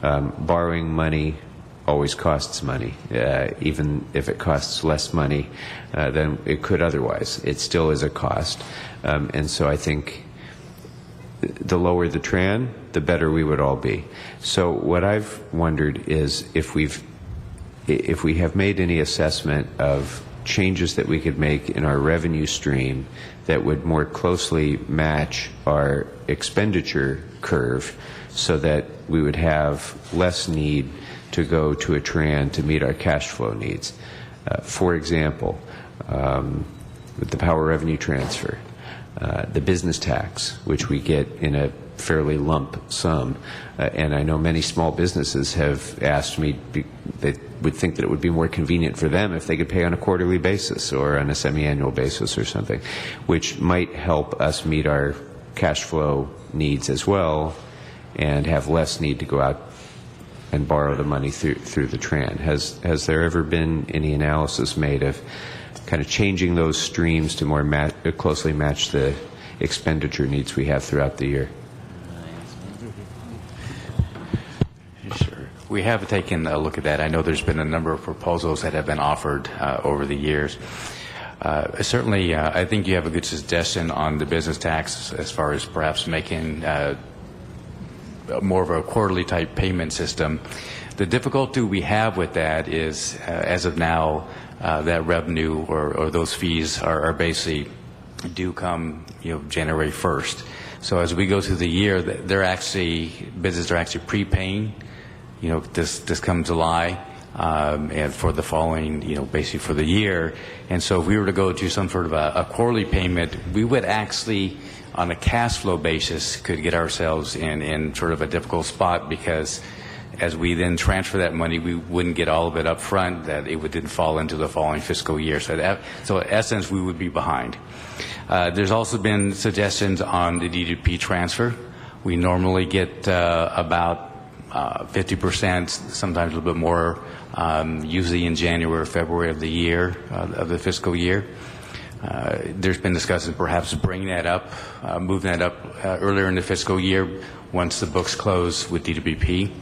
Borrowing money always costs money, even if it costs less money than it could otherwise. It still is a cost, and so I think the lower the TRAN, the better we would all be. So what I've wondered is if we have made any assessment of changes that we could make in our revenue stream that would more closely match our expenditure curve, so that we would have less need to go to a TRAN to meet our cash flow needs. For example, with the power revenue transfer, the business tax, which we get in a fairly lump sum, and I know many small businesses have asked me, they would think that it would be more convenient for them if they could pay on a quarterly basis or on a semi-annual basis or something, which might help us meet our cash flow needs as well and have less need to go out and borrow the money through the TRAN. Has there ever been any analysis made of kind of changing those streams to more closely match the expenditure needs we have throughout the year? Sure. We have taken a look at that. I know there's been a number of proposals that have been offered over the years. Certainly, I think you have a good suggestion on the business tax as far as perhaps making more of a quarterly type payment system. The difficulty we have with that is, as of now, that revenue or those fees are basically due come January 1st. So as we go through the year, businesses are actually prepaying, this come July, and for the following, basically for the year. And so if we were to go to some sort of a quarterly payment, we would actually, on a cash flow basis, could get ourselves in sort of a difficult spot, because as we then transfer that money, we wouldn't get all of it up front, that it would then fall into the following fiscal year. So in essence, we would be behind. There's also been suggestions on the DDP transfer. We normally get about 50%, sometimes a little bit more, usually in January or February of the year, of the fiscal year. There's been discussion perhaps bringing that up, moving that up earlier in the fiscal year once the books close with DWP.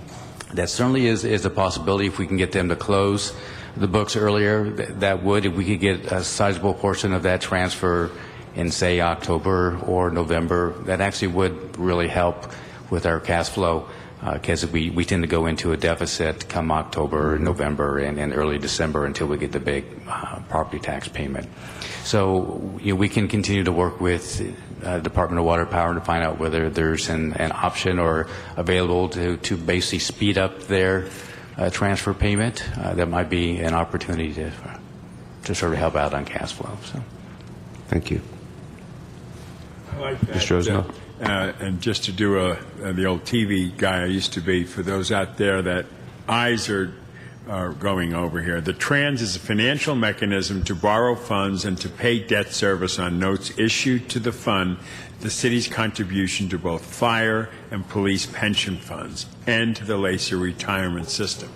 That certainly is a possibility if we can get them to close the books earlier. That would, if we could get a sizable portion of that transfer in, say, October or November, that actually would really help with our cash flow, because we tend to go into a deficit come October, November, and early December until we get the big property tax payment. So we can continue to work with Department of Water Power to find out whether there's an option or available to basically speed up their transfer payment. That might be an opportunity to sort of help out on cash flow. So, thank you. I like that. Mr. Rosendahl? And just to do the old TV guy I used to be, for those out there that eyes are going over here, the TRANS is a financial mechanism to borrow funds and to pay debt service on notes issued to the fund, the city's contribution to both fire and police pension funds, and to the LACER retirement system.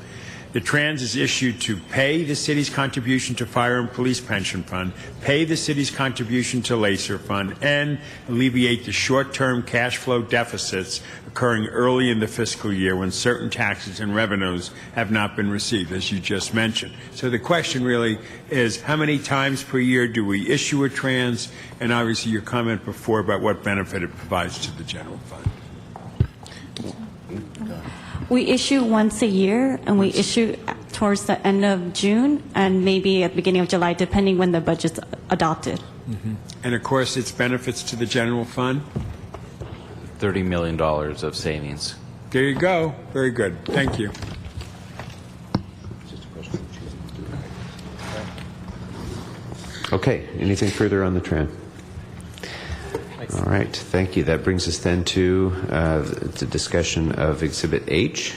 The TRANS is issued to pay the city's contribution to fire and police pension fund, pay the city's contribution to LACER fund, and alleviate the short-term cash flow deficits occurring early in the fiscal year when certain taxes and revenues have not been received, as you just mentioned. So the question really is, how many times per year do we issue a TRANS? And obviously your comment before about what benefit it provides to the general fund. We issue once a year, and we issue towards the end of June and maybe at the beginning of July, depending when the budget's adopted. Mm-hmm. And of course, its benefits to the general fund? $30 million of savings. There you go. Very good. Thank you. Okay. Anything further on the trend? All right. Thank you. That brings us then to the discussion of Exhibit H.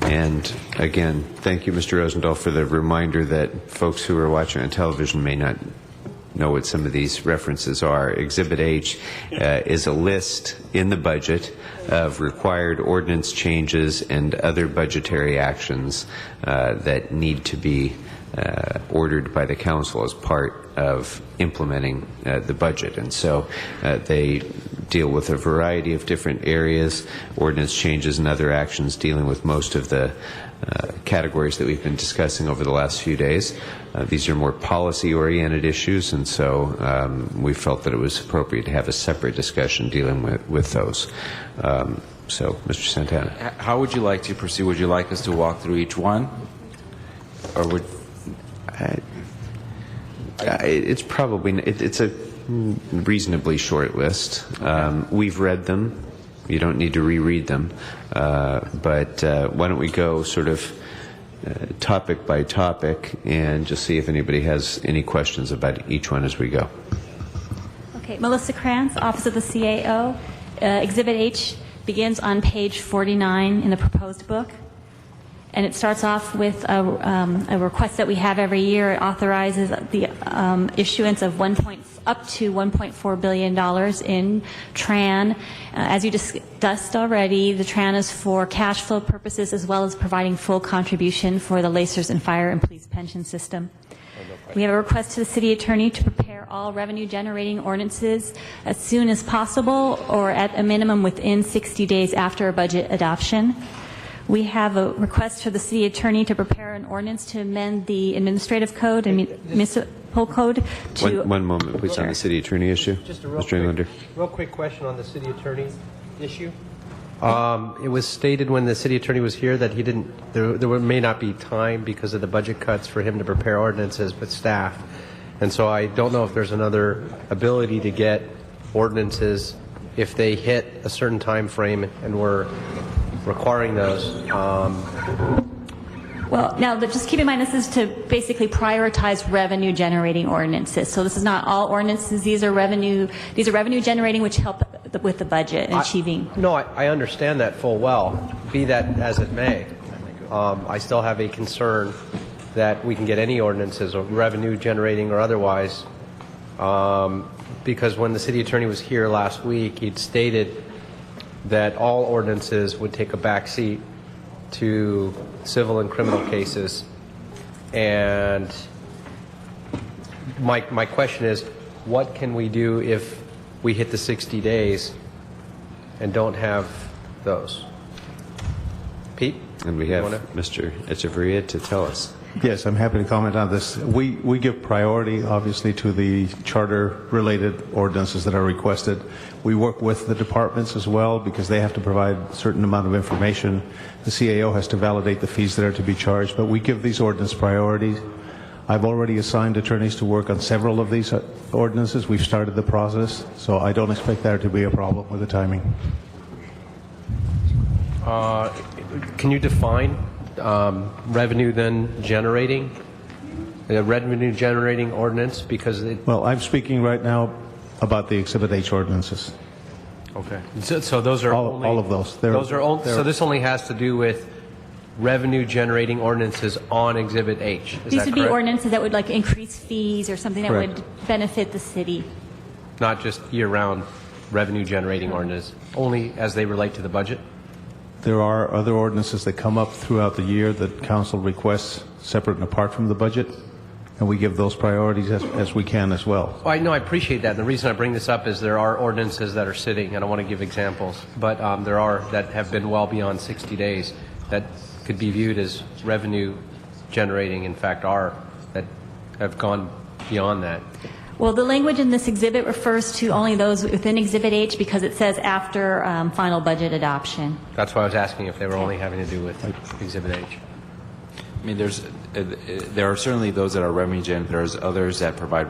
And again, thank you, Mr. Rosendahl, for the reminder that folks who are watching on television may not know what some of these references are. Exhibit H is a list in the budget of required ordinance changes and other budgetary actions that need to be ordered by the council as part of implementing the budget. And so they deal with a variety of different areas, ordinance changes and other actions dealing with most of the categories that we've been discussing over the last few days. These are more policy-oriented issues, and so we felt that it was appropriate to have a separate discussion dealing with those. So, Mr. Santana. How would you like to proceed? Would you like us to walk through each one? Or would... It's probably, it's a reasonably short list. We've read them. You don't need to reread them. But why don't we go sort of topic by topic and just see if anybody has any questions about each one as we go. Okay, Melissa Krantz, Office of the CAO. Exhibit H begins on page 49 in the proposed book. And it starts off with a request that we have every year. It authorizes the issuance of up to $1.4 billion in TRAN. As you discussed already, the TRAN is for cash flow purposes as well as providing full contribution for the LACERS and fire and police pension system. We have a request to the city attorney to prepare all revenue-generating ordinances as soon as possible or at a minimum within 60 days after a budget adoption. We have a request for the city attorney to prepare an ordinance to amend the administrative code and municipal code to... One moment, please, on the city attorney issue. Just a real quick question on the city attorney issue. It was stated when the city attorney was here that he didn't. There may not be time because of the budget cuts for him to prepare ordinances with staff, and so I don't know if there's another ability to get ordinances if they hit a certain time frame and we're requiring those. Well, now, just keep in mind, this is to basically prioritize revenue-generating ordinances. So this is not all ordinances. These are revenue-generating, which help with the budget and achieving. No, I understand that full well. Be that as it may, I still have a concern that we can get any ordinances, or revenue-generating or otherwise, because when the city attorney was here last week, he'd stated that all ordinances would take a back seat to civil and criminal cases. And my question is, what can we do if we hit the 60 days and don't have those? Pete? And we have Mr. Echeverria to tell us. Yes, I'm happy to comment on this. We give priority, obviously, to the charter-related ordinances that are requested. We work with the departments as well because they have to provide a certain amount of information. The CAO has to validate the fees that are to be charged, but we give these ordinance priority. I've already assigned attorneys to work on several of these ordinances. We've started the process, so I don't expect there to be a problem with the timing. Can you define revenue then generating? A revenue generating ordinance, because Well, I'm speaking right now about the Exhibit H ordinances. Okay. So those are all of those. So this only has to do with revenue generating ordinances on Exhibit H. Is These that would correct? be ordinances that would like increase fees or something that Correct. would benefit the city. Not just year-round revenue generating ordinances, only as they relate to the budget? There are other ordinances that come up throughout the year that council requests separate and apart from the budget, and we give those priorities as we can as well. Well, I know, I appreciate that. And the reason I bring this up is there are ordinances that are sitting, and I want to give examples, but there are that have been well beyond 60 days that could be viewed as revenue generating, in fact are, that have gone beyond that. Well, the language in this exhibit refers to only those within Exhibit H because it says after final budget adoption. That's why I was asking if they were only having to do with Exhibit H. I mean, there are certainly those that are revenue generating. There's others that provide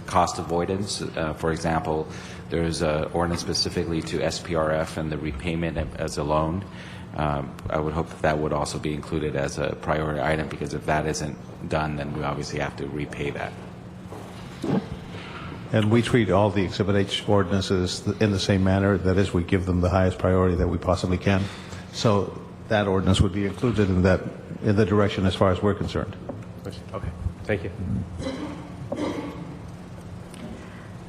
cost avoidance. For example, there's an ordinance specifically to SPRF and the repayment as a loan. I would hope that would also be included as a priority item, because if that isn't done, then we obviously have to repay that. And we treat all the Exhibit H ordinances in the same manner. That is, we give them the highest priority that we possibly can. So that ordinance would be included in the direction as far as we're concerned. Okay, thank you.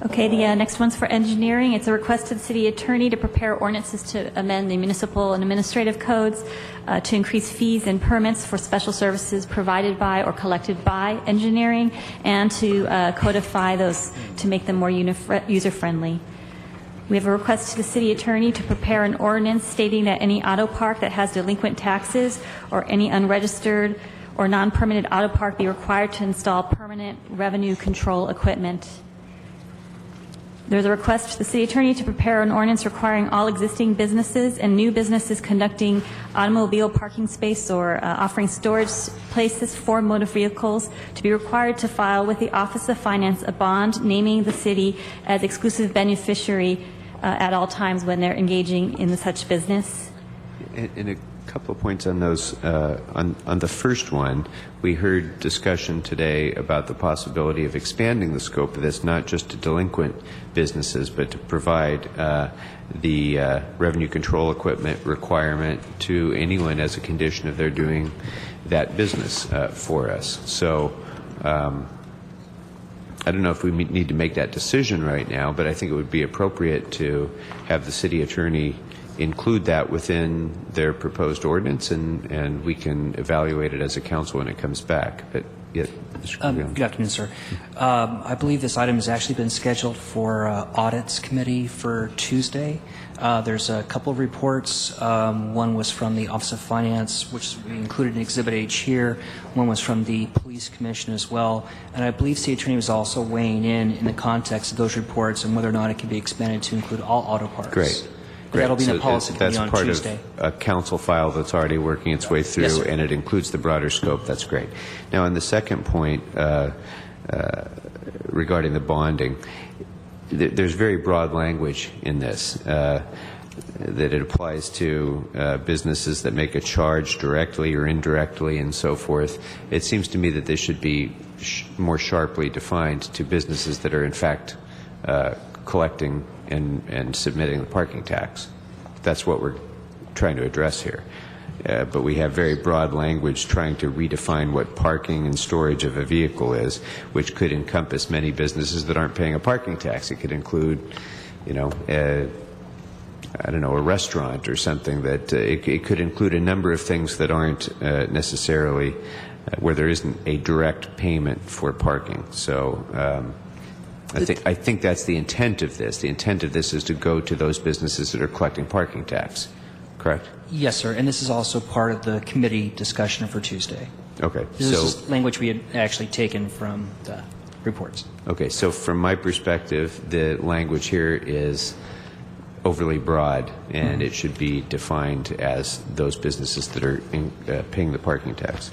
Okay, the next one's for engineering. It's a request to the city attorney to prepare ordinances to amend the municipal and administrative codes to increase fees and permits for special services provided by or collected by engineering, and to codify those to make them more user-friendly. We have a request to the city attorney to prepare an ordinance stating that any auto park that has delinquent taxes or any unregistered or non-permitted auto park be required to install permanent revenue control equipment. There's a request to the city attorney to prepare an ordinance requiring all existing businesses and new businesses conducting automobile parking space or offering storage places for motor vehicles to be required to file with the Office of Finance a bond naming the city as exclusive beneficiary at all times when they're engaging in such business. In a couple of points on those. On the first one, we heard discussion today about the possibility of expanding the scope of this, not just to delinquent businesses, but to provide the revenue control equipment requirement to anyone as a condition of their doing that business for us. So I don't know if we need to make that decision right now, but I think it would be appropriate to have the city attorney include that within their proposed ordinance, and we can evaluate it as a council when it comes back. But Good afternoon, sir. I believe this item has actually been scheduled for Audits Committee for Tuesday. There's a couple of reports. One was from the Office of Finance, which we included in Exhibit H here. One was from the Police Commission as well. And I believe City Attorney was also weighing in the context of those reports and whether or not it can be expanded to include all auto parks. Great. That'll be in the policy committee on Tuesday. That's part of a council file that's already working its way through, Yes, and it includes the broader scope. That's great. Now, on the second point regarding the bonding, there's very broad language in this. that it applies to businesses that make a charge directly or indirectly and so forth. It seems to me that they should be more sharply defined to businesses that are in fact collecting and submitting the parking tax. That's what we're trying to address here. But we have very broad language trying to redefine what parking and storage of a vehicle is, which could encompass many businesses that aren't paying a parking tax. It could include, you know, I don't know, a restaurant or something that it could include a number of things that aren't necessarily where there isn't a direct payment for parking. So I think that's the intent of this. The intent of this is to go to those businesses that are collecting parking tax. Correct? Yes, sir. And this is also part of the committee discussion for Tuesday. Okay. This is language we had actually taken from the reports. Okay. So from my perspective, the language here is overly broad, and it should be defined as those businesses that are paying the parking tax.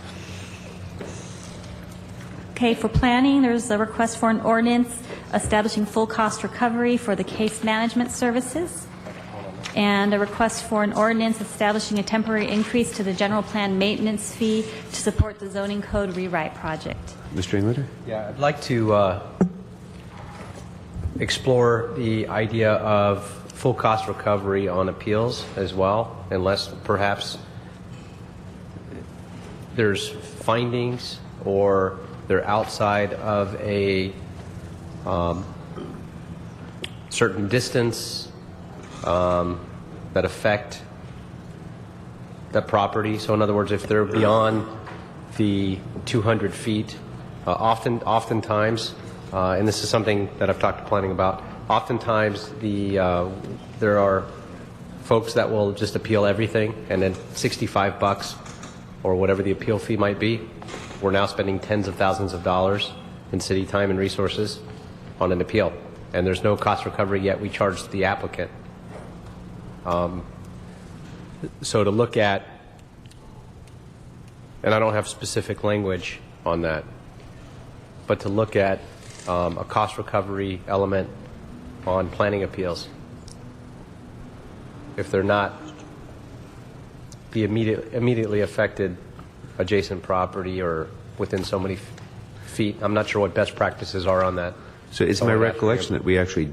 Okay, for planning, there's a request for an ordinance establishing full cost recovery for the case management services, and a request for an ordinance establishing a temporary increase to the general plan maintenance fee to support the zoning code rewrite project. Mr. Englander? Yeah, I'd like to explore the idea of full cost recovery on appeals as well, unless perhaps there's findings or they're outside of a certain distance that affect that property. So in other words, if they're beyond the 200 feet, oftentimes, and this is something that I've talked to planning about, oftentimes there are folks that will just appeal everything, and then $65 or whatever the appeal fee might be, we're now spending tens of thousands of dollars in city time and resources on an appeal, and there's no cost recovery yet. We charge the applicant. So to look at, and I don't have specific language on that, but to look at a cost recovery element on planning appeals, if they're not the immediately affected adjacent property or within so many feet. I'm not sure what best practices are on that. So it's my recollection that we actually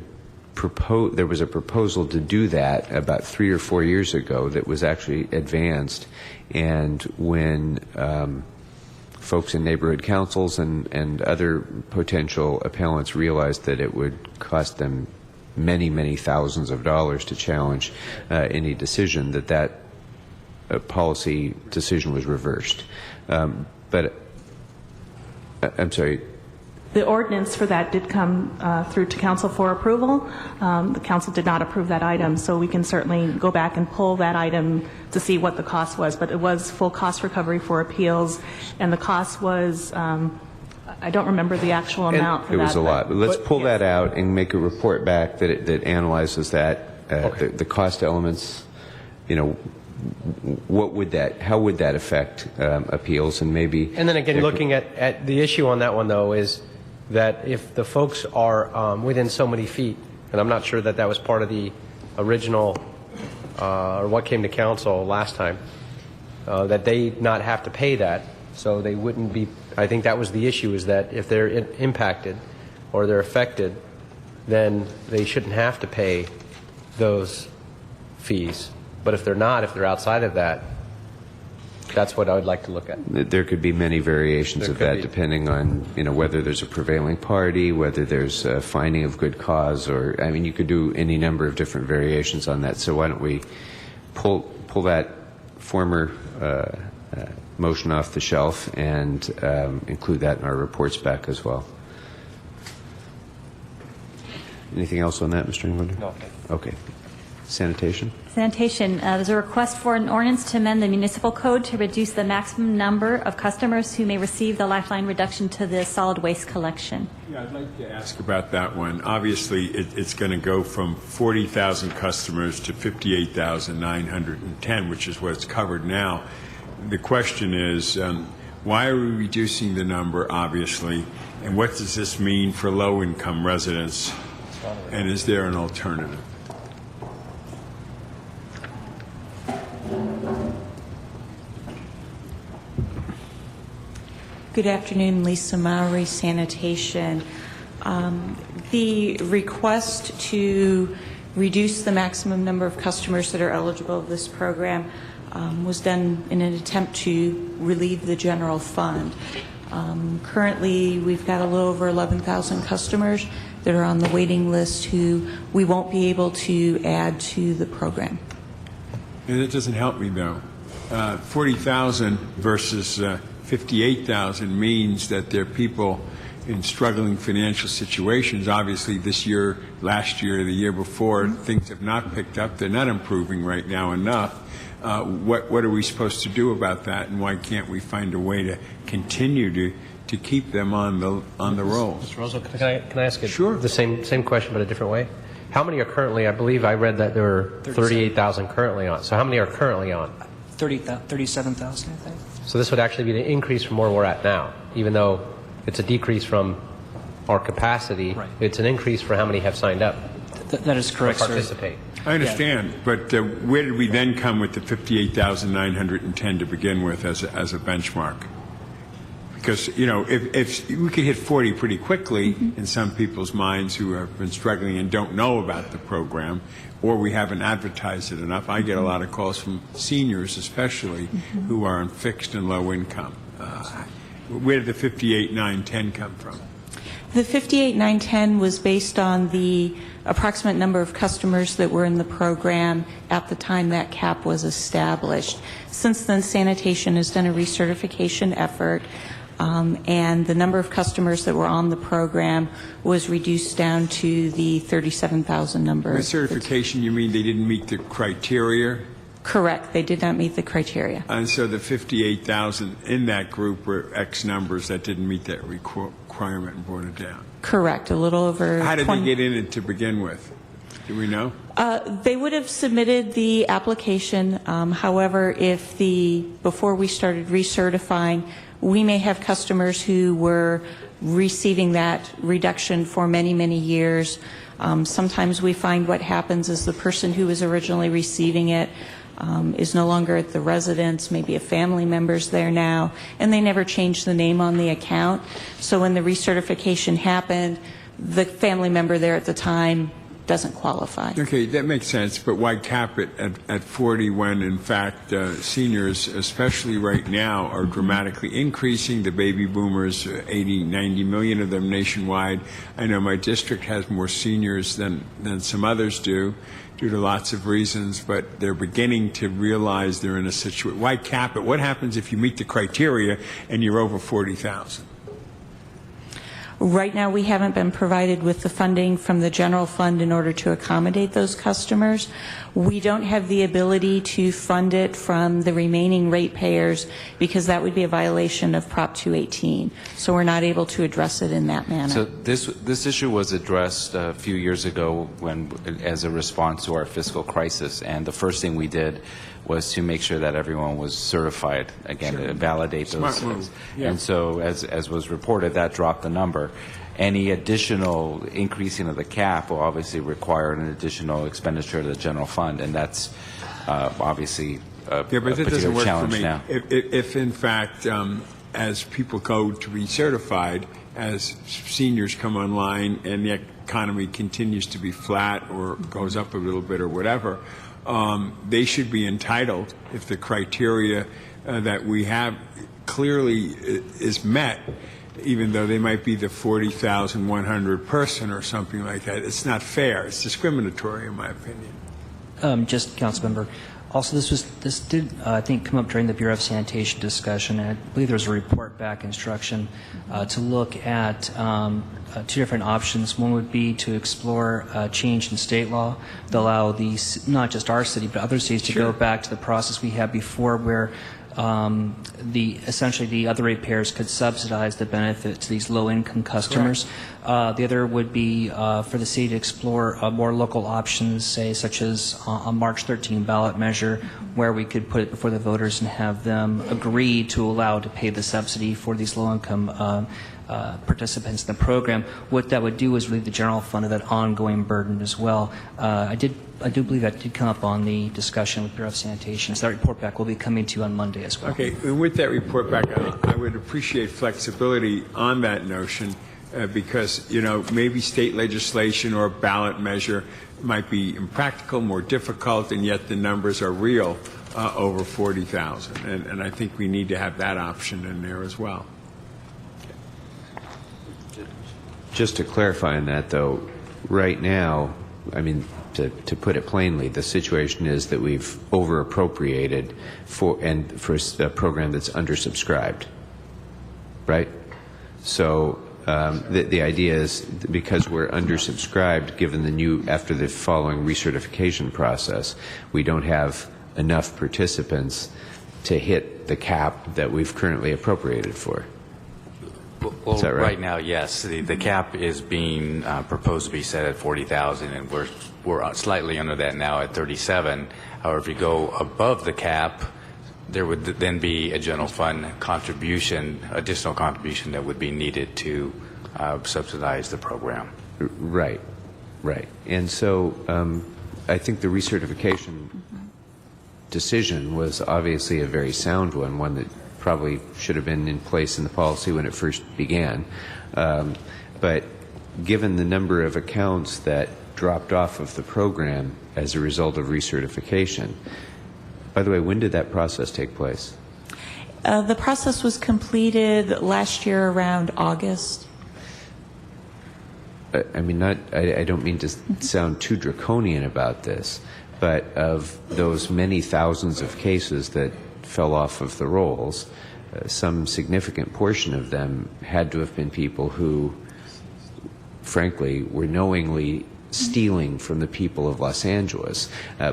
there was a proposal to do that about 3 or 4 years ago that was actually advanced, and when folks in neighborhood councils and other potential appellants realized that it would cost them many thousands of dollars to challenge any decision, that policy decision was reversed. But I'm sorry. The ordinance for that did come through to council for approval. The council did not approve that item, so we can certainly go back and pull that item to see what the cost was. But it was full cost recovery for appeals, and the cost was, I don't remember the actual amount for that. It was a lot. But let's pull that out and make a report back that analyzes that, the cost elements, you know, how would that affect appeals, and maybe. And then again, looking at the issue on that one, though, is that if the folks are within so many feet, and I'm not sure that was part of the original or what came to council last time, that they not have to pay that, so they wouldn't be. I think that was the issue, is that if they're impacted or they're affected, then they shouldn't have to pay those fees. But if they're not, if they're outside of that, that's what I would like to look at. There could be many variations of that, depending on, you know, whether there's a prevailing party, whether there's a finding of good cause, or, I mean, you could do any number of different variations on that. So why don't we pull that former motion off the shelf and include that in our reports back as well. Anything else on that, Mr. Englander? No. Okay. Sanitation? Sanitation, there's a request for an ordinance to amend the municipal code to reduce the maximum number of customers who may receive the lifeline reduction to the solid waste collection. Yeah, I'd like to ask about that one. Obviously, it's going to go from 40,000 customers to 58,910, which is what's covered now. The question is, why are we reducing the number, obviously, and what does this mean for low-income residents, and is there an alternative? Good afternoon, Lisa Mowry, Sanitation. The request to reduce the maximum number of customers that are eligible of this program was done in an attempt to relieve the general fund. Currently, we've got a little over 11,000 customers that are on the waiting list who we won't be able to add to the program. And it doesn't help me, though. 40,000 versus 58,000 means that there are people in struggling financial situations. Obviously, this year, last year, the year before, things have not picked up. They're not improving right now enough. What are we supposed to do about that, and why can't we find a way to continue to keep them on the roll? Mr. Rosso, can I ask the same question but a different way? How many are currently, I believe I read that there were 38,000 currently on. So how many are currently on? 37,000, I think. So this would actually be the increase from where we're at now, even though it's a decrease from our capacity. Right. It's an increase for how many have signed up. That is correct, sir. Participate. I understand, but where did we then come with the 58,910 to begin with as a benchmark? Because, you know, if we could hit 40 pretty quickly in some people's minds who have been struggling and don't know about the program, or we haven't advertised it enough. I get a lot of calls from seniors especially who are on fixed and low income. Where did the 58,910 come from? The 58,910 was based on the approximate number of customers that were in the program at the time that cap was established. Since then, Sanitation has done a recertification effort, and the number of customers that were on the program was reduced down to the 37,000 number. Recertification, you mean they didn't meet the criteria? Correct. They did not meet the criteria. And so the 58,000 in that group were X numbers that didn't meet that requirement and brought it down. Correct. A little over. How did they get in it to begin with? Do we know? They would have submitted the application. However, before we started recertifying, we may have customers who were receiving that reduction for many, many years. Sometimes we find what happens is the person who was originally receiving it is no longer at the residence, maybe a family member's there now, and they never changed the name on the account. So when the recertification happened, the family member there at the time doesn't qualify. Okay, that makes sense, but why cap it at 40 when, in fact, seniors, especially right now, are dramatically increasing? The baby boomers, 80, 90 million of them nationwide. I know my district has more seniors than some others do, due to lots of reasons, but they're beginning to realize they're in a situation. Why cap it? What happens if you meet the criteria and you're over 40,000? Right now, we haven't been provided with the funding from the general fund in order to accommodate those customers. We don't have the ability to fund it from the remaining ratepayers because that would be a violation of Prop 218. So we're not able to address it in that manner. So this issue was addressed a few years ago as a response to our fiscal crisis, and the first thing we did was to make sure that everyone was certified, again, to validate those things. Yeah. And so, as was reported, that dropped the number. Any additional increasing of the cap will obviously require an additional expenditure to the general fund, and that's obviously a particular challenge now. If in fact, as people go to be certified, as seniors come online and the economy continues to be flat or goes up a little bit or whatever, they should be entitled, if the criteria that we have clearly is met, even though they might be the 40,100 person or something like that. It's not fair. It's discriminatory, in my opinion. Just, Councilmember. Also, this did, I think, come up during the Bureau of Sanitation discussion, and I believe there was a report back instruction to look at two different options. One would be to explore change in state law to allow these, not just our city, but other cities to go back to the process we had before, where essentially the other ratepayers could subsidize the benefit to these low-income customers. The other would be for the city to explore more local options, say such as a March 13 ballot measure, where we could put it before the voters and have them agree to allow to pay the subsidy for these low-income participants in the program. What that would do is relieve the general fund of that ongoing burden as well. I do believe that did come up on the discussion with Bureau of Sanitation. So that report back will be coming to you on Monday as well. Okay, and with that report back, I would appreciate flexibility on that notion because, maybe state legislation or a ballot measure might be impractical, more difficult, and yet the numbers are real, over 40,000. And I think we need to have that option in there as well. Just to clarify on that, though, right now, I mean, to put it plainly, the situation is that we've over-appropriated for a program that's undersubscribed, right? So the idea is because we're undersubscribed, given after the following recertification process, we don't have enough participants to hit the cap that we've currently appropriated for. Well, Is that right? Right now, yes. The cap is being proposed to be set at 40,000, and we're slightly under that now at 37. However, if you go above the cap, there would then be a general fund contribution, additional contribution that would be needed to subsidize the program. Right. And so I think the recertification decision was obviously a very sound one that probably should have been in place in the policy when it first began. But given the number of accounts that dropped off of the program as a result of recertification, by the way, when did that process take place? The process was completed last year around August. I mean, I don't mean to sound too draconian about this, but of those many thousands of cases that fell off of the rolls, some significant portion of them had to have been people who, frankly, were knowingly stealing from the people of Los Angeles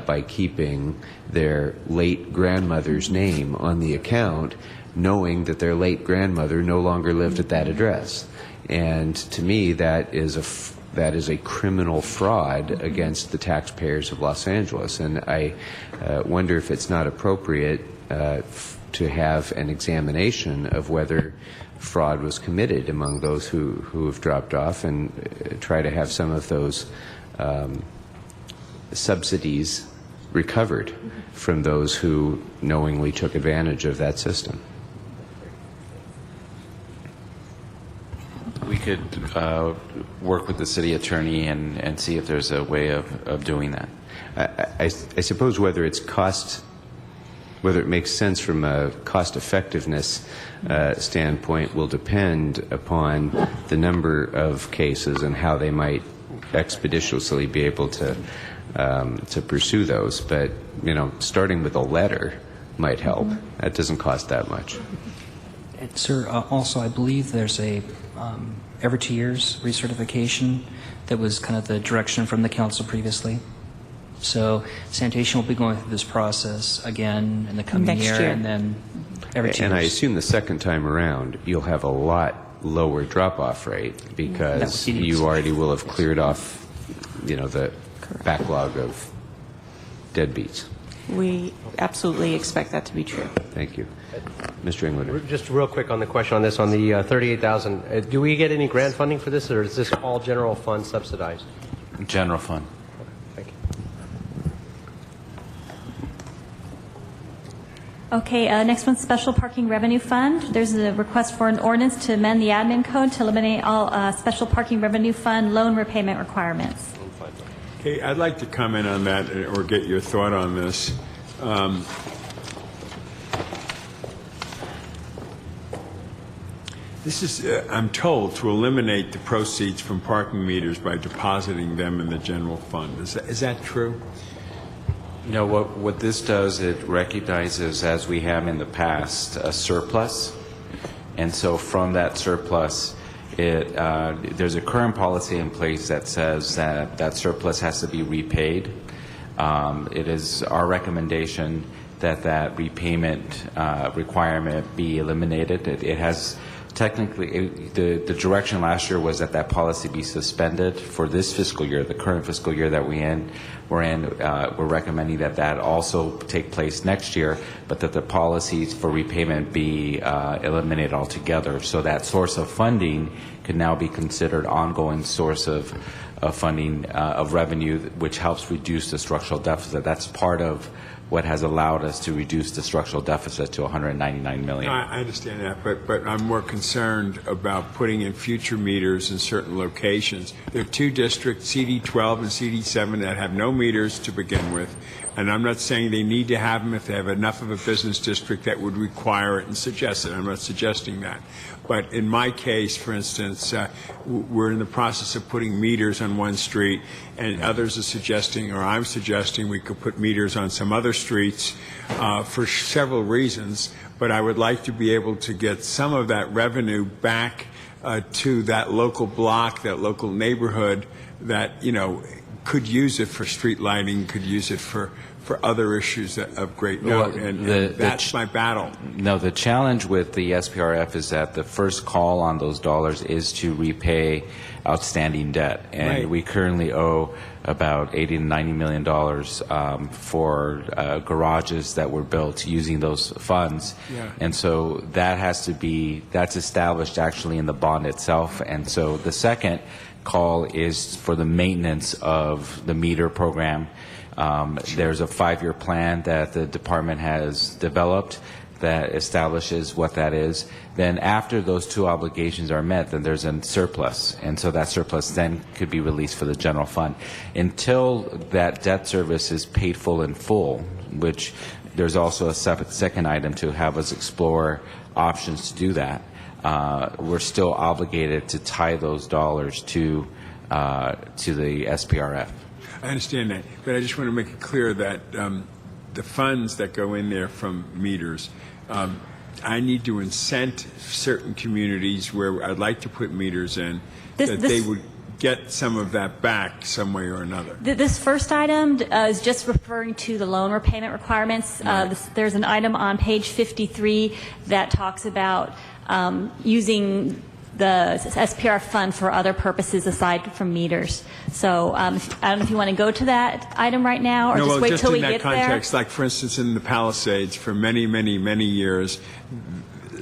by keeping their late grandmother's name on the account, knowing that their late grandmother no longer lived at that address. And to me, that is a criminal fraud against the taxpayers of Los Angeles. And I wonder if it's not appropriate to have an examination of whether fraud was committed among those who have dropped off, and try to have some of those subsidies recovered from those who knowingly took advantage of that system. We could work with the city attorney and see if there's a way of doing that. I suppose whether it makes sense from a cost effectiveness standpoint will depend upon the number of cases and how they might expeditiously be able to pursue those. But starting with a letter might help. That doesn't cost that much. And, sir, also I believe there's a every 2 years recertification that was kind of the direction from the council previously. So sanitation will be going through this process again in the coming Next year. and then every 2 years. And I assume the second time around you'll have a lot lower drop-off rate because you already will have cleared off, the backlog of deadbeats. We absolutely expect that to be true. Thank you. Mr. Englander. Just real quick on the question on this, on the 38,000, do we get any grant funding for this, or is this all general fund subsidized? General fund. Thank you. Okay, next one's Special Parking Revenue Fund. There's a request for an ordinance to amend the admin code to eliminate all Special Parking Revenue Fund loan repayment requirements. Okay, I'd like to comment on that or get your thought on this. This is, I'm told, to eliminate the proceeds from parking meters by depositing them in the general fund. Is that true? No, what this does, it recognizes, as we have in the past, a surplus. And so from that surplus, there's a current policy in place that says that surplus has to be repaid. It is our recommendation that repayment requirement be eliminated. It has technically, the direction last year was that policy be suspended for this fiscal year, the current fiscal year that we're in. We're recommending that also take place next year, but that the policies for repayment be eliminated altogether. So that source of funding could now be considered ongoing source of funding of revenue, which helps reduce the structural deficit. That's part of what has allowed us to reduce the structural deficit to $199 million. I understand that, but I'm more concerned about putting in future meters in certain locations. There are two districts, CD12 and CD7, that have no meters to begin with, and I'm not saying they need to have them if they have enough of a business district that would require it and suggest it. I'm not suggesting that. But in my case, for instance, we're in the process of putting meters on one street, and others are suggesting, or I'm suggesting, we could put meters on some other streets for several reasons. But I would like to be able to get some of that revenue back to that local block, that local neighborhood that, could use it for street lighting, could use it for other issues of great note, and that's my battle. No, the challenge with the SPRF is that the first call on those dollars is to repay outstanding debt, and we currently owe about $80 to $90 million for garages that were built using those funds, and so that's established actually in the bond itself, and so the second call is for the maintenance of the meter program. There's a 5-year plan that the department has developed that establishes what that is. Then after those two obligations are met, then there's a surplus, and so that surplus then could be released for the general fund. Until that debt service is paid full in full, which there's also a second item to have us explore options to do that, we're still obligated to tie those dollars to the SPRF. I understand that, but I just want to make it clear that the funds that go in there from meters, I need to incent certain communities where I'd like to put meters in, they would get some of that back some way or another. This first item is just referring to the loan repayment requirements. There's an item on page 53 that talks about using the SPR fund for other purposes aside from meters. So I don't know if you want to go to that item right now or just wait till we get there. Just in that context, like for instance in the Palisades, for many, many, many years,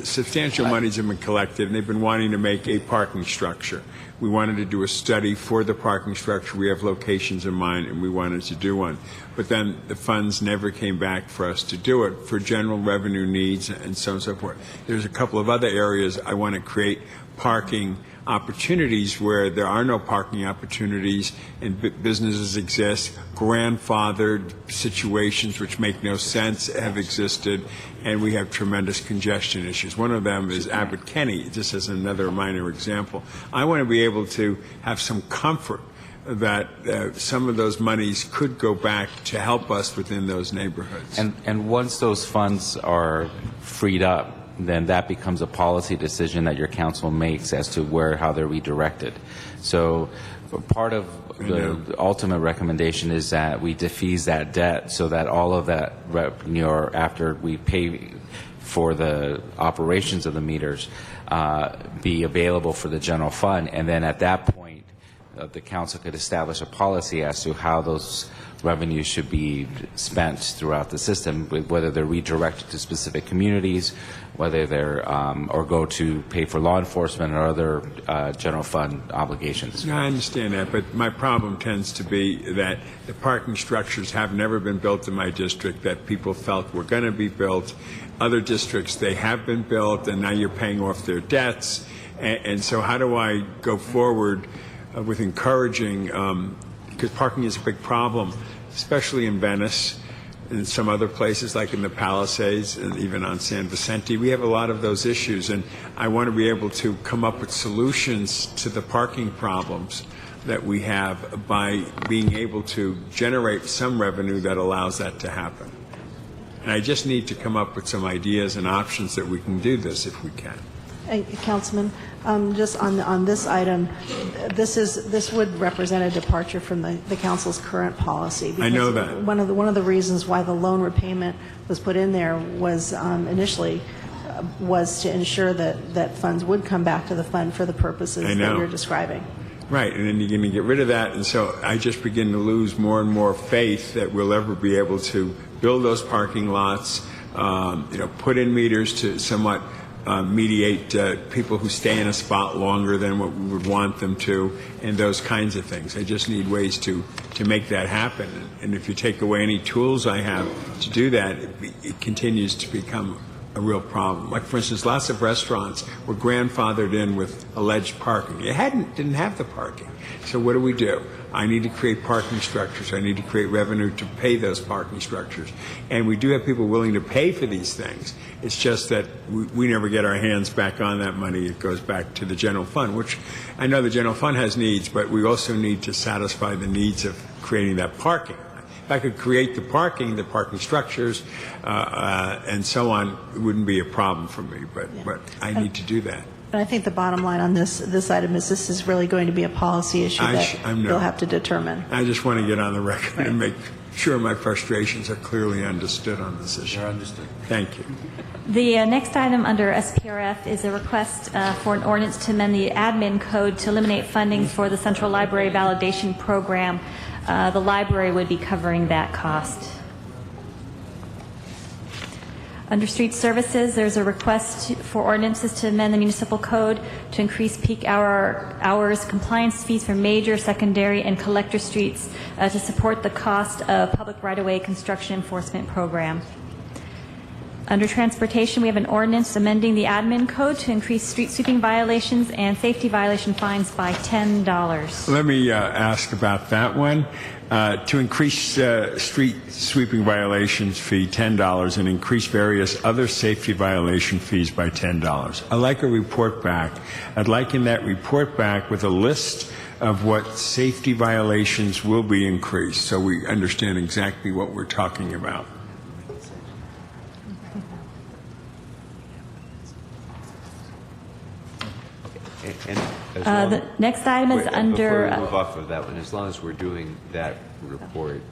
substantial monies have been collected, and they've been wanting to make a parking structure. We wanted to do a study for the parking structure. We have locations in mind, and we wanted to do one. But then the funds never came back for us to do it for general revenue needs and so on and so forth. There's a couple of other areas I want to create parking opportunities where there are no parking opportunities and businesses exist. Grandfathered situations which make no sense have existed, and we have tremendous congestion issues. One of them is Abbott Kinney, just as another minor example. I want to be able to have some comfort that some of those monies could go back to help us within those neighborhoods. And once those funds are freed up, then that becomes a policy decision that your council makes as to how they're redirected. So part of the ultimate recommendation is that we defease that debt so that all of that revenue, after we pay for the operations of the meters, be available for the general fund. And then at that point, the council could establish a policy as to how those revenues should be spent throughout the system, whether they're redirected to specific communities, whether they're or go to pay for law enforcement or other general fund obligations. I understand that, but my problem tends to be that the parking structures have never been built in my district that people felt were going to be built. Other districts, they have been built, and now you're paying off their debts. And so how do I go forward with encouraging, because parking is a big problem, especially in Venice and some other places like in the Palisades and even on San Vicente. We have a lot of those issues, and I want to be able to come up with solutions to the parking problems that we have by being able to generate some revenue that allows that to happen. And I just need to come up with some ideas and options that we can do this if we can. Councilman, just on this item, this would represent a departure from the council's current policy. I know that. One of the reasons why the loan repayment was put in there was initially was to ensure that funds would come back to the fund for the purposes I that know. you're describing. Right, and then you're going to get rid of that, and so I just begin to lose more and more faith that we'll ever be able to build those parking lots, put in meters to somewhat mediate people who stay in a spot longer than what we would want them to, and those kinds of things. I just need ways to make that happen, and if you take away any tools I have to do that, it continues to become a real problem. Like, for instance, lots of restaurants were grandfathered in with alleged parking. You didn't have the parking. So what do? I need to create parking structures. I need to create revenue to pay those parking structures. And we do have people willing to pay for these things. It's just that we never get our hands back on that money. It goes back to the general fund, which I know the general fund has needs, but we also need to satisfy the needs of creating that parking. If I could create the parking structures, and so on, it wouldn't be a problem for me, but I need to do that. But I think the bottom line on this item is this is really going to be a policy issue that you'll have to determine. I just want to get on the record and make sure my frustrations are clearly understood on this issue. They're understood. Thank you. The next item under SPRF is a request for an ordinance to amend the admin code to eliminate funding for the Central Library Validation Program. The library would be covering that cost. Under street services, there's a request for ordinances to amend the municipal code to increase peak hours compliance fees for major, secondary, and collector streets to support the cost of public right-of-way construction enforcement program. Under transportation, we have an ordinance amending the admin code to increase street sweeping violations and safety violation fines by $10. Let me ask about that one. To increase street sweeping violations fee $10 and increase various other safety violation fees by $10. I'd like a report back. I'd like in that report back with a list of what safety violations will be increased so we understand exactly what we're talking about. The next item is under... Before we move off of that one, as long as we're doing that report,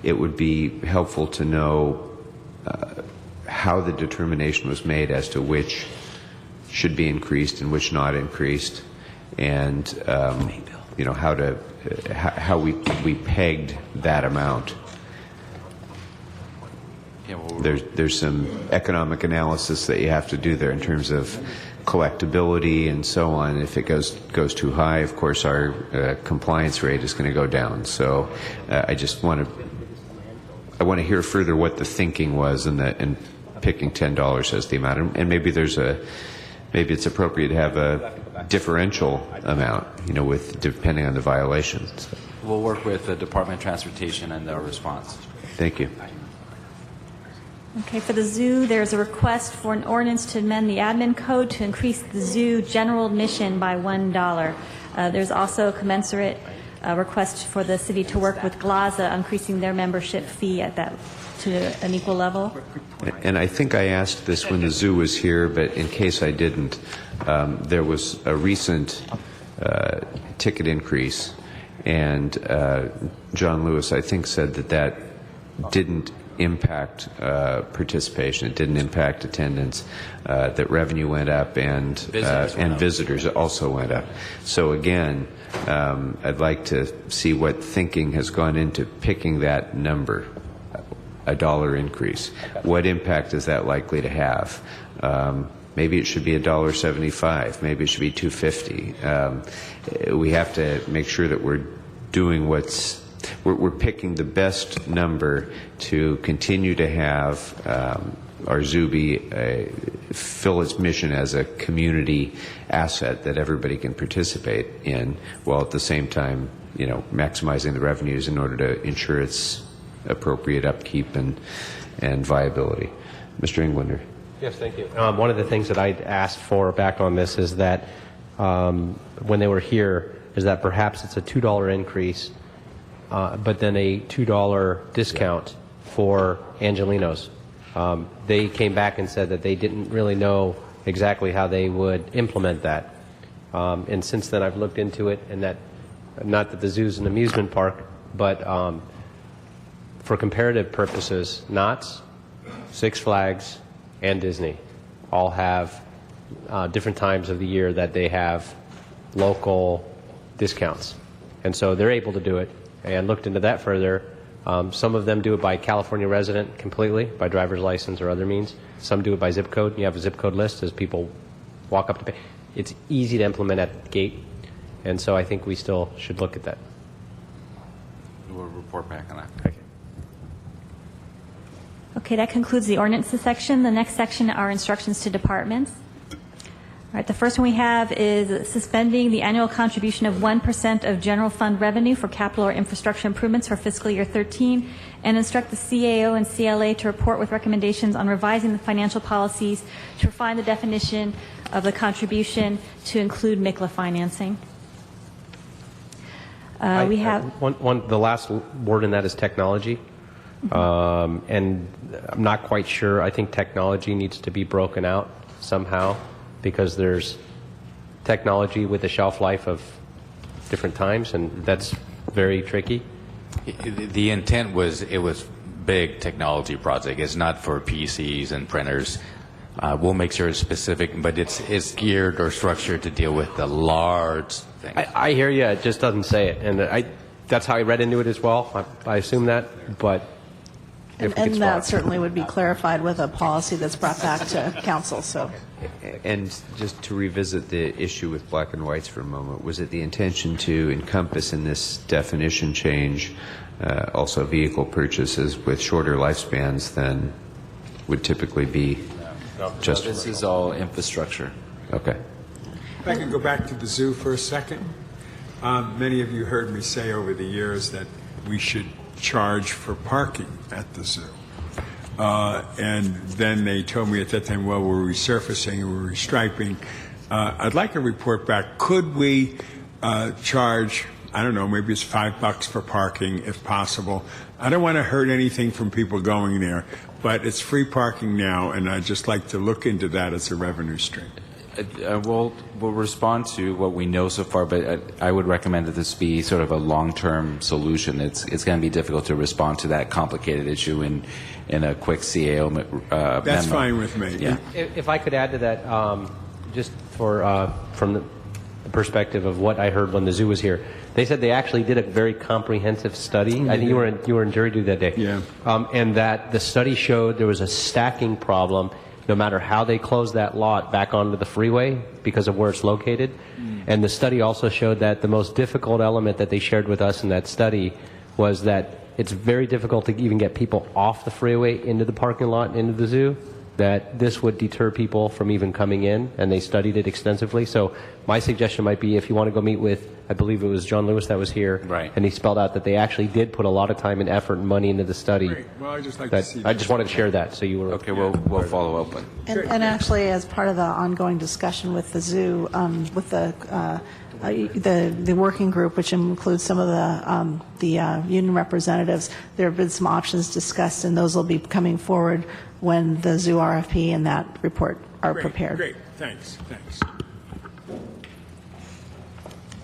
it would be helpful to know how the determination was made as to which should be increased and which not increased, and how we pegged that amount. There's some economic analysis that you have to do there in terms of collectability and so on. If it goes too high, of course, our compliance rate is going to go down. So I just want to hear further what the thinking was in picking $10 as the amount, and maybe it's appropriate to have a differential amount, depending on the violations. We'll work with the Department of Transportation and their response. Thank you. Okay, for the zoo, there's a request for an ordinance to amend the admin code to increase the zoo general admission by $1. There's also a commensurate request for the city to work with GLAZA, increasing their membership fee to an equal level. And I think I asked this when the zoo was here, but in case I didn't, there was a recent ticket increase, and John Lewis, I think, said that didn't impact participation. It didn't impact attendance. That revenue went up, and visitors also went up. So again, I'd like to see what thinking has gone into picking that number, $1 increase. What impact is that likely to have? Maybe it should be $1.75. Maybe it should be $2.50. We have to make sure that we're doing we're picking the best number to continue to have our zoo fill its mission as a community asset that everybody can participate in, while at the same time, maximizing the revenues in order to ensure its appropriate upkeep and viability. Mr. Englander. Yes, thank you. One of the things that I asked for back on this is that when they were here, is that perhaps it's a $2 increase, but then a $2 discount for Angelinos. They came back and said that they didn't really know exactly how they would implement that. And since then I've looked into it, and that, not that the zoo's an amusement park, but for comparative purposes, Knott's, Six Flags, and Disney all have different times of the year that they have local discounts. And so they're able to do it, and looked into that further. Some of them do it by California resident completely, by driver's license or other means. Some do it by zip code. You have a zip code list as people walk up to pay. It's easy to implement at the gate, and so I think we still should look at that. We'll report back on that. Okay. Okay, that concludes the ordinances section. The next section are instructions to departments. All right, the first one we have is suspending the annual contribution of 1% of general fund revenue for capital or infrastructure improvements for fiscal year 13, and instruct the CAO and CLA to report with recommendations on revising the financial policies to refine the definition of the contribution to include MICLA financing. We have the last word in that is technology. And I'm not quite sure. I think technology needs to be broken out somehow, because there's technology with a shelf life of different times, and that's very tricky. The intent was, it was big technology project. It's not for PCs and printers. We'll make sure it's specific, but it's geared or structured to deal with the large things. I hear you. It just doesn't say it, and that's how I read into it as well. I assume that, but if And that certainly would be clarified with a policy that's brought back to council. So, And just to revisit the issue with black and whites for a moment, was it the intention to encompass in this definition change also vehicle purchases with shorter lifespans than would typically be just... This is all infrastructure. Okay. If I can go back to the zoo for a second. Many of you heard me say over the years that we should charge for parking at the zoo. And then they told me at that time, well, we're resurfacing and we're restriping. I'd like a report back. Could we charge, I don't know, maybe it's $5 for parking if possible. I don't want to hurt anything from people going there, but it's free parking now, and I'd just like to look into that as a revenue stream. We'll respond to what we know so far, but I would recommend that this be sort of a long-term solution. It's going to be difficult to respond to that complicated issue in a quick CAO That's memo. fine with me. Yeah. If I could add to that, just for from the perspective of what I heard when the zoo was here, they said they actually did a very comprehensive study. I think you were in jury duty that day. Yeah. And that the study showed there was a stacking problem no matter how they closed that lot back onto the freeway because of where it's located. And the study also showed that the most difficult element that they shared with us in that study was that it's very difficult to even get people off the freeway into the parking lot and into the zoo, that this would deter people from even coming in, and they studied it extensively. So my suggestion might be, if you want to go meet with, I believe it was John Lewis that was here, right, and he spelled out that they actually did put a lot of time and effort and money into the study. Great. Well, I just like to see I just wanted to share that, so you were okay. We'll follow up with. and actually, as part of the ongoing discussion with the zoo, with the working group, which includes some of the union representatives, there have been some options discussed, and those will be coming forward when the zoo RFP and that report are prepared. Great, thanks.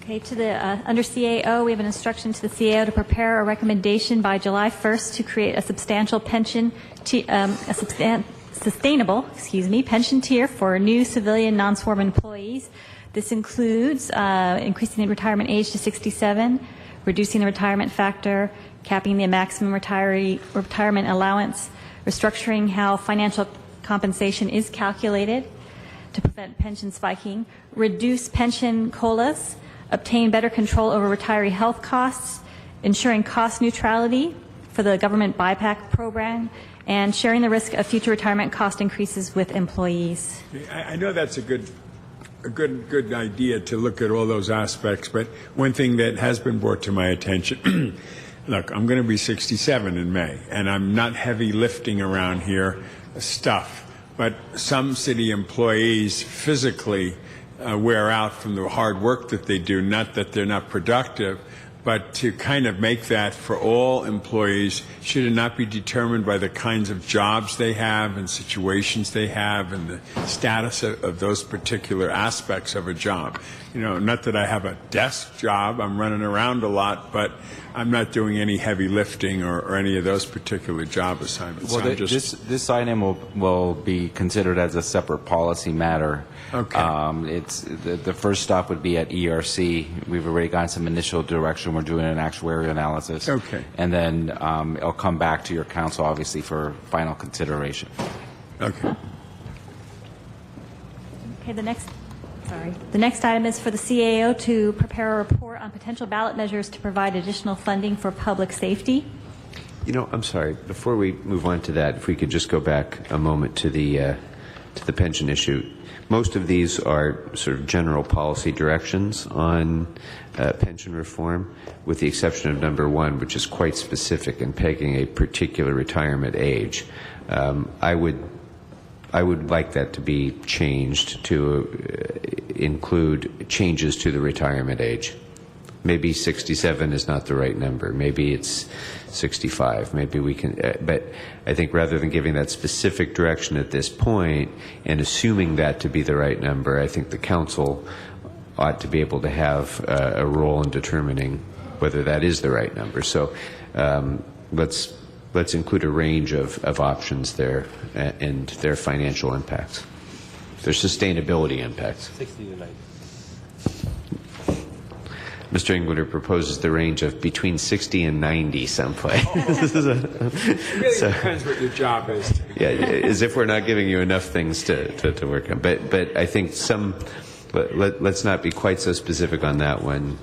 Okay, to the under CAO, we have an instruction to the CAO to prepare a recommendation by July 1st to create a substantial pension, sustainable pension tier for new civilian non-swarm employees. This includes increasing the retirement age to 67, reducing the retirement factor, capping the maximum retirement allowance, restructuring how financial compensation is calculated to prevent pension spiking, reduce pension COLAs, obtain better control over retiree health costs, ensuring cost neutrality for the government BIPAC program, and sharing the risk of future retirement cost increases with employees. I know that's a good idea to look at all those aspects, but one thing that has been brought to my attention, look, I'm going to be 67 in May, and I'm not heavy lifting around here stuff, but some city employees physically wear out from the hard work that they do, not that they're not productive, but to kind of make that for all employees, should it not be determined by the kinds of jobs they have and situations they have and the status of those particular aspects of a job? not that I have a desk job, I'm running around a lot, but I'm not doing any heavy lifting or any of those particular job assignments. Well, this item will be considered as a separate policy matter. Okay. It's the first stop would be at ERC. We've already gotten some initial direction. We're doing an actuarial analysis. Okay. And then it'll come back to your council, obviously, for final consideration. Okay. Okay, the next item is for the CAO to prepare a report on potential ballot measures to provide additional funding for public safety. I'm sorry. Before we move on to that, if we could just go back a moment to the pension issue. Most of these are sort of general policy directions on pension reform, with the exception of number 1, which is quite specific in pegging a particular retirement age. I would like that to be changed to include changes to the retirement age. Maybe 67 is not the right number. Maybe it's 65. Maybe we can, but I think rather than giving that specific direction at this point and assuming that to be the right number, I think the council ought to be able to have a role in determining whether that is the right number. So let's include a range of options there and their financial impacts, their sustainability impacts. 60 to 90. Mr. Englander proposes the range of between 60 and 90 someplace. It really depends what your job is. Yeah, as if we're not giving you enough things to work on. But I think let's not be quite so specific on that one.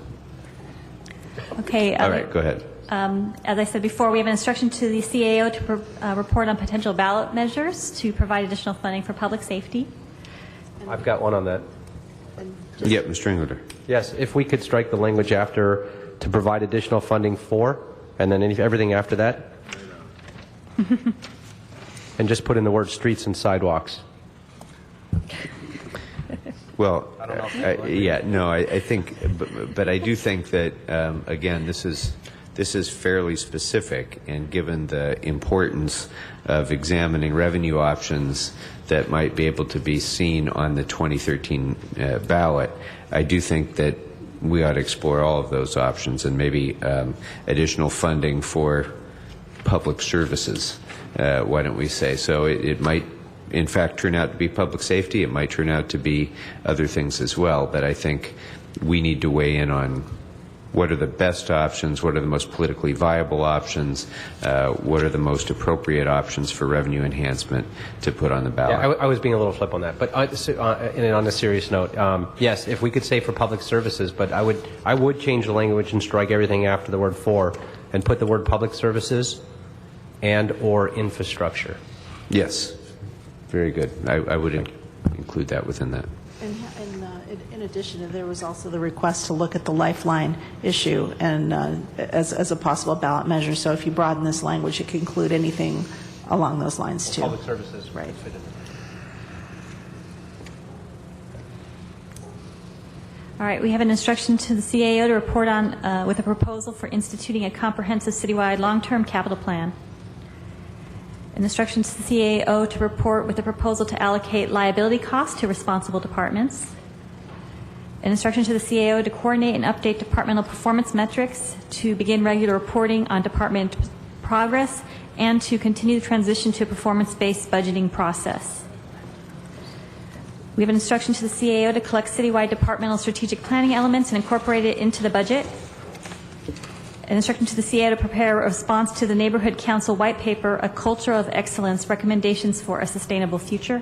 Okay. All right, go ahead. As I said before, we have an instruction to the CAO to report on potential ballot measures to provide additional funding for public safety. I've got one on that. Yeah, Mr. Englander. Yes, if we could strike the language after to provide additional funding for, and then everything after that. And just put in the word streets and sidewalks. Well, I think, but I do think that, again, this is fairly specific, and given the importance of examining revenue options that might be able to be seen on the 2013 ballot, I do think that we ought to explore all of those options and maybe additional funding for public services. Why don't we say so? It might, in fact, turn out to be public safety. It might turn out to be other things as well. But I think we need to weigh in on what are the best options, what are the most politically viable options, what are the most appropriate options for revenue enhancement to put on the ballot. Yeah, I was being a little flip on that. But on a serious note, yes, if we could say for public services, but I would change the language and strike everything after the word for and put the word public services and or infrastructure. Yes, very good. I would include that within that. And in addition, there was also the request to look at the lifeline issue and as a possible ballot measure. So if you broaden this language, it can include anything along those lines too. Public services. Right. All right, we have an instruction to the CAO to report on with a proposal for instituting a comprehensive citywide long-term capital plan. An instruction to the CAO to report with a proposal to allocate liability costs to responsible departments. An instruction to the CAO to coordinate and update departmental performance metrics, to begin regular reporting on department progress, and to continue the transition to a performance-based budgeting process. We have an instruction to the CAO to collect citywide departmental strategic planning elements and incorporate it into the budget. An instruction to the CAO to prepare a response to the Neighborhood Council White Paper, A Culture of Excellence, Recommendations for a Sustainable Future.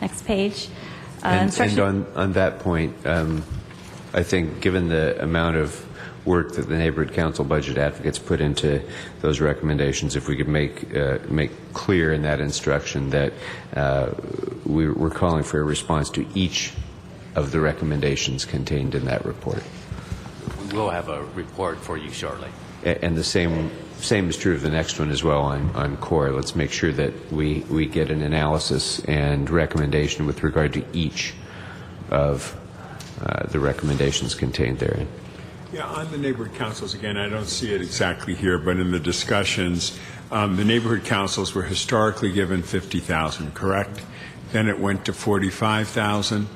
Next page. And on that point, I think given the amount of work that the Neighborhood Council Budget Advocates put into those recommendations, if we could make clear in that instruction that we're calling for a response to each of the recommendations contained in that report. We will have a report for you shortly. And the same is true of the next one as well on core. Let's make sure that we get an analysis and recommendation with regard to each of the recommendations contained therein. Yeah, on the neighborhood councils, again, I don't see it exactly here, but in the discussions, the neighborhood councils were historically given $50,000, correct? Then it went to $45,000,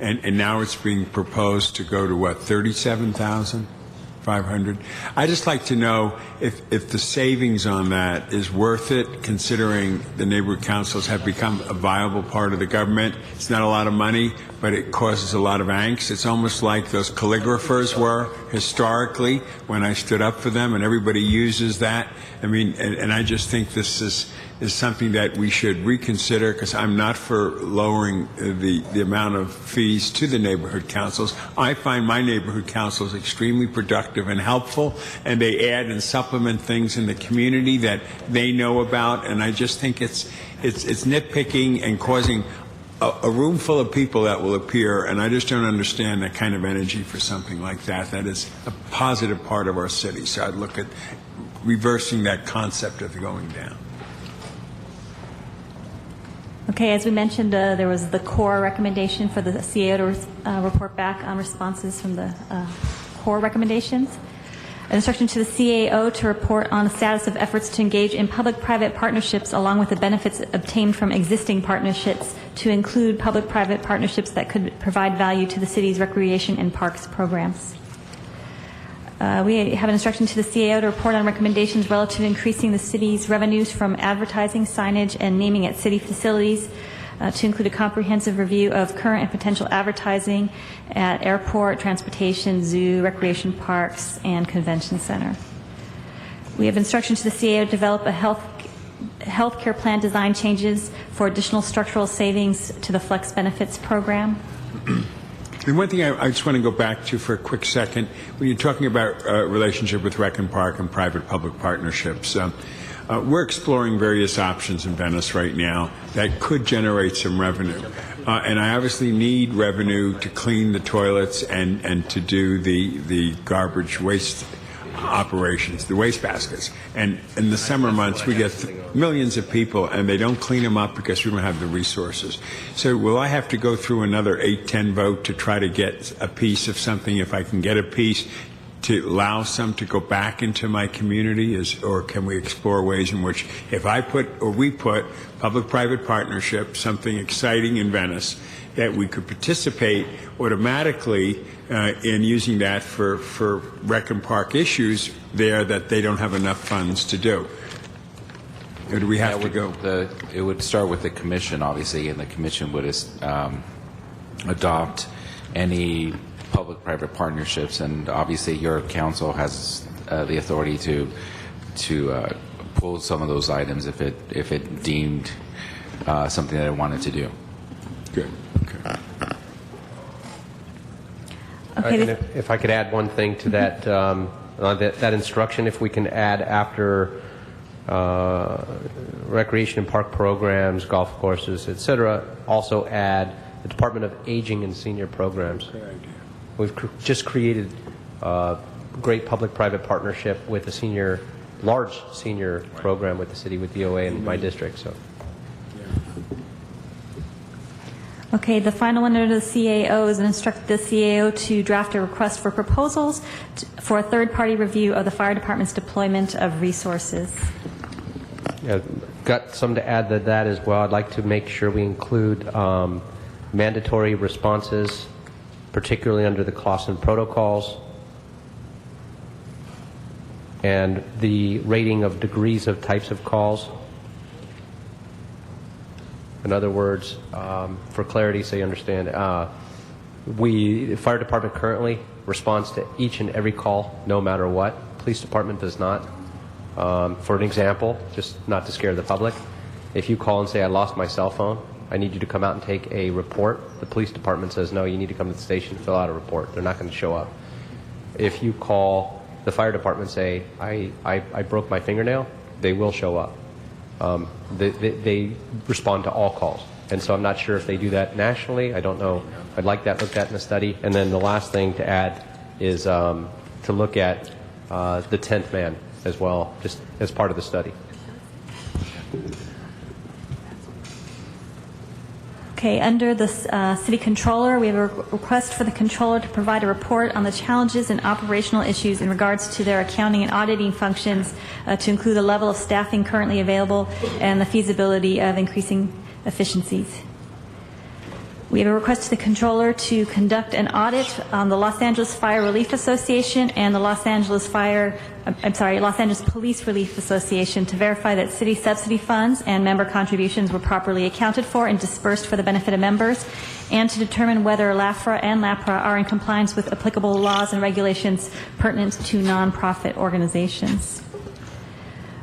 and now it's being proposed to go to what, 37,500? I just like to know if the savings on that is worth it, considering the neighborhood councils have become a viable part of the government. It's not a lot of money, but it causes a lot of angst. It's almost like those calligraphers were historically when I stood up for them, and everybody uses that. I mean, and I just think this is something that we should reconsider, because I'm not for lowering the amount of fees to the neighborhood councils. I find my neighborhood councils extremely productive and helpful, and they add and supplement things in the community that they know about, and I just think it's nitpicking and causing a room full of people that will appear, and I just don't understand that kind of energy for something like that. That is a positive part of our city, so I'd look at reversing that concept of going down. Okay, as we mentioned, there was the core recommendation for the CAO to report back on responses from the core recommendations. An instruction to the CAO to report on the status of efforts to engage in public-private partnerships along with the benefits obtained from existing partnerships, to include public-private partnerships that could provide value to the city's recreation and parks programs. We have an instruction to the CAO to report on recommendations relative to increasing the city's revenues from advertising, signage, and naming at city facilities, to include a comprehensive review of current and potential advertising at airport, transportation, zoo, recreation parks, and convention center. We have instruction to the CAO to develop a healthcare plan design changes for additional structural savings to the Flex Benefits program. And one thing I just want to go back to for a quick second, when you're talking about relationship with Rec and Park and private-public partnerships, we're exploring various options in Venice right now that could generate some revenue. And I obviously need revenue to clean the toilets and to do the garbage waste operations, the waste baskets. And in the summer months, we get millions of people, and they don't clean them up because we don't have the resources. So will I have to go through another 8-10 vote to try to get a piece of something, if I can get a piece, to allow some to go back into my community? Or can we explore ways in which, if I put, or we put, public-private partnership, something exciting in Venice, that we could participate automatically in using that for Rec and Park issues there that they don't have enough funds to do? Or do we have to go? It would start with the commission, obviously, and the commission would adopt any public-private partnerships, and obviously your council has the authority to pull some of those items if it deemed something that it wanted to do. Good. Okay. And if I could add one thing to that, that instruction, if we can add after recreation and park programs, golf courses, etc., also add the Department of Aging and Senior Programs. We've just created a great public-private partnership with a large senior program with the city, with DOA in my district. So. Okay, the final one under the CAO is an instruct the CAO to draft a request for proposals for a third-party review of the fire department's deployment of resources. Yeah, got some to add to that as well. I'd like to make sure we include mandatory responses, particularly under the Clausen protocols, and the rating of degrees of types of calls. In other words, for clarity, so you understand, the fire department currently responds to each and every call, no matter what. Police department does not. For an example, just not to scare the public, if you call and say, I lost my cell phone, I need you to come out and take a report. The police department says, no, you need to come to the station and fill out a report. They're not going to show up. If you call the fire department and say, I broke my fingernail, they will show up. They respond to all calls. And so I'm not sure if they do that nationally. I don't know. I'd like that looked at in the study. And then the last thing to add is to look at the 10th man as well, just as part of the study. Okay, under the city controller, we have a request for the controller to provide a report on the challenges and operational issues in regards to their accounting and auditing functions, to include the level of staffing currently available and the feasibility of increasing efficiencies. We have a request to the controller to conduct an audit on the Los Angeles Fire Relief Association and the Los Angeles Police Relief Association to verify that city subsidy funds and member contributions were properly accounted for and dispersed for the benefit of members, and to determine whether LAFRA and LAPRA are in compliance with applicable laws and regulations pertinent to nonprofit organizations.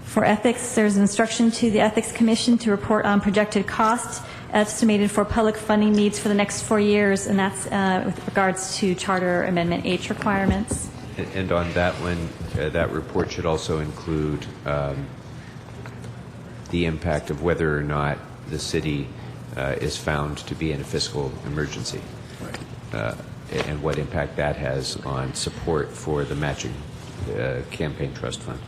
For ethics, there's an instruction to the Ethics Commission to report on projected costs estimated for public funding needs for the next 4 years, and that's with regards to Charter Amendment H requirements. And on that one, that report should also include the impact of whether or not the city is found to be in a fiscal emergency, and what impact that has on support for the matching campaign trust fund.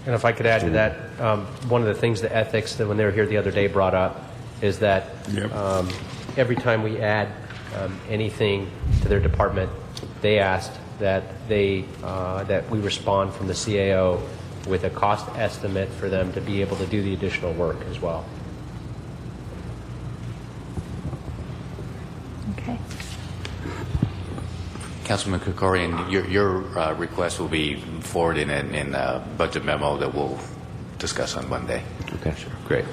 And if I could add to that, one of the things the ethics that when they were here the other day brought up is that every time we add anything to their department, they asked that that we respond from the CAO with a cost estimate for them to be able to do the additional work as well. Okay. Councilman Krikorian, your request will be forwarded in a budget memo that we'll discuss on Monday. Okay, sure. Great.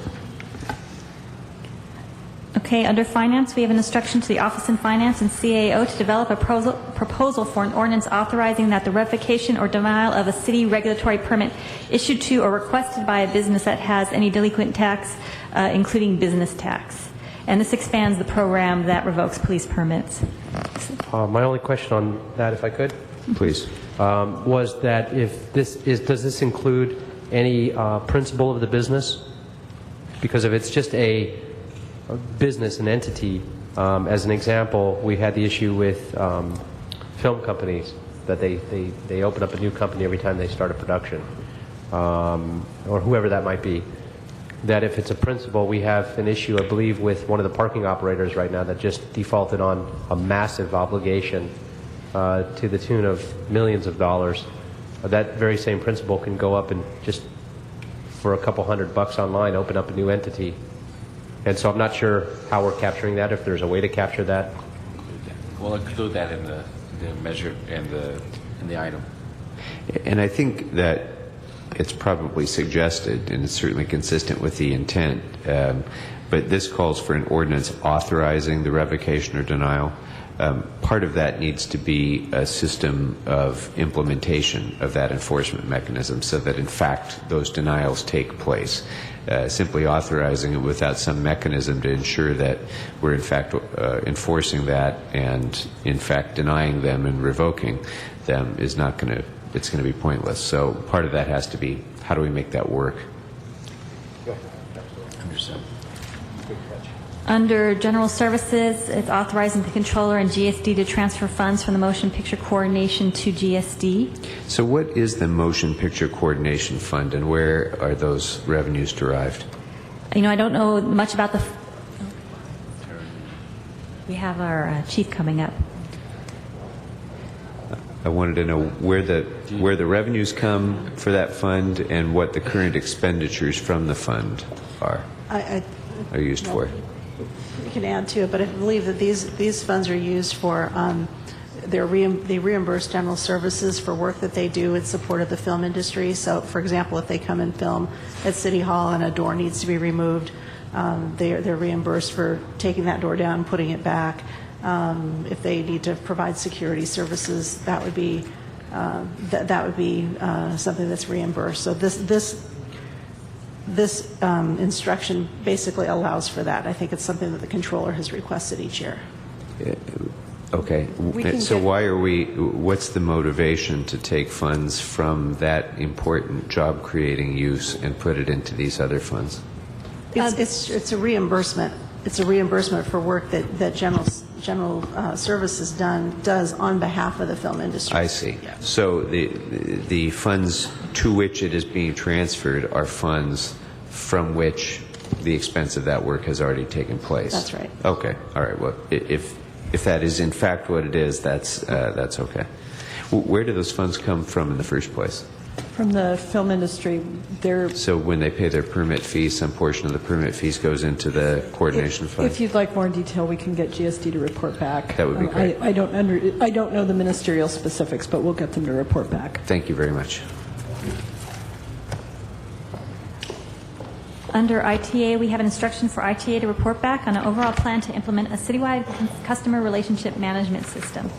Okay, under Finance, we have an instruction to the Office in Finance and CAO to develop a proposal for an ordinance authorizing that the revocation or denial of a city regulatory permit issued to or requested by a business that has any delinquent tax, including business tax. And this expands the program that revokes police permits. My only question on that, if I could, please, was that if this does this include any principal of the business? Because if it's just a business, an entity, as an example, we had the issue with film companies that they open up a new company every time they start a production, or whoever that might be. That if it's a principal, we have an issue, I believe, with one of the parking operators right now that just defaulted on a massive obligation to the tune of millions of dollars. That very same principal can go up and just for a couple $100 online open up a new entity. And so I'm not sure how we're capturing that, if there's a way to capture that. We'll include that in the measure in the item. And I think that it's probably suggested, and it's certainly consistent with the intent, but this calls for an ordinance authorizing the revocation or denial. Part of that needs to be a system of implementation of that enforcement mechanism so that, in fact, those denials take place. Simply authorizing it without some mechanism to ensure that we're, in fact, enforcing that and, in fact, denying them and revoking them is not going to, it's going to be pointless. So part of that has to be, how do we make that work? Understood. Under General Services, it's authorizing the controller and GSD to transfer funds from the Motion Picture Coordination to GSD. So what is the Motion Picture Coordination Fund, and where are those revenues derived? You know, I don't know much about the... We have our chief coming up. I wanted to know where the revenues come for that fund and what the current expenditures from the fund are used for. You can add to it, but I believe that these funds are used for they reimburse general services for work that they do in support of the film industry. So, for example, if they come and film at City Hall and a door needs to be removed, they're reimbursed for taking that door down and putting it back. If they need to provide security services, that would be something that's reimbursed. So this instruction basically allows for that. I think it's something that the controller has requested each year. Okay. So what's the motivation to take funds from that important job-creating use and put it into these other funds? It's a reimbursement. It's a reimbursement for work that general services does on behalf of the film industry. I see. Yeah. So the funds to which it is being transferred are funds from which the expense of that work has already taken place. That's right. Okay. All right. Well, if that is in fact what it is, that's okay. Where do those funds come from in the first place? From the film industry, they're, So when they pay their permit fee, some portion of the permit fees goes into the coordination fund? if you'd like more detail, we can get GSD to report back. That would be great. I don't know the ministerial specifics, but we'll get them to report back. Thank you very much. Under ITA, we have an instruction for ITA to report back on an overall plan to implement a citywide customer relationship management system.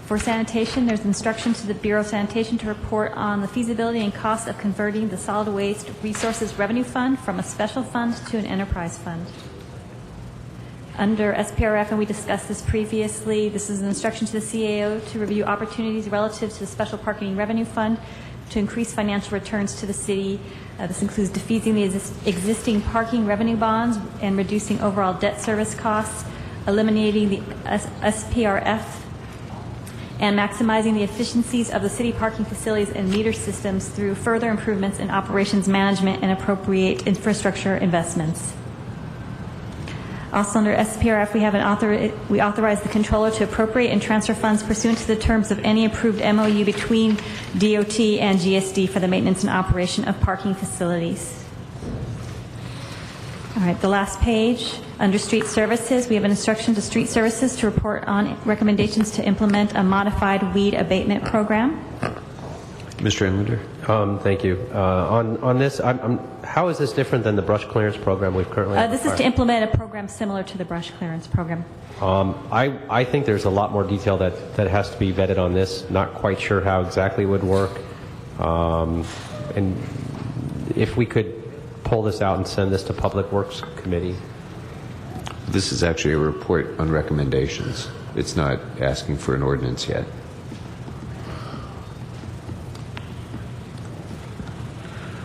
For sanitation, there's instruction to the Bureau of Sanitation to report on the feasibility and cost of converting the Solid Waste Resources Revenue Fund from a special fund to an enterprise fund. Under SPRF, and we discussed this previously, this is an instruction to the CAO to review opportunities relative to the Special Parking Revenue Fund to increase financial returns to the city. This includes defeasing the existing parking revenue bonds and reducing overall debt service costs, eliminating the SPRF, and maximizing the efficiencies of the city parking facilities and meter systems through further improvements in operations management and appropriate infrastructure investments. Also under SPRF, we authorize the controller to appropriate and transfer funds pursuant to the terms of any approved MOU between DOT and GSD for the maintenance and operation of parking facilities. All right, the last page, under street services, we have an instruction to street services to report on recommendations to implement a modified weed abatement program. Mr. Enlander? Thank you. On this, how is this different than the brush clearance program we've currently This is to implement a program similar to the brush clearance program. I think there's a lot more detail that has to be vetted on this. Not quite sure how exactly it would work. And if we could pull this out and send this to Public Works Committee. This is actually a report on recommendations. It's not asking for an ordinance yet.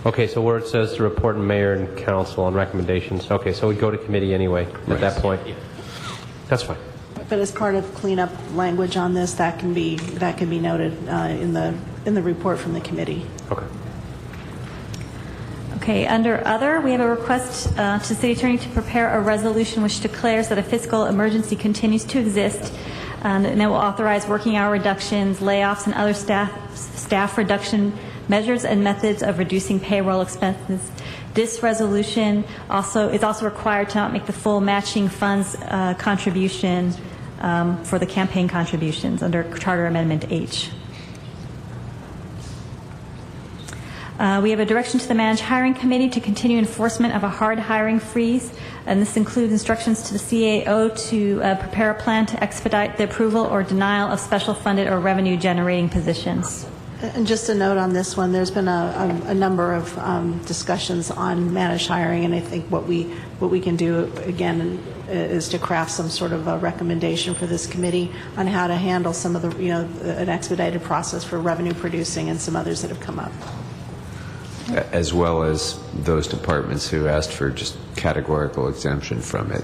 Okay, so where it says to report in mayor and council on recommendations, okay, so we'd go to committee anyway at that point. That's fine. But as part of cleanup language on this, that can be noted in the report from the committee. Okay. Okay, under other, we have a request to city attorney to prepare a resolution which declares that a fiscal emergency continues to exist, and it will authorize working hour reductions, layoffs, and other staff reduction measures and methods of reducing payroll expenses. This resolution is also required to not make the full matching funds contribution for the campaign contributions under Charter Amendment H. We have a direction to the Managed Hiring Committee to continue enforcement of a hard hiring freeze, and this includes instructions to the CAO to prepare a plan to expedite the approval or denial of special funded or revenue generating positions. And just a note on this one, there's been a number of discussions on managed hiring, and I think what we can do, again, is to craft some sort of a recommendation for this committee on how to handle some of the, an expedited process for revenue producing and some others that have come up. As well as those departments who asked for just categorical exemption from it.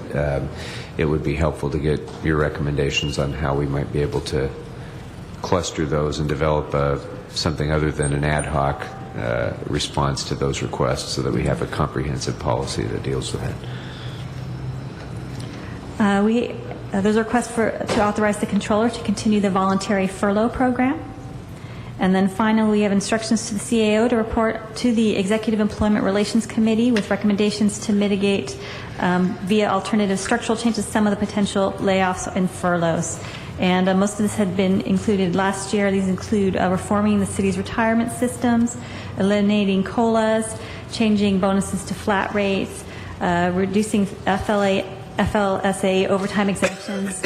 It would be helpful to get your recommendations on how we might be able to cluster those and develop something other than an ad hoc response to those requests so that we have a comprehensive policy that deals with it. There's a request to authorize the controller to continue the voluntary furlough program. And then finally, we have instructions to the CAO to report to the Executive Employment Relations Committee with recommendations to mitigate via alternative structural changes some of the potential layoffs and furloughs. And most of this had been included last year. These include reforming the city's retirement systems, eliminating COLAs, changing bonuses to flat rates, reducing FLSA overtime exemptions,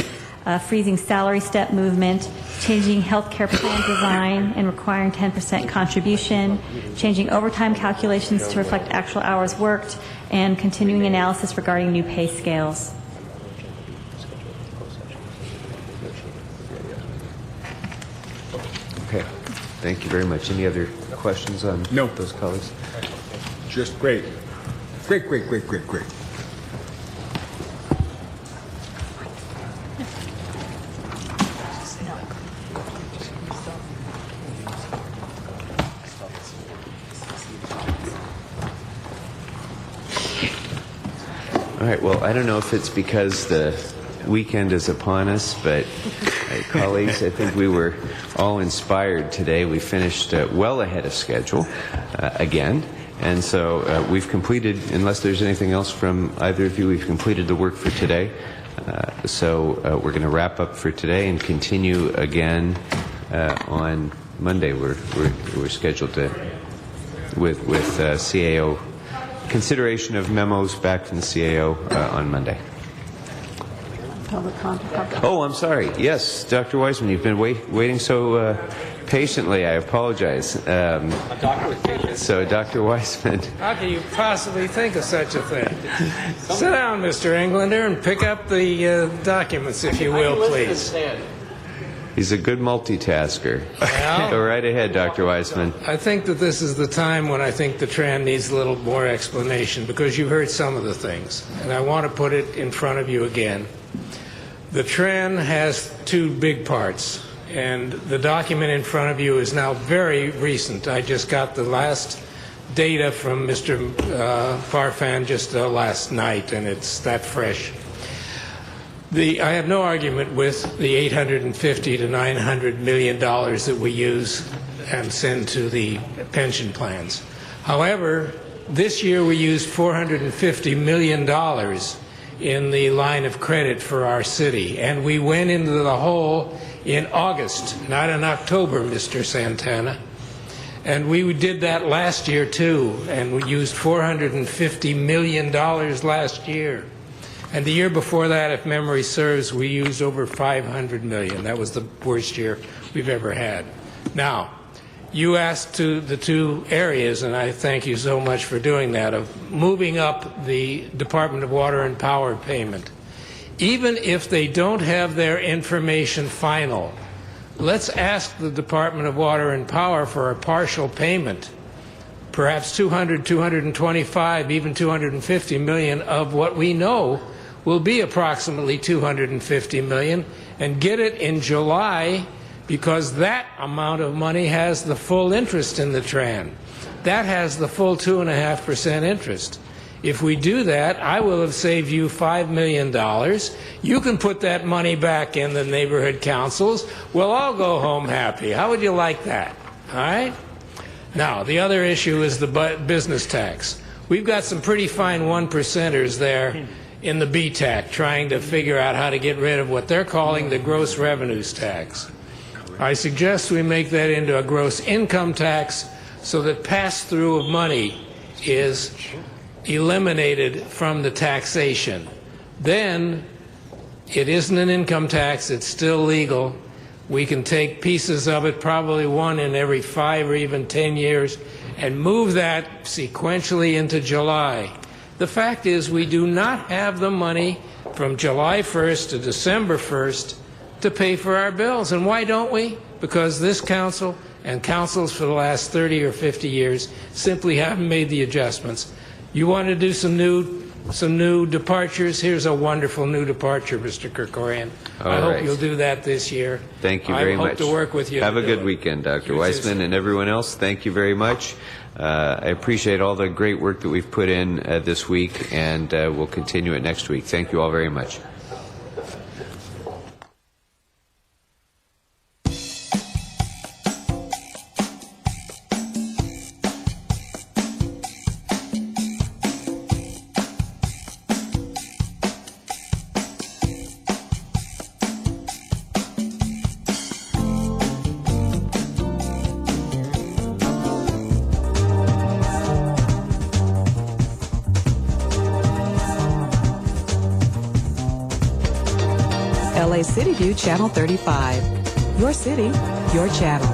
freezing salary step movement, changing health care plan design and requiring 10% contribution, changing overtime calculations to reflect actual hours worked, and continuing analysis regarding new pay scales. Okay. Thank you very much. Any other questions on those colleagues? Just great. Great. All right. Well, I don't know if it's because the weekend is upon us, but colleagues, I think we were all inspired today. We finished well ahead of schedule again. And so we've completed, unless there's anything else from either of you, we've completed the work for today. So we're going to wrap up for today and continue again on Monday. We're scheduled to with CAO consideration of memos back from the CAO on Monday. Public comment. Oh, I'm sorry. Yes, Dr. Weissman, you've been waiting so patiently. I apologize. So, Dr. Weissman. How can you possibly think of such a thing? Sit down, Mr. Englander, and pick up the documents, if you will, please. He's a good multitasker. Well, go right ahead, Dr. Weissman. I think that this is the time when I think the TRAN needs a little more explanation, because you've heard some of the things, and I want to put it in front of you again. The TRAN has two big parts, and the document in front of you is now very recent. I just got the last data from Mr. Farfan just last night, and it's that fresh. I have no argument with the $850 to $900 million that we use and send to the pension plans. However, this year we used $450 million in the line of credit for our city, and we went into the hole in August, not in October, Mr. Santana. And we did that last year too, and we used $450 million last year. And the year before that, if memory serves, we used over $500 million. That was the worst year we've ever had. Now, you asked to the two areas, and I thank you so much for doing that, of moving up the Department of Water and Power payment. Even if they don't have their information final, let's ask the Department of Water and Power for a partial payment, perhaps 200, 225, even 250 million of what we know will be approximately 250 million, and get it in July, because that amount of money has the full interest in the TRAN. That has the full 2.5% interest. If we do that, I will have saved you $5 million. You can put that money back in the neighborhood councils. We'll all go home happy. How would you like that? All right? Now, the other issue is the business tax. We've got some pretty fine 1%ers there in the BTAC trying to figure out how to get rid of what they're calling the gross revenues tax. I suggest we make that into a gross income tax so that pass-through of money is eliminated from the taxation. Then it isn't an income tax, it's still legal. We can take pieces of it, probably one in every 5 or even 10 years, and move that sequentially into July. The fact is, we do not have the money from July 1st to December 1st to pay for our bills. And why don't we? Because this council and councils for the last 30 or 50 years simply haven't made the adjustments. You want to do some new departures? Here's a wonderful new departure, Mr. Kerkorian. I hope you'll do that this year. Thank you very much. I hope to work with you. Have a good weekend, Dr. Weissman, and everyone else. Thank you very much. I appreciate all the great work that we've put in this week, and we'll continue it next week. Thank you all very much. LA City View Channel 35. Your city, your channel.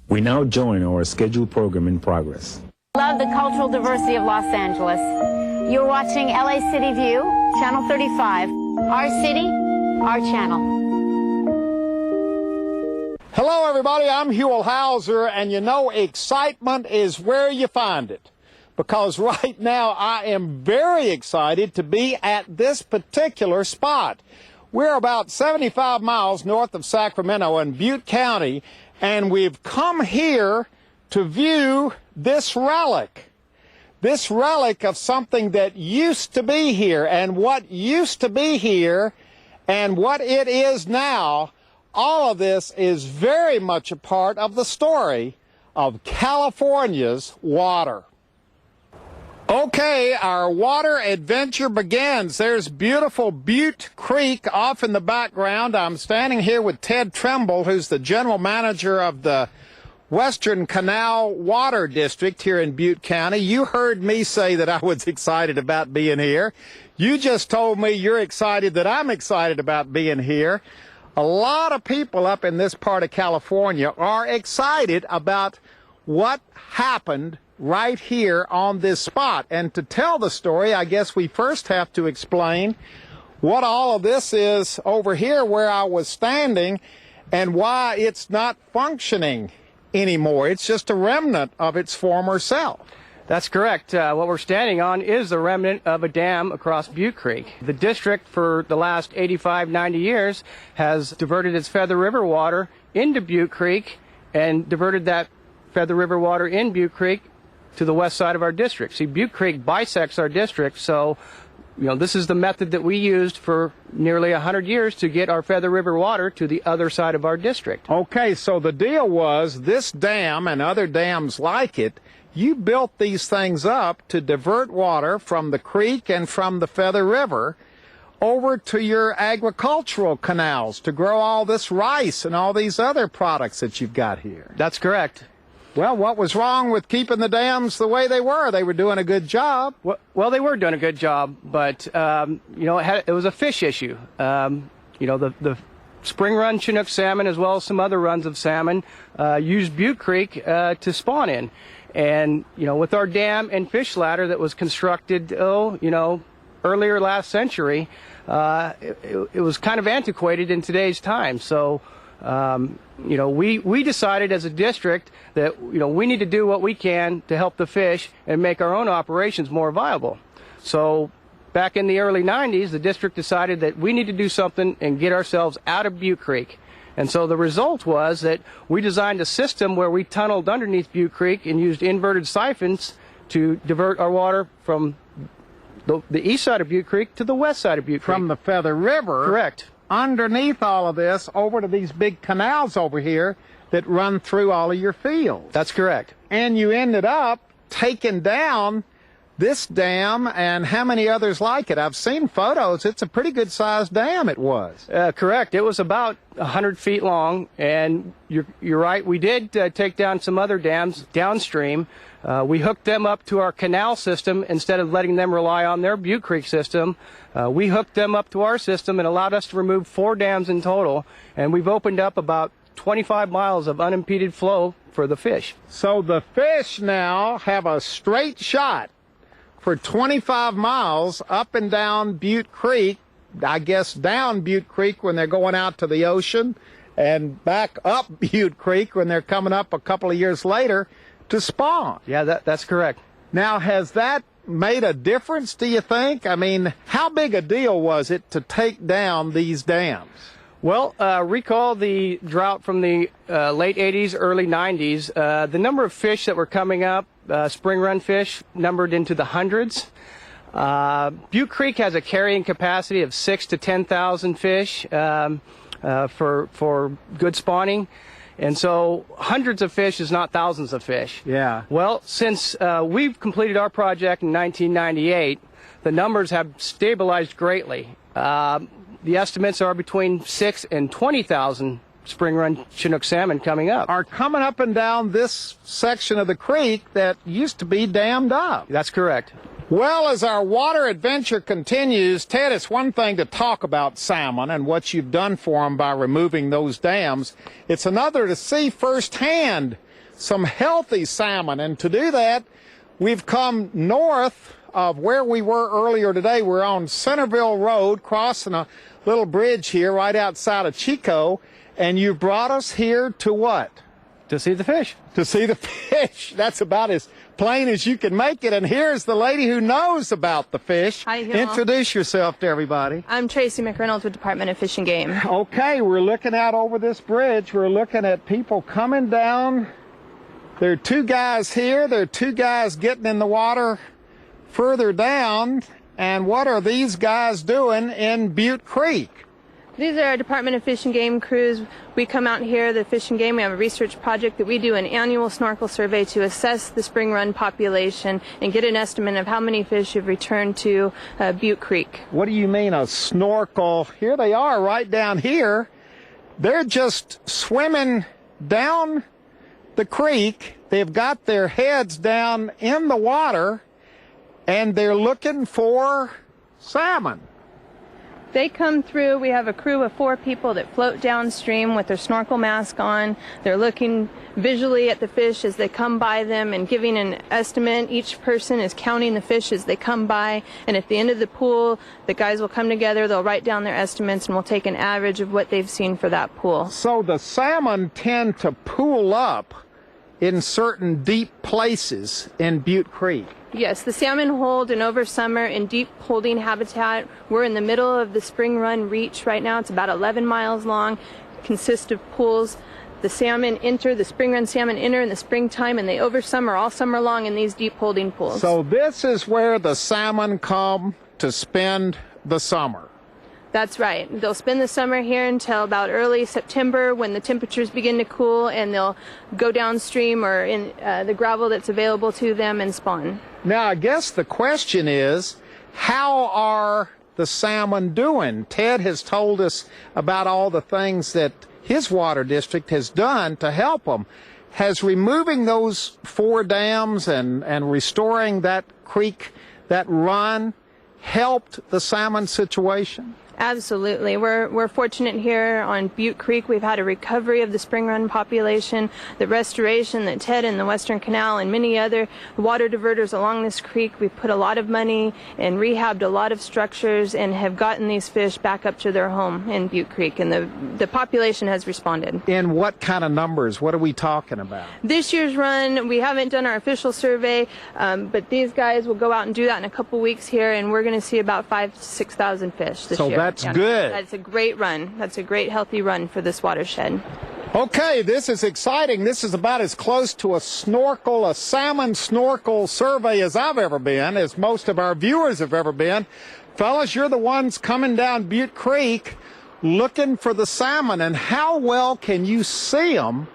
We now join our scheduled program in progress. Love the cultural diversity of Los Angeles. You're watching LA City View, Channel 35. Our city, our channel. Hello, everybody. I'm Huell Hauser, and you know, excitement is where you find it. Because right now I am very excited to be at this particular spot. We're about 75 miles north of Sacramento in Butte County, and we've come here to view this relic. this relic of something that used to be here, and what used to be here and what it is now, all of this is very much a part of the story of California's water. Okay, our water adventure begins. There's beautiful Butte Creek off in the background. I'm standing here with Ted Trimble, who's the general manager of the Western Canal Water District here in Butte County. You heard me say that I was excited about being here. You just told me you're excited that I'm excited about being here. A lot of people up in this part of California are excited about what happened right here on this spot. And to tell the story, I guess we first have to explain what all of this is over here where I was standing and why it's not functioning anymore. It's just a remnant of its former self. That's correct. What we're standing on is the remnant of a dam across Butte Creek. The district for the last 85, 90 years has diverted its Feather River water into Butte Creek and diverted that Feather River water in Butte Creek to the west side of our district. See, Butte Creek bisects our district, so this is the method that we used for nearly 100 years to get our Feather River water to the other side of our district. Okay, so the deal was this dam and other dams like it, you built these things up to divert water from the creek and from the Feather River over to your agricultural canals to grow all this rice and all these other products that you've got here. That's correct. Well, what was wrong with keeping the dams the way they were? They were doing a good job. Well, they were doing a good job, but, it was a fish issue. The spring run Chinook salmon, as well as some other runs of salmon, used Butte Creek to spawn in. And, with our dam and fish ladder that was constructed, earlier last century, it was kind of antiquated in today's time. So, we decided as a district that, we need to do what we can to help the fish and make our own operations more viable. So back in the early 90s, the district decided that we need to do something and get ourselves out of Butte Creek. And so the result was that we designed a system where we tunneled underneath Butte Creek and used inverted siphons to divert our water from the east side of Butte Creek to the west side of Butte Creek. From the Feather River. Correct. Underneath all of this, over to these big canals over here that run through all of your fields. That's correct. And you ended up taking down this dam and how many others like it? I've seen photos. It's a pretty good-sized dam it was. Correct. It was about 100 feet long, and you're right. We did take down some other dams downstream. We hooked them up to our canal system instead of letting them rely on their Butte Creek system. We hooked them up to our system and allowed us to remove 4 dams in total, and we've opened up about 25 miles of unimpeded flow for the fish. So the fish now have a straight shot for 25 miles up and down Butte Creek, I guess down Butte Creek when they're going out to the ocean, and back up Butte Creek when they're coming up a couple of years later to spawn. Yeah, that's correct. Now, has that made a difference, do you think? I mean, how big a deal was it to take down these dams? Well, recall the drought from the late 80s, early 90s. The number of fish that were coming up, spring run fish, numbered into the hundreds. Butte Creek has a carrying capacity of 6,000 to 10,000 fish for good spawning. And so hundreds of fish is not thousands of fish. Yeah. Well, since we've completed our project in 1998, the numbers have stabilized greatly. The estimates are between 6,000 and 20,000 spring run Chinook salmon coming up. Are coming up and down this section of the creek that used to be dammed up. That's correct. Well, as our water adventure continues, Ted, it's one thing to talk about salmon and what you've done for them by removing those dams. It's another to see firsthand some healthy salmon. And to do that, we've come north of where we were earlier today. We're on Centerville Road, crossing a little bridge here right outside of Chico. And you brought us here to what? To see the fish. To see the fish. That's about as plain as you can make it. And here's the lady who knows about the fish. Hi, Hill. Introduce yourself to everybody. I'm Tracy McReynolds with Department of Fish and Game. Okay, we're looking out over this bridge. We're looking at people coming down. There are 2 guys here. There are 2 guys getting in the water further down, and what are these guys doing in Butte Creek? These are our Department of Fish and Game crews. We come out here, the Fish and Game, we have a research project that we do an annual snorkel survey to assess the spring run population and get an estimate of how many fish have returned to Butte Creek. What do you mean a snorkel? Here they are right down here. They're just swimming down the creek. They've got their heads down in the water and they're looking for salmon. They come through. We have a crew of 4 people that float downstream with their snorkel mask on. They're looking visually at the fish as they come by them and giving an estimate. Each person is counting the fish as they come by, and at the end of the pool, the guys will come together, they'll write down their estimates, and we'll take an average of what they've seen for that pool. So the salmon tend to pool up in certain deep places in Butte Creek. Yes, the salmon hold in over summer in deep holding habitat. We're in the middle of the spring run reach right now. It's about 11 miles long, consists of pools. The salmon enter, the spring run salmon enter in the springtime, and they oversummer all summer long in these deep holding pools. So this is where the salmon come to spend the summer. That's right. They'll spend the summer here until about early September when the temperatures begin to cool, and they'll go downstream or in the gravel that's available to them and spawn. Now, I guess the question is, how are the salmon doing? Ted has told us about all the things that his water district has done to help them. Has removing those 4 dams and restoring that creek, that run, helped the salmon situation? Absolutely. We're fortunate here on Butte Creek. We've had a recovery of the spring run population, the restoration that Ted and the Western Canal and many other water diverters along this creek. We've put a lot of money and rehabbed a lot of structures and have gotten these fish back up to their home in Butte Creek, and the population has responded. In what kind of numbers? What are we talking about? This year's run, we haven't done our official survey, but these guys will go out and do that in a couple weeks here, and we're going to see about 5,000 to 6,000 fish this year. That's good. That's a great run. That's a great, healthy run for this watershed. Okay, this is exciting. This is about as close to a salmon snorkel survey as I've ever been, as most of our viewers have ever been. Fellas, you're the ones coming down Butte Creek looking for the salmon, and how well can you see them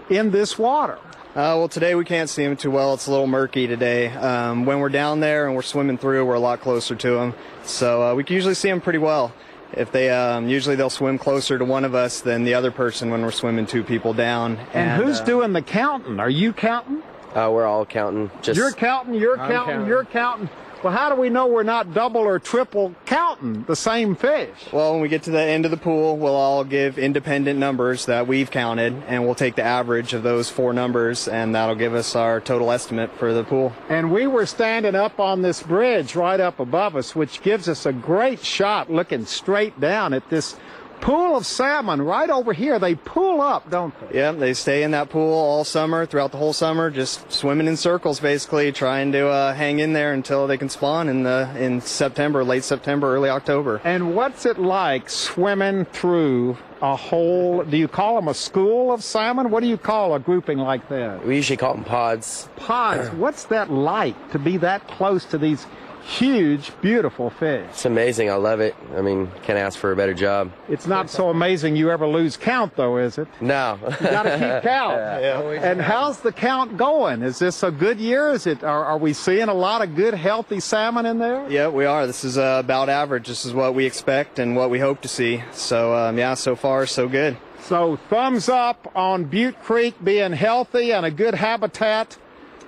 in this water? Well, today we can't see them too well. It's a little murky today. When we're down there and we're swimming through, we're a lot closer to them. So we can usually see them pretty well. If they usually they'll swim closer to one of us than the other person when we're swimming 2 people down. And who's doing the counting? Are you counting? We're all counting. You're counting, you're counting, you're counting. Well, how do we know we're not double or triple counting the same fish? Well, when we get to the end of the pool, we'll all give independent numbers that we've counted, and we'll take the average of those 4 numbers, and that'll give us our total estimate for the pool. And we were standing up on this bridge right up above us, which gives us a great shot looking straight down at this pool of salmon right over here. They pool up, don't they? Yeah, they stay in that pool all summer, throughout the whole summer, just swimming in circles, basically, trying to hang in there until they can spawn in September, late September, early October. And what's it like swimming through a whole, do you call them a school of salmon? What do you call a grouping like that? We usually call them pods. Pods. What's that like to be that close to these huge, beautiful fish? It's amazing. I love it. I mean, can't ask for a better job. It's not so amazing you ever lose count, though, is it? No. You got to keep count. Yeah. And how's the count going? Is this a good year? Are we seeing a lot of good, healthy salmon in there? Yeah, we are. This is about average. This is what we expect and what we hope to see. So, yeah, so far, so good. So, thumbs up on Butte Creek being healthy and a good habitat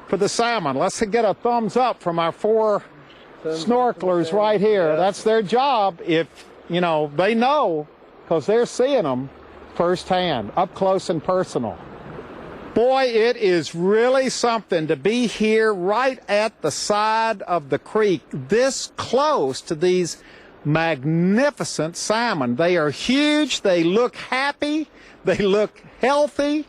for the salmon. Let's get a thumbs up from our 4 snorkelers right here. That's their job. If, they know, because they're seeing them firsthand, up close and personal. Boy, it is really something to be here right at the side of the creek, this close to these magnificent salmon. They are huge. They look happy. They look healthy.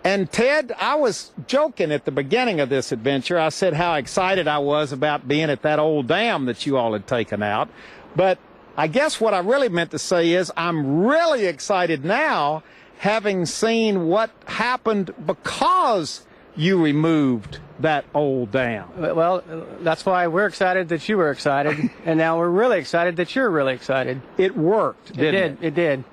And Ted, I was joking at the beginning of this adventure. I said how excited I was about being at that old dam that you all had taken out. But I guess what I really meant to say is I'm really excited now, having seen what happened because you removed that old dam? Well, that's why we're excited that you were excited, and now we're really excited that you're really excited. It worked, didn't it? It did.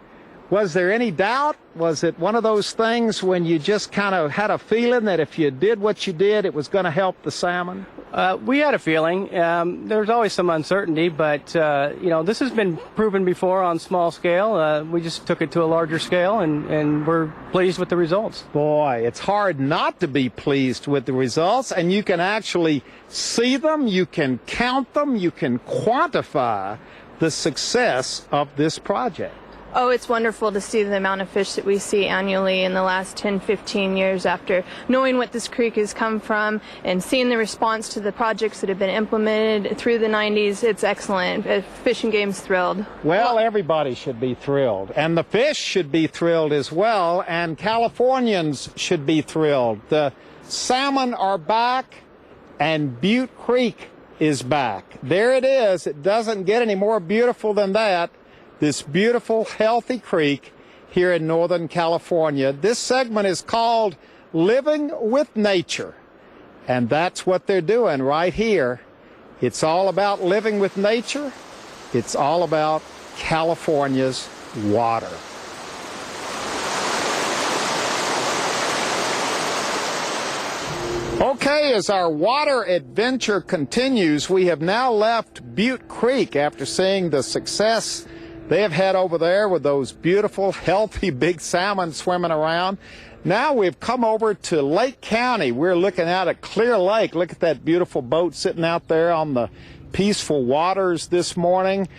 Was there any doubt? Was it one of those things when you just kind of had a feeling that if you did what you did, it was going to help the salmon? We had a feeling. There's always some uncertainty, but this has been proven before on small scale. We just took it to a larger scale, and we're pleased with the results. Boy, it's hard not to be pleased with the results, and you can actually see them, you can count them, you can quantify the success of this project. Oh, it's wonderful to see the amount of fish that we see annually in the last 10, 15 years after knowing what this creek has come from and seeing the response to the projects that have been implemented through the 90s. It's excellent. Fish and Game's thrilled. Well, everybody should be thrilled, and the fish should be thrilled as well, and Californians should be thrilled. The salmon are back, and Butte Creek is back. There it is. It doesn't get any more beautiful than that. This beautiful, healthy creek here in Northern California. This segment is called Living with Nature, and that's what they're doing right here. It's all about living with nature. It's all about California's water. Okay, as our water adventure continues, we have now left Butte Creek after seeing the success they have had over there with those beautiful, healthy, big salmon swimming around. Now we've come over to Lake County. We're looking out at Clear Lake. Look at that beautiful boat sitting out there on the peaceful waters this morning.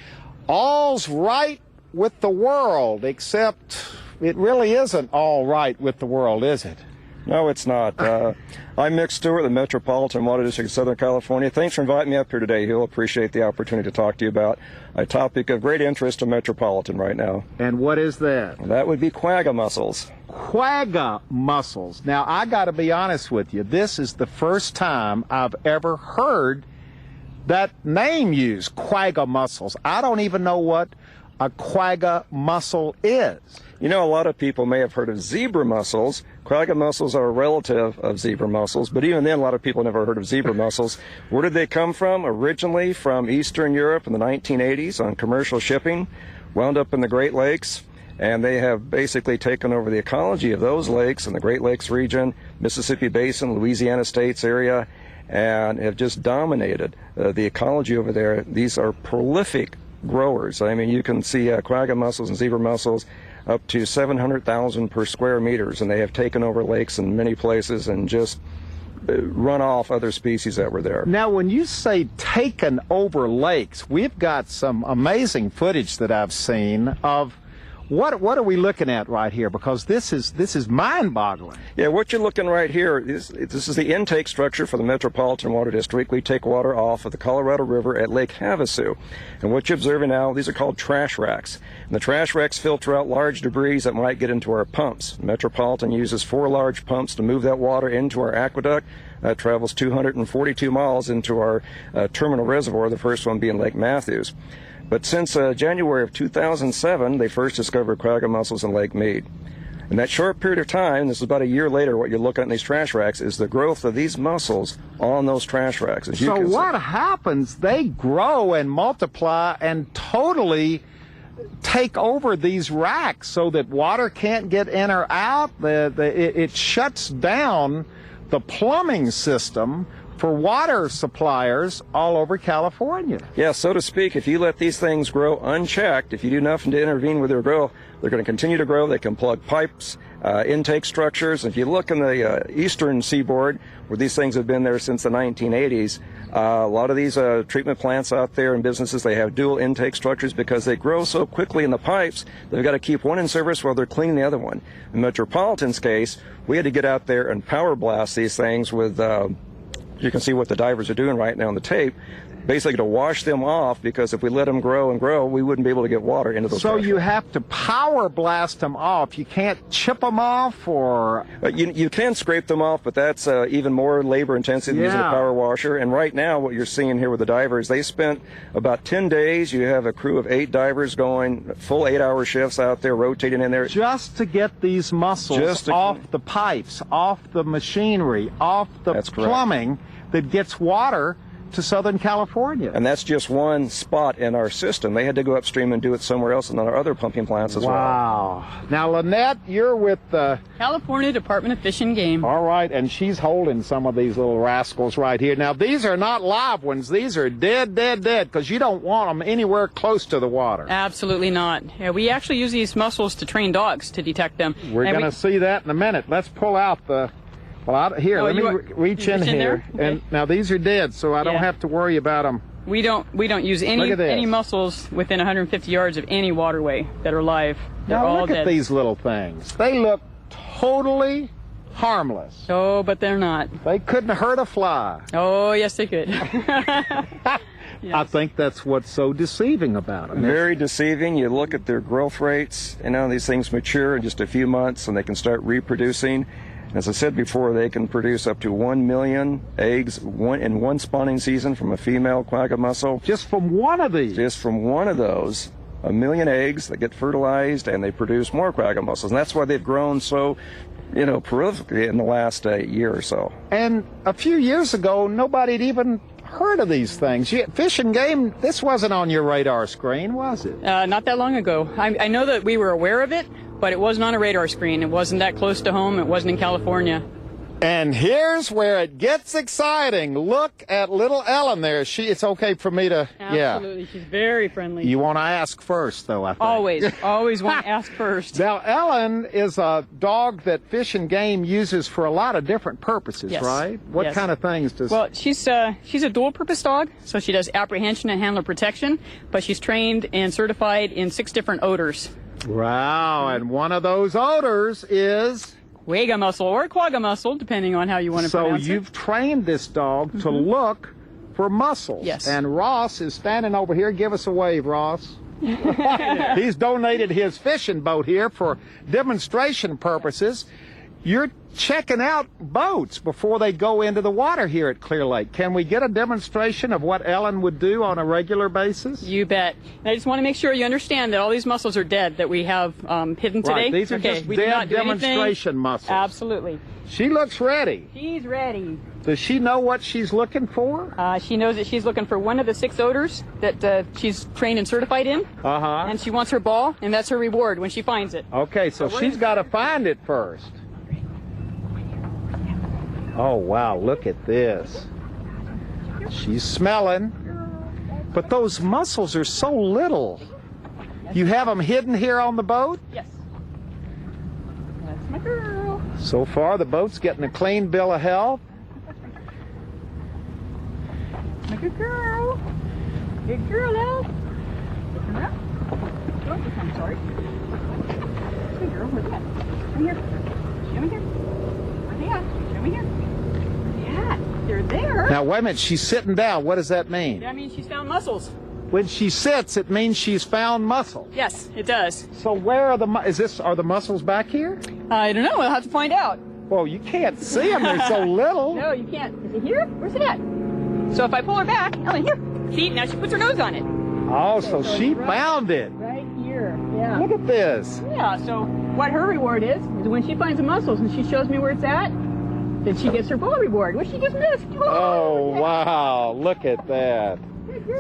All's right with the world, except it really isn't all right with the world, is it? No, it's not. I'm Mick Stewart, the Metropolitan Water District of Southern California. Thanks for inviting me up here today, Hill. Appreciate the opportunity to talk to you about a topic of great interest to Metropolitan right now. And what is that? That would be quagga mussels. Quagga mussels. Now, I got to be honest with you. This is the first time I've ever heard that name used, quagga mussels. I don't even know what a quagga mussel is. You know, a lot of people may have heard of zebra mussels. Quagga mussels are a relative of zebra mussels, but even then, a lot of people never heard of zebra mussels. Where did they come from? Originally from Eastern Europe in the 1980s on commercial shipping, wound up in the Great Lakes, and they have basically taken over the ecology of those lakes in the Great Lakes region, Mississippi Basin, Louisiana States area, and have just dominated the ecology over there. These are prolific growers. I mean, you can see quagga mussels and zebra mussels up to 700,000 per square meters, and they have taken over lakes in many places and just run off other species that were there. Now, when you say taken over lakes, we've got some amazing footage that I've seen of what are we looking at right here? Because this is mind-boggling. Yeah, what you're looking right here is this is the intake structure for the Metropolitan Water District. We take water off of the Colorado River at Lake Havasu. And what you're observing now, these are called trash racks. And the trash racks filter out large debris that might get into our pumps. Metropolitan uses 4 large pumps to move that water into our aqueduct. That travels 242 miles into our terminal reservoir, the first one being Lake Matthews. But since January of 2007, they first discovered quagga mussels in Lake Mead. In that short period of time, this is about a year later, what you're looking at in these trash racks is the growth of these mussels on those trash racks. So what happens? They grow and multiply and totally take over these racks so that water can't get in or out. It shuts down the plumbing system for water suppliers all over California. Yeah, so to speak, if you let these things grow unchecked, if you do nothing to intervene with their growth, they're going to continue to grow. They can plug pipes, intake structures. If you look in the eastern seaboard, where these things have been there since the 1980s, a lot of these treatment plants out there and businesses, they have dual intake structures because they grow so quickly in the pipes, they've got to keep one in service while they're cleaning the other one. In Metropolitan's case, we had to get out there and power blast these things with you can see what the divers are doing right now on the tape. basically to wash them off, because if we let them grow and grow, we wouldn't be able to get water into those. So fresh you ones. have to power blast them off. You can't chip them off, or You can scrape them off, but that's even more labor intensive than using a Yeah. power washer. And right now, what you're seeing here with the divers, they spent about 10 days. You have a crew of 8 divers going full 8-hour shifts out there, rotating in there. just to get these mussels Just to- off the pipes, off the machinery, off the That's correct. plumbing that gets water to Southern California. And that's just one spot in our system. They had to go upstream and do it somewhere else in our other pumping plants as well. Wow. Now, Lynette, you're with the California Department of Fish and Game. All right, and she's holding some of these little rascals right here. Now, these are not live ones. These are dead, because you don't want them anywhere close to the water. Absolutely not. Yeah, we actually use these mussels to train dogs to detect them. We're And going to see that in a minute. Let's pull out the... Well, here, Oh, let me you are- reach you in reach in here. there? Okay. And now these are dead, so I don't Yeah. have to worry about them. We don't use Look any at this. mussels within 150 yards of any waterway that are live. They're Now, all look dead. at these little things. They look totally harmless. Oh, but they're not. They couldn't hurt a fly. Oh, yes, they could. I think that's what's so deceiving about them. Very deceiving. You look at their growth rates, and now these things mature in just a few months, and they can start reproducing. As I said before, they can produce up to 1 million eggs in one spawning season from a female quagga mussel. Just from one of these? Just from one of those. 1 million eggs that get fertilized, and they produce more quagga mussels. And that's why they've grown so, prolifically in the last year or so. And a few years ago, nobody had even heard of these things. Fish and Game, this wasn't on your radar screen, was it? Not that long ago. I know that we were aware of it, but it wasn't on a radar screen. It wasn't that close to home. It wasn't in California. And here's where it gets exciting. Look at little Ellen there. It's okay for me to, Absolutely. She's very friendly. You want to ask first, though, I think. Always want to ask first. Now, Ellen is a dog that Fish and Game uses for a lot of different purposes, Yes. right? What Yes. kind of things does... Well, she's a dual-purpose dog, so she does apprehension and handler protection, but she's trained and certified in 6 different odors. Wow, and one of those odors is... Quagga mussel or quagga mussel, depending on how you want to So pronounce it. you've trained this dog to look for mussels. Yes. And Ross is standing over here. Give us a wave, Ross. He's donated his fishing boat here for demonstration purposes. You're checking out boats before they go into the water here at Clear Lake. Can we get a demonstration of what Ellen would do on a regular basis? You bet. And I just want to make sure you understand that all these mussels are dead that we have hidden today. Right, these are just we do dead not do anything. demonstration mussels. Absolutely. She looks ready. She's ready. Does she know what she's looking for? She knows that she's looking for one of the 6 odors that she's trained and certified in. Uh-huh. And she wants her ball, and that's her reward when she finds it. Okay, so she's got to find it first. Oh, wow, look at this. She's smelling. But those mussels are so little. You have them hidden here on the boat? Yes. That's my girl. So far, the boat's getting a clean bill of health. My good girl. Good girl, Al. Look her up. Oh, I'm sorry. Good girl, where's that? Come here. Show me here. Where they at? Show me here. Where they at? They're there. Now, wait a minute, she's sitting down. What does that mean? That means she's found mussels. When she sits, it means she's found mussels. Yes, it does. So where are are the mussels back here? I don't know. We'll have to find out. Well, you can't see them. They're so little. No, you can't. Is it here? Where's it at? So if I pull her back, Ellen, here. See, now she puts her nose on it. Oh, so she found it. Right here. Yeah. Look at this. Yeah, so what her reward is when she finds the mussels and she shows me where it's at, then she gets her ball reward, which she just missed. Oh, wow. Look at that.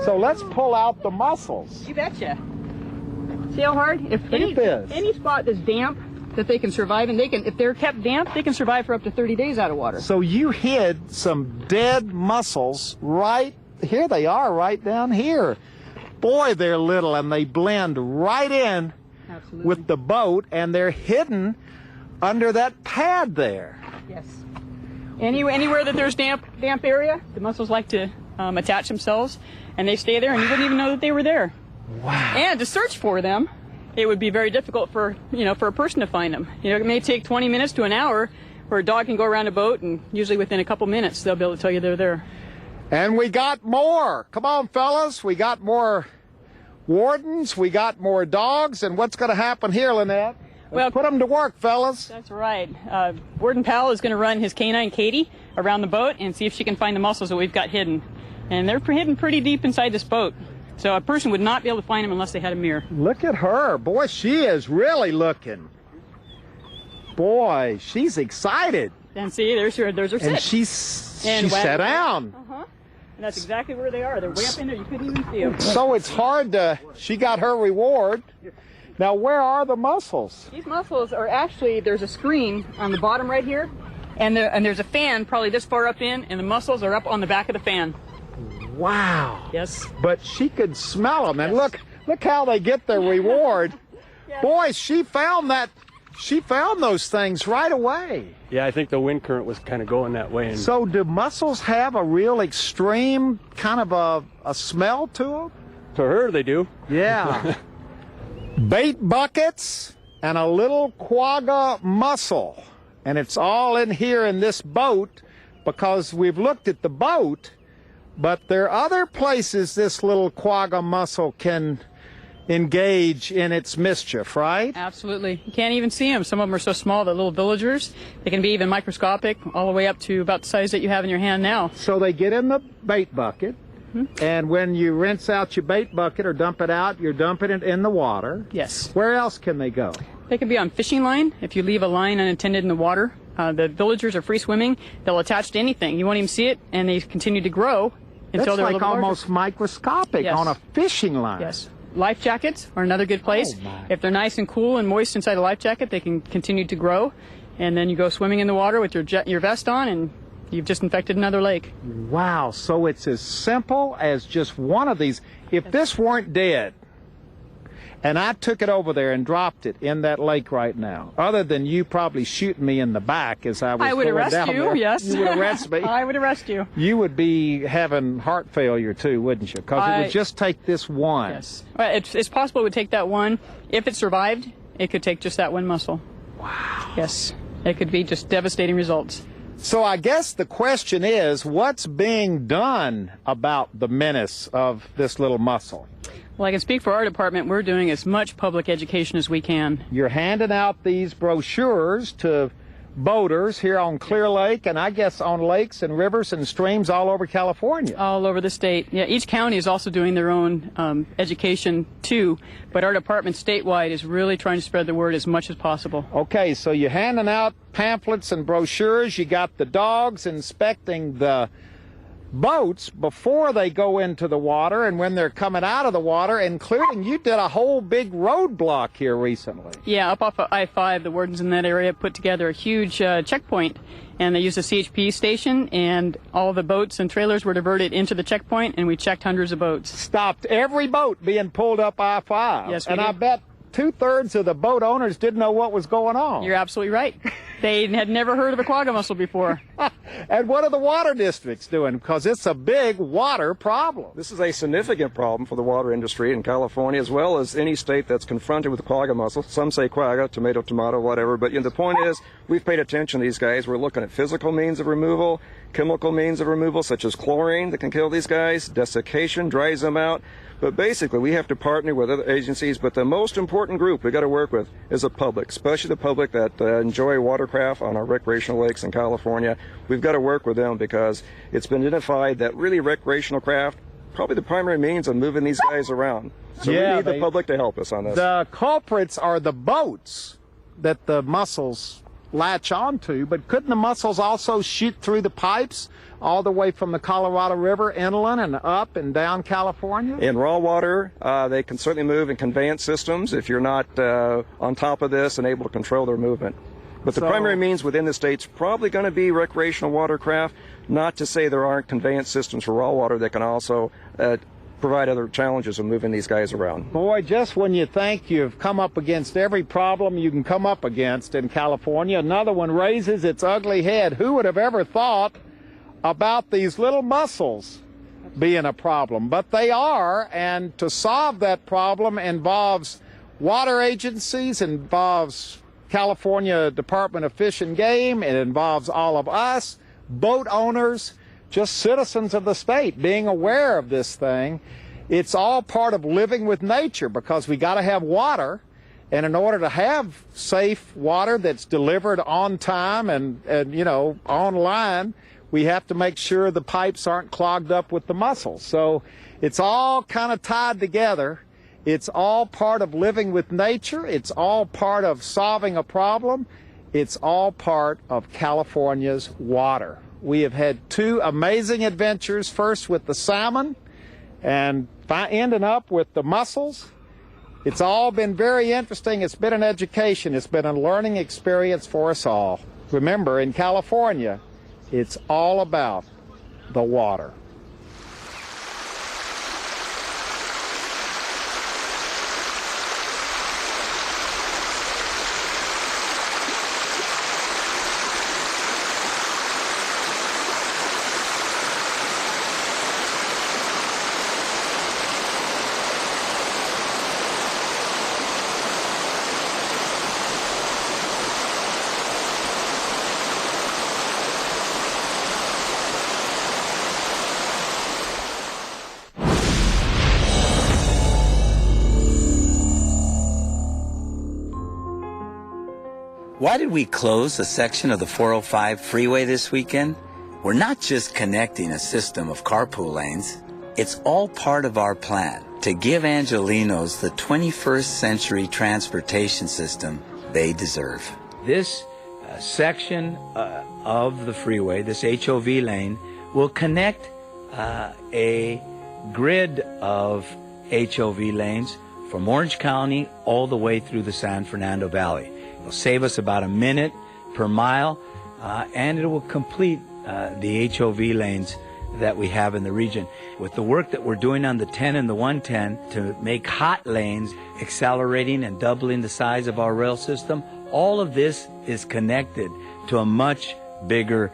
So let's pull out the mussels. You betcha. See how hard? If Look at this. any spot that's damp that they can survive, and if they're kept damp, they can survive for up to 30 days out of water. So you hid some dead mussels right here. They are right down here. Boy, they're little and they blend right in Absolutely. with the boat, and they're hidden under that pad there. Yes. Anywhere that there's damp area, the mussels like to attach themselves, and they stay there, and you wouldn't even know that they were there. Wow. And to search for them, it would be very difficult for a person to find them. It may take 20 minutes to an hour, where a dog can go around a boat, and usually within a couple minutes they'll be able to tell you they're there. And we got more. Come on, fellas. We got more wardens. We got more dogs. And what's going to happen here, Lynette? Let's put them to work, fellas. That's right. Warden Powell is going to run his canine Katie around the boat and see if she can find the mussels that we've got hidden. And they're hidden pretty deep inside this boat. So a person would not be able to find them unless they had a mirror. Look at her. Boy, she is really looking. Boy, she's excited. And see, there's her sit. And she sat down. Uh-huh. And that's exactly where they are. They're way up in there. You couldn't even see them. So it's hard to... She got her reward. Now, where are the mussels? These mussels are actually... There's a screen on the bottom right here. And there's a fan probably this far up in. And the mussels are up on the back of the fan. Wow. Yes. But she could smell them. And look how they get their reward. Yeah. Boy, she found those things right away. Yeah, I think the wind current was kind of going that way. So do mussels have a real extreme kind of a smell to them? To her, they do. Yeah. Bait buckets and a little quagga mussel. And it's all in here in this boat because we've looked at the boat, but there are other places this little quagga mussel can engage in its mischief, right? Absolutely. You can't even see them. Some of them are so small, they're little villagers. They can be even microscopic, all the way up to about the size that you have in your hand now. So they get in the bait bucket, and when you rinse out your bait bucket or dump it out, you're dumping it in the water. Yes. Where else can they go? They can be on fishing line. If you leave a line unattended in the water, the villagers are free swimming. They'll attach to anything. You won't even see it, and they continue to grow until they're a like little almost larger. Microscopic Yes. on a fishing line. Yes. Life jackets are another good place. Oh, my. If they're nice and cool and moist inside a life jacket, they can continue to grow. And then you go swimming in the water with your vest on, and you've just infected another lake. Wow, so it's as simple as just one of these. If this weren't dead, and I took it over there and dropped it in that lake right now, other than you probably shooting me in the back as I was I would going arrest down you, there. yes. You would arrest me. I would arrest you. You would be having heart failure too, wouldn't you? Because it would just take this one. Yes. Well, it's possible it would take that one. If it survived, it could take just that one mussel. Wow. Yes. It could be just devastating results. So I guess the question is, what's being done about the menace of this little mussel? Well, I can speak for our department. We're doing as much public education as we can. You're handing out these brochures to boaters here on Clear Lake, and I guess on lakes and rivers and streams all over California. All over the state. Yeah, each county is also doing their own education too, but our department statewide is really trying to spread the word as much as possible. Okay, so you're handing out pamphlets and brochures. You got the dogs inspecting the boats before they go into the water and when they're coming out of the water, including you did a whole big roadblock here recently. Yeah, up off of I-5, the wardens in that area put together a huge checkpoint, and they used a CHP station, and all the boats and trailers were diverted into the checkpoint, and we checked hundreds of boats. Stopped every boat being pulled up I-5. Yes, we and did. I bet 2/3 of the boat owners didn't know what was going on. You're absolutely right. They had never heard of a quagga mussel before. And what are the water districts doing? Because it's a big water problem. This is a significant problem for the water industry in California, as well as any state that's confronted with the quagga mussel. Some say quagga, tomato, tomato, whatever. But the point is, we've paid attention to these guys. We're looking at physical means of removal, chemical means of removal, such as chlorine that can kill these guys, desiccation dries them out. But basically, we have to partner with other agencies. But the most important group we got to work with is the public, especially the public that enjoy watercraft on our recreational lakes in California. We've got to work with them because it's been identified that really recreational craft, probably the primary means of moving these guys around. So we need the public to help us on this. The culprits are the boats that the mussels latch onto, but couldn't the mussels also shoot through the pipes all the way from the Colorado River inland and up and down California? In raw water, they can certainly move in conveyance systems if you're not on top of this and able to control their movement. But the primary means within the state's probably going to be recreational watercraft, not to say there aren't conveyance systems for raw water that can also provide other challenges of moving these guys around. Boy, just when you think you've come up against every problem you can come up against in California, another one raises its ugly head. Who would have ever thought about these little mussels being a problem? But they are, and to solve that problem involves water agencies, involves California Department of Fish and Game, it involves all of us, boat owners, just citizens of the state being aware of this thing. It's all part of living with nature, because we got to have water, and in order to have safe water that's delivered on time and online, we have to make sure the pipes aren't clogged up with the mussels. So it's all kind of tied together. It's all part of living with nature. It's all part of solving a problem. It's all part of California's water. We have had 2 amazing adventures, first with the salmon and ending up with the mussels. It's all been very interesting. It's been an education. It's been a learning experience for us all. Remember, in California, it's all about the water. Why did we close a section of the 405 freeway this weekend? We're not just connecting a system of carpool lanes. It's all part of our plan to give Angelenos the 21st century transportation system they deserve. This section of the freeway, this HOV lane, will connect a grid of HOV lanes from Orange County all the way through the San Fernando Valley. It'll save us about a minute per mile, and it will complete the HOV lanes that we have in the region. With the work that we're doing on the 10 and the 110 to make hot lanes, accelerating and doubling the size of our rail system, all of this is connected to a much bigger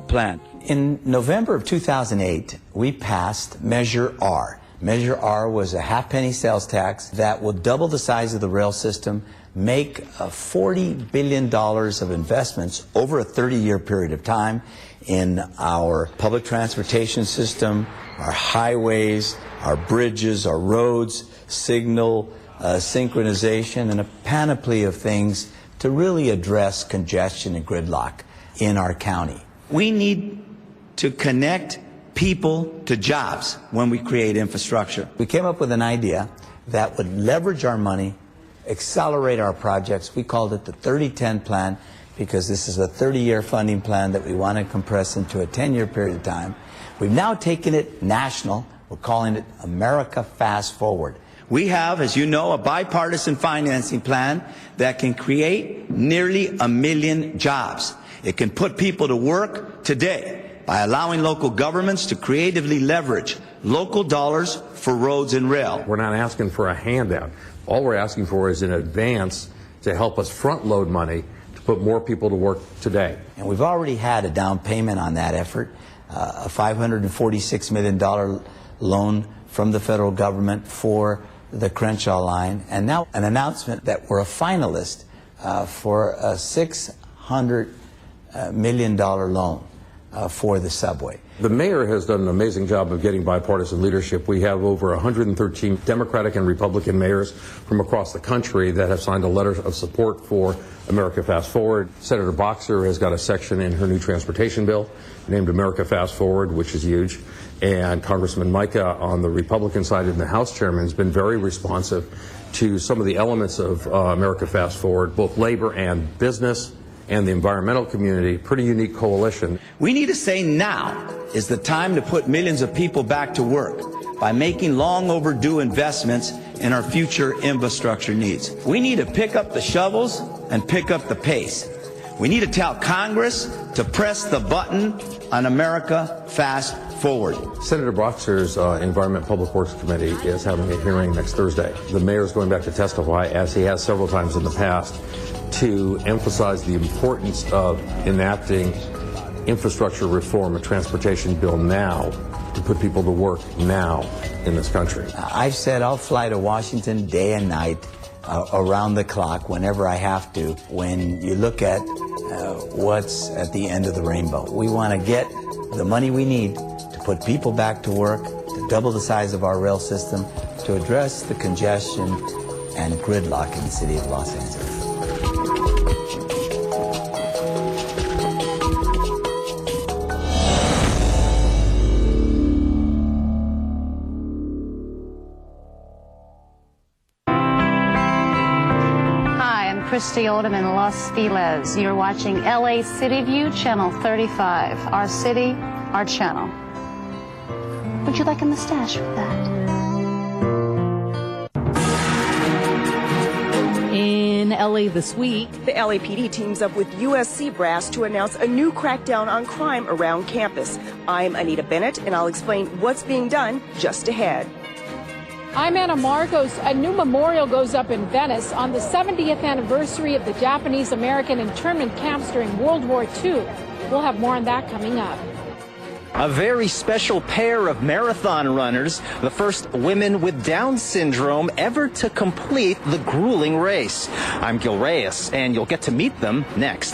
plan. In November of 2008, we passed Measure R. Measure R was a half-penny sales tax that will double the size of the rail system, make $40 billion of investments over a 30-year period of time in our public transportation system, our highways, our bridges, our roads, signal synchronization, and a panoply of things to really address congestion and gridlock in our county. We need to connect people to jobs when we create infrastructure. We came up with an idea that would leverage our money, accelerate our projects. We called it the 30-10 plan because this is a 30-year funding plan that we want to compress into a 10-year period of time. We've now taken it national. We're calling it America Fast Forward. We have, as you know, a bipartisan financing plan that can create nearly 1 million jobs. It can put people to work today by allowing local governments to creatively leverage local dollars for roads and rail. We're not asking for a handout. All we're asking for is an advance to help us front load money to put more people to work today. And we've already had a down payment on that effort, a $546 million loan from the federal government for the Crenshaw line, and now an announcement that we're a finalist for a $600 million loan for the subway. The mayor has done an amazing job of getting bipartisan leadership. We have over 113 Democratic and Republican mayors from across the country that have signed a letter of support for America Fast Forward. Senator Boxer has got a section in her new transportation bill named America Fast Forward, which is huge. And Congressman Mica on the Republican side and the House chairman has been very responsive to some of the elements of America Fast Forward, both labor and business and the environmental community. Pretty unique coalition. We need to say now is the time to put millions of people back to work by making long overdue investments in our future infrastructure needs. We need to pick up the shovels and pick up the pace. We need to tell Congress to press the button on America Fast Forward. Senator Boxer's Environment Public Works Committee is having a hearing next Thursday. The mayor is going back to testify, as he has several times in the past, to emphasize the importance of enacting infrastructure reform, a transportation bill now, to put people to work now in this country. I've said I'll fly to Washington day and night, around the clock, whenever I have to, when you look at what's at the end of the rainbow. We want to get the money we need to put people back to work, to double the size of our rail system, to address the congestion and gridlock in the city of Los Angeles. Christy Odom in Los Feliz. You're watching LA City View, Channel 35. Our city, our channel. Would you like a mustache with that? In LA this week, the LAPD teams up with USC brass to announce a new crackdown on crime around campus. I'm Anita Bennett, and I'll explain what's being done just ahead. I'm Anna Marcos. A new memorial goes up in Venice on the 70th anniversary of the Japanese-American internment camps during World War II. We'll have more on that coming up. A very special pair of marathon runners, the first women with Down syndrome ever to complete the grueling race. I'm Gil Reyes, and you'll get to meet them next.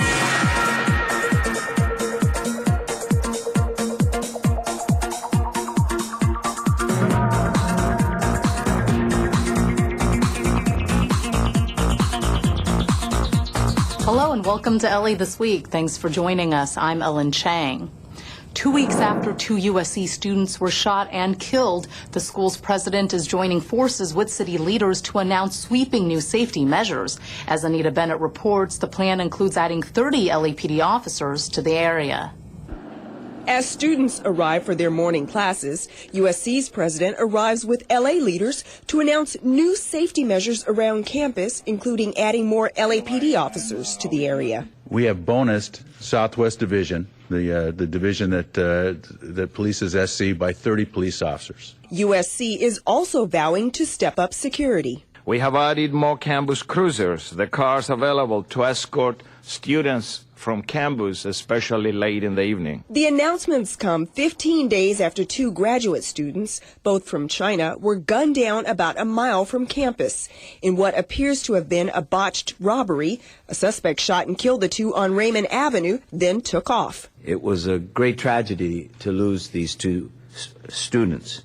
hello and welcome to LA This Week. Thanks for joining us. I'm Ellen Chang. 2 weeks after 2 USC students were shot and killed, the school's president is joining forces with city leaders to announce sweeping new safety measures. As Anita Bennett reports, the plan includes adding 30 LAPD officers to the area. As students arrive for their morning classes, USC's president arrives with LA leaders to announce new safety measures around campus, including adding more LAPD officers to the area. We have bonused Southwest Division, the division that polices SC, by 30 police officers. USC is also vowing to step up security. We have added more campus cruisers, the cars available to escort students from campus, especially late in the evening. The announcements come 15 days after 2 graduate students, both from China, were gunned down about a mile from campus. In what appears to have been a botched robbery, a suspect shot and killed the 2 on Raymond Avenue, then took off. It was a great tragedy to lose these 2 students.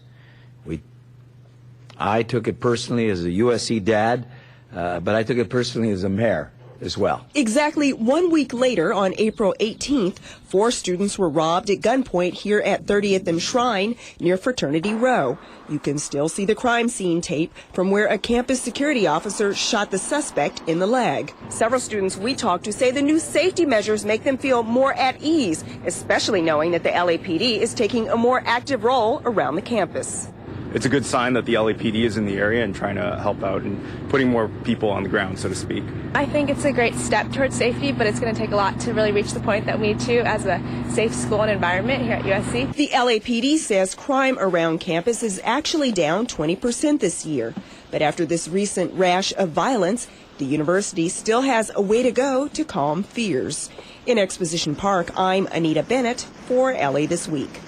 I took it personally as a USC dad, but I took it personally as a mayor as well. Exactly 1 week later, on April 18th, 4 students were robbed at gunpoint here at 30th and Shrine near Fraternity Row. You can still see the crime scene tape from where a campus security officer shot the suspect in the leg. Several students we talked to say the new safety measures make them feel more at ease, especially knowing that the LAPD is taking a more active role around the campus. It's a good sign that the LAPD is in the area and trying to help out and putting more people on the ground, so to speak. I think it's a great step towards safety, but it's going to take a lot to really reach the point that we need to as a safe school and environment here at USC. The LAPD says crime around campus is actually down 20% this year. But after this recent rash of violence, the university still has a way to go to calm fears. In Exposition Park, I'm Anita Bennett for LA This Week.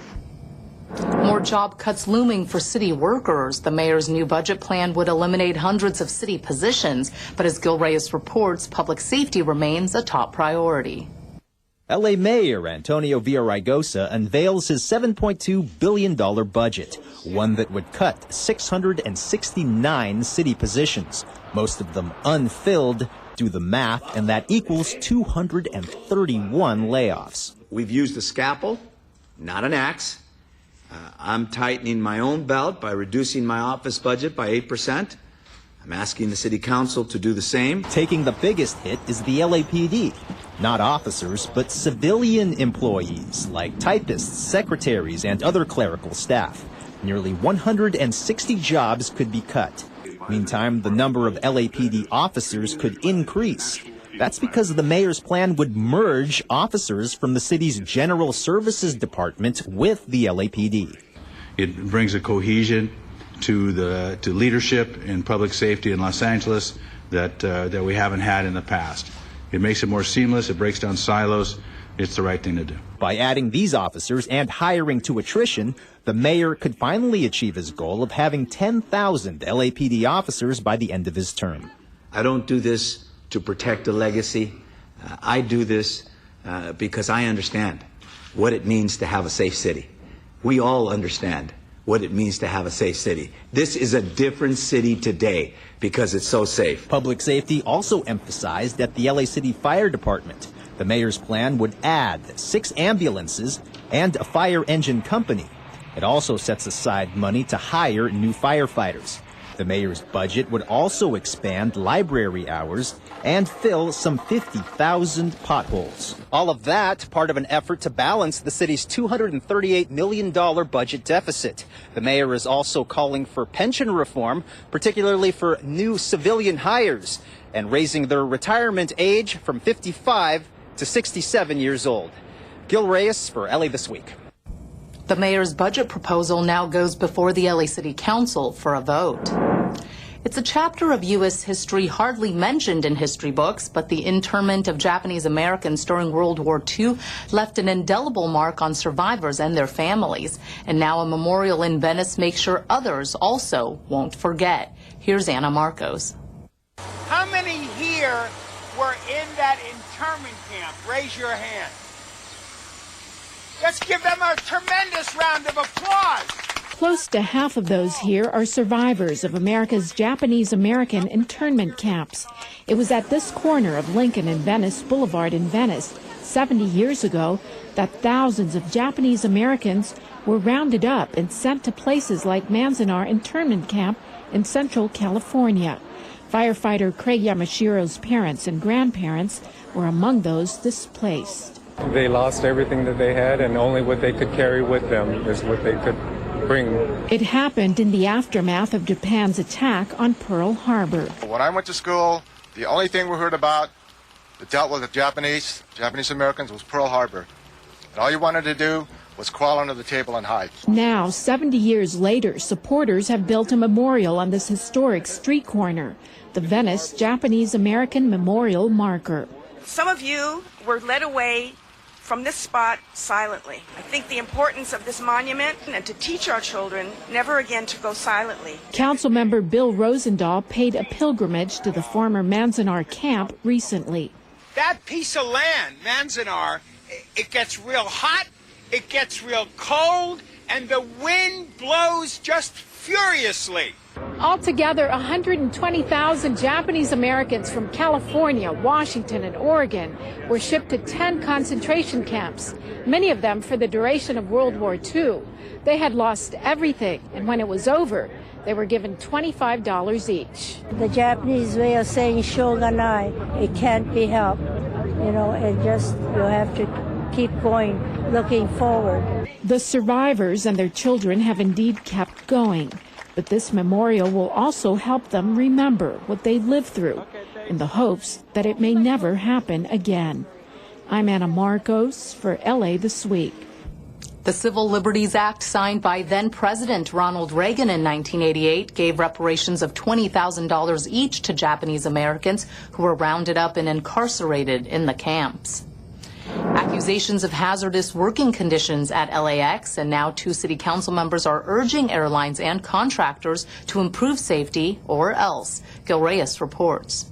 More job cuts looming for city workers. The mayor's new budget plan would eliminate hundreds of city positions, but as Gil Reyes reports, public safety remains a top priority. LA Mayor Antonio Villaraigosa unveils his $7.2 billion budget, one that would cut 669 city positions, most of them unfilled. Do the math, and that equals 231 layoffs. We've used a scalpel, not an axe. I'm tightening my own belt by reducing my office budget by 8%. I'm asking the City Council to do the same. Taking the biggest hit is the LAPD. Not officers, but civilian employees like typists, secretaries, and other clerical staff. Nearly 160 jobs could be cut. Meantime, the number of LAPD officers could increase. That's because the mayor's plan would merge officers from the city's General Services Department with the LAPD. It brings a cohesion to leadership in public safety in Los Angeles that we haven't had in the past. It makes it more seamless. It breaks down silos. It's the right thing to do. By adding these officers and hiring to attrition, the mayor could finally achieve his goal of having 10,000 LAPD officers by the end of his term. I don't do this to protect a legacy. I do this because I understand what it means to have a safe city. We all understand what it means to have a safe city. This is a different city today because it's so safe. Public safety also emphasized at the LA City Fire Department. The mayor's plan would add 6 ambulances and a fire engine company. It also sets aside money to hire new firefighters. The mayor's budget would also expand library hours and fill some 50,000 potholes. All of that part of an effort to balance the city's $238 million budget deficit. The mayor is also calling for pension reform, particularly for new civilian hires, and raising their retirement age from 55 to 67 years old. Gil Reyes for LA This Week. The mayor's budget proposal now goes before the LA City Council for a vote. It's a chapter of U.S. history hardly mentioned in history books, but the internment of Japanese Americans during World War II left an indelible mark on survivors and their families. And now a memorial in Venice makes sure others also won't forget. Here's Anna Marcos. How many here were in that internment camp? Raise your hand. Let's give them a tremendous round of applause. Close to half of those here are survivors of America's Japanese American internment camps. It was at this corner of Lincoln and Venice Boulevard in Venice 70 years ago that thousands of Japanese Americans were rounded up and sent to places like Manzanar Internment Camp in Central California. Firefighter Craig Yamashiro's parents and grandparents were among those displaced. They lost everything that they had, and only what they could carry with them is what they could bring. It happened in the aftermath of Japan's attack on Pearl Harbor. When I went to school, the only thing we heard about that dealt with the Japanese Americans was Pearl Harbor. And all you wanted to do was crawl under the table and hide. Now, 70 years later, supporters have built a memorial on this historic street corner, the Venice Japanese American Memorial Marker. Some of you were led away from this spot silently. I think the importance of this monument and to teach our children never again to go silently. Councilmember Bill Rosendahl paid a pilgrimage to the former Manzanar camp recently. That piece of land, Manzanar, it gets real hot, it gets real cold, and the wind blows just furiously. Altogether, 120,000 Japanese Americans from California, Washington, and Oregon were shipped to 10 concentration camps, many of them for the duration of World War II. They had lost everything, and when it was over, they were given $25 each. The Japanese way of saying shogunai, it can't be helped. You know, it just, you have to keep going, looking forward. The survivors and their children have indeed kept going. But this memorial will also help them remember what they lived through in the hopes that it may never happen again. I'm Anna Marcos for LA This Week. The Civil Liberties Act signed by then-President Ronald Reagan in 1988 gave reparations of $20,000 each to Japanese Americans who were rounded up and incarcerated in the camps. Accusations of hazardous working conditions at LAX, and now 2 city council members are urging airlines and contractors to improve safety or else. Gil Reyes reports.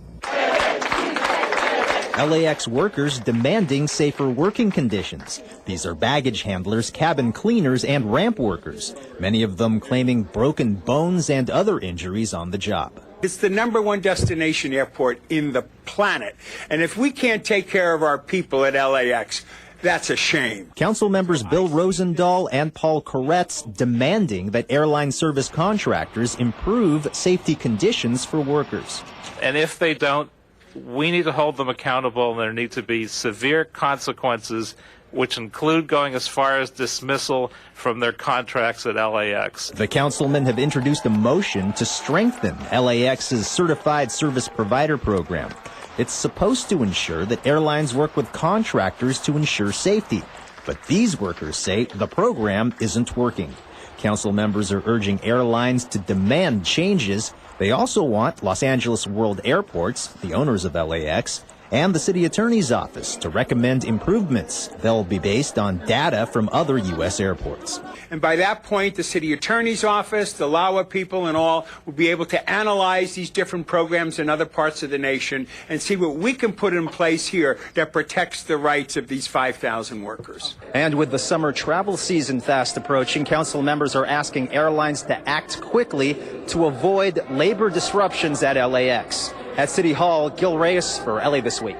LAX workers demanding safer working conditions. These are baggage handlers, cabin cleaners, and ramp workers, many of them claiming broken bones and other injuries on the job. It's the #1 destination airport in the planet. And if we can't take care of our people at LAX, that's a shame. Council members Bill Rosendahl and Paul Koretz demanding that airline service contractors improve safety conditions for workers. And if they don't, we need to hold them accountable, and there need to be severe consequences, which include going as far as dismissal from their contracts at LAX. The councilmen have introduced a motion to strengthen LAX's Certified Service Provider program. It's supposed to ensure that airlines work with contractors to ensure safety. But these workers say the program isn't working. Council members are urging airlines to demand changes. They also want Los Angeles World Airports, the owners of LAX, and the city attorney's office to recommend improvements. They'll be based on data from other U.S. airports. And by that point, the city attorney's office, the LAWA people and all will be able to analyze these different programs in other parts of the nation and see what we can put in place here that protects the rights of these 5,000 workers. And with the summer travel season fast approaching, council members are asking airlines to act quickly to avoid labor disruptions at LAX. At City Hall, Gil Reyes for LA This Week.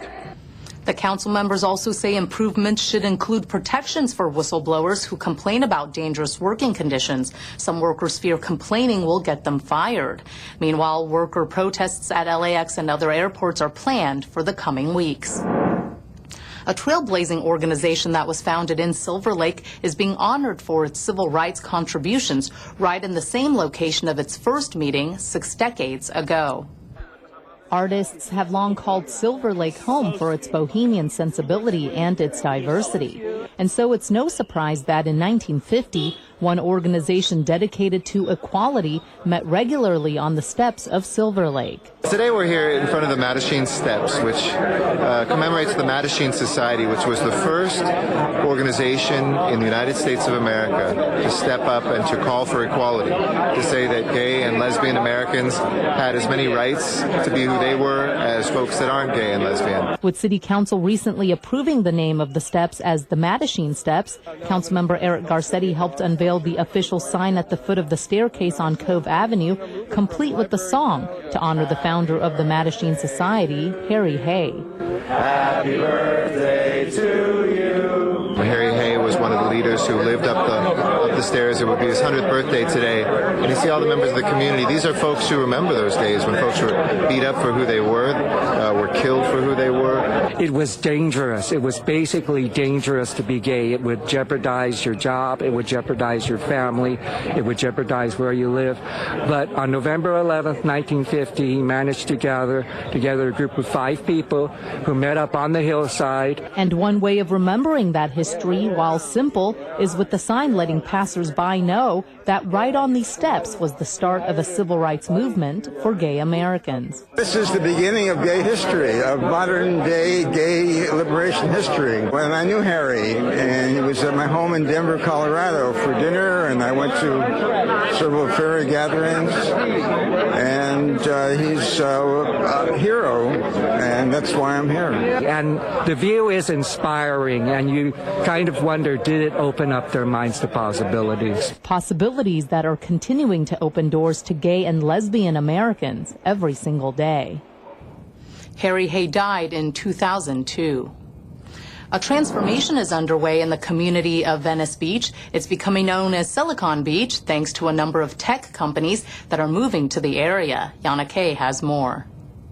The council members also say improvements should include protections for whistleblowers who complain about dangerous working conditions. Some workers fear complaining will get them fired. Meanwhile, worker protests at LAX and other airports are planned for the coming weeks. A trailblazing organization that was founded in Silver Lake is being honored for its civil rights contributions right in the same location of its first meeting 6 decades ago. Artists have long called Silver Lake home for its bohemian sensibility and its diversity. And so it's no surprise that in 1950, one organization dedicated to equality met regularly on the steps of Silver Lake. Today we're here in front of the Mattachine Steps, which commemorates the Mattachine Society, which was the first organization in the United States of America to step up and to call for equality, to say that gay and lesbian Americans had as many rights to be who they were as folks that aren't gay and lesbian. With City Council recently approving the name of the steps as the Mattachine Steps, Councilmember Eric Garcetti helped unveil the official sign at the foot of the staircase on Cove Avenue, complete with the song to honor the founder of the Mattachine Society, Harry Hay. Happy birthday to you. Harry Hay was one of the leaders who lived up the stairs. It would be his 100th birthday today. And you see all the members of the community. These are folks who remember those days when folks were beat up for who they were killed for who they were. It was dangerous. It was basically dangerous to be gay. It would jeopardize your job. It would jeopardize your family. It would jeopardize where you live. But on November 11th, 1950, he managed to gather together a group of 5 people who met up on the hillside. And one way of remembering that history, while simple, is with the sign letting passers-by know that right on these steps was the start of a civil rights movement for gay Americans. This is the beginning of gay history, of modern-day gay liberation history. When I knew Harry, and he was at my home in Denver, Colorado for dinner, and I went to several fairy gatherings, and he's a hero, and that's why I'm here. And the view is inspiring, and you kind of wonder, did it open up their minds to possibilities? Possibilities that are continuing to open doors to gay and lesbian Americans every single day. Harry Hay died in 2002. A transformation is underway in the community of Venice Beach. It's becoming known as Silicon Beach thanks to a number of tech companies that are moving to the area. Yana Kay has more.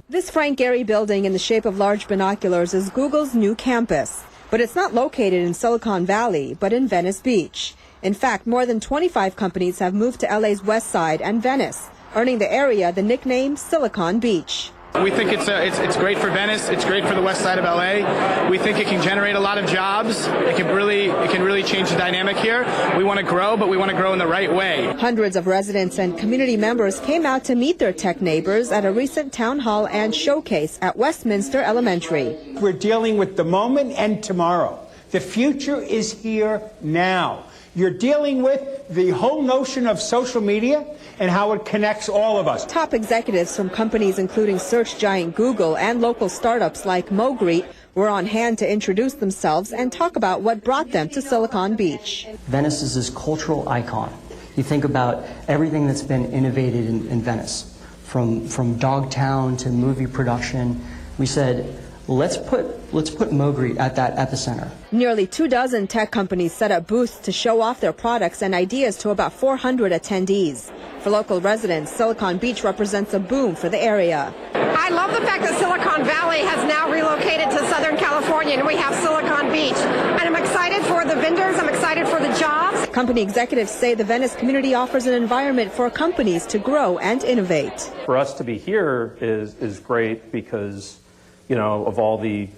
This Frank Gehry building in the shape of large binoculars is Google's new campus. But it's not located in Silicon Valley, but in Venice Beach. In fact, more than 25 companies have moved to LA's west side and Venice, earning the area the nickname Silicon Beach. We think it's great for Venice. It's great for the west side of LA. We think it can generate a lot of jobs. It can really change the dynamic here. We want to grow, but we want to grow in the right way. Hundreds of residents and community members came out to meet their tech neighbors at a recent town hall and showcase at Westminster Elementary. We're dealing with the moment and tomorrow. The future is here now. You're dealing with the whole notion of social media and how it connects all of us. Top executives from companies including search giant Google and local startups like Mogreet were on hand to introduce themselves and talk about what brought them to Silicon Beach. Venice is this cultural icon. You think about everything that's been innovated in Venice, from Dogtown to movie production. We said, let's put Mogreet at that epicenter. Nearly 24 tech companies set up booths to show off their products and ideas to about 400 attendees. For local residents, Silicon Beach represents a boom for the area. I love the fact that Silicon Valley has now relocated to Southern California and we have Silicon Beach. And I'm excited for the vendors, I'm excited for the jobs. Company executives say the Venice community offers an environment for companies to grow and innovate. For us to be here is great because, you know, of all the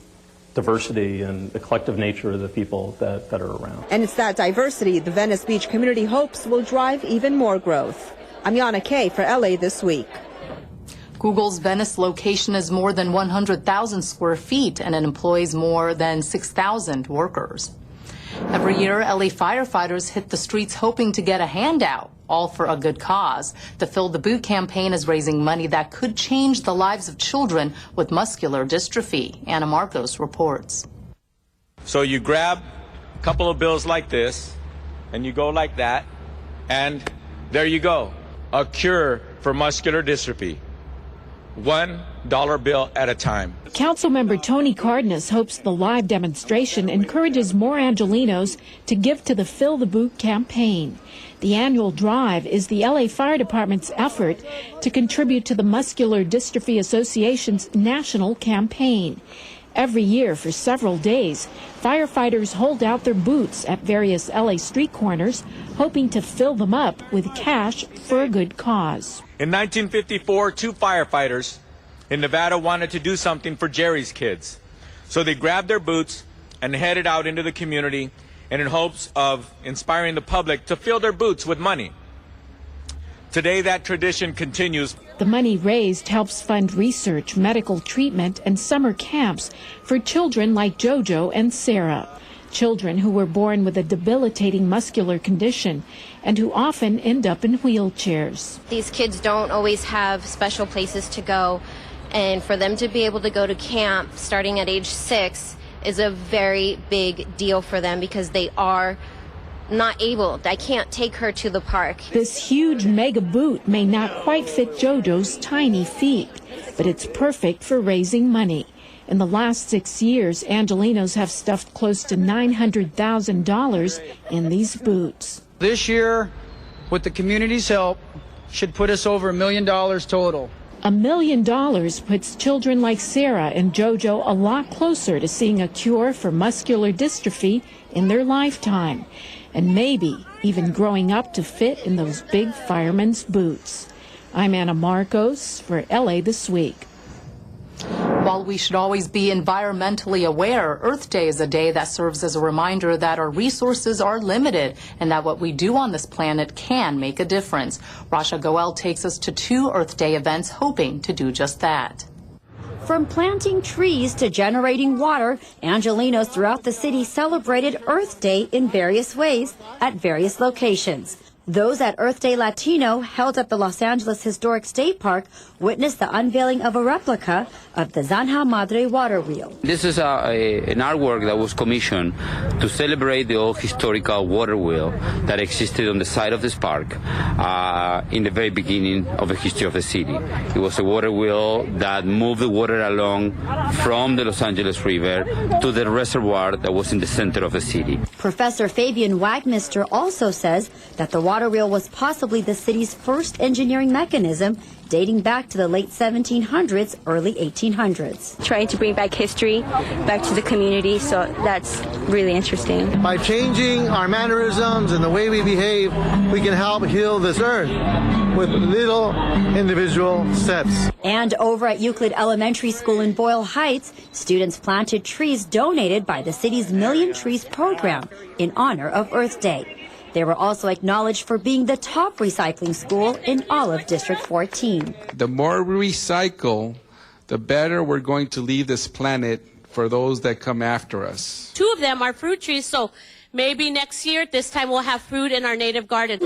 diversity and the collective nature of the people that are around. And it's that diversity the Venice Beach community hopes will drive even more growth. I'm Yana Kay for LA This Week. Google's Venice location is more than 100,000 square feet and it employs more than 6,000 workers. Every year, LA firefighters hit the streets hoping to get a handout, all for a good cause. The Fill the Boot campaign is raising money that could change the lives of children with muscular dystrophy. Anna Marcos reports. So you grab a couple of bills like this, and you go like that, and there you go, a cure for muscular dystrophy. $1 bill at a time. Councilmember Tony Cardenas hopes the live demonstration encourages more Angelenos to give to the Fill the Boot campaign. The annual drive is the LA Fire Department's effort to contribute to the Muscular Dystrophy Association's national campaign. Every year for several days, firefighters hold out their boots at various LA street corners, hoping to fill them up with cash for a good cause. In 1954, 2 firefighters in Nevada wanted to do something for Jerry's kids. So they grabbed their boots and headed out into the community and in hopes of inspiring the public to fill their boots with money. Today, that tradition continues. The money raised helps fund research, medical treatment, and summer camps for children like Jojo and Sarah, children who were born with a debilitating muscular condition and who often end up in wheelchairs. These kids don't always have special places to go, and for them to be able to go to camp starting at age 6 is a very big deal for them because they are not able. I can't take her to the park. This huge mega boot may not quite fit Jojo's tiny feet, but it's perfect for raising money. In the last 6 years, Angelenos have stuffed close to $900,000 in these boots. This year, with the community's help, should put us over $1 million total. $1 million puts children like Sarah and Jojo a lot closer to seeing a cure for muscular dystrophy in their lifetime, and maybe even growing up to fit in those big fireman's boots. I'm Anna Marcos for LA This Week. While we should always be environmentally aware, Earth Day is a day that serves as a reminder that our resources are limited and that what we do on this planet can make a difference. Rasha Goel takes us to 2 Earth Day events hoping to do just that. From planting trees to generating water, Angelenos throughout the city celebrated Earth Day in various ways at various locations. Those at Earth Day Latino, held at the Los Angeles Historic State Park, witnessed the unveiling of a replica of the Zanja Madre water wheel. This is an artwork that was commissioned to celebrate the old historical water wheel that existed on the side of this park in the very beginning of the history of the city. It was a water wheel that moved the water along from the Los Angeles River to the reservoir that was in the center of the city. Professor Fabian Wagmister also says that the water wheel was possibly the city's first engineering mechanism, dating back to the late 1700s, early 1800s. Trying to bring back history back to the community, so that's really interesting. By changing our mannerisms and the way we behave, we can help heal this earth with little individual steps. And over at Euclid Elementary School in Boyle Heights, students planted trees donated by the city's Million Trees program in honor of Earth Day. They were also acknowledged for being the top recycling school in all of District 14. The more we recycle, the better we're going to leave this planet for those that come after us. 2 of them are fruit trees, so maybe next year, this time we'll have fruit in our native garden.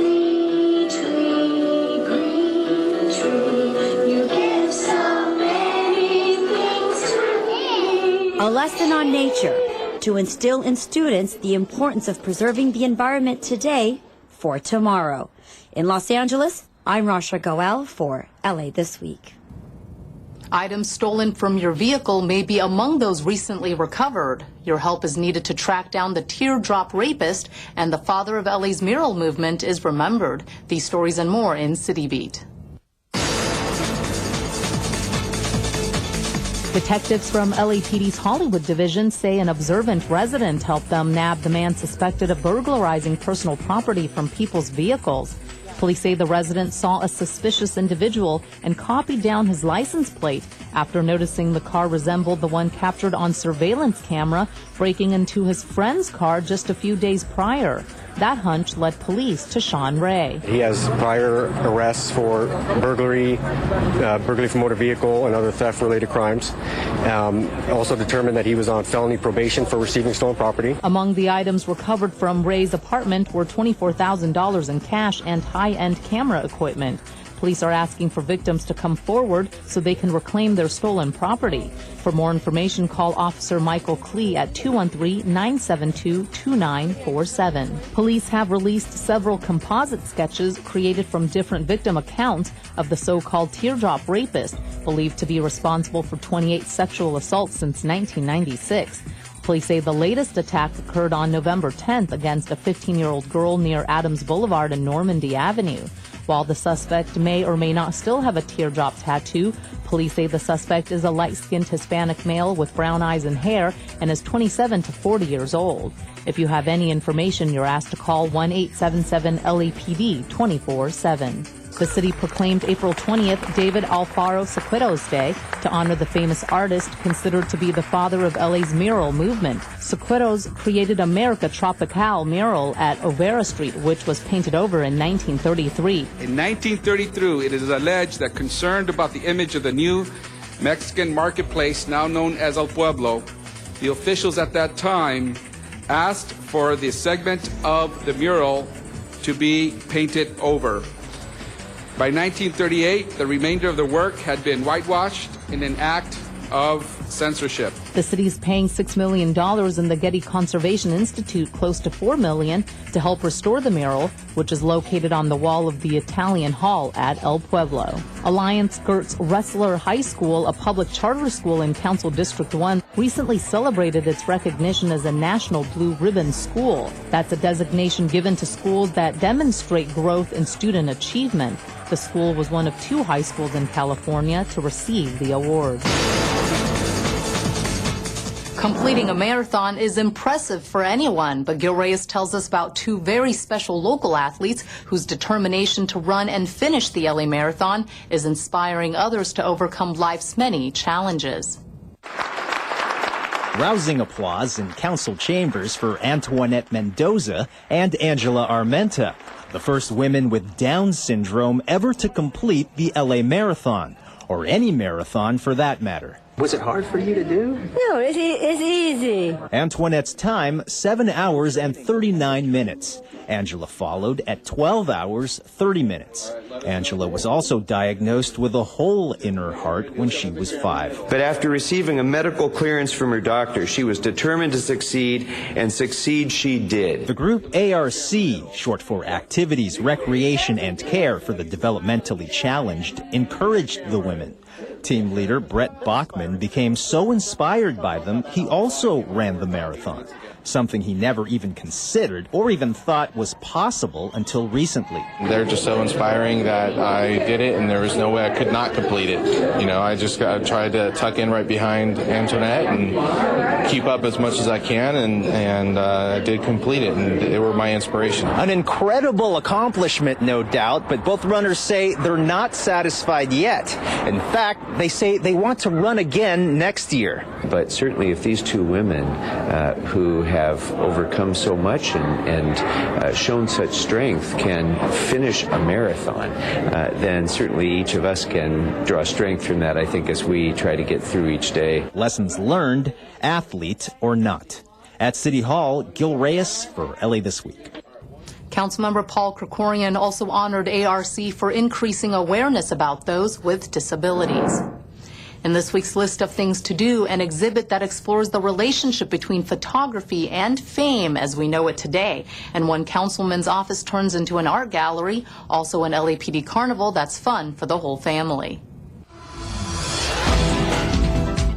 A lesson on nature, to instill in students the importance of preserving the environment today for tomorrow. In Los Angeles, I'm Rasha Goel for LA This Week. Items stolen from your vehicle may be among those recently recovered. Your help is needed to track down the teardrop rapist, and the father of LA's mural movement is remembered. These stories and more in City Beat. Detectives from LAPD's Hollywood division say an observant resident helped them nab the man suspected of burglarizing personal property from people's vehicles. Police say the resident saw a suspicious individual and copied down his license plate after noticing the car resembled the one captured on surveillance camera breaking into his friend's car just a few days prior. That hunch led police to Sean Ray. He has prior arrests for burglary, burglary for motor vehicle, and other theft-related crimes. Also determined that he was on felony probation for receiving stolen property. Among the items recovered from Ray's apartment were $24,000 in cash and high-end camera equipment. Police are asking for victims to come forward so they can reclaim their stolen property. For more information, call Officer Michael Klee at 213-972-2947. Police have released several composite sketches created from different victim accounts of the so-called teardrop rapist, believed to be responsible for 28 sexual assaults since 1996. Police say the latest attack occurred on November 10th against a 15-year-old girl near Adams Boulevard and Normandy Avenue. While the suspect may or may not still have a teardrop tattoo, police say the suspect is a light-skinned Hispanic male with brown eyes and hair and is 27 to 40 years old. If you have any information, you're asked to call 1-877-LAPD 24/7. The city proclaimed April 20th David Alfaro Sequitos Day to honor the famous artist considered to be the father of LA's mural movement. Sequitos created America Tropical mural at Overa Street, which was painted over in 1933. In 1933, it is alleged that concerned about the image of the new Mexican marketplace, now known as El Pueblo, the officials at that time asked for the segment of the mural to be painted over. By 1938, the remainder of the work had been whitewashed in an act of censorship. The city's paying $6 million and the Getty Conservation Institute close to $4 million to help restore the mural, which is located on the wall of the Italian Hall at El Pueblo. Alliance Gertz Ressler High School, a public charter school in Council District 1, recently celebrated its recognition as a National Blue Ribbon School. That's a designation given to schools that demonstrate growth in student achievement. The school was one of 2 high schools in California to receive the award. Completing a marathon is impressive for anyone, but Gil Reyes tells us about 2 very special local athletes whose determination to run and finish the LA Marathon is inspiring others to overcome life's many challenges. Rousing applause in council chambers for Antoinette Mendoza and Angela Armenta, the first women with Down syndrome ever to complete the LA Marathon, or any marathon for that matter. Was it hard for you to do? No, it's easy. Antoinette's time, 7 hours and 39 minutes. Angela followed at 12 hours, 30 minutes. Angela was also diagnosed with a hole in her heart when she was 5. But after receiving a medical clearance from her doctor, she was determined to succeed, and succeed she did. The group ARC, short for Activities, Recreation, and Care for the Developmentally Challenged, encouraged the women. Team leader Brett Bachman became so inspired by them, he also ran the marathon, something he never even considered or even thought was possible until recently. They're just so inspiring that I did it, and there was no way I could not complete it. You know, I tried to tuck in right behind Antoinette and keep up as much as I can, and I did complete it, and they were my inspiration. An incredible accomplishment, no doubt, but both runners say they're not satisfied yet. In fact, they say they want to run again next year. But certainly if these 2 women who have overcome so much and shown such strength can finish a marathon, then certainly each of us can draw strength from that, I think, as we try to get through each day. Lessons learned, athlete or not. At City Hall, Gil Reyes for LA This Week. Councilmember Paul Krikorian also honored ARC for increasing awareness about those with disabilities. In this week's list of things to do, an exhibit that explores the relationship between photography and fame as we know it today. And one councilman's office turns into an art gallery, also an LAPD carnival that's fun for the whole family.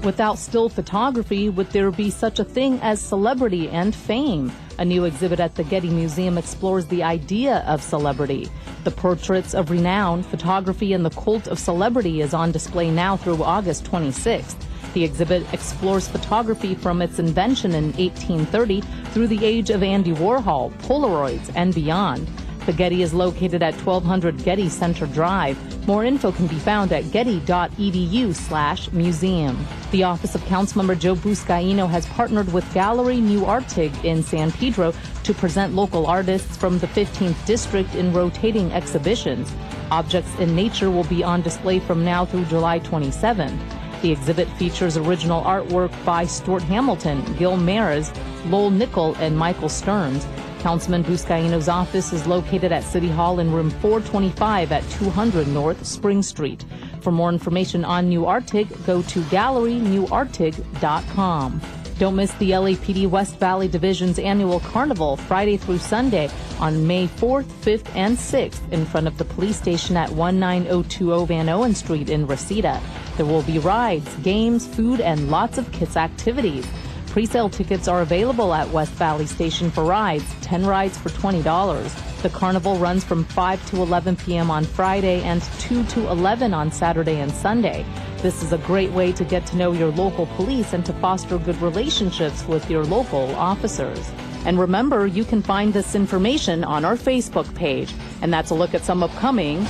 Without still photography, would there be such a thing as celebrity and fame? A new exhibit at the Getty Museum explores the idea of celebrity. The Portraits of Renown, Photography and the Cult of Celebrity is on display now through August 26th. The exhibit explores photography from its invention in 1830 through the age of Andy Warhol, Polaroids, and beyond. The Getty is located at 1200 Getty Center Drive. More info can be found at getty.edu/museum. The office of Councilmember Joe Buscaino has partnered with Gallery New Artig in San Pedro to present local artists from the 15th District in rotating exhibitions. Objects in nature will be on display from now through July 27th. The exhibit features original artwork by Stuart Hamilton, Gil Mayers, Lowell Nickel, and Michael Stearns. Councilman Buscaino's office is located at City Hall in room 425 at 200 North Spring Street. For more information on New Artig, go to gallerynewartig.com. Don't miss the LAPD West Valley Division's annual carnival Friday through Sunday on May 4th, 5th, and 6th in front of the police station at 19020 Van Owen Street in Reseda. There will be rides, games, food, and lots of kids' activities. Pre-sale tickets are available at West Valley Station for rides, 10 rides for $20. The carnival runs from 5 to 11 p.m. on Friday and 2 to 11 on Saturday and Sunday. This is a great way to get to know your local police and to foster good relationships with your local officers. And remember, you can find this information on our Facebook page. And that's a look at some upcoming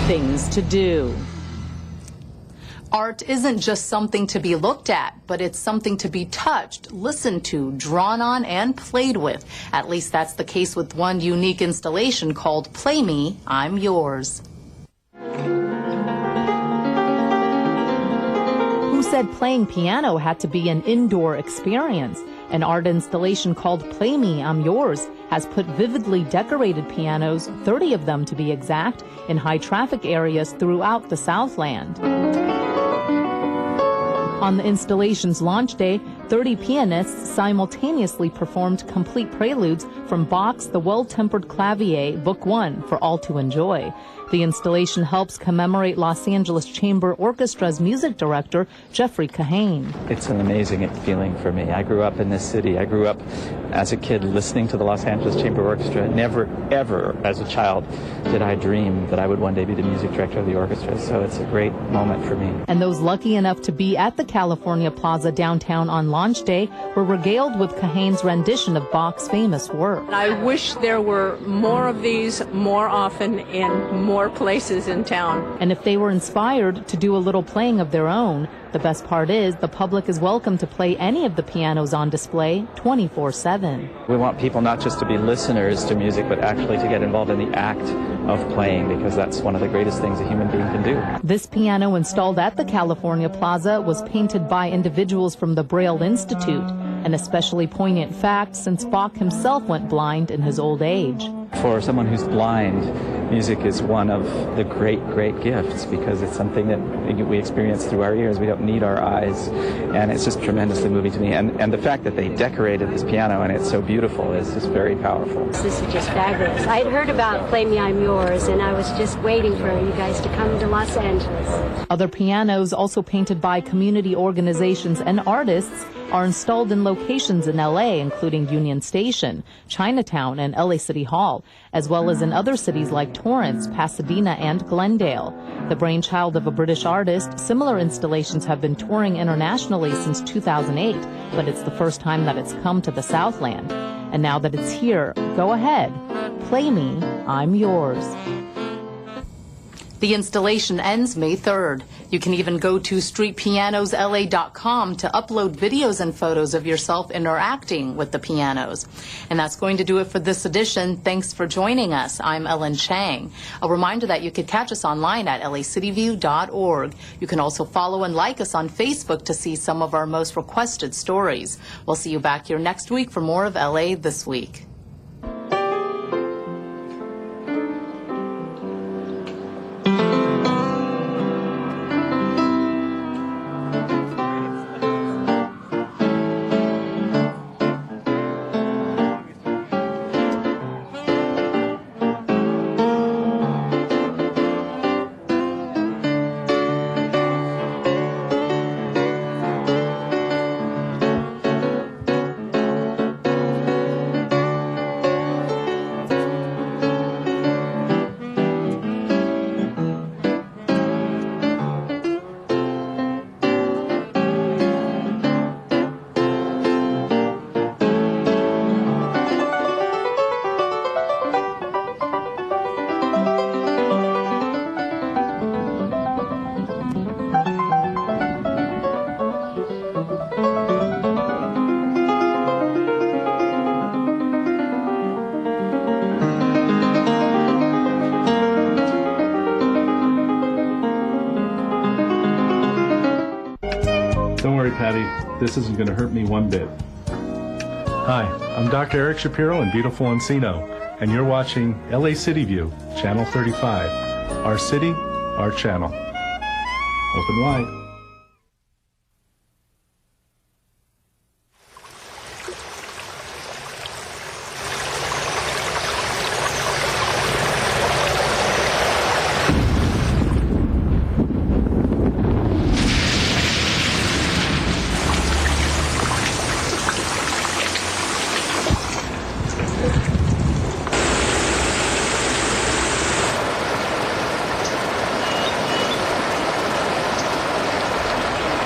things to do. Art isn't just something to be looked at, but it's something to be touched, listened to, drawn on, and played with. At least that's the case with one unique installation called Play Me, I'm Yours. Who said playing piano had to be an indoor experience? An art installation called Play Me, I'm Yours has put vividly decorated pianos, 30 of them to be exact, in high traffic areas throughout the Southland. On the installation's launch day, 30 pianists simultaneously performed complete preludes from Bach's The Well-Tempered Clavier, Book 1, for all to enjoy. The installation helps commemorate Los Angeles Chamber Orchestra's music director, Jeffrey Kahane. It's an amazing feeling for me. I grew up in this city. I grew up as a kid listening to the Los Angeles Chamber Orchestra. Never, ever, as a child, did I dream that I would one day be the music director of the orchestra. So it's a great moment for me. And those lucky enough to be at the California Plaza downtown on launch day were regaled with Kahane's rendition of Bach's famous work. I wish there were more of these more often in more places in town. And if they were inspired to do a little playing of their own, the best part is the public is welcome to play any of the pianos on display 24/7. We want people not just to be listeners to music, but actually to get involved in the act of playing, because that's one of the greatest things a human being can do. This piano installed at the California Plaza was painted by individuals from the Braille Institute, an especially poignant fact since Bach himself went blind in his old age. For someone who's blind, music is one of the great, great gifts, because it's something that we experience through our ears. We don't need our eyes, and it's just tremendously moving to me. And the fact that they decorated this piano and it's so beautiful is just very powerful. This is just fabulous. I'd heard about Play Me, I'm Yours, and I was just waiting for you guys to come to Los Angeles. Other pianos, also painted by community organizations and artists, are installed in locations in LA, including Union Station, Chinatown, and LA City Hall, as well as in other cities like Torrance, Pasadena, and Glendale. The brainchild of a British artist, similar installations have been touring internationally since 2008, but it's the first time that it's come to the Southland. And now that it's here, go ahead, play me, I'm yours. The installation ends May 3rd. You can even go to streetpianosla.com to upload videos and photos of yourself interacting with the pianos. And that's going to do it for this edition. Thanks for joining us. I'm Ellen Chang. A reminder that you could catch us online at lacityview.org. You can also follow and like us on Facebook to see some of our most requested stories. We'll see you back here next week for more of LA This Week. Patty. This isn't going to hurt me one bit. Hi, I'm Dr. Eric Shapiro in beautiful Encino, and you're watching LA City View, Channel 35. Our city, our channel. Open wide.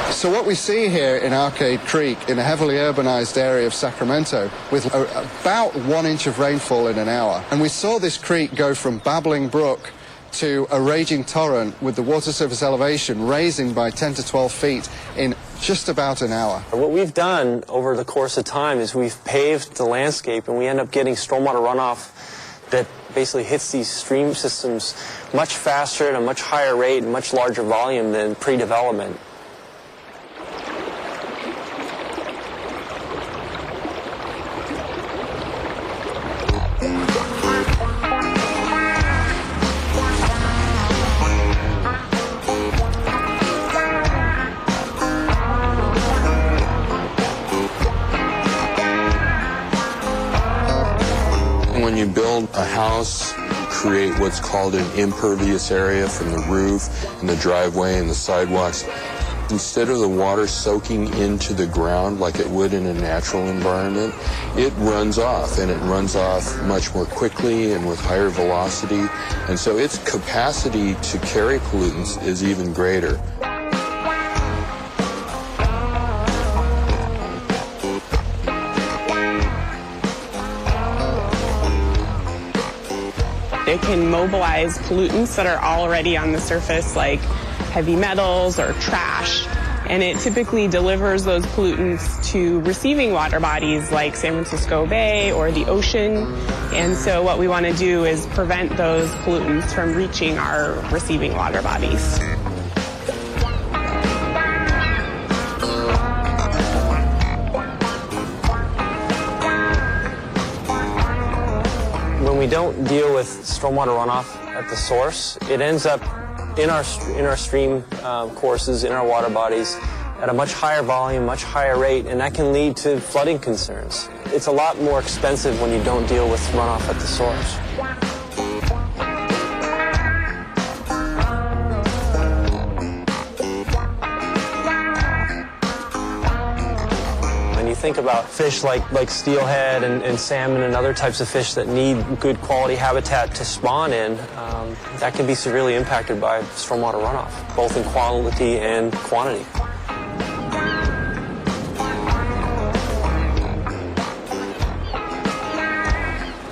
So what we see here in Arcade Creek, in a heavily urbanized area of Sacramento, with about 1 inch of rainfall in an hour, and we saw this creek go from babbling brook to a raging torrent with the water surface elevation raising by 10 to 12 feet in just about an hour. What we've done over the course of time is we've paved the landscape, and we end up getting stormwater runoff that basically hits these stream systems much faster at a much higher rate and much larger volume than pre-development. When you build a house, create what's called an impervious area from the roof and the driveway and the sidewalks. Instead of the water soaking into the ground like it would in a natural environment, it runs off, and it runs off much more quickly and with higher velocity. And so its capacity to carry pollutants is even greater. It can mobilize pollutants that are already on the surface, like heavy metals or trash, and it typically delivers those pollutants to receiving water bodies like San Francisco Bay or the ocean. And so what we want to do is prevent those pollutants from reaching our receiving water bodies. When we don't deal with stormwater runoff at the source, it ends up in our stream courses, in our water bodies, at a much higher volume, much higher rate, and that can lead to flooding concerns. It's a lot more expensive when you don't deal with runoff at the source. Think about fish like steelhead and salmon and other types of fish that need good quality habitat to spawn in, that can be severely impacted by stormwater runoff, both in quality and quantity.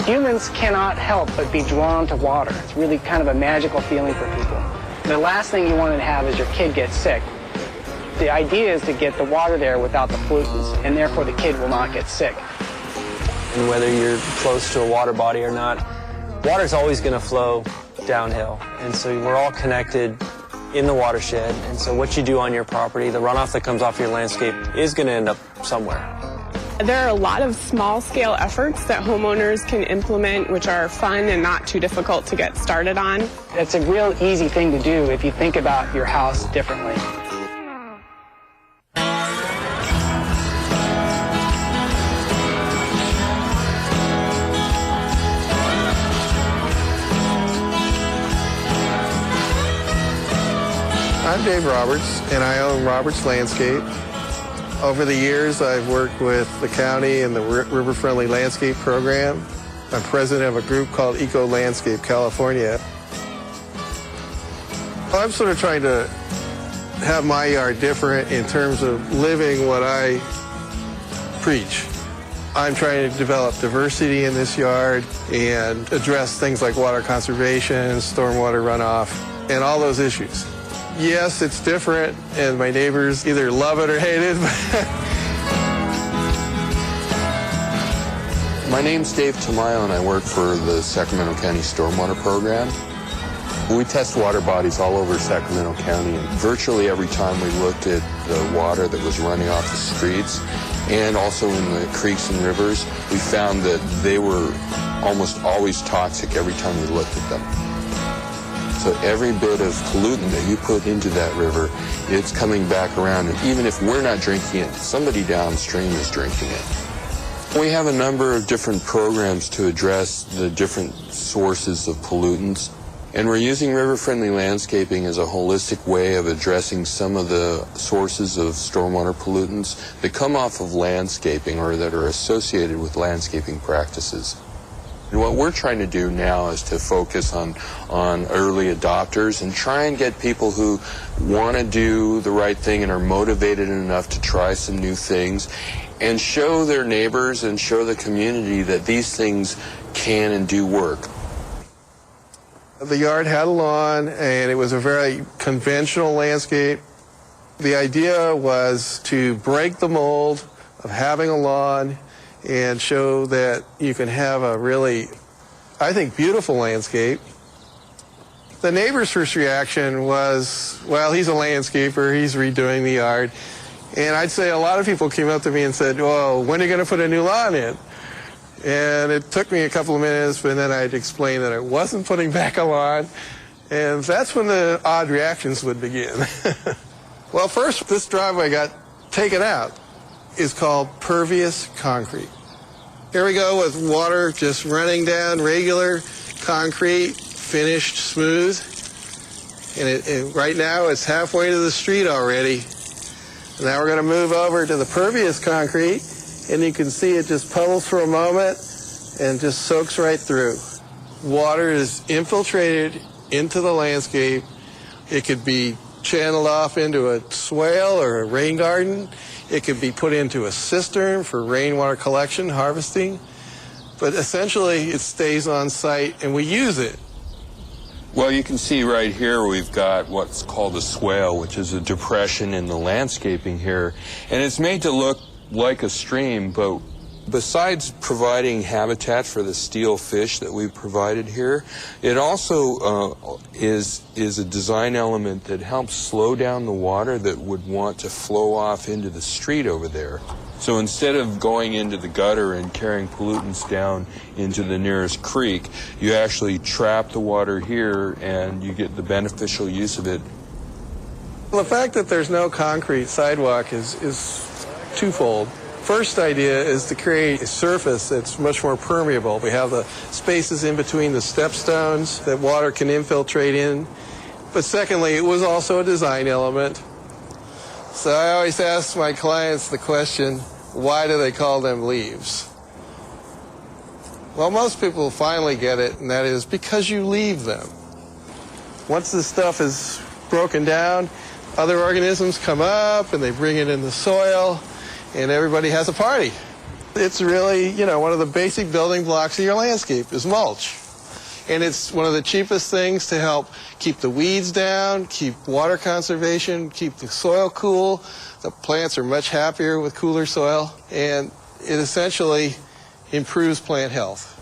Humans cannot help but be drawn to water. It's really kind of a magical feeling for people. The last thing you want to have is your kid get sick. The idea is to get the water there without the pollutants, and therefore the kid will not get sick. And whether you're close to a water body or not, water's always going to flow downhill. And so we're all connected in the watershed. And so what you do on your property, the runoff that comes off your landscape, is going to end up somewhere. There are a lot of small-scale efforts that homeowners can implement, which are fun and not too difficult to get started on. It's a real easy thing to do if you think about your house differently. I'm Dave Roberts, and I own Roberts Landscape. Over the years, I've worked with the county and the River Friendly Landscape Program. I'm president of a group called Eco Landscape California. I'm sort of trying to have my yard different in terms of living what I preach. I'm trying to develop diversity in this yard and address things like water conservation, stormwater runoff, and all those issues. Yes, it's different, and my neighbors either love it or hate it. My name's Dave Tamayo, and I work for the Sacramento County Stormwater Program. We test water bodies all over Sacramento County, and virtually every time we looked at the water that was running off the streets and also in the creeks and rivers, we found that they were almost always toxic every time we looked at them. So every bit of pollutant that you put into that river, it's coming back around, and even if we're not drinking it, somebody downstream is drinking it. We have a number of different programs to address the different sources of pollutants. And we're using river-friendly landscaping as a holistic way of addressing some of the sources of stormwater pollutants that come off of landscaping or that are associated with landscaping practices. And what we're trying to do now is to focus on early adopters and try and get people who want to do the right thing and are motivated enough to try some new things and show their neighbors and show the community that these things can and do work. The yard had a lawn, and it was a very conventional landscape. The idea was to break the mold of having a lawn and show that you can have a really, I think, beautiful landscape. The neighbor's first reaction was, well, he's a landscaper, he's redoing the yard. And I'd say a lot of people came up to me and said, well, when are you going to put a new lawn in? And it took me a couple of minutes, but then I'd explain that I wasn't putting back a lawn. And that's when the odd reactions would begin. Well, first, this driveway got taken out. It's called pervious concrete. Here we go with water just running down, regular concrete, finished smooth. And right now it's halfway to the street already. Now we're going to move over to the pervious concrete, and you can see it just puddles for a moment and just soaks right through. Water is infiltrated into the landscape. It could be channeled off into a swale or a rain garden. It could be put into a cistern for rainwater collection, harvesting. But essentially, it stays on site, and we use it. Well, you can see right here we've got what's called a swale, which is a depression in the landscaping here. And it's made to look like a stream, but besides providing habitat for the steel fish that we've provided here, it also is a design element that helps slow down the water that would want to flow off into the street over there. So instead of going into the gutter and carrying pollutants down into the nearest creek, you actually trap the water here and you get the beneficial use of it. Well, the fact that there's no concrete sidewalk is twofold. First idea is to create a surface that's much more permeable. We have the spaces in between the stepstones that water can infiltrate in. But secondly, it was also a design element. So I always ask my clients the question, why do they call them leaves? Well, most people finally get it, and that is because you leave them. Once this stuff is broken down, other organisms come up and they bring it in the soil, and everybody has a party. It's really, one of the basic building blocks of your landscape is mulch. And it's one of the cheapest things to help keep the weeds down, keep water conservation, keep the soil cool. The plants are much happier with cooler soil, and it essentially improves plant health.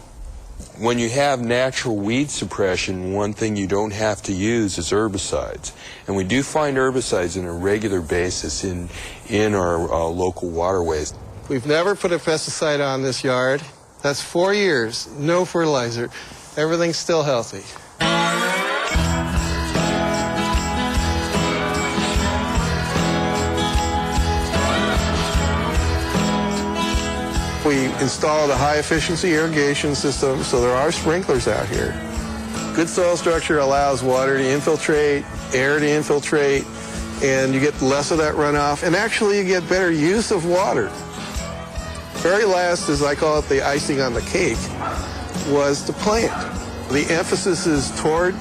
When you have natural weed suppression, one thing you don't have to use is herbicides. And we do find herbicides on a regular basis in our local waterways. We've never put a pesticide on this yard. That's 4 years, no fertilizer. Everything's still healthy. We installed a high-efficiency irrigation system, so there are sprinklers out here. Good soil structure allows water to infiltrate, air to infiltrate, and you get less of that runoff, and actually you get better use of water. Very last, as I call it, the icing on the cake, was the plant. The emphasis is toward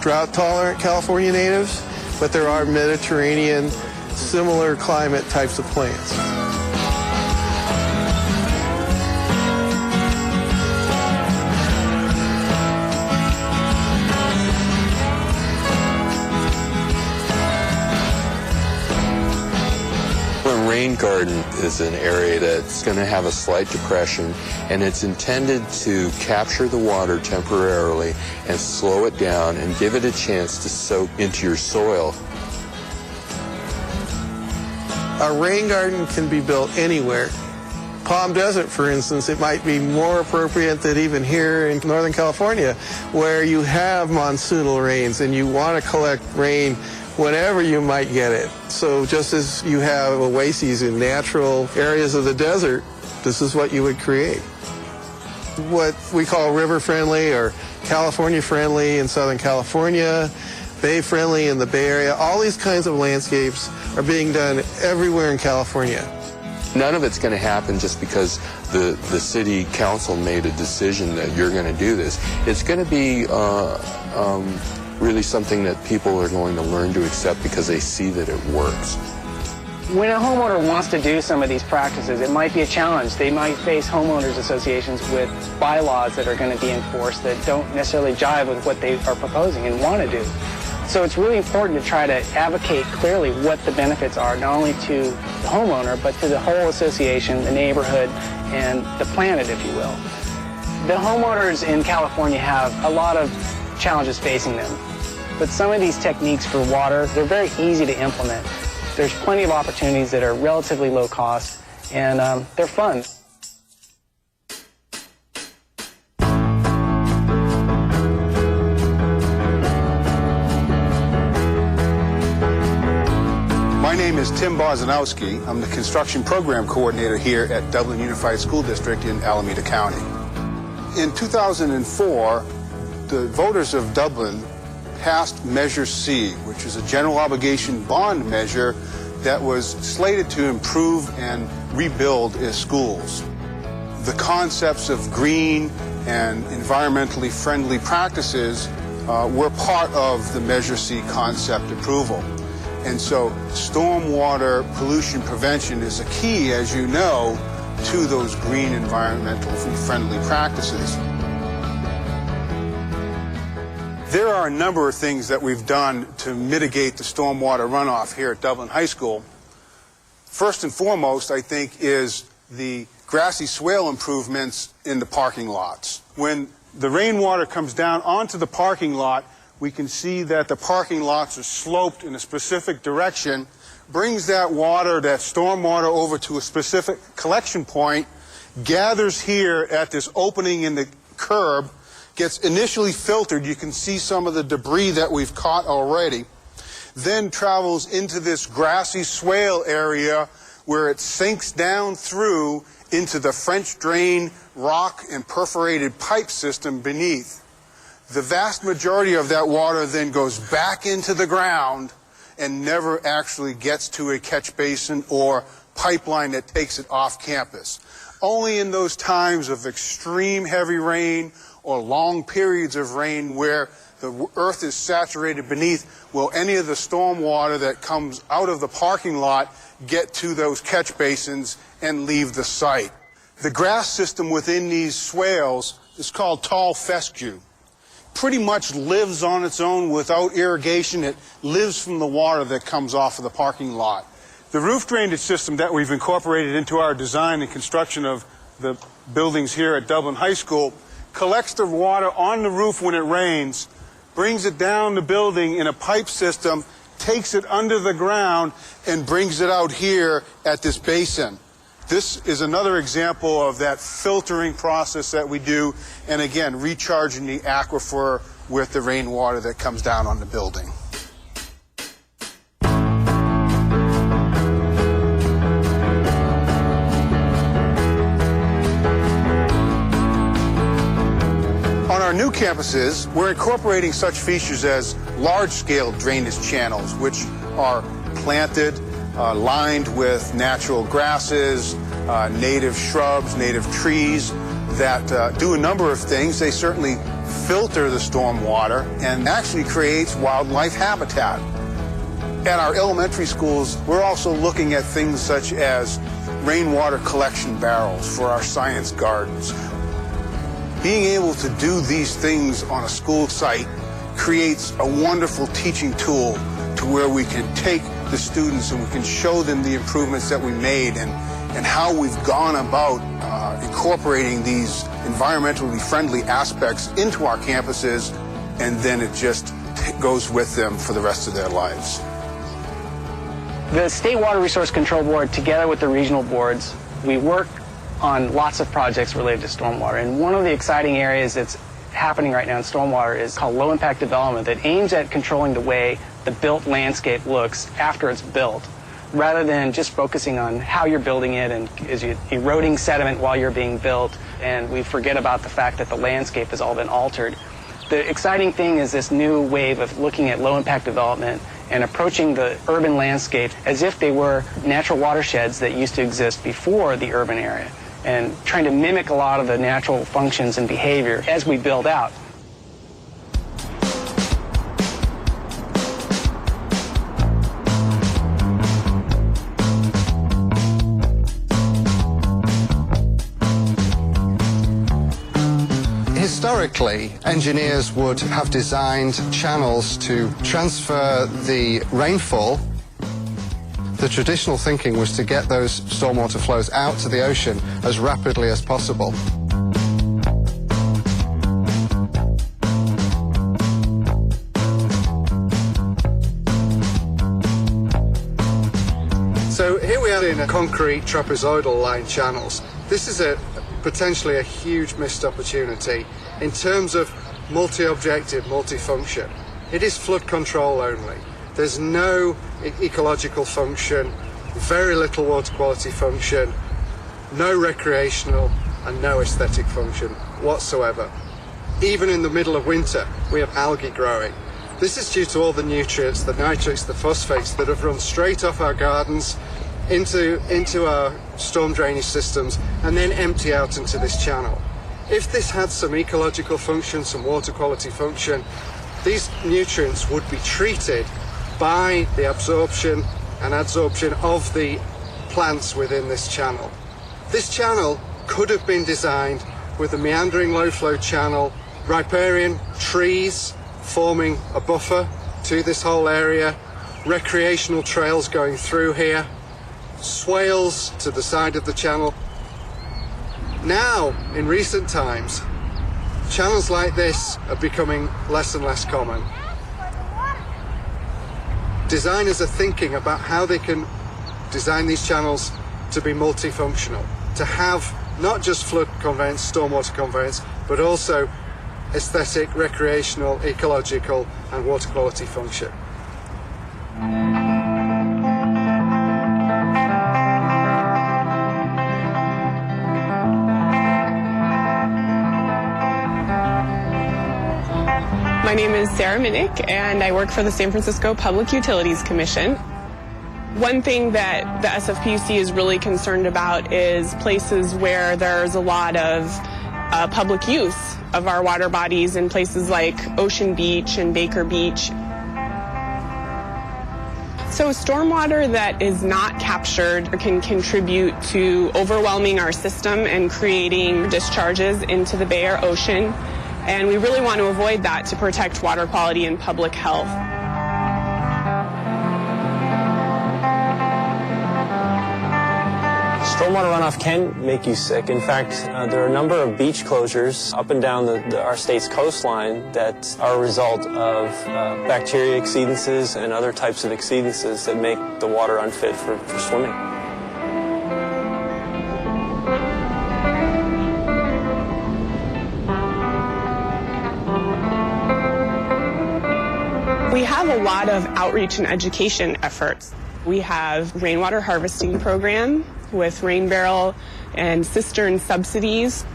drought-tolerant California natives, but there are Mediterranean, similar climate types of plants. When rain garden is an area that's going to have a slight depression, and it's intended to capture the water temporarily and slow it down and give it a chance to soak into your soil. A rain garden can be built anywhere. Palm Desert, for instance, it might be more appropriate than even here in Northern California, where you have monsoonal rains and you want to collect rain whenever you might get it. So just as you have oases in natural areas of the desert, this is what you would create. What we call river-friendly or California-friendly in Southern California, Bay-friendly in the Bay Area, all these kinds of landscapes are being done everywhere in California. None of it's going to happen just because the city council made a decision that you're going to do this. It's going to be really something that people are going to learn to accept because they see that it works. When a homeowner wants to do some of these practices, it might be a challenge. They might face homeowners associations with bylaws that are going to be enforced that don't necessarily jive with what they are proposing and want to do. So it's really important to try to advocate clearly what the benefits are, not only to the homeowner, but to the whole association, the neighborhood, and the planet, if you will. The homeowners in California have a lot of challenges facing them. But some of these techniques for water, they're very easy to implement. There's plenty of opportunities that are relatively low cost, and they're fun. My name is Tim Bozanowski. I'm the construction program coordinator here at Dublin Unified School District in Alameda County. In 2004, the voters of Dublin passed Measure C, which is a general obligation bond measure that was slated to improve and rebuild its schools. The concepts of green and environmentally friendly practices were part of the Measure C concept approval. And so stormwater pollution prevention is a key, as you know, to those green environmentally friendly practices. There are a number of things that we've done to mitigate the stormwater runoff here at Dublin High School. First and foremost, I think, is the grassy swale improvements in the parking lots. When the rainwater comes down onto the parking lot, we can see that the parking lots are sloped in a specific direction, brings that water, that stormwater, over to a specific collection point, gathers here at this opening in the curb, gets initially filtered. You can see some of the debris that we've caught already, then travels into this grassy swale area where it sinks down through into the French drain rock and perforated pipe system beneath. The vast majority of that water then goes back into the ground and never actually gets to a catch basin or pipeline that takes it off campus. Only in those times of extreme heavy rain or long periods of rain where the earth is saturated beneath will any of the storm water that comes out of the parking lot get to those catch basins and leave the site. The grass system within these swales is called tall fescue. Pretty much lives on its own without irrigation. It lives from the water that comes off of the parking lot. The roof drainage system that we've incorporated into our design and construction of the buildings here at Dublin High School collects the water on the roof when it rains, brings it down the building in a pipe system, takes it under the ground, and brings it out here at this basin. This is another example of that filtering process that we do, and again, recharging the aquifer with the rainwater that comes down on the building. On our new campuses, we're incorporating such features as large-scale drainage channels, which are planted, lined with natural grasses, native shrubs, native trees that do a number of things. They certainly filter the storm water and actually creates wildlife habitat. At our elementary schools, we're also looking at things such as rainwater collection barrels for our science gardens. Being able to do these things on a school site creates a wonderful teaching tool to where we can take the students and we can show them the improvements that we made and how we've gone about incorporating these environmentally friendly aspects into our campuses, and then it just goes with them for the rest of their lives. The State Water Resource Control Board, together with the regional boards, we work on lots of projects related to stormwater. And one of the exciting areas that's happening right now in stormwater is called low impact development, that aims at controlling the way the built landscape looks after it's built, rather than just focusing on how you're building it and is you eroding sediment while you're being built, and we forget about the fact that the landscape has all been altered. The exciting thing is this new wave of looking at low impact development and approaching the urban landscape as if they were natural watersheds that used to exist before the urban area, and trying to mimic a lot of the natural functions and behavior as we build out. Historically, engineers would have designed channels to transfer the rainfall. The traditional thinking was to get those stormwater flows out to the ocean as rapidly as possible. So here we are in a concrete trapezoidal line channels. This is potentially a huge missed opportunity in terms of multi-objective, multi-function. It is flood control only. There's no ecological function, very little water quality function, no recreational and no aesthetic function whatsoever. Even in the middle of winter, we have algae growing. This is due to all the nutrients, the nitrates, the phosphates that have run straight off our gardens into our storm drainage systems and then empty out into this channel. If this had some ecological function, some water quality function, these nutrients would be treated by the absorption and adsorption of the plants within this channel. This channel could have been designed with a meandering low flow channel, riparian trees forming a buffer to this whole area, recreational trails going through here, swales to the side of the channel. Now, in recent times, channels like this are becoming less and less common. Designers are thinking about how they can design these channels to be multifunctional, to have not just flood conveyance, stormwater conveyance, but also aesthetic, recreational, ecological, and water quality function. My name is Sarah Minnick, and I work for the San Francisco Public Utilities Commission. One thing that the SFPUC is really concerned about is places where there's a lot of public use of our water bodies in places like Ocean Beach and Baker Beach. So stormwater that is not captured can contribute to overwhelming our system and creating discharges into the Bay or ocean. And we really want to avoid that to protect water quality and public health. Stormwater runoff can make you sick. In fact, there are a number of beach closures up and down our state's coastline that are a result of bacteria exceedances and other types of exceedances that make the water unfit for swimming. We have a lot of outreach and education efforts. We have rainwater harvesting program with rain barrel and cistern subsidies.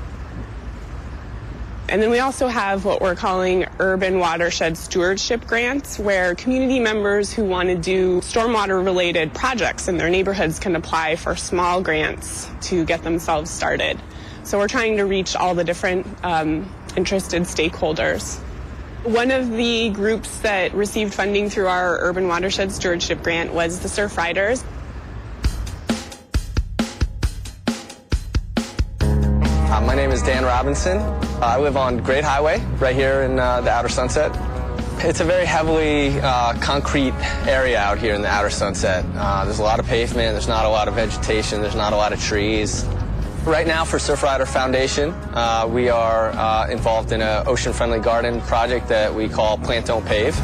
And then we also have what we're calling urban watershed stewardship grants, where community members who want to do stormwater related projects in their neighborhoods can apply for small grants to get themselves started. So we're trying to reach all the different interested stakeholders. One of the groups that received funding through our Urban Watershed Stewardship Grant was the Surf Riders. My name is Dan Robinson. I live on Great Highway right here in the Outer Sunset. It's a very heavily concrete area out here in the outer Sunset. There's a lot of pavement, there's not a lot of vegetation, there's not a lot of trees. Right now for Surfrider Foundation, we are involved in an ocean-friendly garden project that we call Plant Don't Pave.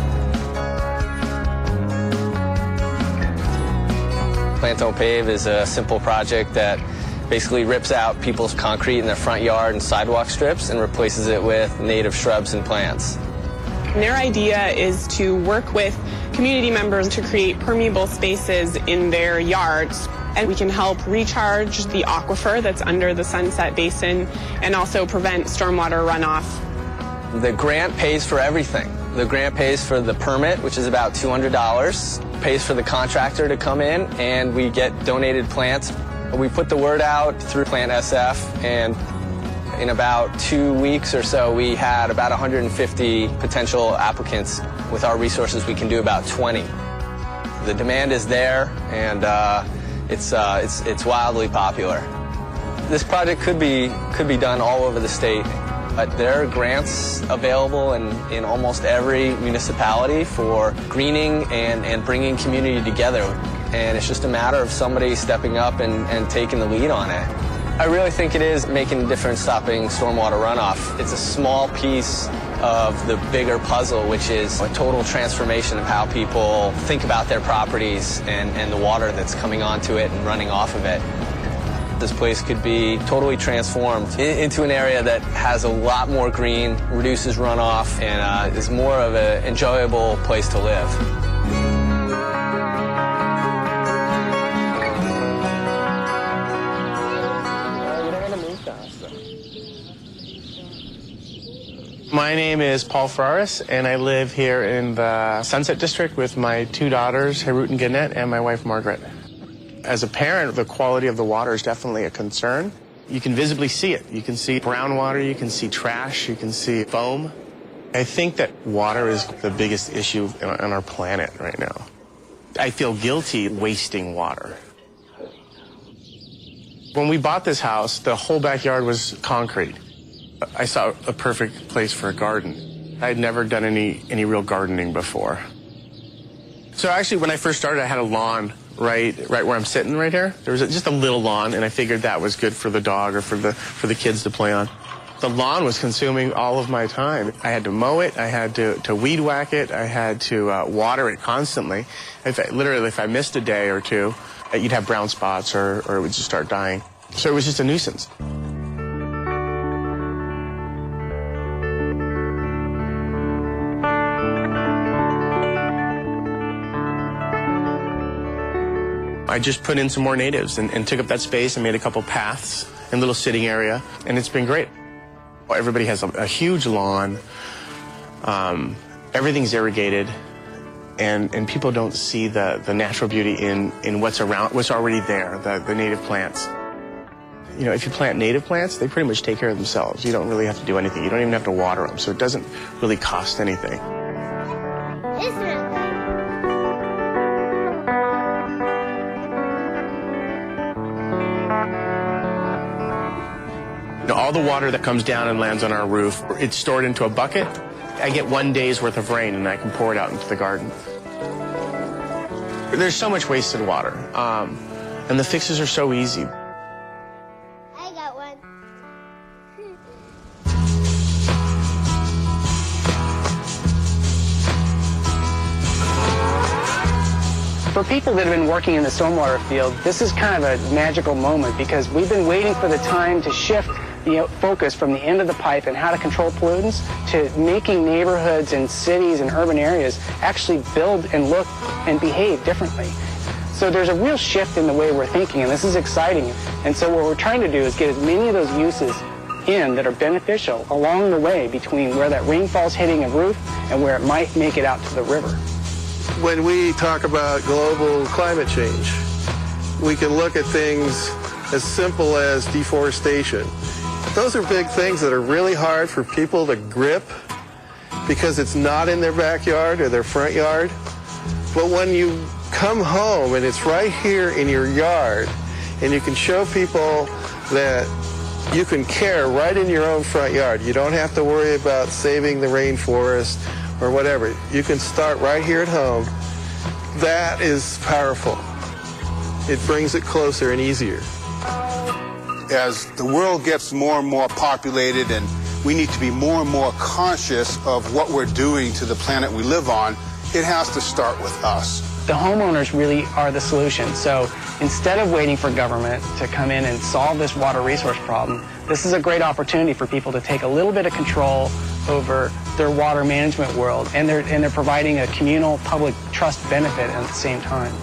Plant Don't Pave is a simple project that basically rips out people's concrete in their front yard and sidewalk strips and replaces it with native shrubs and plants. And their idea is to work with community members to create permeable spaces in their yards. And we can help recharge the aquifer that's under the Sunset Basin and also prevent stormwater runoff. The grant pays for everything. The grant pays for the permit, which is about $200, pays for the contractor to come in, and we get donated plants. We put the word out through Plant SF, and in about 2 weeks or so, we had about 150 potential applicants. With our resources, we can do about 20. The demand is there, and it's wildly popular. This project could be done all over the state, but there are grants available in almost every municipality for greening and bringing community together. And it's just a matter of somebody stepping up and taking the lead on it. I really think it is making a difference stopping stormwater runoff. It's a small piece of the bigger puzzle, which is a total transformation of how people think about their properties and the water that's coming onto it and running off of it. This place could be totally transformed into an area that has a lot more green, reduces runoff, and is more of an enjoyable place to live. My name is Paul Ferraris, and I live here in the Sunset District with my 2 daughters, Harut and Gannett, and my wife, Margaret. As a parent, the quality of the water is definitely a concern. You can visibly see it. You can see brown water, you can see trash, you can see foam. I think that water is the biggest issue on our planet right now. I feel guilty wasting water. When we bought this house, the whole backyard was concrete. I saw a perfect place for a garden. I'd never done any real gardening before. So actually, when I first started, I had a lawn right where I'm sitting right here. There was just a little lawn, and I figured that was good for the dog or for the kids to play on. The lawn was consuming all of my time. I had to mow it, I had to weed whack it, I had to water it constantly. Literally, if I missed a day or two, you'd have brown spots or it would just start dying. So it was just a nuisance. I just put in some more natives and took up that space and made a couple paths and a little sitting area, and it's been great. Everybody has a huge lawn. Everything's irrigated, and people don't see the natural beauty in what's already there, the native plants. You know, if you plant native plants, they pretty much take care of themselves. You don't really have to do anything. You don't even have to water them, so it doesn't really cost anything. All the water that comes down and lands on our roof, it's stored into a bucket. I get 1 day's worth of rain, and I can pour it out into the garden. There's so much wasted water, and the fixes are so easy. I got one. For people that have been working in the stormwater field, this is kind of a magical moment because we've been waiting for the time to shift the focus from the end of the pipe and how to control pollutants to making neighborhoods and cities and urban areas actually build and look and behave differently. So there's a real shift in the way we're thinking, and this is exciting. And so what we're trying to do is get as many of those uses in that are beneficial along the way between where that rainfall's hitting a roof and where it might make it out to the river. When we talk about global climate change, we can look at things as simple as deforestation. Those are big things that are really hard for people to grip because it's not in their backyard or their front yard. But when you come home and it's right here in your yard and you can show people that you can care right in your own front yard. You don't have to worry about saving the rainforest or whatever. You can start right here at home. That is powerful. It brings it closer and easier. As the world gets more and more populated and we need to be more and more conscious of what we're doing to the planet we live on, it has to start with us. The homeowners really are the solution. So instead of waiting for government to come in and solve this water resource problem, this is a great opportunity for people to take a little bit of control over their water management world, and they're providing a communal public trust benefit at the same time.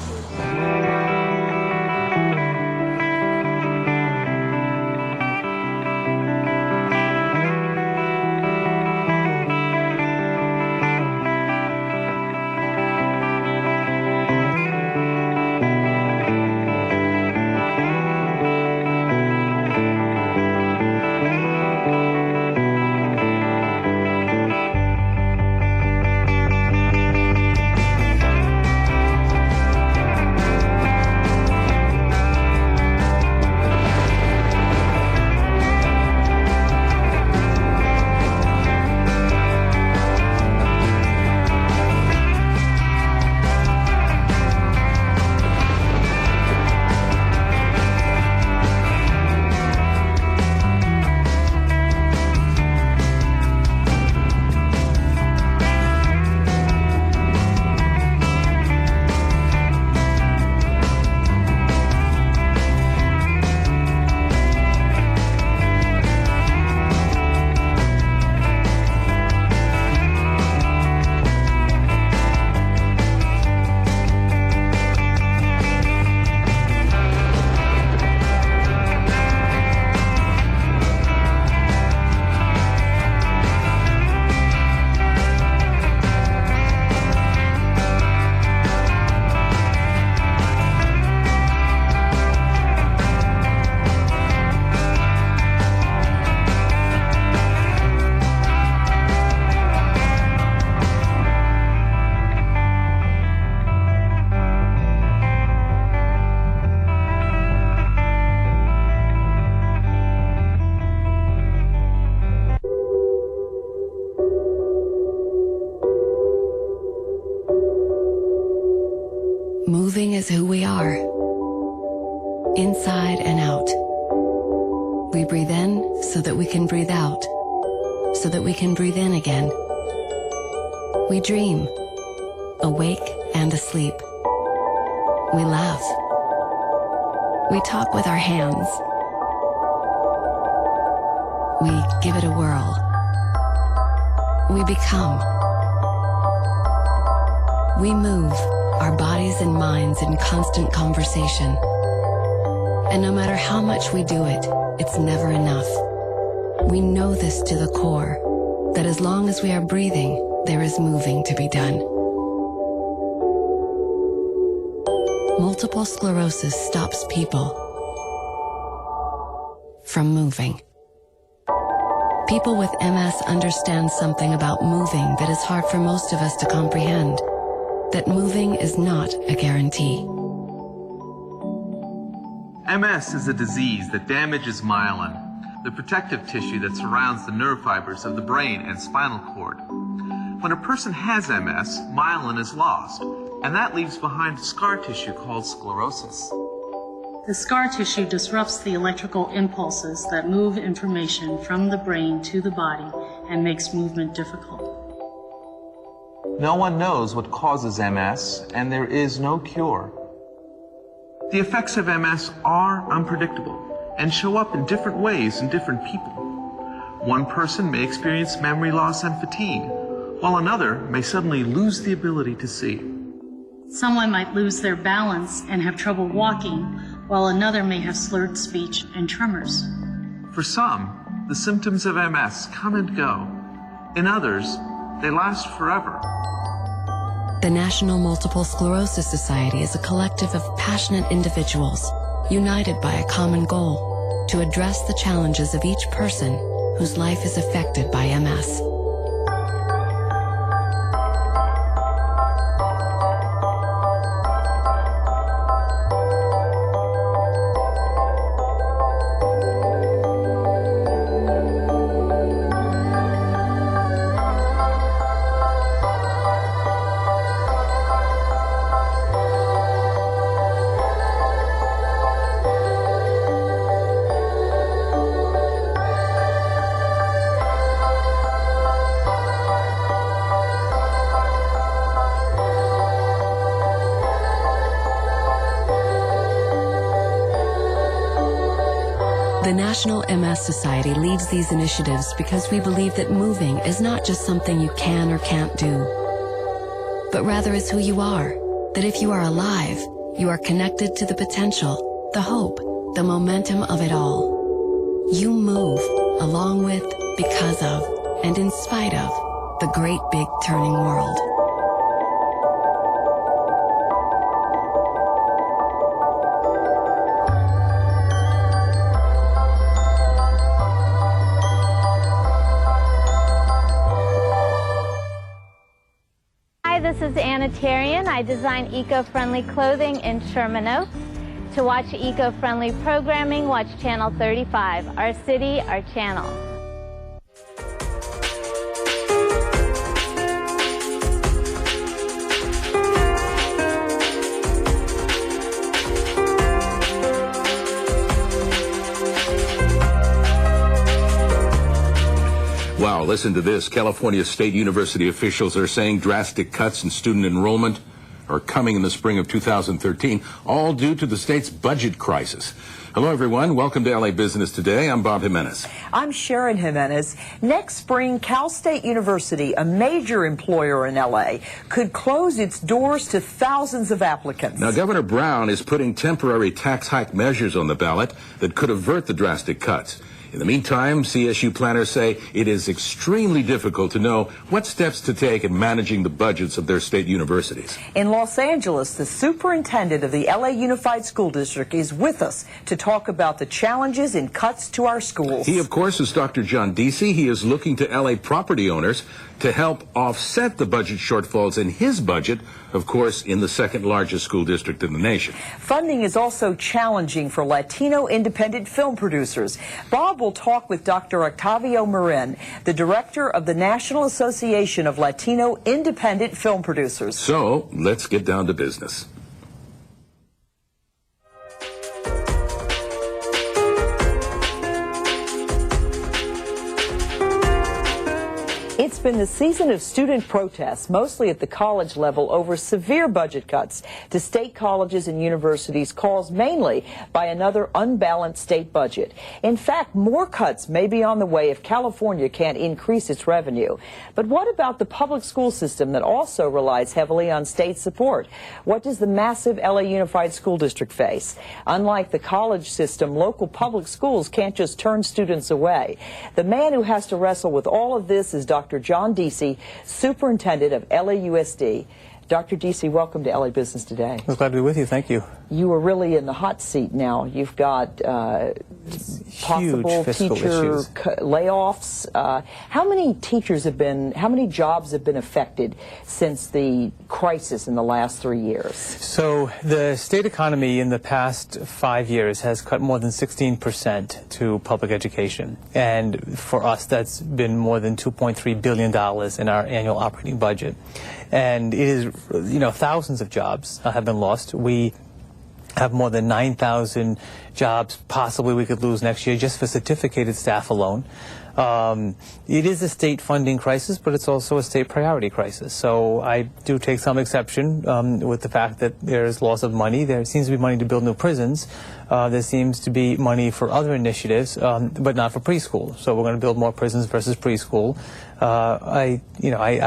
Moving is who we are, inside and out. We breathe in so that we can breathe out, so that we can breathe in again. We dream, awake and asleep. We laugh. We talk with our hands. We give it a whirl. We become. We move, our bodies and minds in constant conversation. And no matter how much we do it, it's never enough. We know this to the core, that as long as we are breathing, there is moving to be done. Multiple sclerosis stops people from moving. People with MS understand something about moving that is hard for most of us to comprehend, that moving is not a guarantee. MS is a disease that damages myelin, the protective tissue that surrounds the nerve fibers of the brain and spinal cord. When a person has MS, myelin is lost, and that leaves behind scar tissue called sclerosis. The scar tissue disrupts the electrical impulses that move information from the brain to the body and makes movement difficult. No one knows what causes MS, and there is no cure. The effects of MS are unpredictable and show up in different ways in different people. One person may experience memory loss and fatigue, while another may suddenly lose the ability to see. Someone might lose their balance and have trouble walking, while another may have slurred speech and tremors. For some, the symptoms of MS come and go. In others, they last forever. The National Multiple Sclerosis Society is a collective of passionate individuals united by a common goal to address the challenges of each person whose life is affected by MS. The National MS Society leads these initiatives because we believe that moving is not just something you can or can't do, but rather is who you are. That if you are alive, you are connected to the potential, the hope, the momentum of it all. You move along with, because of, and in spite of the great big turning world. Hi, this is Anna Tarian. I design eco-friendly clothing in Sherman Oaks. To watch eco-friendly programming, watch Channel 35, Our City, Our Channel. Wow, listen to this. California State University officials are saying drastic cuts in student enrollment are coming in the spring of 2013, all due to the state's budget crisis. Hello, everyone. Welcome to LA Business Today. I'm Bob Jimenez. I'm Sharon Jimenez. Next spring, Cal State University, a major employer in LA, could close its doors to thousands of applicants. Now, Governor Brown is putting temporary tax hike measures on the ballot that could avert the drastic cuts. In the meantime, CSU planners say it is extremely difficult to know what steps to take in managing the budgets of their state universities. In Los Angeles, the superintendent of the LA Unified School District is with us to talk about the challenges in cuts to our schools. He, of course, is Dr. John Deasy. He is looking to LA property owners to help offset the budget shortfalls in his budget, of course, in the second largest school district in the nation. Funding is also challenging for Latino independent film producers. Bob will talk with Dr. Octavio Marin, the director of the National Association of Latino Independent Film Producers. So, let's get down to business. It's been the season of student protests, mostly at the college level, over severe budget cuts to state colleges and universities caused mainly by another unbalanced state budget. In fact, more cuts may be on the way if California can't increase its revenue. But what about the public school system that also relies heavily on state support? What does the massive LA Unified School District face? Unlike the college system, local public schools can't just turn students away. The man who has to wrestle with all of this is Dr. John Deasy, superintendent of LAUSD. Dr. Deasy, welcome to LA Business Today. I was glad to be with you. Thank you. You are really in the hot seat now. You've got possible teacher layoffs. How many jobs have been affected since the crisis in the last 3 years? So the state economy in the past 5 years has cut more than 16% to public education. And for us, that's been more than $2.3 billion in our annual operating budget. And it is, thousands of jobs have been lost. We have more than 9,000 jobs possibly we could lose next year just for certificated staff alone. It is a state funding crisis, but it's also a state priority crisis. So I do take some exception with the fact that there's loss of money. There seems to be money to build new prisons. There seems to be money for other initiatives, but not for preschool. So we're going to build more prisons versus preschool. I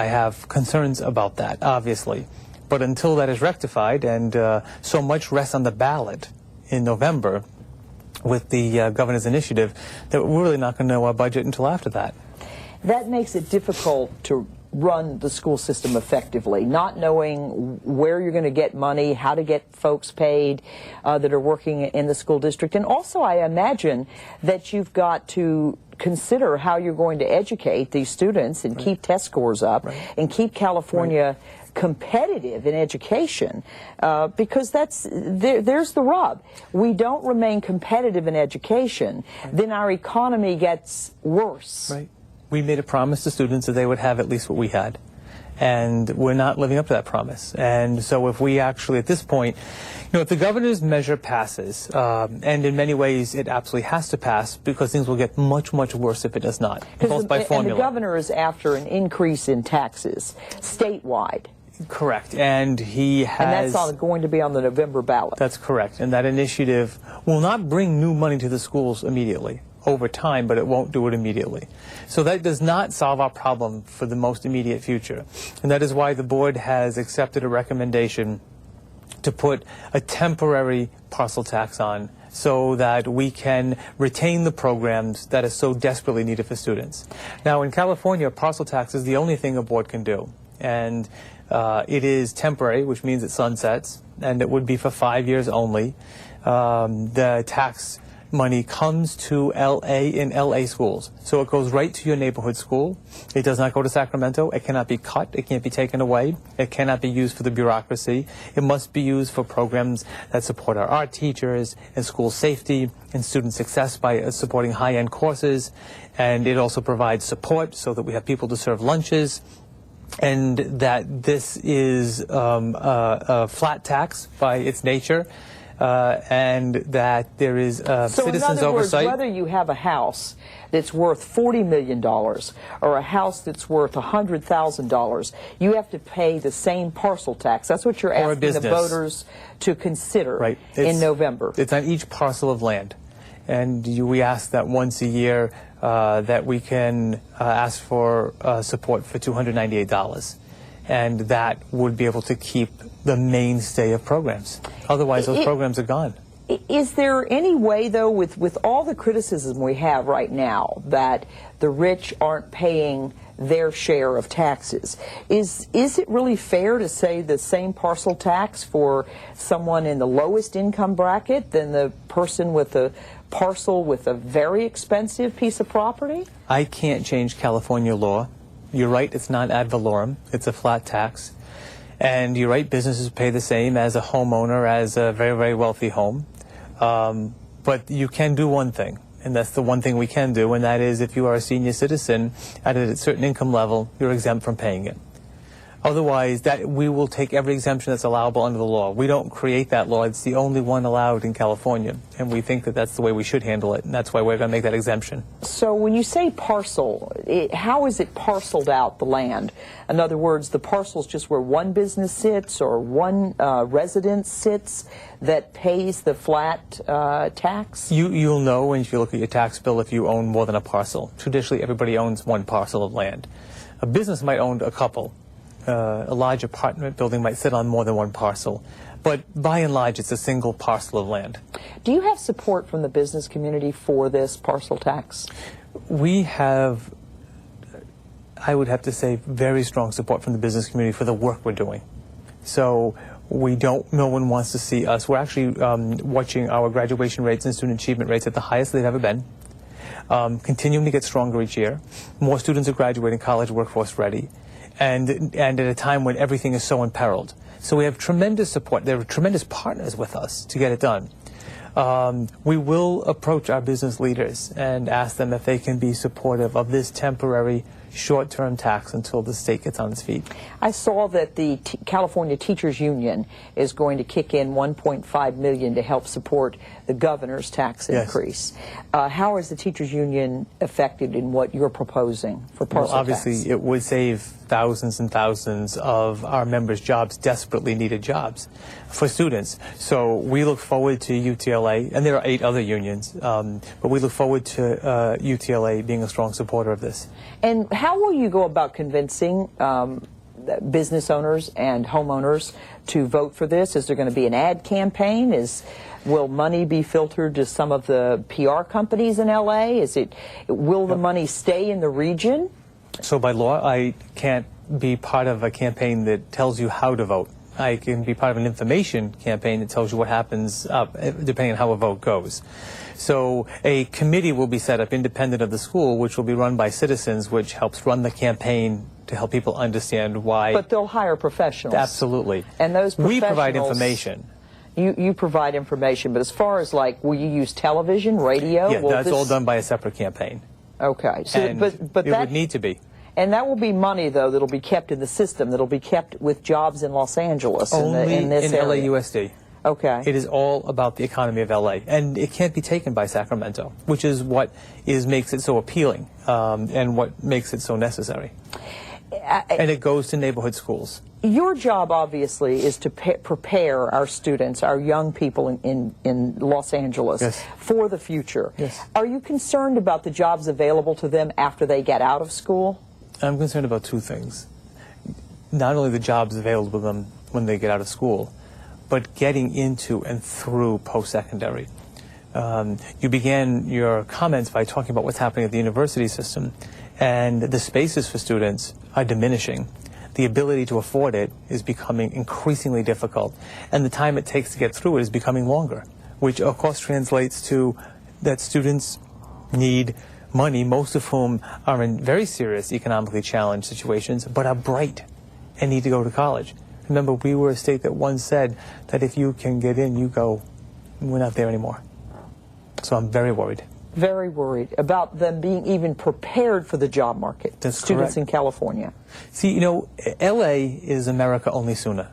have concerns about that, obviously. But until that is rectified, and so much rests on the ballot in November with the governor's initiative, that we're really not going to know our budget until after that. That makes it difficult to run the school system effectively, not knowing where you're going to get money, how to get folks paid that are working in the school district. And also, I imagine that you've got to consider how you're going to educate these students and keep test scores up and keep California competitive in education, because there's the rub. We don't remain competitive in education, then our economy gets worse. Right. We made a promise to students that they would have at least what we had, and we're not living up to that promise. And so if we actually, at this point, if the governor's measure passes, and in many ways it absolutely has to pass, because things will get much, much worse if it does not, both by formula. And the governor is after an increase in taxes statewide. Correct. And he has... And that's going to be on the November ballot. That's correct. And that initiative will not bring new money to the schools immediately, over time, but it won't do it immediately. So that does not solve our problem for the most immediate future. And that is why the board has accepted a recommendation to put a temporary parcel tax on so that we can retain the programs that are so desperately needed for students. Now, in California, parcel tax is the only thing a board can do. And it is temporary, which means it sunsets, and it would be for 5 years only. The tax money comes to LA in LA schools. So it goes right to your neighborhood school. It does not go to Sacramento. It cannot be cut. It can't be taken away. It cannot be used for the bureaucracy. It must be used for programs that support our art teachers and school safety and student success by supporting high-end courses. And it also provides support so that we have people to serve lunches, and that this is a flat tax by its nature. And that there is citizens oversight. So in other words, whether you have a house that's worth $40 million or a house that's worth $100,000, you have to pay the same parcel tax. That's what you're asking the voters to consider in November. It's on each parcel of land. And we ask that once a year that we can ask for support for $298. And that would be able to keep the mainstay of programs. Otherwise, those programs are gone. Is there any way, though, with all the criticism we have right now that the rich aren't paying their share of taxes, is it really fair to say the same parcel tax for someone in the lowest income bracket than the person with a parcel with a very expensive piece of property? I can't change California law. You're right, it's not ad valorem. It's a flat tax. And you're right, businesses pay the same as a homeowner, as a very, very wealthy home. But you can do one thing, and that's the one thing we can do, and that is if you are a senior citizen at a certain income level, you're exempt from paying it. Otherwise, we will take every exemption that's allowable under the law. We don't create that law. It's the only one allowed in California, and we think that that's the way we should handle it, and that's why we're going to make that exemption. So when you say parcel, how is it parceled out, the land? In other words, the parcel's just where one business sits or one residence sits that pays the flat tax? You'll know if you look at your tax bill if you own more than a parcel. Traditionally, everybody owns one parcel of land. A business might own a couple. A large apartment building might sit on more than one parcel. But by and large, it's a single parcel of land. Do you have support from the business community for this parcel tax? We have, I would have to say, very strong support from the business community for the work we're doing. So no one wants to see us. We're actually watching our graduation rates and student achievement rates at the highest they've ever been. Continuing to get stronger each year. More students are graduating college workforce ready. And at a time when everything is so imperiled. So we have tremendous support. There are tremendous partners with us to get it done. We will approach our business leaders and ask them if they can be supportive of this temporary short-term tax until the state gets on its feet. I saw that the California Teachers Union is going to kick in $1.5 million to help support the governor's tax increase. How is the Teachers Union affected in what you're proposing for parcel tax? Well, obviously, it would save thousands and thousands of our members' jobs, desperately needed jobs for students. So we look forward to UTLA, and there are 8 other unions, but we look forward to UTLA being a strong supporter of this. And how will you go about convincing business owners and homeowners to vote for this? Is there going to be an ad campaign? Will money be filtered to some of the PR companies in LA? Will the money stay in the region? So by law, I can't be part of a campaign that tells you how to vote. I can be part of an information campaign that tells you what happens depending on how a vote goes. So a committee will be set up independent of the school, which will be run by citizens, which helps run the campaign to help people understand why. But they'll hire professionals. Absolutely. And those professionals... We provide information. You provide information, but as far as will you use television, radio? Yeah, that's all done by a separate campaign. Okay. So, and but it would need to be. And that will be money, though, that'll be kept in the system, that'll be kept with jobs in Los Angeles. Only in this area. LAUSD. Okay. It is all about the economy of LA, and it can't be taken by Sacramento, which is what makes it so appealing and what makes it so necessary. And it goes to neighborhood schools. Your job, obviously, is to prepare our students, our young people in Los Angeles, yes, for the future. Yes. Are you concerned about the jobs available to them after they get out of school? I'm concerned about two things. Not only the jobs available to them when they get out of school, but getting into and through post-secondary. You began your comments by talking about what's happening at the university system, and the spaces for students are diminishing. The ability to afford it is becoming increasingly difficult, and the time it takes to get through it is becoming longer, which of course translates to that students need money, most of whom are in very serious economically challenged situations, but are bright and need to go to college. Remember, we were a state that once said that if you can get in, you go. We're not there anymore. So I'm very worried. Very worried about them being even prepared for the job market. That's students correct. in California. See, you know, LA is America only sooner.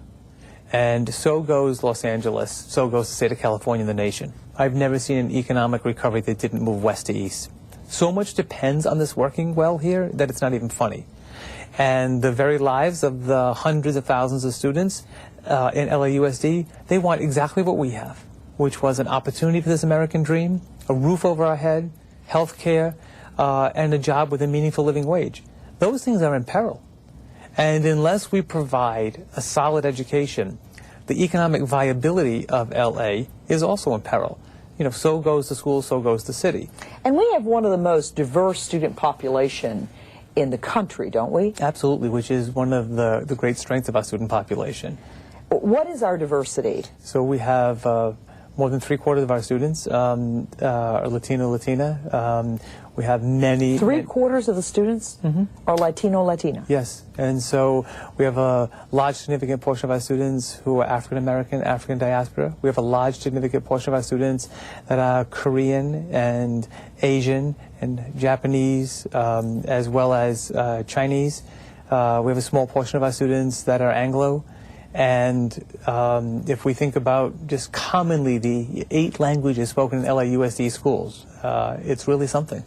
And so goes Los Angeles, so goes the state of California and the nation. I've never seen an economic recovery that didn't move west to east. So much depends on this working well here that it's not even funny. And the very lives of the hundreds of thousands of students in LAUSD, they want exactly what we have, which was an opportunity for this American dream, a roof over our head, health care, and a job with a meaningful living wage. Those things are in peril. And unless we provide a solid education, the economic viability of LA is also in peril. You know, so goes the school, so goes the city. And we have one of the most diverse student population in the country, don't we? Absolutely, which is one of the great strengths of our student population. What is our diversity? So we have more than 3/4 of our students are Latino, Latina. We have many... 3/4 of the students are Latino, Latina? Yes, and so we have a large significant portion of our students who are African American, African diaspora. We have a large significant portion of our students that are Korean and Asian and Japanese, as well as Chinese. We have a small portion of our students that are Anglo. And if we think about just commonly the 8 languages spoken in LAUSD schools, it's really something.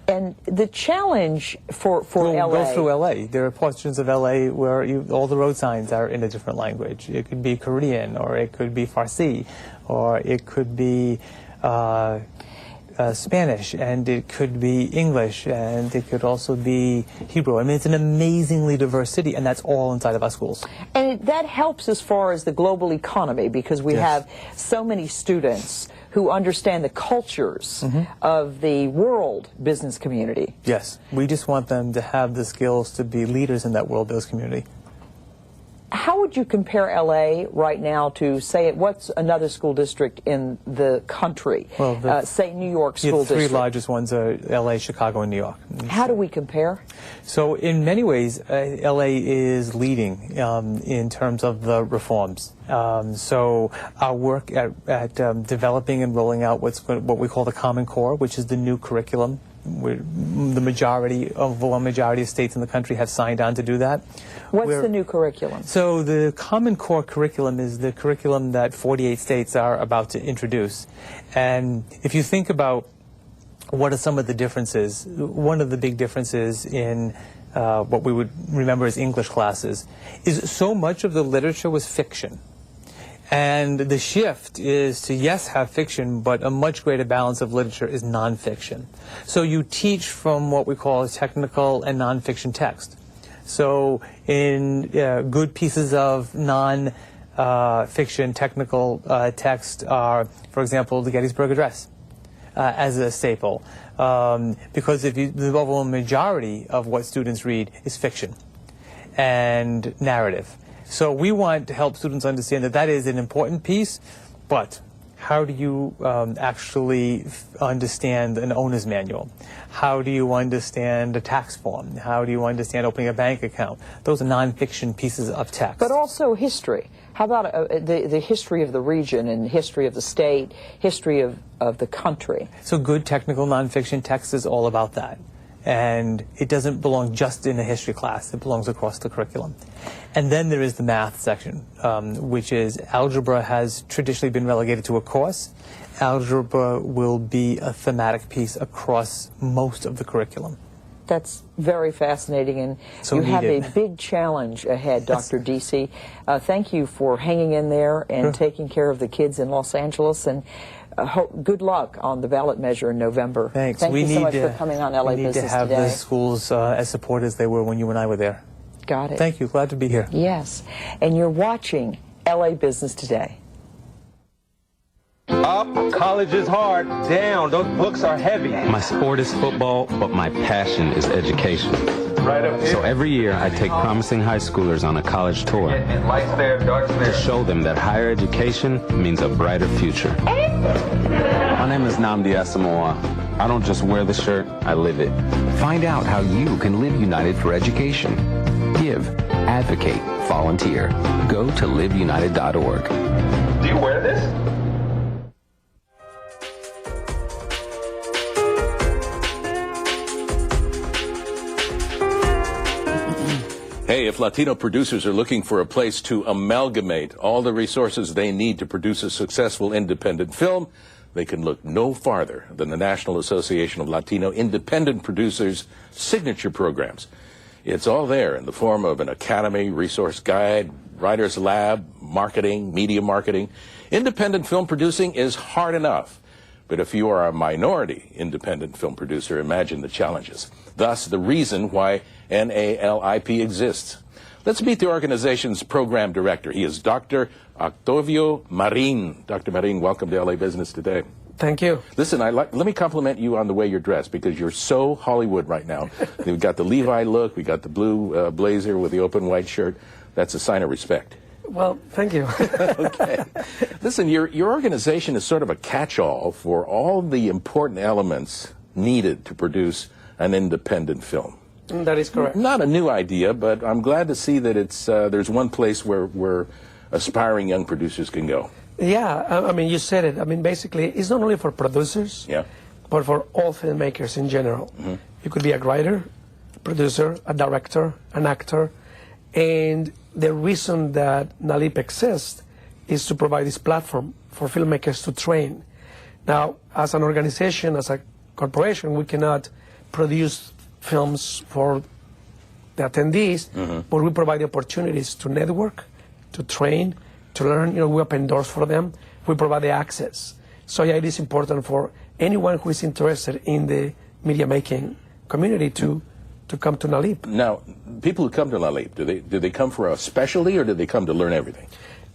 And the challenge for LA... Go through LA. There are portions of LA where all the road signs are in a different language. It could be Korean, or it could be Farsi, or it could be Spanish, and it could be English, and it could also be Hebrew. I mean, it's an amazingly diverse city, and that's all inside of our schools. And that helps as far as the global economy, because we have so many students who understand the cultures of the world business community. Yes, we just want them to have the skills to be leaders in that world business community. How would you compare LA right now to, say, what's another school district in the country? Well, say New York school district. The 3 largest ones are LA, Chicago, and New York. How do we compare? So in many ways, LA is leading in terms of the reforms. So our work at developing and rolling out what we call the Common Core, which is the new curriculum. The majority of states in the country have signed on to do that. What's the new curriculum? So the Common Core curriculum is the curriculum that 48 states are about to introduce. And if you think about what are some of the differences, one of the big differences in what we would remember as English classes is so much of the literature was fiction. And the shift is to, yes, have fiction, but a much greater balance of literature is nonfiction. So you teach from what we call a technical and nonfiction text. So in good pieces of non-fiction technical text are, for example, the Gettysburg Address as a staple. Because the overwhelming majority of what students read is fiction and narrative. So we want to help students understand that that is an important piece, but how do you actually understand an owner's manual? How do you understand a tax form? How do you understand opening a bank account? Those are nonfiction pieces of text. But also history. How about the history of the region and history of the state, history of the country? So good technical nonfiction text is all about that. And it doesn't belong just in a history class. It belongs across the curriculum. And then there is the math section, which is algebra has traditionally been relegated to a course. Algebra will be a thematic piece across most of the curriculum. That's very fascinating, and So you have needed. a big challenge ahead, Dr. DC. Thank you for hanging in there and taking care of the kids in Los Angeles, and good luck on the ballot measure in November. Thanks. Thank we you need so much to, for coming on LA we need Business to have today. the schools as supportive as they were when you and I were there. Got it. Thank you. Glad to be here. Yes, and you're watching LA Business Today. Up, college is hard. Down, those books are heavy. My sport is football, but my passion is education. Right up here. So every year I take promising high schoolers on a college tour lights there, darks there, to show them that higher education means a brighter future. My name is Nnamdi Asamoah. I don't just wear the shirt, I live it. Find out how you can live united for education. Give, advocate, volunteer. Go to liveunited.org. Do you wear this? Hey, if Latino producers are looking for a place to amalgamate all the resources they need to produce a successful independent film, they can look no farther than the National Association of Latino Independent Producers signature programs. It's all there in the form of an academy, resource guide, writer's lab, marketing, media marketing. Independent film producing is hard enough. But if you are a minority independent film producer, imagine the challenges. Thus, the reason why NALIP exists. Let's meet the organization's program director. He is Dr. Octavio Marin. Dr. Marin, welcome to LA Business Today. Thank you. Listen, let me compliment you on the way you're dressed, because you're so Hollywood right now. We've got the Levi look, we got the blue blazer with the open white shirt. That's a sign of respect. Well, thank you. Okay. Listen, your organization is sort of a catch-all for all the important elements needed to produce an independent film. That is correct. Not a new idea, but I'm glad to see that it's there's one place where aspiring young producers can go. Yeah, I mean, you said it. I mean, basically, it's not only for producers, but for all filmmakers in general. Mm-hmm. You could be a writer, producer, a director, an actor, and the reason that NALIP exists is to provide this platform for filmmakers to train. Now, as an organization, as a corporation, we cannot produce films for the attendees, but we provide the opportunities to network, to train, to learn. You know, we open doors for them. We provide the access. So yeah, it is important for anyone who is interested in the media making community to come to NALIP. Now, people who come to NALIP, do they come for a specialty, or do they come to learn everything?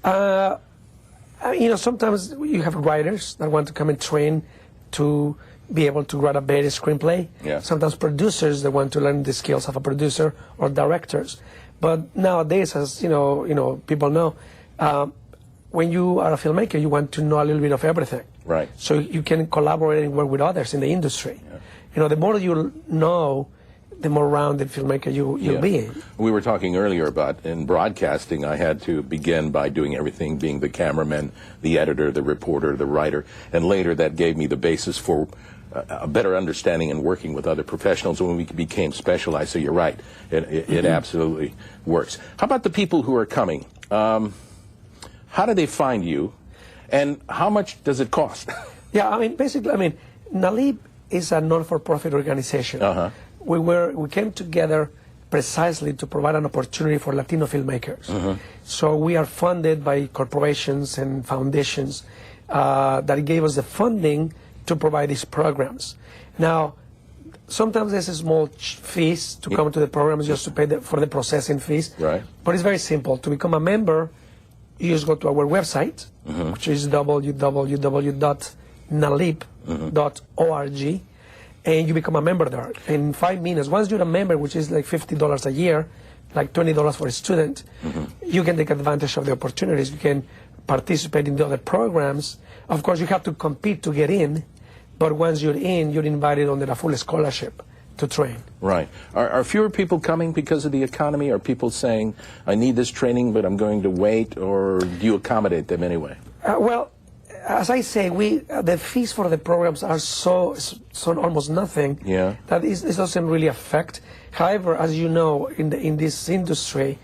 You know, sometimes you have writers that want to come and train to be able to write a better screenplay. Yeah. Sometimes producers that want to learn the skills of a producer, or directors. But nowadays, as you know, people know, when you are a filmmaker, you want to know a little bit of everything. Right. So you can collaborate and work with others in the industry. Yeah. You know, the more you know, the more rounded filmmaker you'll be. We were talking earlier about, in broadcasting, I had to begin by doing everything, being the cameraman, the editor, the reporter, the writer, and later that gave me the basis for a better understanding and working with other professionals when we became specialized. So you're right, it absolutely works. How about the people who are coming? How do they find you, and how much does it cost? Yeah, I mean, basically, NALIP is a non-for-profit organization. We came together precisely to provide an opportunity for Latino filmmakers. So we are funded by corporations and foundations that gave us the funding to provide these programs. Now, sometimes there's a small fees to come to the programs, just to pay for the processing fees. Right. But it's very simple. To become a member, you just go to our website, which is www.nalip.org, and you become a member there. In 5 minutes, once you're a member, which is like $50 a year, like $20 for a student, you can take advantage of the opportunities. You can participate in the other programs. Of course, you have to compete to get in, but once you're in, you're invited under a full scholarship to train. Right. Are fewer people coming because of the economy? Are people saying, I need this training, but I'm going to wait, or do you accommodate them anyway? Well, as I say, the fees for the programs are so almost nothing that it doesn't really affect. However, as you know, in this industry,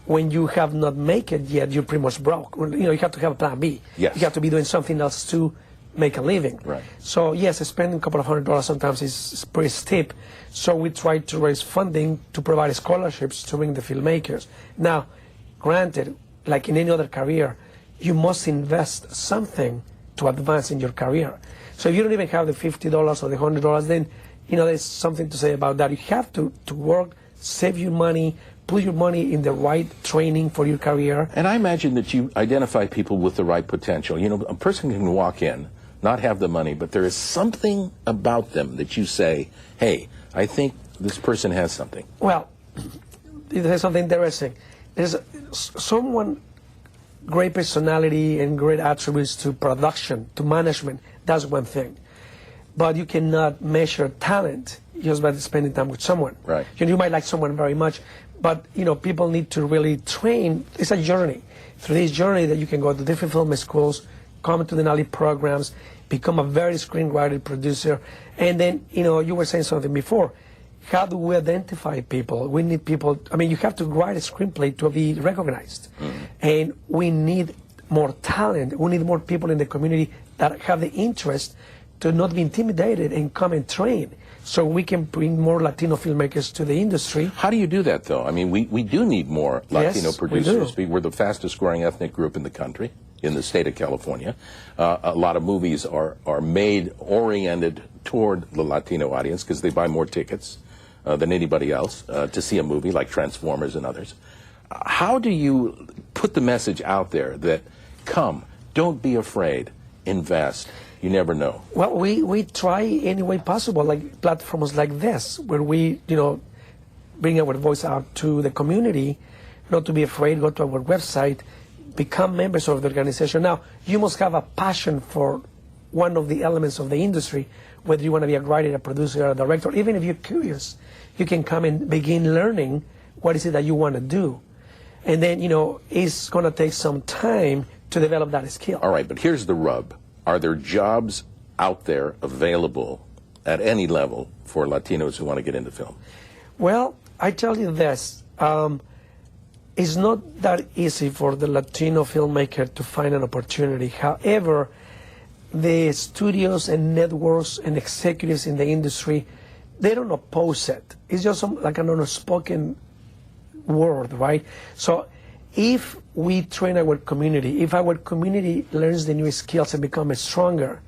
when you have not made it yet, you're pretty much broke. You know, you have to have a plan B. Yes. You have to be doing something else to make a living. Right. So yes, spending a couple of $100 sometimes is pretty steep. So we try to raise funding to provide scholarships to bring the filmmakers. Now, granted, like in any other career, you must invest something to advance in your career. So if you don't even have the $50 or the $100, then there's something to say about that. You have to work, save your money, put your money in the right training for your career. And I imagine that you identify people with the right potential. A person can walk in, not have the money, but there is something about them that you say, hey, I think this person has something. Well, there's something interesting. There's someone, great personality and great attributes to production, to management. That's one thing. But you cannot measure talent just by spending time with someone. Right. You might like someone very much, but people need to really train. It's a journey. Through this journey that you can go to different film schools, come to the NALI programs, become a very screenwriter, producer, and then, you were saying something before. How do we identify people? We need people, you have to write a screenplay to be recognized. And we need more talent. We need more people in the community that have the interest to not be intimidated and come and train, so we can bring more Latino filmmakers to the industry. How do you do that, though? We do need more Latino producers. We do. We're the fastest growing ethnic group in the country, in the state of California. A lot of movies are made oriented toward the Latino audience because they buy more tickets than anybody else to see a movie like Transformers and others. How do you put the message out there that, come, don't be afraid, invest? You never know. Well, we try any way possible, like platforms like this, where we, bring our voice out to the community, not to be afraid, go to our website, become members of the organization. Now, you must have a passion for one of the elements of the industry, whether you want to be a writer, a producer, or a director. Even if you're curious, you can come and begin learning what is it that you want to do. And then, it's going to take some time to develop that skill. All right, but here's the rub. Are there jobs out there available at any level for Latinos who want to get into film? Well, I tell you this. It's not that easy for the Latino filmmaker to find an opportunity. However, the studios and networks and executives in the industry, they don't oppose it. It's just like an unspoken word, right? So if we train our community, if our community learns the new skills and becomes stronger,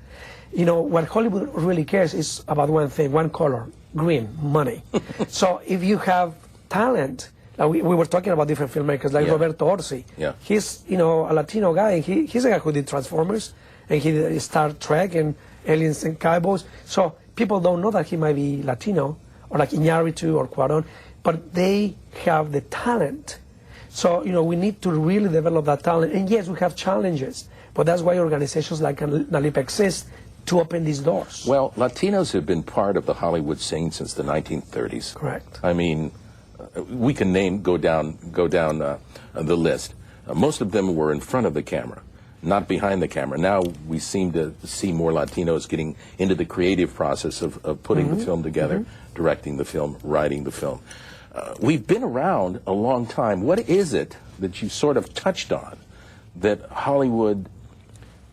what Hollywood really cares is about one thing, one color, green, money. So if you have talent, we were talking about different filmmakers like Roberto Orci. Yeah. He's, a Latino guy, and he's a guy who did Transformers, and he did Star Trek and Aliens and Cowboys. So people don't know that he might be Latino, or like Iñárritu or Cuarón, but they have the talent. So, we need to really develop that talent. And yes, we have challenges, but that's why organizations like NALIP exist, to open these doors. Well, Latinos have been part of the Hollywood scene since the 1930s. Correct. We can go down the list. Most of them were in front of the camera, not behind the camera. Now we seem to see more Latinos getting into the creative process of putting the film together, directing the film, writing the film. We've been around a long time. What is it that you sort of touched on that Hollywood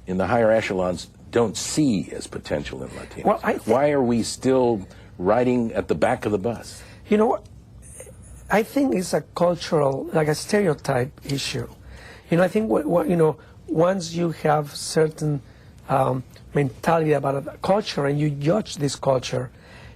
in the higher echelons don't see as potential in Latinos? Well, why are we still riding at the back of the bus? You know what? I think it's a cultural, like a stereotype issue. I think once you have certain mentality about a culture and you judge this culture,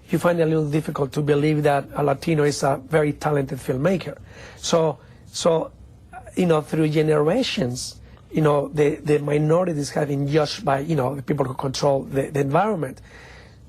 you find it a little difficult to believe that a Latino is a very talented filmmaker. So through generations, the minorities have been judged by, the people who control the environment.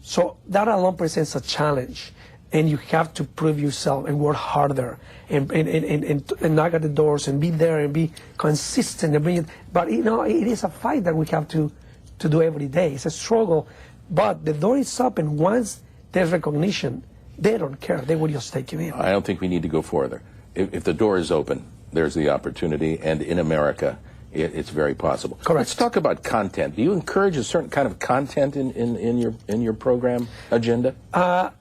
So that alone presents a challenge. And you have to prove yourself and work harder and knock at the doors and be there and be consistent and bring it. But, it is a fight that we have to do every day. It's a struggle. But the door is open. Once there's recognition, they don't care. They will just take you in. I don't think we need to go further. If the door is open, there's the opportunity. And in America, it's very possible. Correct. Let's talk about content. Do you encourage a certain kind of content in your program agenda?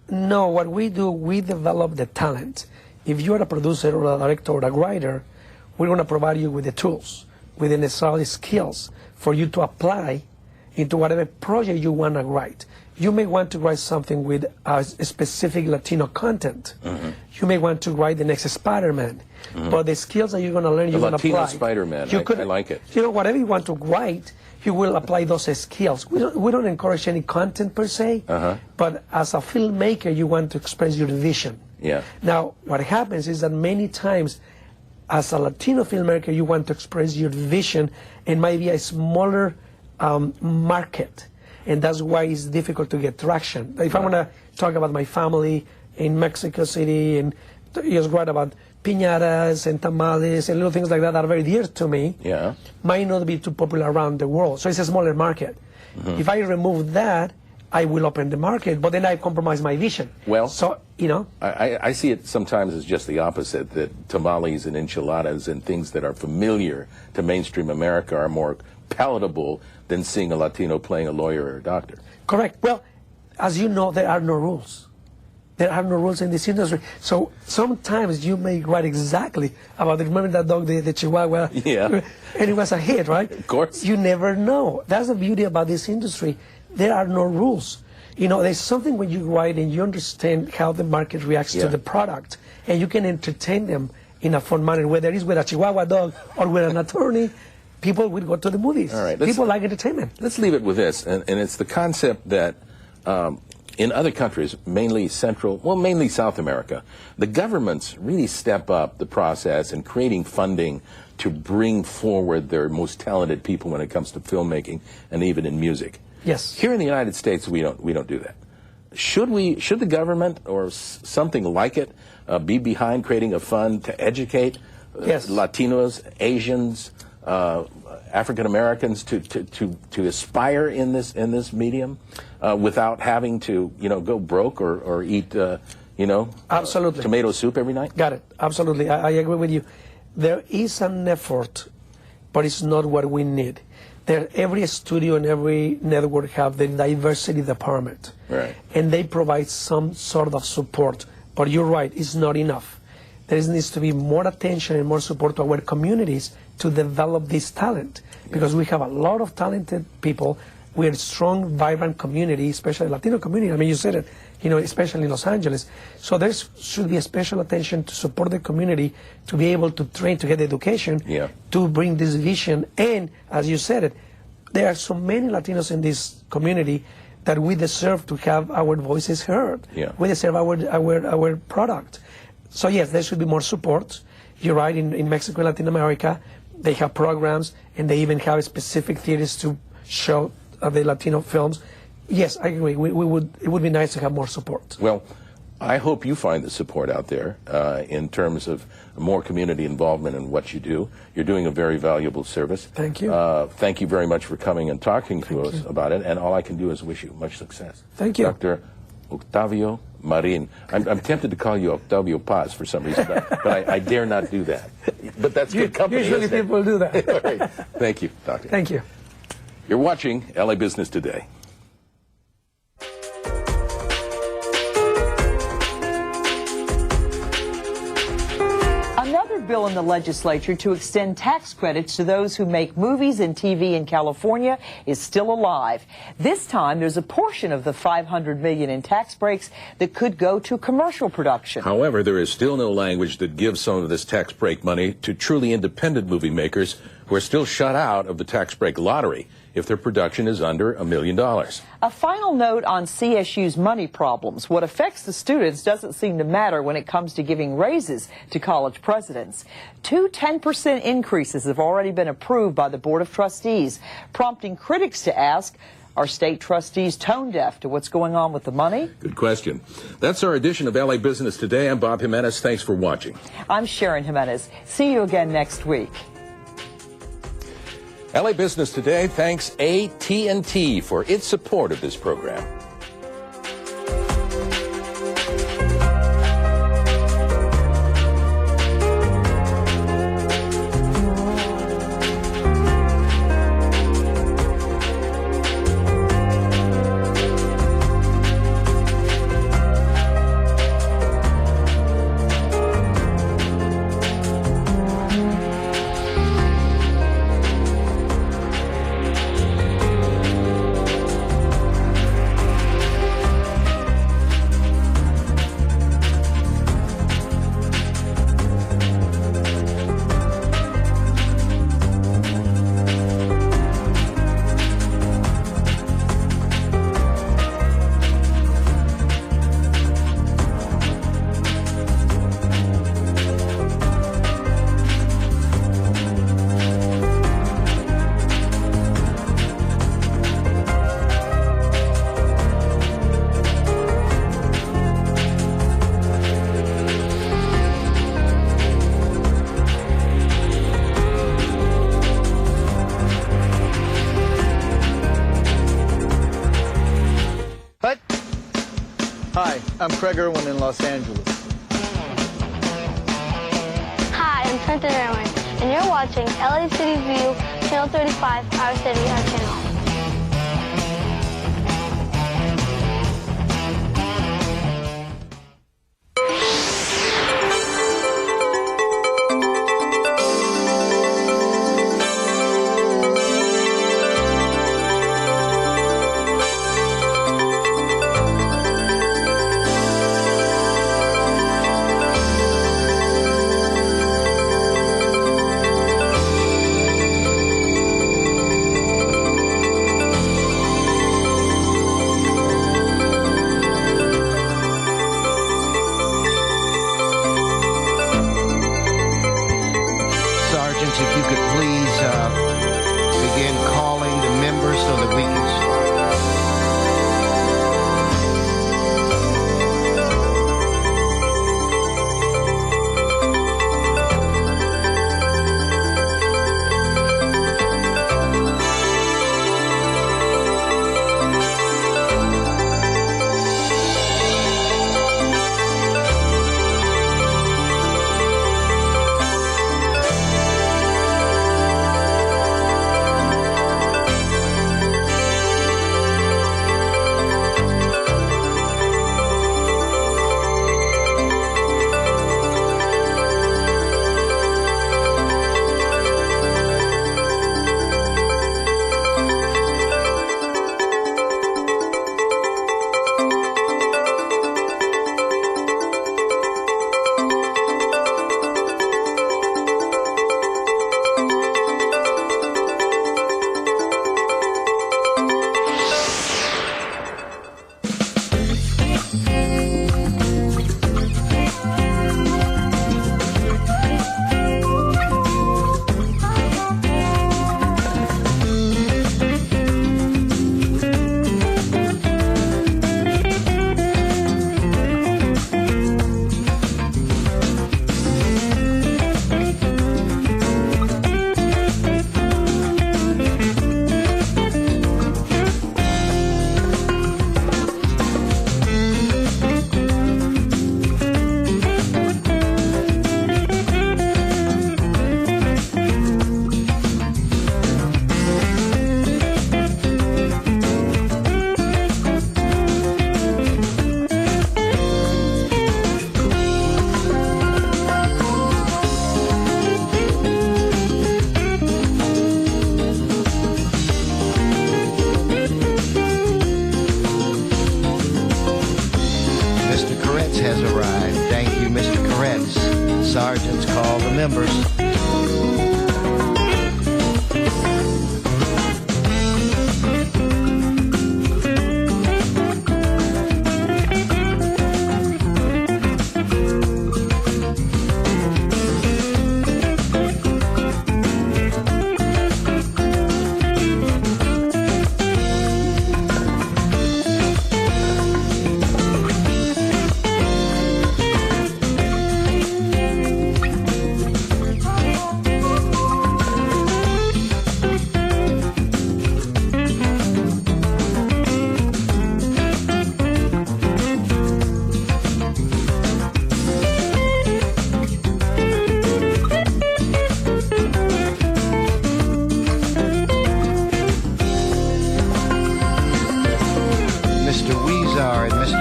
No. What we do, we develop the talent. If you're a producer or a director or a writer, we're going to provide you with the tools, with the necessary skills for you to apply into whatever project you want to write. You may want to write something with a specific Latino content. You may want to write the next Spider-Man. But the skills that you're going to learn, you're going to apply. Latino Spider-Man, I like it. You know, whatever you want to write, you will apply those skills. We don't encourage any content per se, but as a filmmaker, you want to express your vision. Yeah. Now, what happens is that many times, as a Latino filmmaker, you want to express your vision in maybe a smaller market. And that's why it's difficult to get traction. If I want to talk about my family in Mexico City and just write about piñatas and tamales and little things like that are very dear to me, might not be too popular around the world. So it's a smaller market. If I remove that, I will open the market, but then I compromise my vision. Well, so, you know. I see it sometimes as just the opposite, that tamales and enchiladas and things that are familiar to mainstream America are more palatable than seeing a Latino playing a lawyer or a doctor. Correct. Well, as you know, there are no rules. There are no rules in this industry. So sometimes you may write exactly about, remember that dog, the Chihuahua? Yeah. And it was a hit, right? Of course. You never know. That's the beauty about this industry. There are no rules. You know, there's something when you write and you understand how the market reacts to the product, and you can entertain them in a fun manner, whether it's with a Chihuahua dog or with an attorney. People will go to the movies. All right, people like entertainment. Let's leave it with this, and it's the concept that in other countries, mainly South America, the governments really step up the process in creating funding to bring forward their most talented people when it comes to filmmaking and even in music. Yes. Here in the United States, we don't do that. Should the government or something like it be behind creating a fund to educate Latinos, Asians, African Americans to aspire in this medium without having to go broke or eat absolutely tomato soup every night? Got it. Absolutely. I agree with you. There is an effort, but it's not what we need. Every studio and every network have the diversity department, right? And they provide some sort of support. But you're right, it's not enough. There needs to be more attention and more support to our communities to develop this talent, because we have a lot of talented people. We're a strong, vibrant community, especially Latino community. I mean, you said it, especially in Los Angeles. So there should be a special attention to support the community to be able to train, to get education, to bring this vision. And as you said it, there are so many Latinos in this community that we deserve to have our voices heard. We deserve our product. So yes, there should be more support. You're right, in Mexico and Latin America, they have programs, and they even have specific theaters to show the Latino films. Yes, I agree. It would be nice to have more support. Well, I hope you find the support out there in terms of more community involvement in what you do. You're doing a very valuable service. Thank you. Thank you very much for coming and talking to us about it, and all I can do is wish you much success. Thank you. Dr. Octavio Marin. I'm tempted to call you Octavio Paz for some reason, but I dare not do that. But that's good company. Usually people do that. All right. Thank you, Doctor. Thank you. You're watching LA Business Today. Another bill in the legislature to extend tax credits to those who make movies and TV in California is still alive. This time, there's a portion of the $500 million in tax breaks that could go to commercial production. However, there is still no language that gives some of this tax break money to truly independent movie makers who are still shut out of the tax break lottery if their production is under $1 million. A final note on CSU's money problems. What affects the students doesn't seem to matter when it comes to giving raises to college presidents. 2 10% increases have already been approved by the Board of Trustees, prompting critics to ask, are state trustees tone deaf to what's going on with the money? Good question. That's our edition of LA Business Today. I'm Bob Jimenez. Thanks for watching. I'm Sharon Jimenez. See you again next week. LA Business Today thanks AT&T for its support of this program. I'm Craig Irwin in Los Angeles. Hi, I'm Trenton Irwin, and you're watching LA City View, Channel 35, Our City, Our Channel. If you could please begin calling the members so that we can start. Has arrived. Thank you, Mr. Koretz. Sergeants, call the members.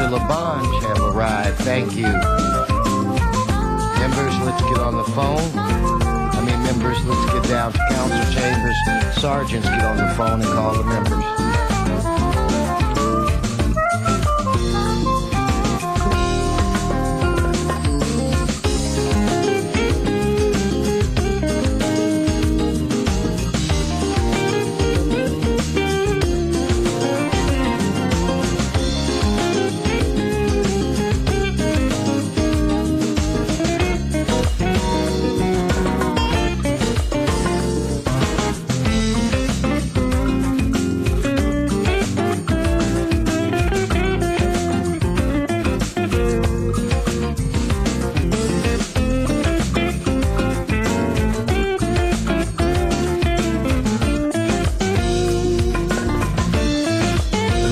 Labange have arrived. Thank you. Members, let's get on the phone. Members, let's get down to council chambers. Sergeants, get on the phone and call the members.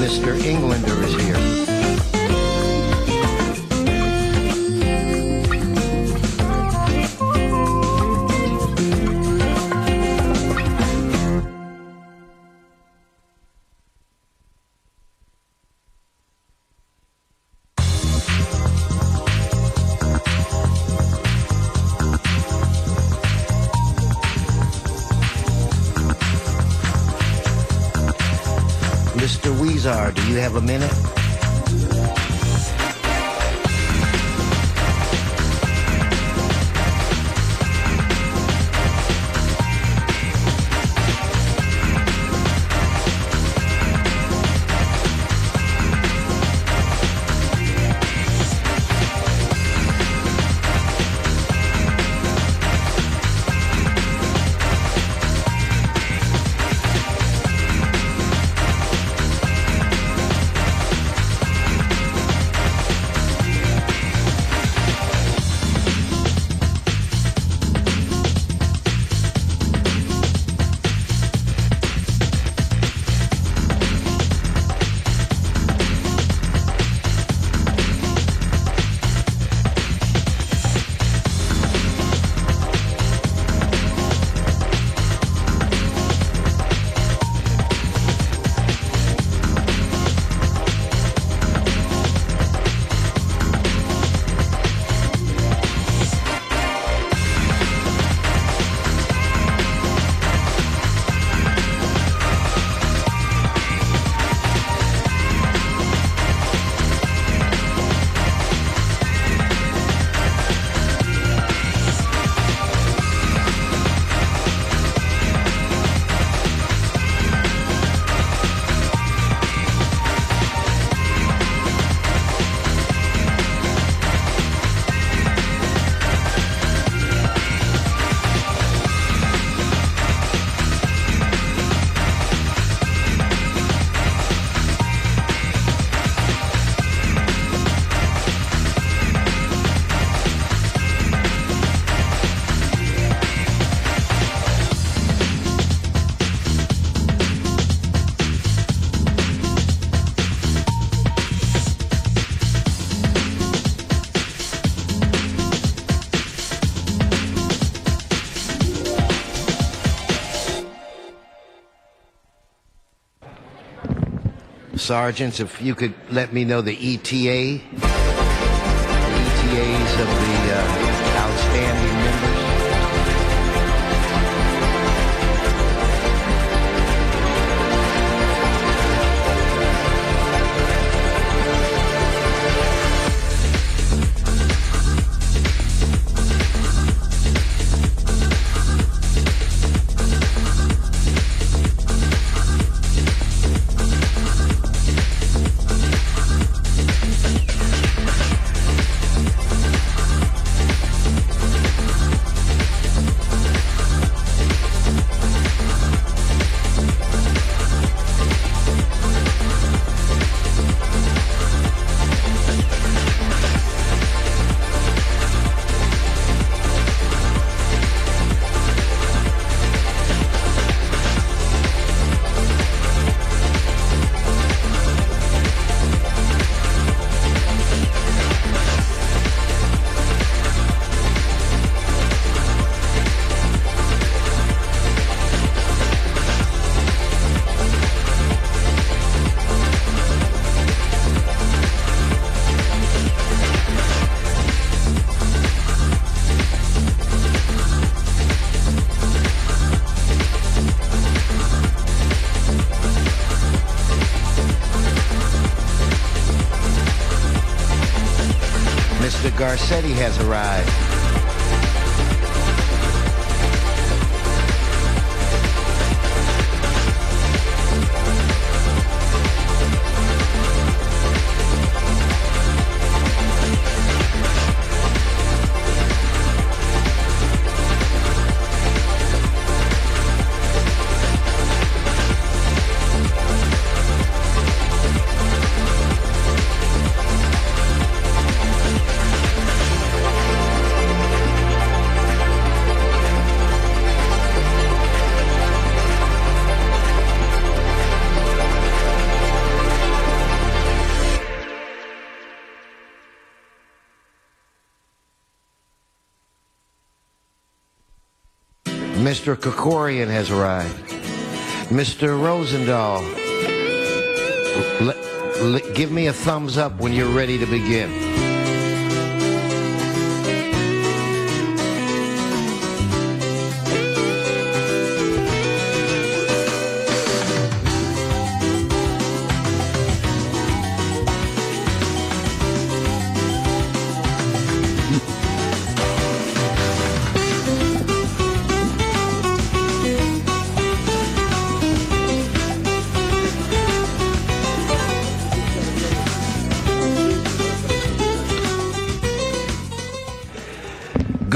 Mr. Englander is here. Mr. Weezar, do you have a minute? Sergeants, if you could let me know the ETAs of the outstanding members. Mr. Garcetti has arrived. Mr. Kokorian has arrived. Mr. Rosendahl, give me a thumbs up when you're ready to begin.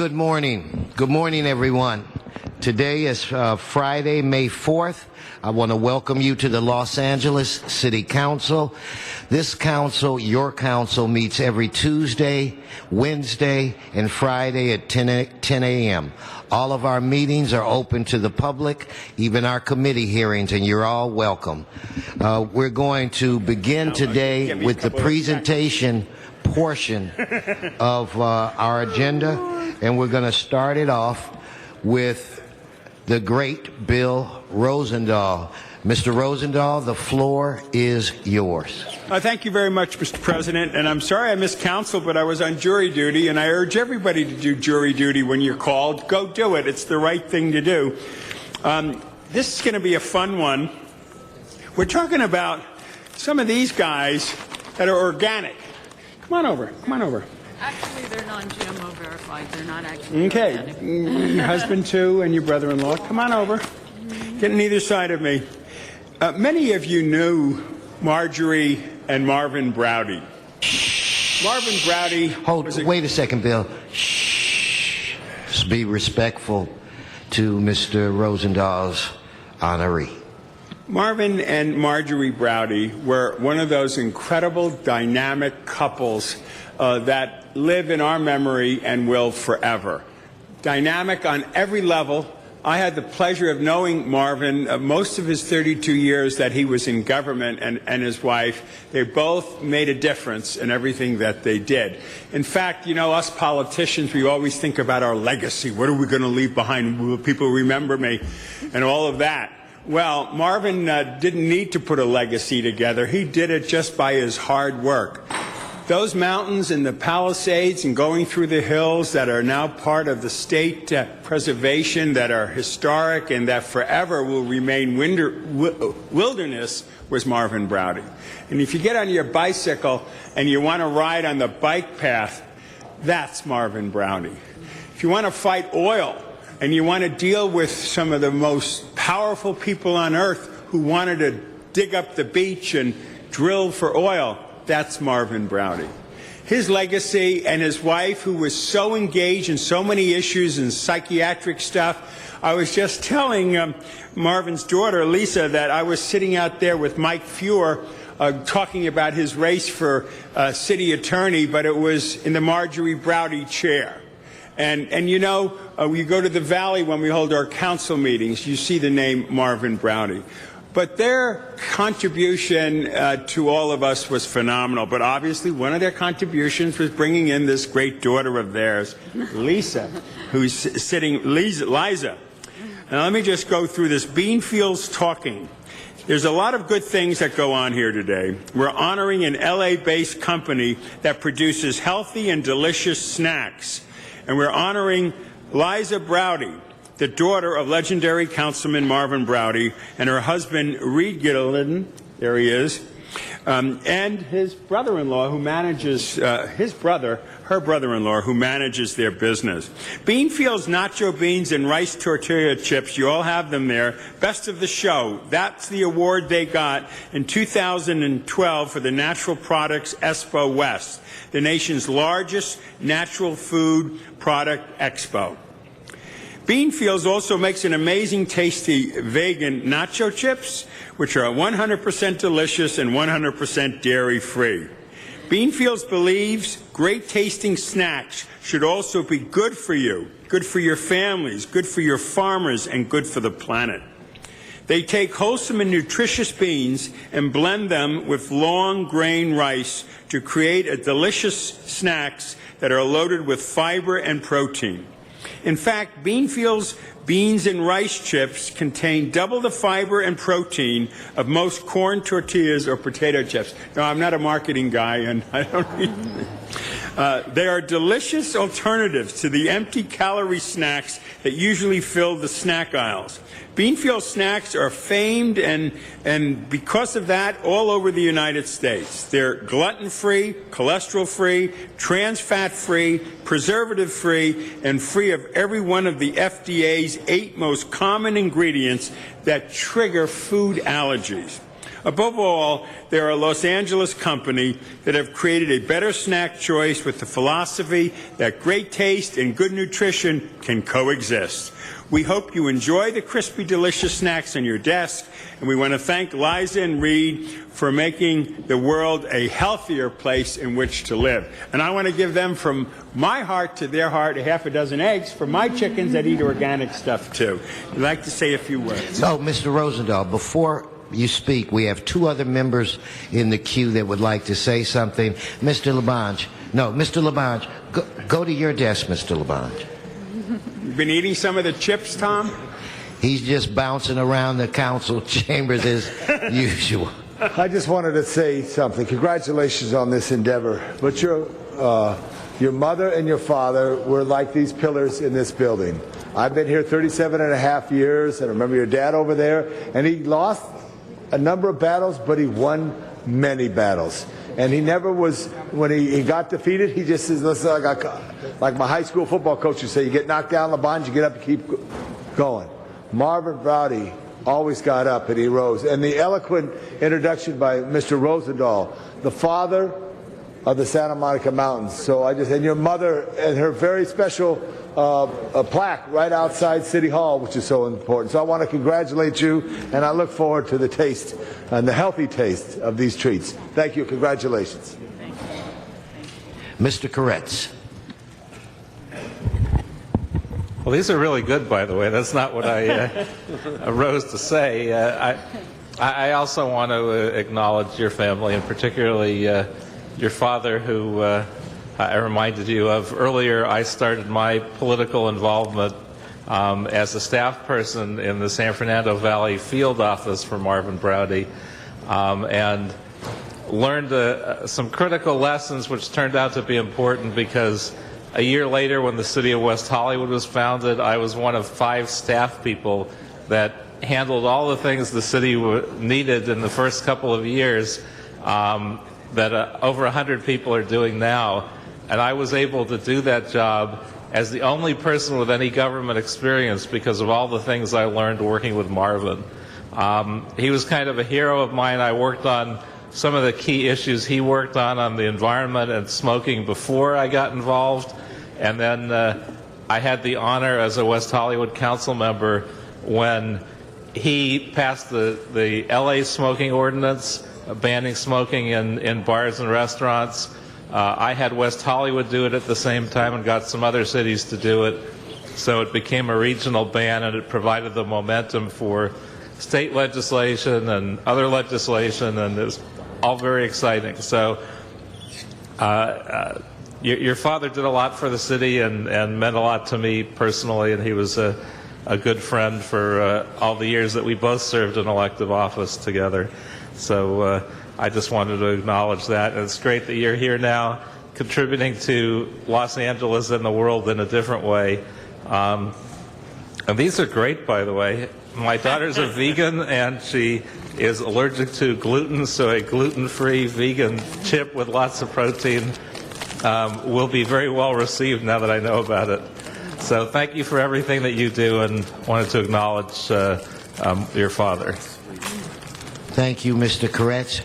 Good morning. Good morning, everyone. Today is Friday, May 4th. I want to welcome you to the Los Angeles City Council. This council, your council, meets every Tuesday, Wednesday, and Friday at 10 a.m. All of our meetings are open to the public, even our committee hearings, and you're all welcome. We're going to begin today with the presentation portion of our agenda, and we're going to start it off with the great Bill Rosendahl. Mr. Rosendahl, the floor is yours. Thank you very much, Mr. President. And I'm sorry I missed council, but I was on jury duty, and I urge everybody to do jury duty when you're called. Go do it. It's the right thing to do. This is going to be a fun one. We're talking about some of these guys that are organic. Come on over. Come on over. Actually, they're non-GMO verified. They're not actually Okay. organic. Your husband, too, and your brother-in-law. Come on over. Get on either side of me. Many of you knew Marjorie and Marvin Browdy. Marvin Browdy. Wait a second, Bill. Shh. Just be respectful to Mr. Rosendahl's honoree. Marvin and Marjorie Browdy were one of those incredible, dynamic couples that live in our memory and will forever. Dynamic on every level. I had the pleasure of knowing Marvin most of his 32 years that he was in government, and his wife. They both made a difference in everything that they did. In fact, you know, us politicians, we always think about our legacy. What are we going to leave behind? Will people remember me? And all of that. Well, Marvin didn't need to put a legacy together. He did it just by his hard work. Those mountains and the Palisades and going through the hills that are now part of the state preservation, that are historic and that forever will remain wilderness, was Marvin Browdy. And if you get on your bicycle and you want to ride on the bike path, that's Marvin Browdy. If you want to fight oil and you want to deal with some of the most powerful people on earth who wanted to dig up the beach and drill for oil, that's Marvin Browdy. His legacy, and his wife, who was so engaged in so many issues and psychiatric stuff. I was just telling Marvin's daughter, Lisa, that I was sitting out there with Mike Fuhr talking about his race for city attorney, but it was in the Marjorie Browdy chair. And you know, you go to the Valley when we hold our council meetings, you see the name Marvin Browdy. But their contribution to all of us was phenomenal. But obviously, one of their contributions was bringing in this great daughter of theirs, Lisa, who's sitting, Liza. Now, let me just go through this. Beanfields Talking. There's a lot of good things that go on here today. We're honoring an LA-based company that produces healthy and delicious snacks. And we're honoring Liza Browdy, the daughter of legendary Councilman Marvin Browdy, and her husband, Reed Gittleton, there he is, and his brother-in-law who manages, her brother-in-law who manages their business. Beanfields Nacho Beans and Rice Tortilla Chips, you all have them there. Best of the show. That's the award they got in 2012 for the Natural Products Expo West, the nation's largest natural food product expo. Beanfields also makes an amazing, tasty vegan nacho chips, which are 100% delicious and 100% dairy-free. Beanfields believes great tasting snacks should also be good for you, good for your families, good for your farmers, and good for the planet. They take wholesome and nutritious beans and blend them with long grain rice to create a delicious snacks that are loaded with fiber and protein. In fact, Beanfields beans and rice chips contain double the fiber and protein of most corn tortillas or potato chips. No, I'm not a marketing guy, and I don't need they are delicious alternatives to the empty calorie snacks that usually fill the snack aisles. Beanfield snacks are famed and because of that, all over the United States. They're gluten-free, cholesterol-free, trans-fat-free, preservative-free, and free of every one of the FDA's 8 most common ingredients that trigger food allergies. Above all, they're a Los Angeles company that have created a better snack choice with the philosophy that great taste and good nutrition can coexist. We hope you enjoy the crispy, delicious snacks on your desk, and we want to thank Liza and Reed for making the world a healthier place in which to live. And I want to give them, from my heart to their heart, a half a dozen eggs for my chickens that eat organic stuff too. I'd like to say a few words. So, Mr. Rosendahl, before you speak, we have two other members in the queue that would like to say something. Mr. Labange. No, Mr. Labange, go to your desk, Mr. Labange. You've been eating some of the chips, Tom? He's just bouncing around the council chambers as usual. I just wanted to say something. Congratulations on this endeavor. But your mother and your father were like these pillars in this building. I've been here 37 and a half years, and I remember your dad over there, and he lost a number of battles, but he won many battles. And he never was, when he got defeated, he just says, listen, like my high school football coach would say, you get knocked down, Labange, you get up and keep going. Marvin Browdy always got up and he rose. And the eloquent introduction by Mr. Rosendahl, the father of the Santa Monica Mountains. So and your mother and her very special a plaque right outside City Hall, which is so important. So I want to congratulate you, and I look forward to the taste and the healthy taste of these treats. Thank you. Congratulations. Thank you. Mr. Koretz. Well, these are really good, by the way. That's not what I rose to say. I also want to acknowledge your family, and particularly your father, who I reminded you of earlier. I started my political involvement as a staff person in the San Fernando Valley field office for Marvin Browdy, and learned some critical lessons which turned out to be important, because a year later, when the city of West Hollywood was founded, I was one of 5 staff people that handled all the things the city needed in the first couple of years that over 100 people are doing now. And I was able to do that job as the only person with any government experience because of all the things I learned working with Marvin. He was kind of a hero of mine. I worked on some of the key issues he worked on the environment and smoking before I got involved. And then I had the honor as a West Hollywood council member when he passed the LA smoking ordinance, banning smoking in bars and restaurants. I had West Hollywood do it at the same time and got some other cities to do it. So it became a regional ban, and it provided the momentum for state legislation and other legislation, and it was all very exciting. So your father did a lot for the city and meant a lot to me personally, and he was a good friend for all the years that we both served in elective office together. So I just wanted to acknowledge that. And it's great that you're here now, contributing to Los Angeles and the world in a different way. And these are great, by the way. My daughter's a vegan, and she is allergic to gluten, so a gluten-free vegan chip with lots of protein will be very well received now that I know about it. So thank you for everything that you do, and wanted to acknowledge your father. Thank you, Mr. Koretz.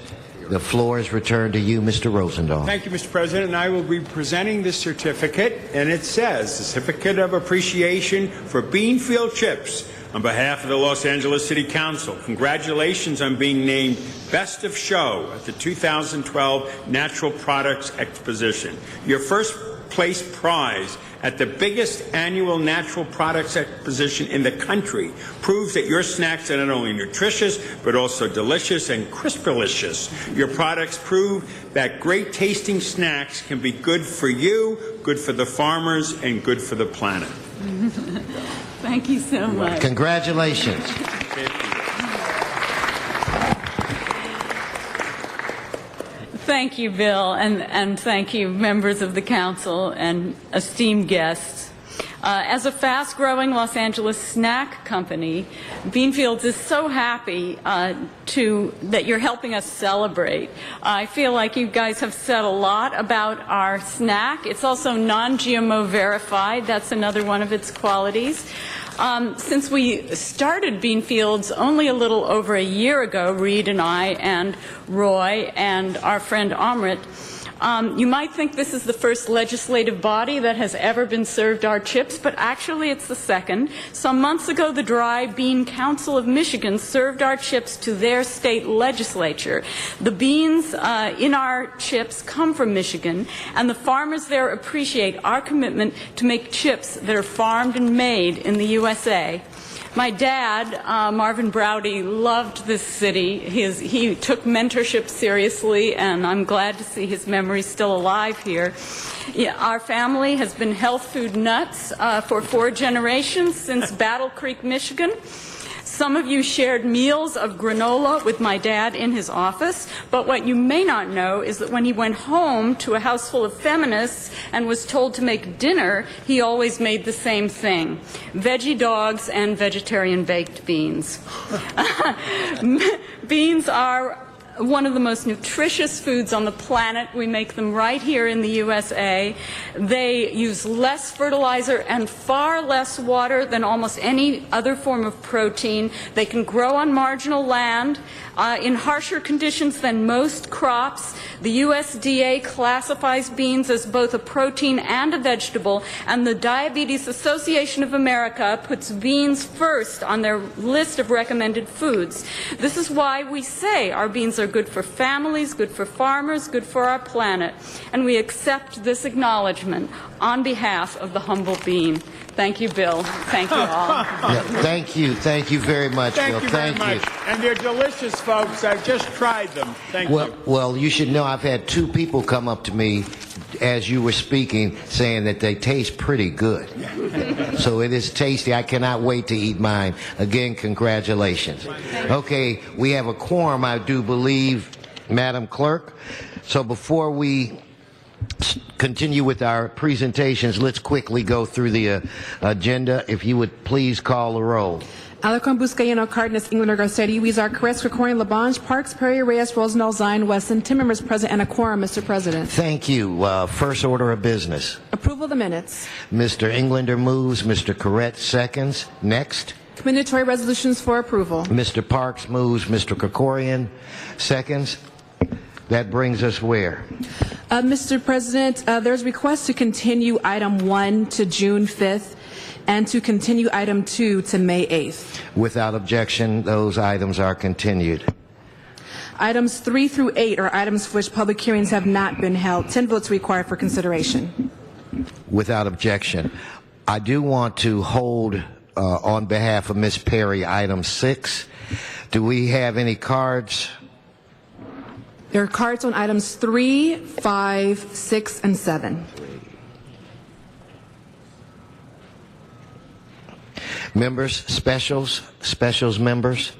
The floor is returned to you, Mr. Rosendahl. Thank you, Mr. President. And I will be presenting this certificate, and it says, Certificate of Appreciation for Beanfield Chips on behalf of the Los Angeles City Council. Congratulations on being named Best of Show at the 2012 Natural Products Exposition. Your first place prize at the biggest annual natural products exposition in the country proves that your snacks are not only nutritious, but also delicious and crispalicious. Your products prove that great tasting snacks can be good for you, good for the farmers, and good for the planet. Thank you so much. Congratulations. Thank you, Bill, and thank you, members of the council and esteemed guests. As a fast-growing Los Angeles snack company, Beanfields is so happy that you're helping us celebrate. I feel like you guys have said a lot about our snack. It's also non-GMO verified. That's another one of its qualities. Since we started Beanfields only a little over a year ago, Reed and I and Roy and our friend Amrit, you might think this is the first legislative body that has ever been served our chips, but actually it's the second. Some months ago, the Dry Bean Council of Michigan served our chips to their state legislature. The beans in our chips come from Michigan, and the farmers there appreciate our commitment to make chips that are farmed and made in the USA. My dad, Marvin Browdy, loved this city. He took mentorship seriously, and I'm glad to see his memories still alive here. Yeah, our family has been health food nuts for 4 generations since Battle Creek, Michigan. Some of you shared meals of granola with my dad in his office, but what you may not know is that when he went home to a house full of feminists and was told to make dinner, he always made the same thing: veggie dogs and vegetarian baked beans. Beans are one of the most nutritious foods on the planet. We make them right here in the USA. They use less fertilizer and far less water than almost any other form of protein. They can grow on marginal land in harsher conditions than most crops. The USDA classifies beans as both a protein and a vegetable, and the Diabetes Association of America puts beans first on their list of recommended foods. This is why we say our beans are good for families, good for farmers, good for our planet, and we accept this acknowledgement on behalf of the humble bean. Thank you, Bill. Thank you all. Yeah, thank you very much, Bill. Thank you very much. And they're delicious, folks. I've just tried them. Thank you. Well, you should know I've had 2 people come up to me as you were speaking saying that they taste pretty good. So it is tasty. I cannot wait to eat mine. Again, congratulations. Okay, we have a quorum, I do believe, Madam Clerk. So before we continue with our presentations, let's quickly go through the agenda. If you would please call the roll. Alarcon, Buscaino, Cardenas, Englander, Garcetti, Weezer, Carrasco, Krikorian, Labange, Parks, Perry, Reyes, Rosendahl, Zion, Wesson, 10 members present and a quorum, Mr. President. Thank you. First order of business. Approval of the minutes. Mr. Englander moves. Mr. Corrett seconds. Next. Commendatory resolutions for approval. Mr. Parks moves. Mr. Krikorian seconds. That brings us where? Mr. President, there's a request to continue item 1 to June 5th and to continue item 2 to May 8th. Without objection, those items are continued. Items 3 through 8 are items for which public hearings have not been held. 10 votes required for consideration. Without objection. I do want to hold, on behalf of Ms. Perry, item 6. Do we have any cards? There are cards on items 3, 5, 6, and 7. Members, specials members.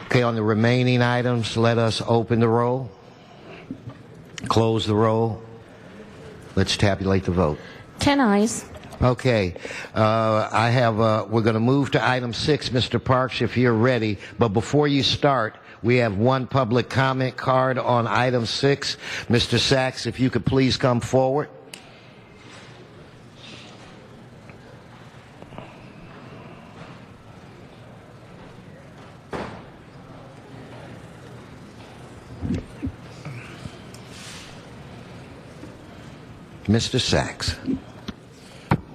Okay, on the remaining items, let us open the roll, close the roll. Let's tabulate the vote. 10 ayes. Okay, we're going to move to item 6, Mr. Parks, if you're ready. But before you start, we have one public comment card on item 6. Mr. Sachs, if you could please come forward. Mr. Sachs.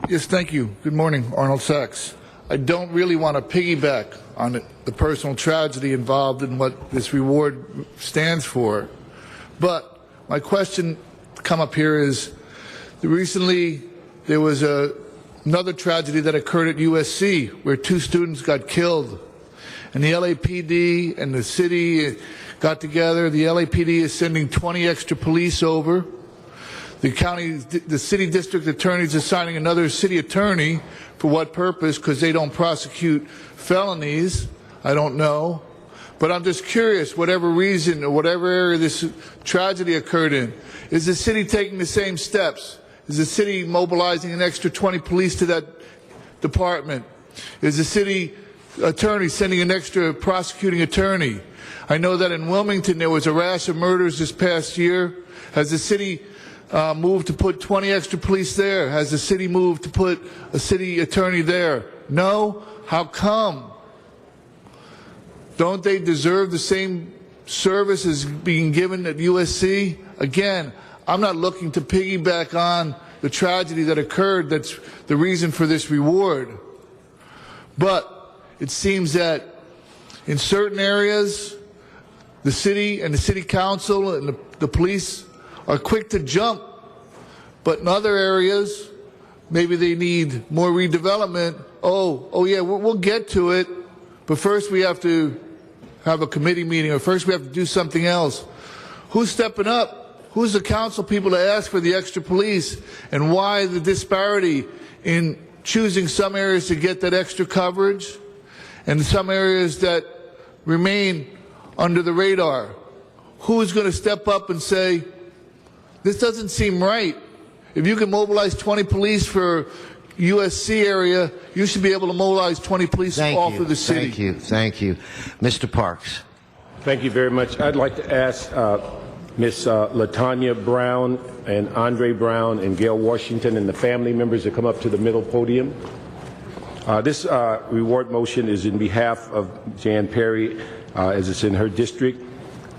Yes, thank you. Good morning, Arnold Sachs. I don't really want to piggyback on the personal tragedy involved in what this reward stands for, but my question come up here is, recently there was another tragedy that occurred at USC where 2 students got killed, and the LAPD and the city got together. The LAPD is sending 20 extra police over. The city district attorney is assigning another city attorney. For what purpose? Because they don't prosecute felonies. I don't know. But I'm just curious, whatever reason or whatever area this tragedy occurred in, is the city taking the same steps? Is the city mobilizing an extra 20 police to that department? Is the city attorney sending an extra prosecuting attorney? I know that in Wilmington there was a rash of murders this past year. Has the city moved to put 20 extra police there? Has the city moved to put a city attorney there? No? How come? Don't they deserve the same service as being given at USC? Again, I'm not looking to piggyback on the tragedy that occurred. That's the reason for this reward. But it seems that in certain areas, the city and the city council and the police are quick to jump. But in other areas, maybe they need more redevelopment. Oh yeah, we'll get to it. But first we have to have a committee meeting, or first we have to do something else. Who's stepping up? Who's the council people to ask for the extra police? And why the disparity in choosing some areas to get that extra coverage and some areas that remain under the radar? Who is going to step up and say, this doesn't seem right? If you can mobilize 20 police for USC area, you should be able to mobilize 20 police all through the city. Thank you. Mr. Parks. Thank you very much. I'd like to ask Ms. LaTanya Brown and Andre Brown and Gail Washington and the family members to come up to the middle podium. This reward motion is in behalf of Jan Perry, as it's in her district.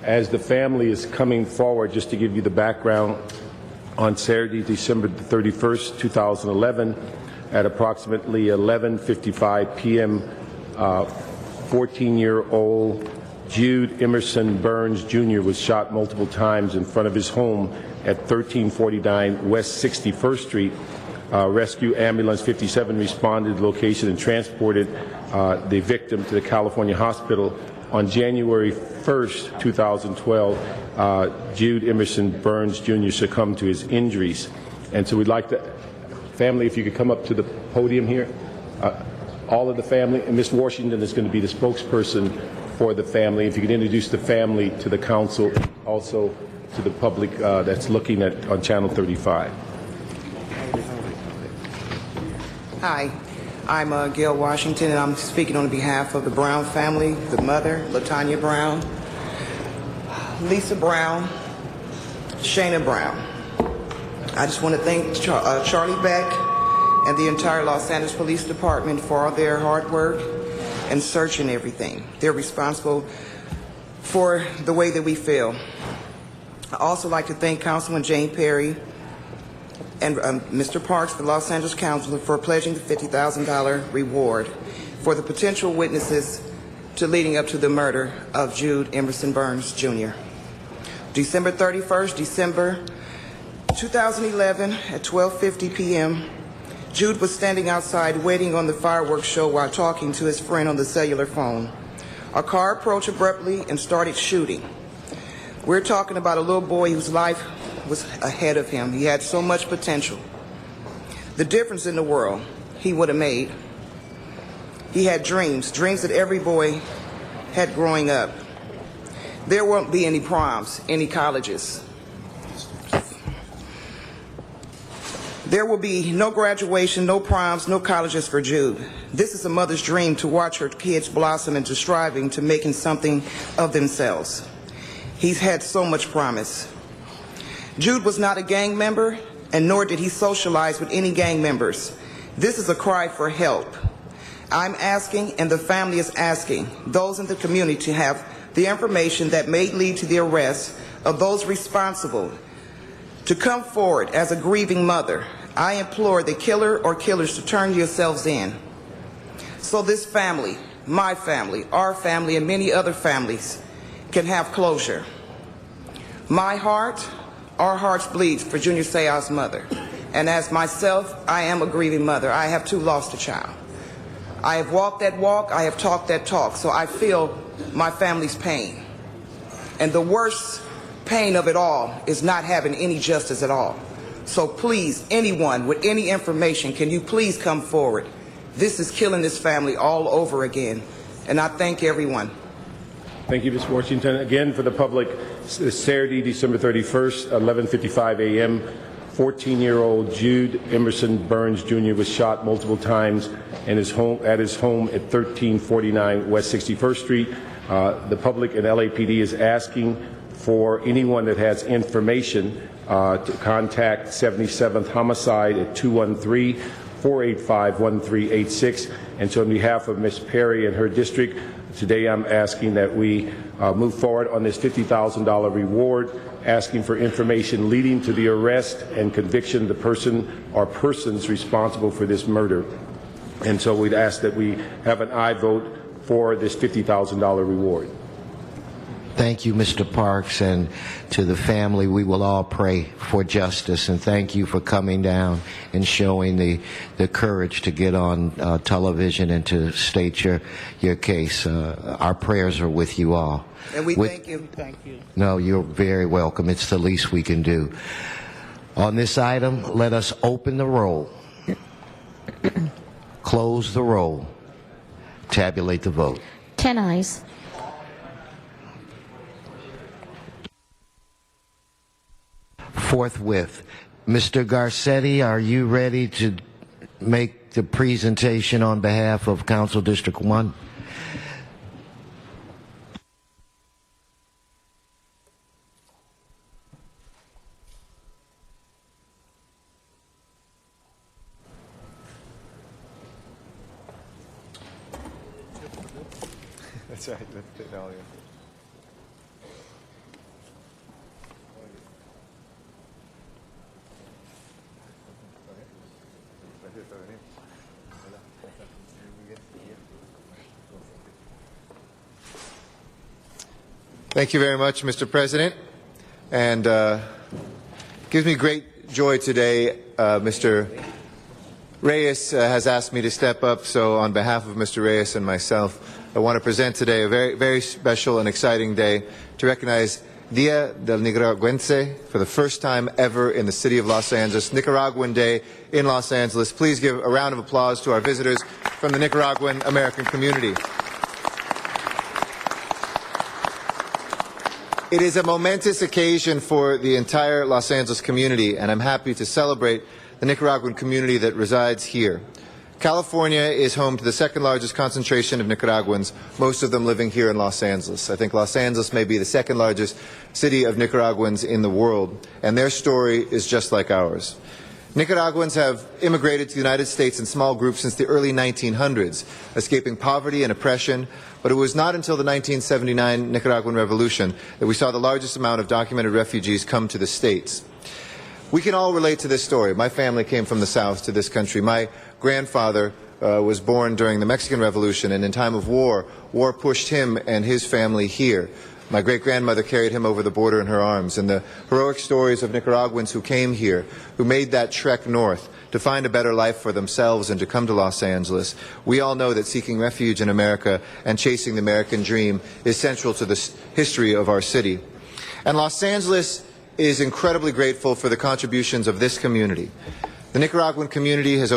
As the family is coming forward, just to give you the background, on Saturday, December 31st, 2011, at approximately 11:55 p.m., 14-year-old Jude Emerson Burns Jr. was shot multiple times in front of his home at 1349 West 61st Street. Rescue Ambulance 57 responded to the location and transported the victim to the California hospital. On January 1st, 2012, Jude Emerson Burns Jr. succumbed to his injuries. And so we'd like the family, if you could come up to the podium here, all of the family, and Ms. Washington is going to be the spokesperson for the family. If you could introduce the family to the council, also to the public that's looking at on Channel 35. Hi. I'm Gail Washington, and I'm speaking on behalf of the Brown family, the mother, LaTanya Brown, Lisa Brown, Shayna Brown. I just want to thank Charlie Beck and the entire Los Angeles Police Department for all their hard work and search and everything. They're responsible for the way that we feel. I also like to thank Councilman Jane Perry and Mr. Parks, the Los Angeles Council, for pledging the $50,000 reward for the potential witnesses to leading up to the murder of Jude Emerson Burns Jr. December 31st, December 2011 at 12:50 p.m., Jude was standing outside waiting on the fireworks show while talking to his friend on the cellular phone. A car approached abruptly and started shooting. We're talking about a little boy whose life was ahead of him. He had so much potential. The difference in the world he would have made. He had dreams that every boy had growing up. There won't be any proms, any colleges. There will be no graduation, no proms, no colleges for Jude. This is a mother's dream, to watch her kids blossom into striving to making something of themselves. He's had so much promise. Jude was not a gang member, and nor did he socialize with any gang members. This is a cry for help. I'm asking, and the family is asking, those in the community to have the information that may lead to the arrest of those responsible to come forward as a grieving mother. I implore the killer or killers to turn yourselves in, so this family, my family, our family, and many other families can have closure. My heart, our hearts bleed for Junior Seau's mother. And as myself, I am a grieving mother. I have too lost a child. I have walked that walk, I have talked that talk, so I feel my family's pain. And the worst pain of it all is not having any justice at all. So please, anyone with any information, can you please come forward? This is killing this family all over again. And I thank everyone. Thank you, Ms. Washington. Again, for the public, Saturday, December 31st, 11:55 a.m., 14-year-old Jude Emerson Burns Jr. was shot multiple times at his home at 1349 West 61st Street. The public and LAPD is asking for anyone that has information to contact 77th Homicide at 213-485-1386. And so on behalf of Ms. Perry and her district, today I'm asking that we move forward on this $50,000 reward, asking for information leading to the arrest and conviction of the person or persons responsible for this murder. And so we'd ask that we have an aye vote for this $50,000 reward. Thank you, Mr. Parks, and to the family, we will all pray for justice, and thank you for coming down and showing the courage to get on television and to state your case. Our prayers are with you all. And we thank you. No, you're very welcome. It's the least we can do. On this item, let us open the roll, close the roll, tabulate the vote. 10 ayes. Forthwith. Mr. Garcetti, are you ready to make the presentation on behalf of Council District 1? That's right. Thank you very much, Mr. President. And gives me great joy today. Mr. Reyes has asked me to step up, so on behalf of Mr. Reyes and myself, I want to present today a very, very special and exciting day to recognize Dia del Nicaragüense for the first time ever in the city of Los Angeles, Nicaraguan Day in Los Angeles. Please give a round of applause to our visitors from the Nicaraguan American community. It is a momentous occasion for the entire Los Angeles community, and I'm happy to celebrate the Nicaraguan community that resides here. California is home to the second largest concentration of Nicaraguans, most of them living here in Los Angeles. I think Los Angeles may be the second largest city of Nicaraguans in the world, and their story is just like ours. Nicaraguans have immigrated to the United States in small groups since the early 1900s, escaping poverty and oppression, but it was not until the 1979 Nicaraguan Revolution that we saw the largest amount of documented refugees come to the States. We can all relate to this story. My family came from the South to this country. My grandfather was born during the Mexican Revolution, and in time of war pushed him and his family here. My great-grandmother carried him over the border in her arms, and the heroic stories of Nicaraguans who came here, who made that trek north to find a better life for themselves and to come to Los Angeles. We all know that seeking refuge in America and chasing the American dream is central to the history of our city. And Los Angeles is incredibly grateful for the contributions of this community. The Nicaraguan community have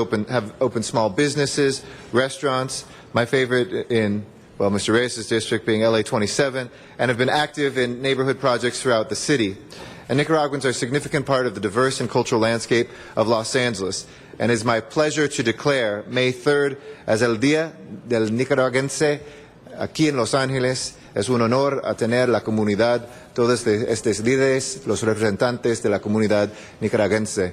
opened small businesses, restaurants, my favorite in, well, Mr. Reyes' district being LA 27, and have been active in neighborhood projects throughout the city. And Nicaraguans are a significant part of the diverse and cultural landscape of Los Angeles. And it is my pleasure to declare May 3rd as el Día del Nicaragüense aquí en Los Ángeles. Es un honor a tener la comunidad, todos estos líderes, los representantes de la comunidad nicaragüense.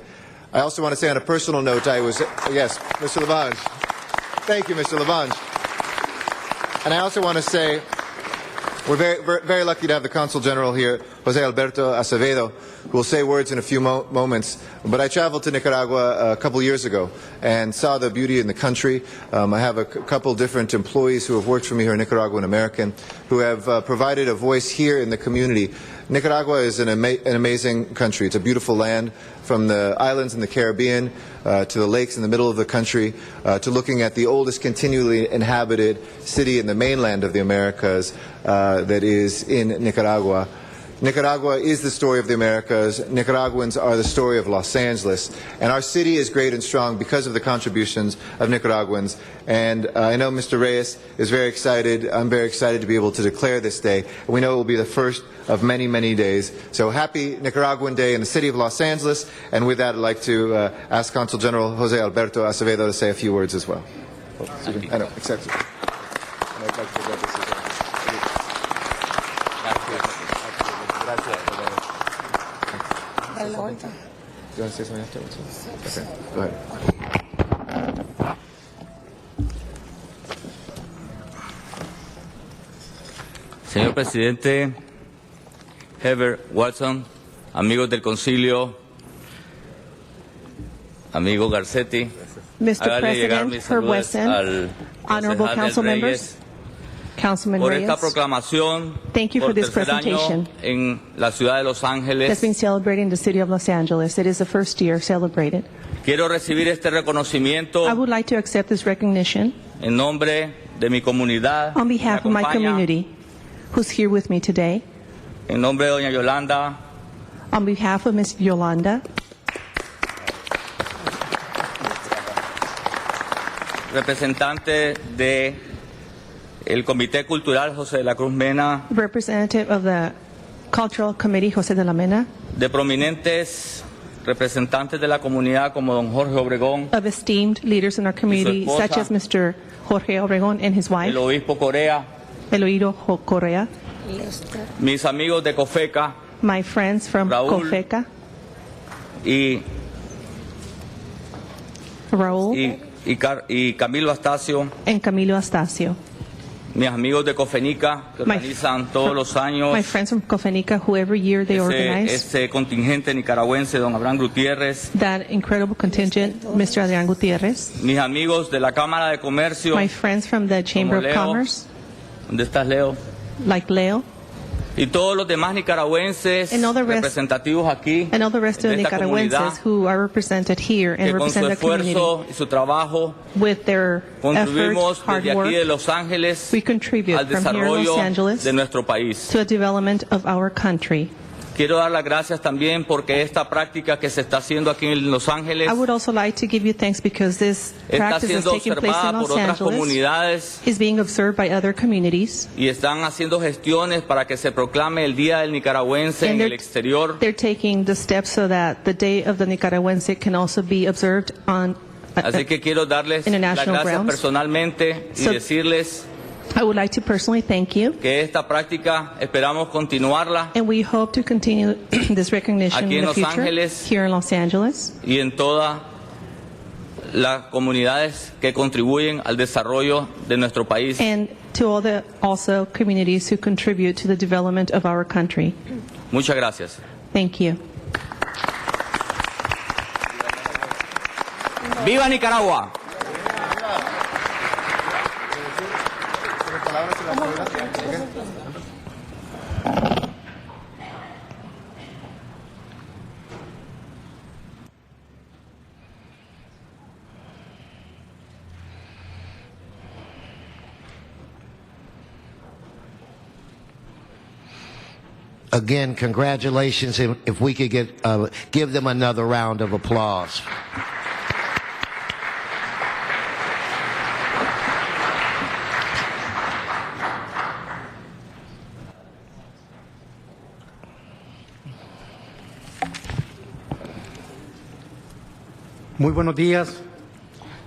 I also want to say on a personal note, yes, Mr. Lavange. Thank you, Mr. Lavange. And I also want to say, we're very lucky to have the Consul General here, Jose Alberto Acevedo, who will say words in a few moments. But I traveled to Nicaragua a couple years ago and saw the beauty in the country. I have a couple different employees who have worked for me here, Nicaraguan American, who have provided a voice here in the community. Nicaragua is an amazing country. It's a beautiful land, from the islands in the Caribbean to the lakes in the middle of the country, to looking at the oldest continually inhabited city in the mainland of the Americas that is in Nicaragua. Nicaragua is the story of the Americas. Nicaraguans are the story of Los Angeles. And our city is great and strong because of the contributions of Nicaraguans. And I know Mr. Reyes is very excited. I'm very excited to be able to declare this day. And we know it will be the first of many, many days. So happy Nicaraguan Day in the city of Los Angeles. And with that, I'd like to ask Consul General Jose Alberto Acevedo to say a few words as well. I know, accept it. Do you want to say something afterwards? Okay, go ahead. Señor Presidente, Herbert Watson, amigos del Concilio, amigo Garcetti, Mr. hágale llegar mis President, Herb saludos Wesson, al honorable concejal council Reyes members, Councilman por esta Reyes, proclamación thank you for por this tercer año presentation en la ciudad de Los that's Ángeles. being celebrated in the city of Los Angeles. It is the first year celebrated. Quiero recibir este reconocimiento I would like to accept this recognition en nombre de mi comunidad, on behalf que of me my acompaña, community who's here with me today, en nombre de doña Yolanda, on behalf of Ms. Yolanda, representante de el Comité Cultural José de la Cruz Mena, representative of the Cultural Committee, José de la Mena, de prominentes representantes de la comunidad como don Jorge Obregón, of esteemed leaders in our community, esposa, such as Mr. Jorge Obregón and his wife, el obispo Corea, Eloído Correa, mis amigos de COFECA my friends from Raúl, COFECA, y Raúl, y Camilo Astacio, and Camilo Astacio. mis amigos de COFENICA que My organizan todos los años My friends from COFENICA, who every year they organize ese contingente nicaragüense, don Abraham Gutiérrez, that incredible contingent, Mr. Adrián Gutierrez, mis amigos de la Cámara de Comercio, my friends from the Chamber of Leo. Commerce, ¿dónde estás, Leo? like Leo, Y todos los demás nicaragüenses And all the rest- representativos aquí and all the rest of de the esta Nicaraguenses comunidad who are represented here and que con su represent the community esfuerzo y su trabajo with their effort, contribuimos hard desde aquí de work, Los Ángeles we contribute al from here in desarrollo Los Angeles de nuestro país. to the development of our country. Quiero dar las gracias también porque esta práctica que se está haciendo aquí en Los Ángeles I would also like to give you thanks because this está practice is siendo taking place in observada Los por otras Angeles, comunidades is being observed by other communities, y están haciendo gestiones para que se proclame el Día del Nicaragüense And en they're- el exterior. they're taking the steps so that the Day of the Nicaraguense can also be observed on Así que quiero darles las international gracias grounds. personalmente y So- decirles I would like to personally thank you, que esta práctica esperamos continuarla and we hope to continue this recognition Aquí in en the Los future Ángeles. here in Los Angeles y en todas las comunidades que contribuyen al desarrollo de nuestro país. and to all the also communities who contribute to the development of our country. Muchas gracias. Thank you. ¡Viva Nicaragua! Again, congratulations. If we could give them another round of applause. Muy buenos días,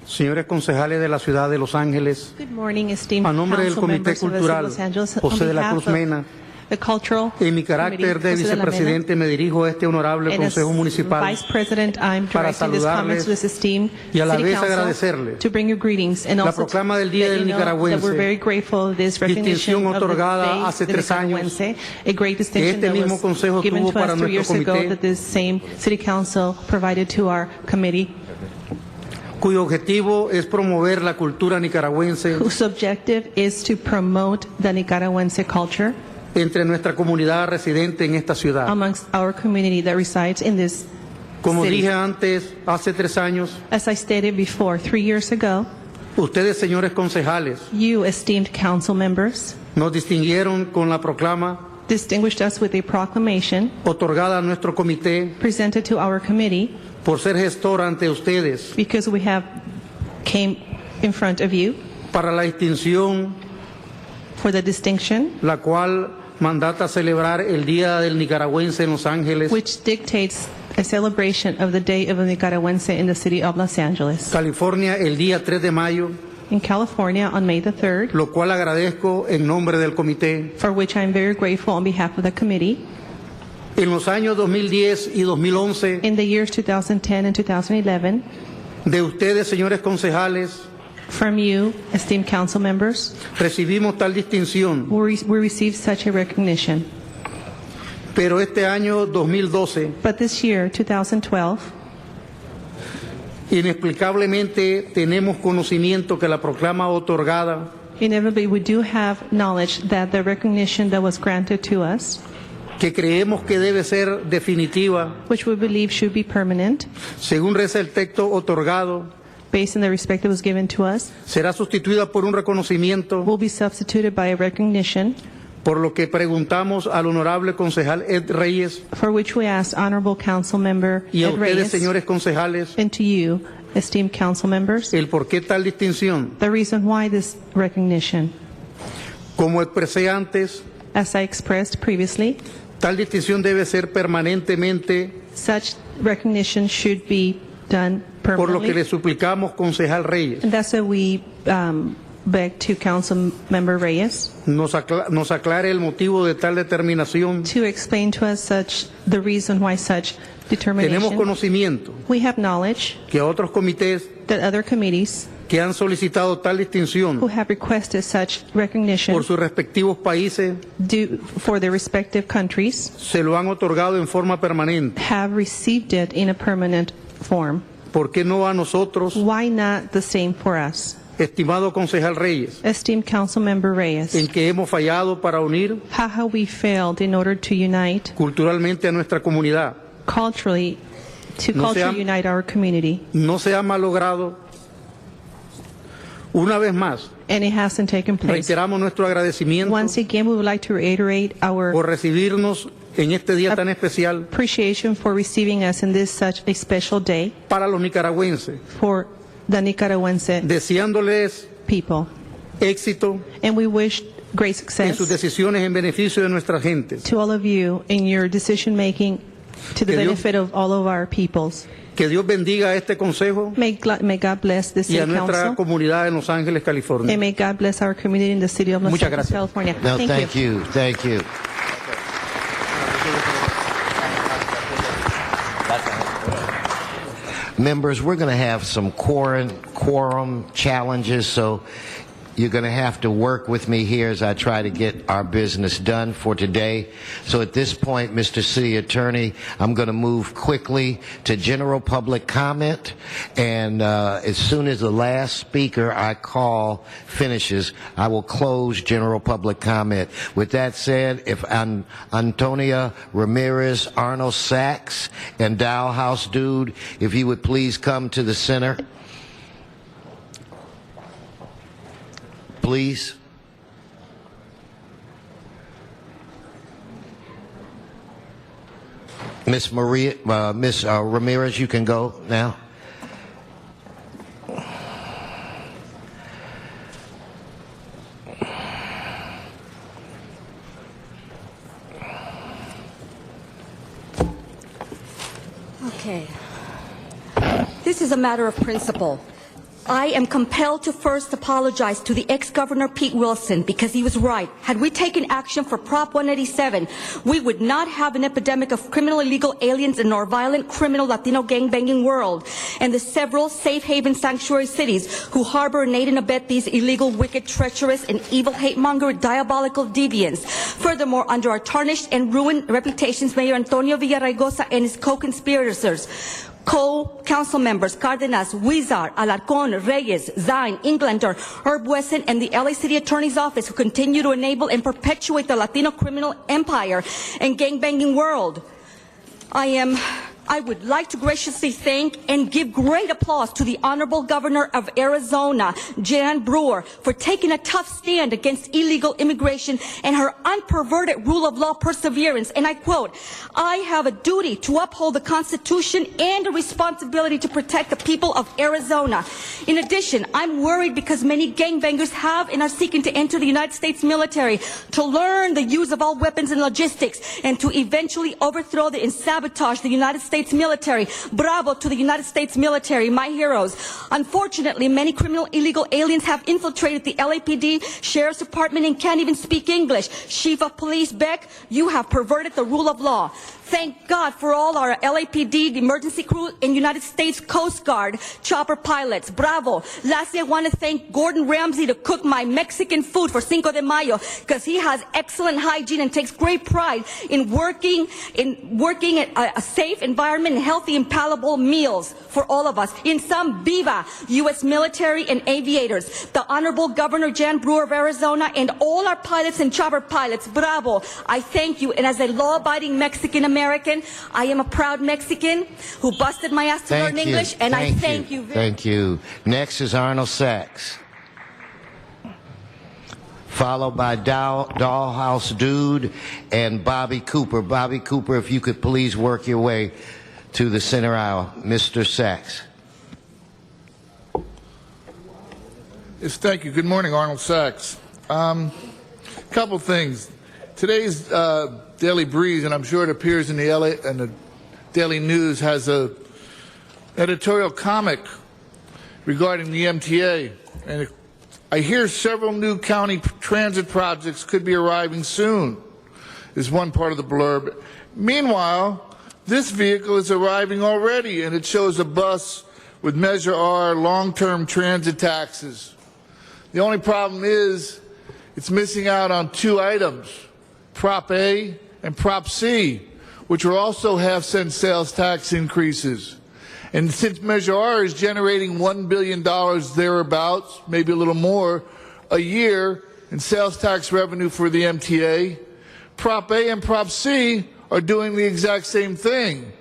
señores concejales de la ciudad de Los Ángeles. Good morning, esteemed A nombre del council Comité members of the city of Cultural Los Angeles. José On de la behalf Cruz of Mena, the Cultural en mi Committee, carácter de José de la Mena, vicepresidente me dirijo a este honorable and as Consejo Municipal Vice President, I'm para directing this comment to this esteemed y a la City vez Council agradecerle to bring you greetings and la also proclama del Día let del you know that Nicaragüense, we're very grateful of this recognition distinción of the otorgada Day hace of the 3 años, Nicaragüense, a great que distinction este that mismo was Consejo given tuvo to para us 3 years nuestro ago comité, that this same City Council provided to our committee, cuyo objetivo es promover la cultura nicaragüense whose objective is to promote the Nicaraguense culture entre nuestra comunidad residente en esta ciudad. amongst our community that resides in this Como city. dije antes, hace 3 años, As I stated before, 3 years ago, ustedes, señores concejales, you, esteemed council members, nos distinguieron con la proclama distinguished us with a proclamation otorgada a nuestro comité presented to our committee por ser gestor ante ustedes because we have came in front of you para la distinción, for the distinction la cual mandata celebrar el Día del Nicaragüense en Los Ángeles, which dictates a celebration of the Day of the Nicaraguense in the city of Los Angeles. California, el día 3 de mayo, In California on May the 3rd, lo cual agradezco en nombre del comité. for which I am very grateful on behalf of the committee. En los años 2010 y 2011, In the years 2010 and 2011, de ustedes, señores concejales, From you, esteemed council members, recibimos tal distinción, we received such a recognition. pero este año 2012, But this year, 2012, inexplicablemente tenemos conocimiento que la proclama otorgada inevitably we do have knowledge that the recognition that was granted to us, que creemos que debe ser definitiva, which we believe should be permanent, según reza el texto otorgado, based on the respect that was given to us, será sustituida por un reconocimiento, will be substituted by a recognition, por lo que preguntamos al honorable concejal Ed Reyes for which we asked Honorable Council Member y a Ed ustedes, Reyes, señores concejales, and to you, esteemed council members, el por qué tal distinción. the reason why this recognition. Como expresé antes, As I expressed previously, tal distinción debe ser permanentemente, such recognition should be done por lo que permanently. le suplicamos, concejal Reyes, And that's what we beg to Council Member Reyes nos aclare el motivo de tal determinación. to explain to us the reason why such Tenemos determination. conocimiento We have knowledge que otros comités that other committees que han solicitado tal distinción who have requested such recognition por sus respectivos países for their respective countries se lo han otorgado en forma permanente. have received it in a permanent form. ¿Por qué no a nosotros, Why not the same for us? estimado concejal Reyes, Esteemed Council Member Reyes, en que hemos fallado para unir how have we failed in order to unite culturalmente a nuestra comunidad? culturally, to No se culturally unite our community? No se ha malogrado. Una vez más, And it hasn't taken place. reiteramos nuestro agradecimiento Once again, we would like to reiterate our por recibirnos en este día tan especial appreciation for receiving us in this such a special day para los nicaragüenses, for the Nicaragüense deseándoles people. éxito And we wish great en sus success decisiones en beneficio de nuestras gentes. to all of you in your decision making to the Que Dios- benefit of all of our peoples. Que Dios bendiga a este consejo May God bless the y City a nuestra Council. comunidad en Los Ángeles, California. And may God bless our community in the city of Los Muchas Angeles, gracias. California. No, thank you. Thank you. Members, we're going to have some quorum challenges, so you're going to have to work with me here as I try to get our business done for today. So at this point, Mr. City Attorney, I'm going to move quickly to general public comment, and as soon as the last speaker I call finishes, I will close general public comment. With that said, if Antonia Ramirez, Arnold Sachs, and Dow House Dude, if you would please come to the center. Please. Miss Ramirez, you can go now. Okay. This is a matter of principle. I am compelled to first apologize to the ex-governor Pete Wilson because he was right. Had we taken action for Prop 187, we would not have an epidemic of criminal illegal aliens in our violent criminal Latino gangbanging world and the several safe haven sanctuary cities who harbor and aid and abet these illegal, wicked, treacherous, and evil hate-monger diabolical deviants. Furthermore, under our tarnished and ruined reputations, Mayor Antonio Villaraigosa and his co-conspirators, co-council members Cardenas, Huizar, Alarcón, Reyes, Zine, Englander, Herb Wesson, and the LA City Attorney's Office who continue to enable and perpetuate the Latino criminal empire and gangbanging world. I would like to graciously thank and give great applause to the Honorable Governor of Arizona, Jan Brewer, for taking a tough stand against illegal immigration and her unperverted rule of law perseverance. And I quote, "I have a duty to uphold the Constitution and a responsibility to protect the people of Arizona." In addition, I'm worried because many gangbangers have and are seeking to enter the United States military to learn the use of all weapons and logistics and to eventually overthrow and sabotage the United States States military. Bravo to the United States military, my heroes. Unfortunately, many criminal illegal aliens have infiltrated the LAPD Sheriff's Department and can't even speak English. Chief of Police Beck, you have perverted the rule of law. Thank God for all our LAPD, the emergency crew, and United States Coast Guard chopper pilots. Bravo. Lastly, I want to thank Gordon Ramsay to cook my Mexican food for Cinco de Mayo, because he has excellent hygiene and takes great pride in working at a safe environment and healthy and palatable meals for all of us. In sum, viva U.S. military and aviators, the Honorable Governor Jan Brewer of Arizona, and all our pilots and chopper pilots. Bravo. I thank you. And as a law-abiding Mexican American, I am a proud Mexican who busted my ass to learn English, and I thank you. Thank you. Next is Arnold Sachs, followed by Dollhouse Dude and Bobby Cooper. Bobby Cooper, if you could please work your way to the center aisle. Mr. Sachs. Yes, thank you. Good morning, Arnold Sachs. Couple things. Today's Daily Breeze, and I'm sure it appears in the Daily News, has a editorial comic regarding the MTA, and I hear several new county transit projects could be arriving soon, is one part of the blurb. Meanwhile, this vehicle is arriving already, and it shows a bus with Measure R long-term transit taxes. The only problem is it's missing out on two items, Prop A and Prop C, which will also have cent sales tax increases. And since Measure R is generating $1 billion thereabouts, maybe a little more, a year in sales tax revenue for the MTA, Prop A and Prop C are doing the exact same thing.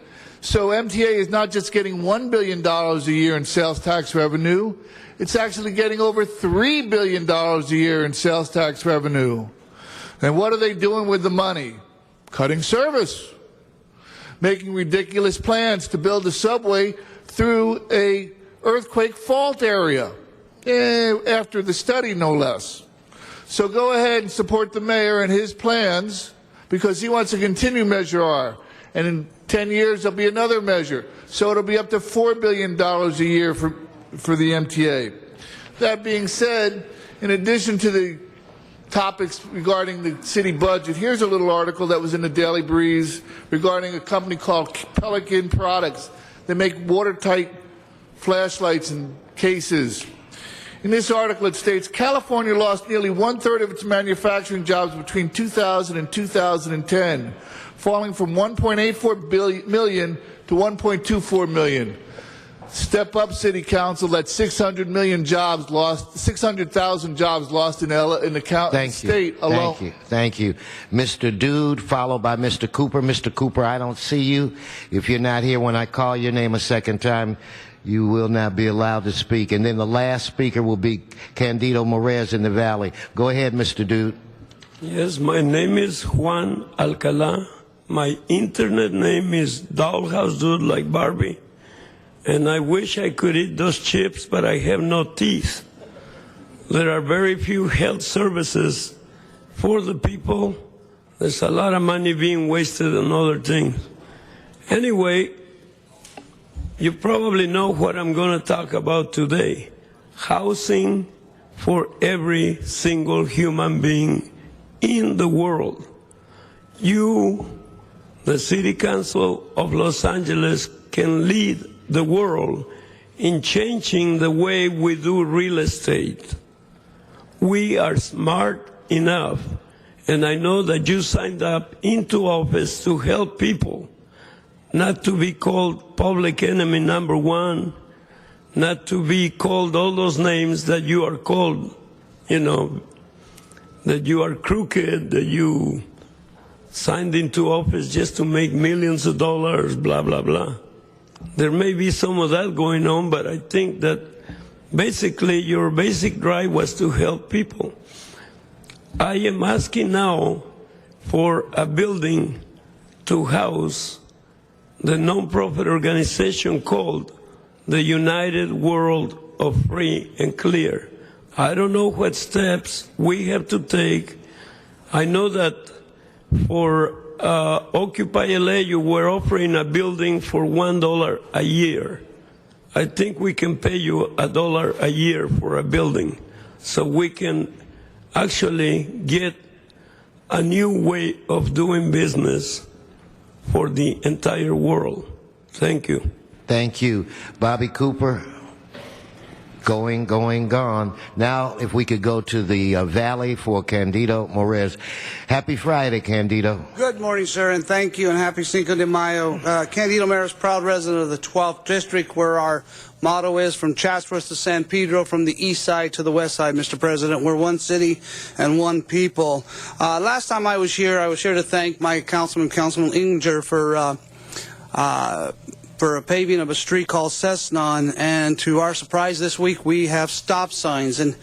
So MTA is not just getting $1 billion a year in sales tax revenue, it's actually getting over $3 billion a year in sales tax revenue. And what are they doing with the money? Cutting service. Making ridiculous plans to build a subway through a earthquake fault area, after the study, no less. So go ahead and support the mayor and his plans, because he wants to continue Measure R. And in 10 years, there'll be another measure. So it'll be up to $4 billion a year for the MTA. That being said, in addition to the topics regarding the city budget, here's a little article that was in the Daily Breeze regarding a company called Pelican Products. They make watertight flashlights and cases. In this article, it states California lost nearly 1/3 of its manufacturing jobs between 2000 and 2010, falling from 1.84 million to 1.24 million. Step up, City Council. That's 600,000 jobs lost in the state alone. Thank you. Mr. Dude, followed by Mr. Cooper. Mr. Cooper, I don't see you. If you're not here when I call your name a second time, you will not be allowed to speak. And then the last speaker will be Candido Morez in the Valley. Go ahead, Mr. Dude. Yes, my name is Juan Alcala. My internet name is Dollhouse Dude, like Barbie. And I wish I could eat those chips, but I have no teeth. There are very few health services for the people. There's a lot of money being wasted on other things. Anyway, you probably know what I'm going to talk about today. Housing for every single human being in the world. You, the City Council of Los Angeles, can lead the world in changing the way we do real estate. We are smart enough, and I know that you signed up into office to help people, not to be called public enemy number one, not to be called all those names that you are called, that you are crooked, that you signed into office just to make millions of dollars, blah, blah, blah. There may be some of that going on, but I think that basically your basic drive was to help people. I am asking now for a building to house the non-profit organization called the United World of Free and Clear. I don't know what steps we have to take. I know that For Occupy LA, you were offering a building for $1 a year. I think we can pay you $1 a year for a building, so we can actually get a new way of doing business for the entire world. Thank you. Thank you. Bobby Cooper, going, gone. Now, if we could go to the Valley for Candido Morez. Happy Friday, Candido. Good morning, sir, and thank you, and happy Cinco de Mayo. Candido Morez, proud resident of the 12th District, where our motto is from Chatsworth to San Pedro, from the east side to the west side, Mr. President. We're one city and one people. Last time I was here to thank my Councilman Inger for a paving of a street called Cessnon, and to our surprise this week we have stop signs. And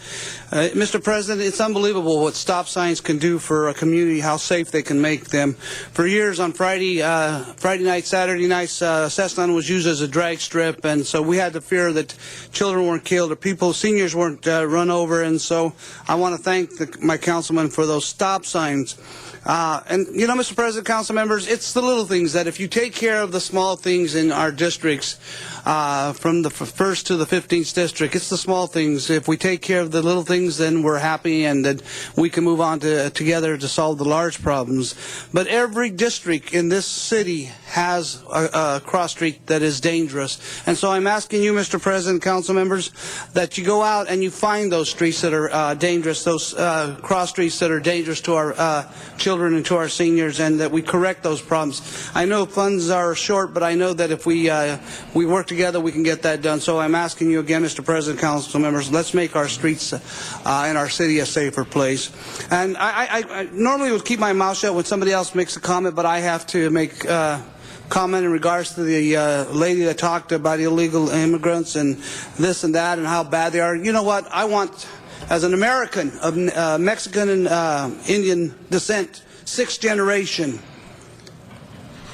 Mr. President, it's unbelievable what stop signs can do for a community, how safe they can make them. For years on Friday night, Saturday nights, Cessnon was used as a drag strip, and so we had the fear that children weren't killed or seniors weren't run over, and so I want to thank my councilman for those stop signs. And, you know, Mr. President, council members, it's the little things that if you take care of the small things in our districts, from the 1st to the 15th district, it's the small things. If we take care of the little things, then we're happy and that we can move on together to solve the large problems. But every district in this city has a cross street that is dangerous. And so I'm asking you, Mr. President, council members, that you go out and you find those streets that are dangerous, those cross streets that are dangerous to our children and to our seniors, and that we correct those problems. I know funds are short, but I know that if we work together, we can get that done. So I'm asking you again, Mr. President, council members, let's make our streets in our city a safer place. And I normally would keep my mouth shut when somebody else makes a comment, but I have to make comment in regards to the lady that talked about illegal immigrants and this and that and how bad they are. You know what? I want, as an American of Mexican and Indian descent, 6th generation,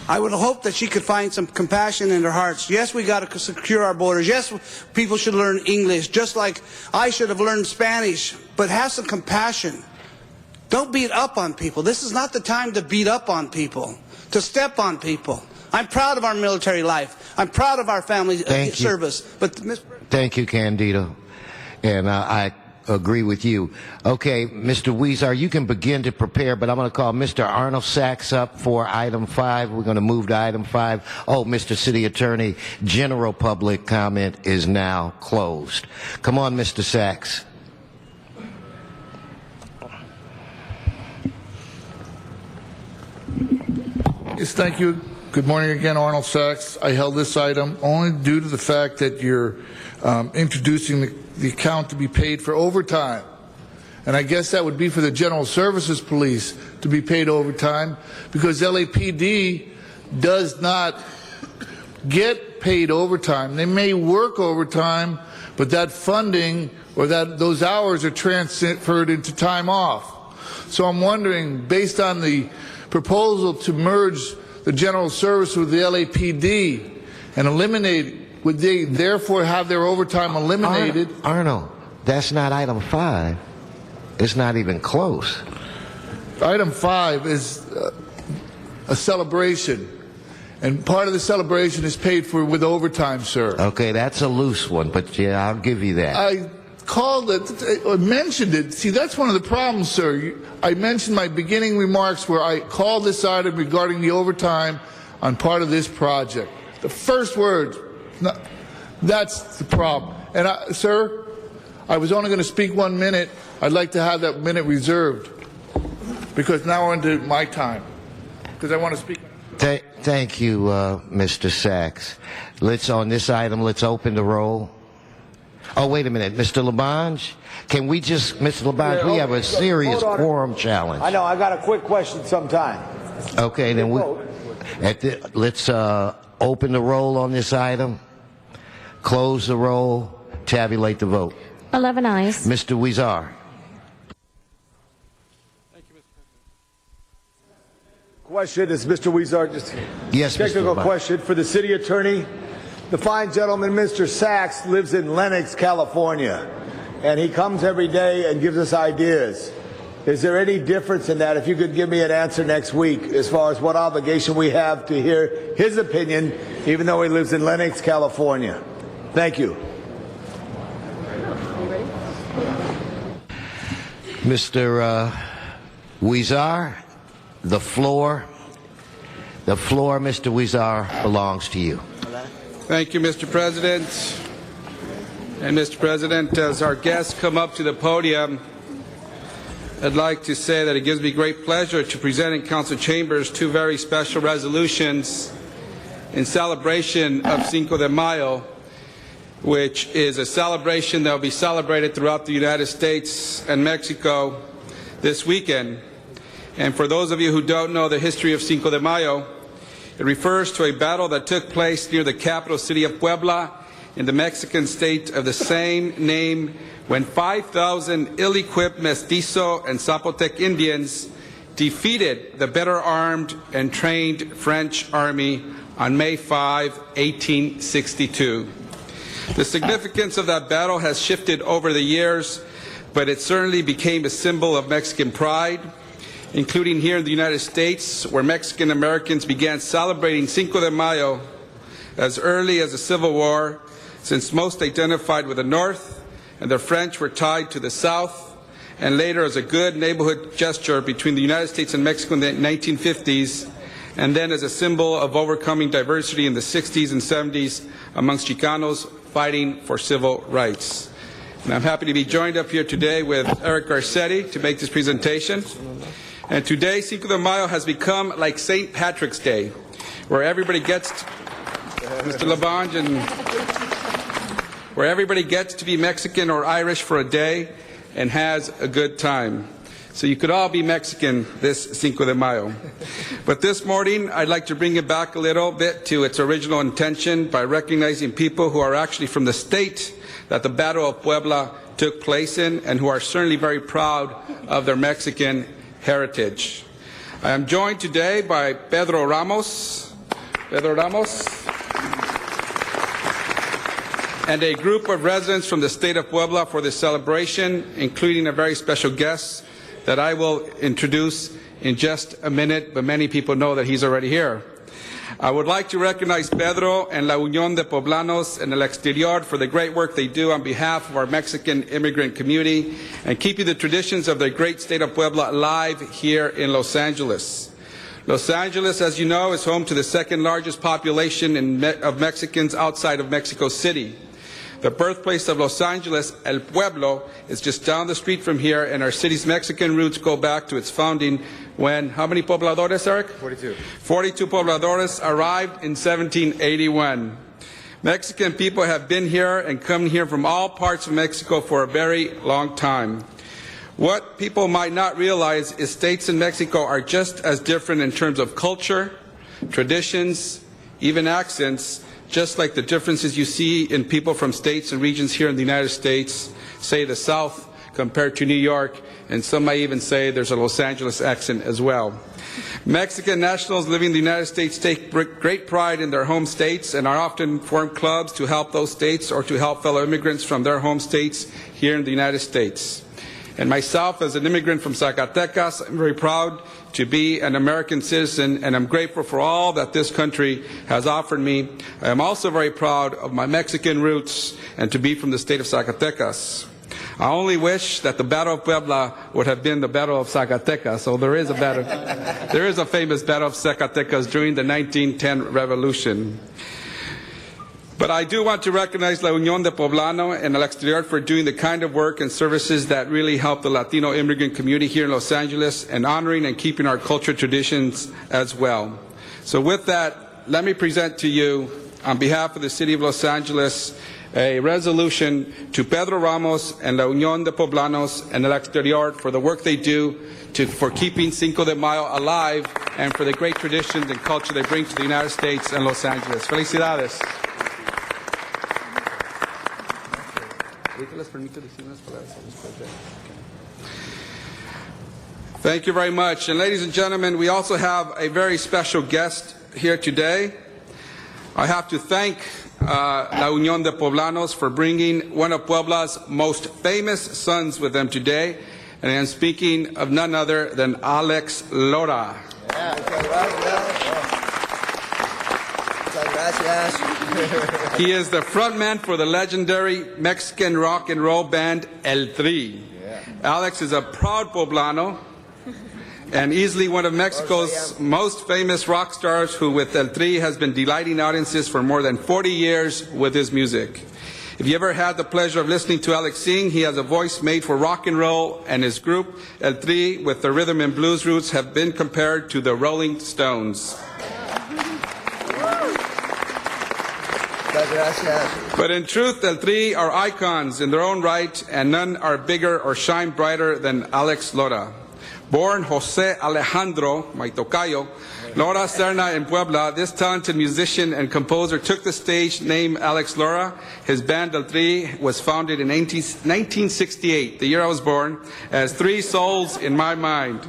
I would hope that she could find some compassion in her hearts. Yes, we got to secure our borders. Yes, people should learn English, just like I should have learned Spanish, but have some compassion. Don't beat up on people. This is not the time to beat up on people, to step on people. I'm proud of our military life. I'm proud of our family service. But Thank you, Candido. And I agree with you. Okay, Mr. Weezer, you can begin to prepare, but I'm going to call Mr. Arnold Sachs up for item 5. We're going to move to item 5. Oh, Mr. City Attorney, general public comment is now closed. Come on, Mr. Sachs. Yes, thank you. Good morning again, Arnold Sachs. I held this item only due to the fact that you're introducing the account to be paid for overtime. And I guess that would be for the General Services Police to be paid overtime, because LAPD does not get paid overtime. They may work overtime, but that funding or those hours are transferred into time off. So I'm wondering, based on the proposal to merge the General Service with the LAPD and eliminate, would they therefore have their overtime eliminated? Arnold, that's not item 5. It's not even close. Item 5 is a celebration, and part of the celebration is paid for with overtime, sir. Okay, that's a loose one, but yeah, I'll give you that. I called it, I mentioned it. See, that's one of the problems, sir. I mentioned my beginning remarks where I called this item regarding the overtime on part of this project. The first word, that's the problem. And sir, I was only going to speak 1 minute. I'd like to have that minute reserved, because now we're into my time, because I want to speak. Thank you, Mr. Sachs. On this item, let's open the roll. Oh, wait a minute. Mr. Labange, can we just, Mr. Labange, we have a serious quorum challenge. I know, I got a quick question sometime. Okay, then let's open the roll on this item, close the roll, tabulate the vote. 11 ayes. Mr. Weezer. Question is Mr. Weezer, just yes, technical Mr. question for the city attorney. The fine gentleman, Mr. Sachs, lives in Lenox, California, and he comes every day and gives us ideas. Is there any difference in that? If you could give me an answer next week as far as what obligation we have to hear his opinion, even though he lives in Lenox, California. Thank you. Mr. Huizar, the floor, Mr. Huizar, belongs to you. Thank you, Mr. President. And Mr. President, as our guests come up to the podium, I'd like to say that it gives me great pleasure to present in Council chambers two very special resolutions in celebration of Cinco de Mayo, which is a celebration that will be celebrated throughout the United States and Mexico this weekend. And for those of you who don't know the history of Cinco de Mayo, it refers to a battle that took place near the capital city of Puebla in the Mexican state of the same name, when 5,000 ill-equipped Mestizo and Zapotec Indians defeated the better armed and trained French army on May 5, 1862. The significance of that battle has shifted over the years, but it certainly became a symbol of Mexican pride, including here in the United States, where Mexican Americans began celebrating Cinco de Mayo as early as the Civil War, since most identified with the North and the French were tied to the South, and later as a good neighborhood gesture between the United States and Mexico in the 1950s, and then as a symbol of overcoming diversity in the 60s and 70s amongst Chicanos fighting for civil rights. And I'm happy to be joined up here today with Eric Garcetti to make this presentation. And today, Cinco de Mayo has become like St. Patrick's Day, where everybody gets, Mr. Labange, and where everybody gets to be Mexican or Irish for a day and has a good time. So you could all be Mexican this Cinco de Mayo. But this morning, I'd like to bring it back a little bit to its original intention by recognizing people who are actually from the state that the Battle of Puebla took place in, and who are certainly very proud of their Mexican heritage. I am joined today by Pedro Ramos, and a group of residents from the state of Puebla for this celebration, including a very special guest that I will introduce in just a minute, but many people know that he's already here. I would like to recognize Pedro and La Unión de Poblanos en el Exterior for the great work they do on behalf of our Mexican immigrant community and keeping the traditions of the great state of Puebla alive here in Los Angeles. Los Angeles, as you know, is home to the second largest population of Mexicans outside of Mexico City. The birthplace of Los Angeles, El Pueblo, is just down the street from here, and our city's Mexican roots go back to its founding when, how many pobladores, Eric? 42. 42 pobladores arrived in 1781. Mexican people have been here and come here from all parts of Mexico for a very long time. What people might not realize is states in Mexico are just as different in terms of culture, traditions, even accents, just like the differences you see in people from states and regions here in the United States, say the South compared to New York, and some might even say there's a Los Angeles accent as well. Mexican nationals living in the United States take great pride in their home states and are often form clubs to help those states or to help fellow immigrants from their home states here in the United States. And myself, as an immigrant from Zacatecas, I'm very proud to be an American citizen, and I'm grateful for all that this country has offered me. I am also very proud of my Mexican roots and to be from the state of Zacatecas. I only wish that the Battle of Puebla would have been the Battle of Zacatecas. So there is a famous Battle of Zacatecas during the 1910 Revolution. But I do want to recognize La Unión de Poblano and El Exterior for doing the kind of work and services that really help the Latino immigrant community here in Los Angeles, and honoring and keeping our culture traditions as well. So with that, let me present to you, on behalf of the City of Los Angeles, a resolution to Pedro Ramos and La Unión de Poblanos and El Exterior for the work they do for keeping Cinco de Mayo alive and for the great traditions and culture they bring to the United States and Los Angeles. Felicidades. Thank you very much. And ladies and gentlemen, we also have a very special guest here today. I have to thank La Unión de Poblanos for bringing one of Puebla's most famous sons with them today, And I am speaking of none other than Alex Lora. He is the frontman for the legendary Mexican rock and roll band El Tri. Alex is a proud poblano and easily one of Mexico's most famous rock stars who with El Tri has been delighting audiences for more than 40 years with his music. If you ever had the pleasure of listening to Alex sing, he has a voice made for rock and roll, and his group, El Tri, with their rhythm and blues roots, have been compared to the Rolling Stones. But in truth, El Tri are icons in their own right, and none are bigger or shine brighter than Alex Lora. Born Jose Alejandro, my tocayo, Lora Serna in Puebla, this talented musician and composer took the stage name Alex Lora. His band El Tri was founded in 1968, the year I was born, as Three Souls in My Mind.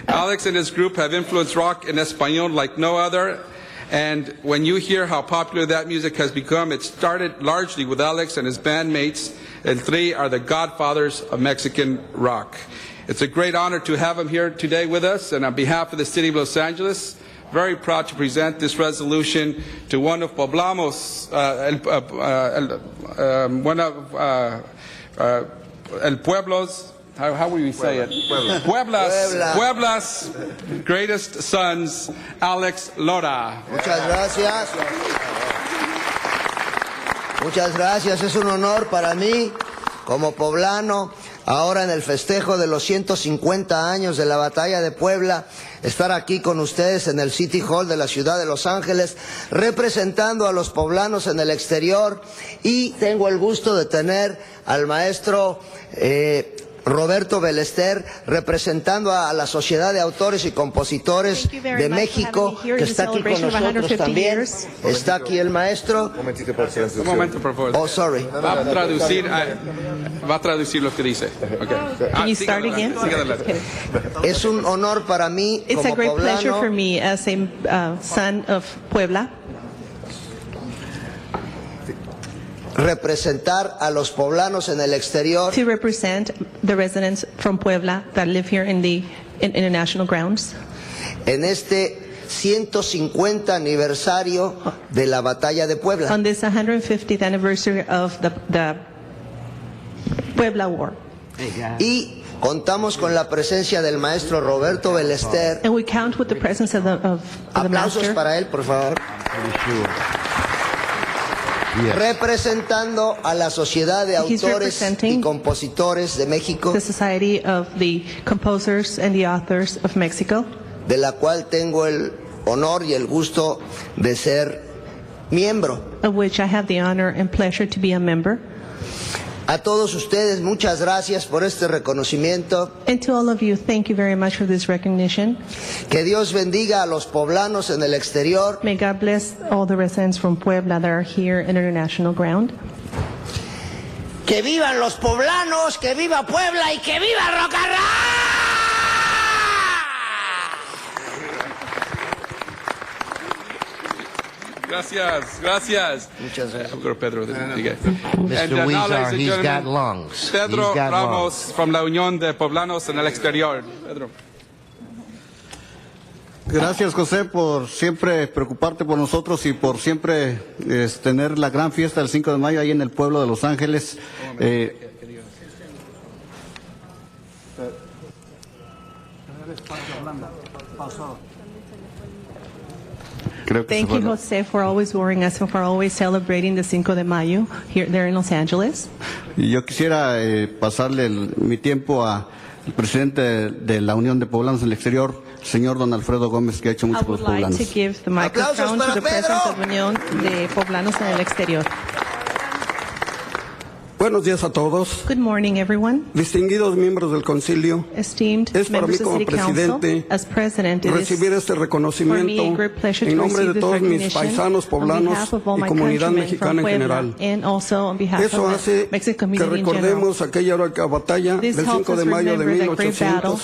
Alex and his group have influenced rock in Espanol like no other. And when you hear how popular that music has become, it started largely with Alex and his bandmates. El Tri are the godfathers of Mexican rock. It's a great honor to have him here today with us, and on behalf of the City of Los Angeles, very proud to present this resolution to one of Poblanos, El Pueblo's, how would we say it? Puebla's greatest sons, Alex Lora. Muchas gracias. Muchas gracias. Es un honor para mí, como poblano, ahora en el festejo de los 150 años de la Batalla de Puebla, estar aquí con ustedes en el City Hall de la ciudad de Los Ángeles, representando a los poblanos en el exterior, y tengo el gusto de tener al maestro Roberto Bellester, representando a la Sociedad de Autores y Compositores de México, que está aquí con nosotros también. Está aquí el maestro. Un momento, por favor. Oh, sorry. Va a traducir lo que dice. Okay. Can you start again? Es un honor para mí It's como a great pleasure poblano for me as a son of Puebla representar a los poblanos en el exterior to represent the residents from Puebla that live here in the international grounds en este 150 aniversario de la Batalla de Puebla. on this 150th anniversary of the Puebla War. Y contamos con la presencia del maestro Roberto Bellester. And we count with the presence of the Aplausos master. para él, por favor. Representando a la Sociedad de He's Autores y representing Compositores de México, the Society of the Composers and the Authors of Mexico, de la cual tengo el honor y el gusto de ser miembro. of which I have the honor and pleasure to be a member. A todos ustedes, muchas gracias por este reconocimiento. And to all of you, thank you very much for this recognition. Que Dios bendiga a los poblanos en el exterior. May God bless all the residents from Puebla that are here in international ground. Que vivan los poblanos, que viva Puebla y que viva Rock and Roll. Gracias, gracias. Muchas gracias. Pedro, Mr. Huizar, he's got lungs. Pedro He's got Ramos lungs. from la Unión de Poblanos en el Exterior. Pedro. Gracias, José, por siempre preocuparte por nosotros y por siempre tener la gran fiesta del 5 de mayo ahí en el pueblo de Los Ángeles. Thank you, Jose, for always worrying us and for always celebrating the 5 de Mayo here there in Los Angeles. Y yo quisiera pasarle mi tiempo al presidente de la Unión de Poblanos en el Exterior, señor don Alfredo Gómez, que ha hecho I mucho por would los like poblanos. to give the microphone to the President of the Unión de Poblanos en el Exterior. Buenos días a todos. Good morning, everyone. Distinguidos miembros del concilio, Esteemed es para mí members of como City Council, presidente as President, it recibir is este for me a reconocimiento great pleasure en to nombre receive de this todos mis recognition paisanos on poblanos behalf of all y my comunidad countrymen from mexicana en Puebla, general. and also on behalf Eso of hace the Mexican que community in general. recordemos aquella heroica batalla This del helps 5 de us mayo de remember that great battle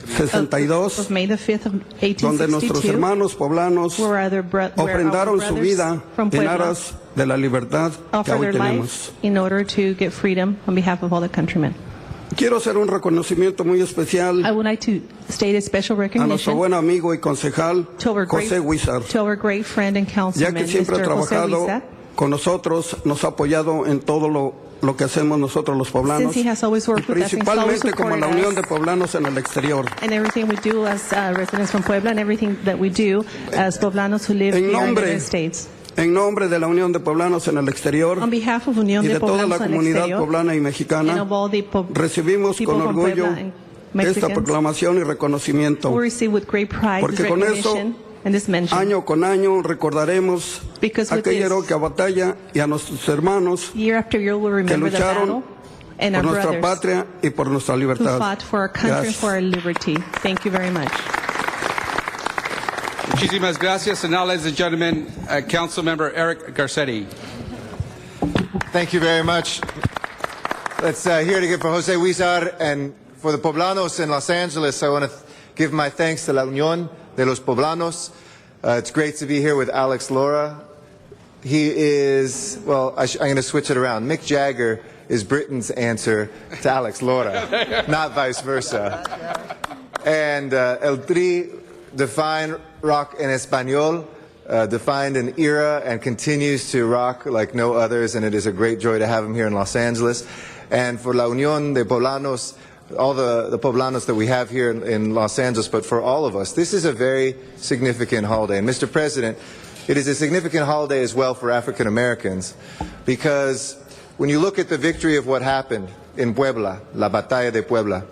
1862, of May the 5th of donde nuestros 1862, hermanos poblanos where our ofrendaron su brothers vida from en Puebla aras de la libertad que offer hoy their tenemos. life in order to get freedom on behalf of all the countrymen. Quiero hacer un reconocimiento muy especial I would like to state a special a nuestro recognition buen amigo y concejal to our great, José Huizar, to our great friend and ya councilman, que siempre ha Mr. José trabajado Huizar, con nosotros, nos ha apoyado en todo lo que hacemos nosotros los poblanos, since he has always y worked with us and always principalmente como supported la Unión us de Poblanos en el exterior. and everything we do as residents from Puebla and everything that we do as Poblanos who live En here in the nombre- United States. En nombre de la Unión de Poblanos en el exterior On behalf of Unión y de de toda la Poblanos en el comunidad exterior poblana y and mexicana, of all the recibimos people con from orgullo Puebla and esta Mexicans, proclamación y reconocimiento, we receive with great pride this porque con eso, recognition and this mention. año con año, recordaremos Because with aquella this, heroica batalla y a nuestros hermanos year after year we'll que remember the lucharon battle and por our nuestra brothers patria y por nuestra who libertad. fought for our country and Gracias. for our liberty. Thank you very much. Muchísimas gracias. And now, ladies and gentlemen, Councilmember Eric Garcetti. Thank you very much. Let's hear it again for Jose Huizar and for the Poblanos in Los Angeles. I want to give my thanks to La Unión de los Poblanos. It's great to be here with Alex Lora. He is, well, I'm going to switch it around. Mick Jagger is Britain's answer to Alex Lora, not vice versa. And El Tri defined rock en español, defined an era and continues to rock like no others, and it is a great joy to have him here in Los Angeles. And for La Unión de Poblanos, all the Poblanos that we have here in Los Angeles, but for all of us, this is a very significant holiday. And Mr. President, it is a significant holiday as well for African Americans, because when you look at the victory of what happened in Puebla, La Batalla de Puebla,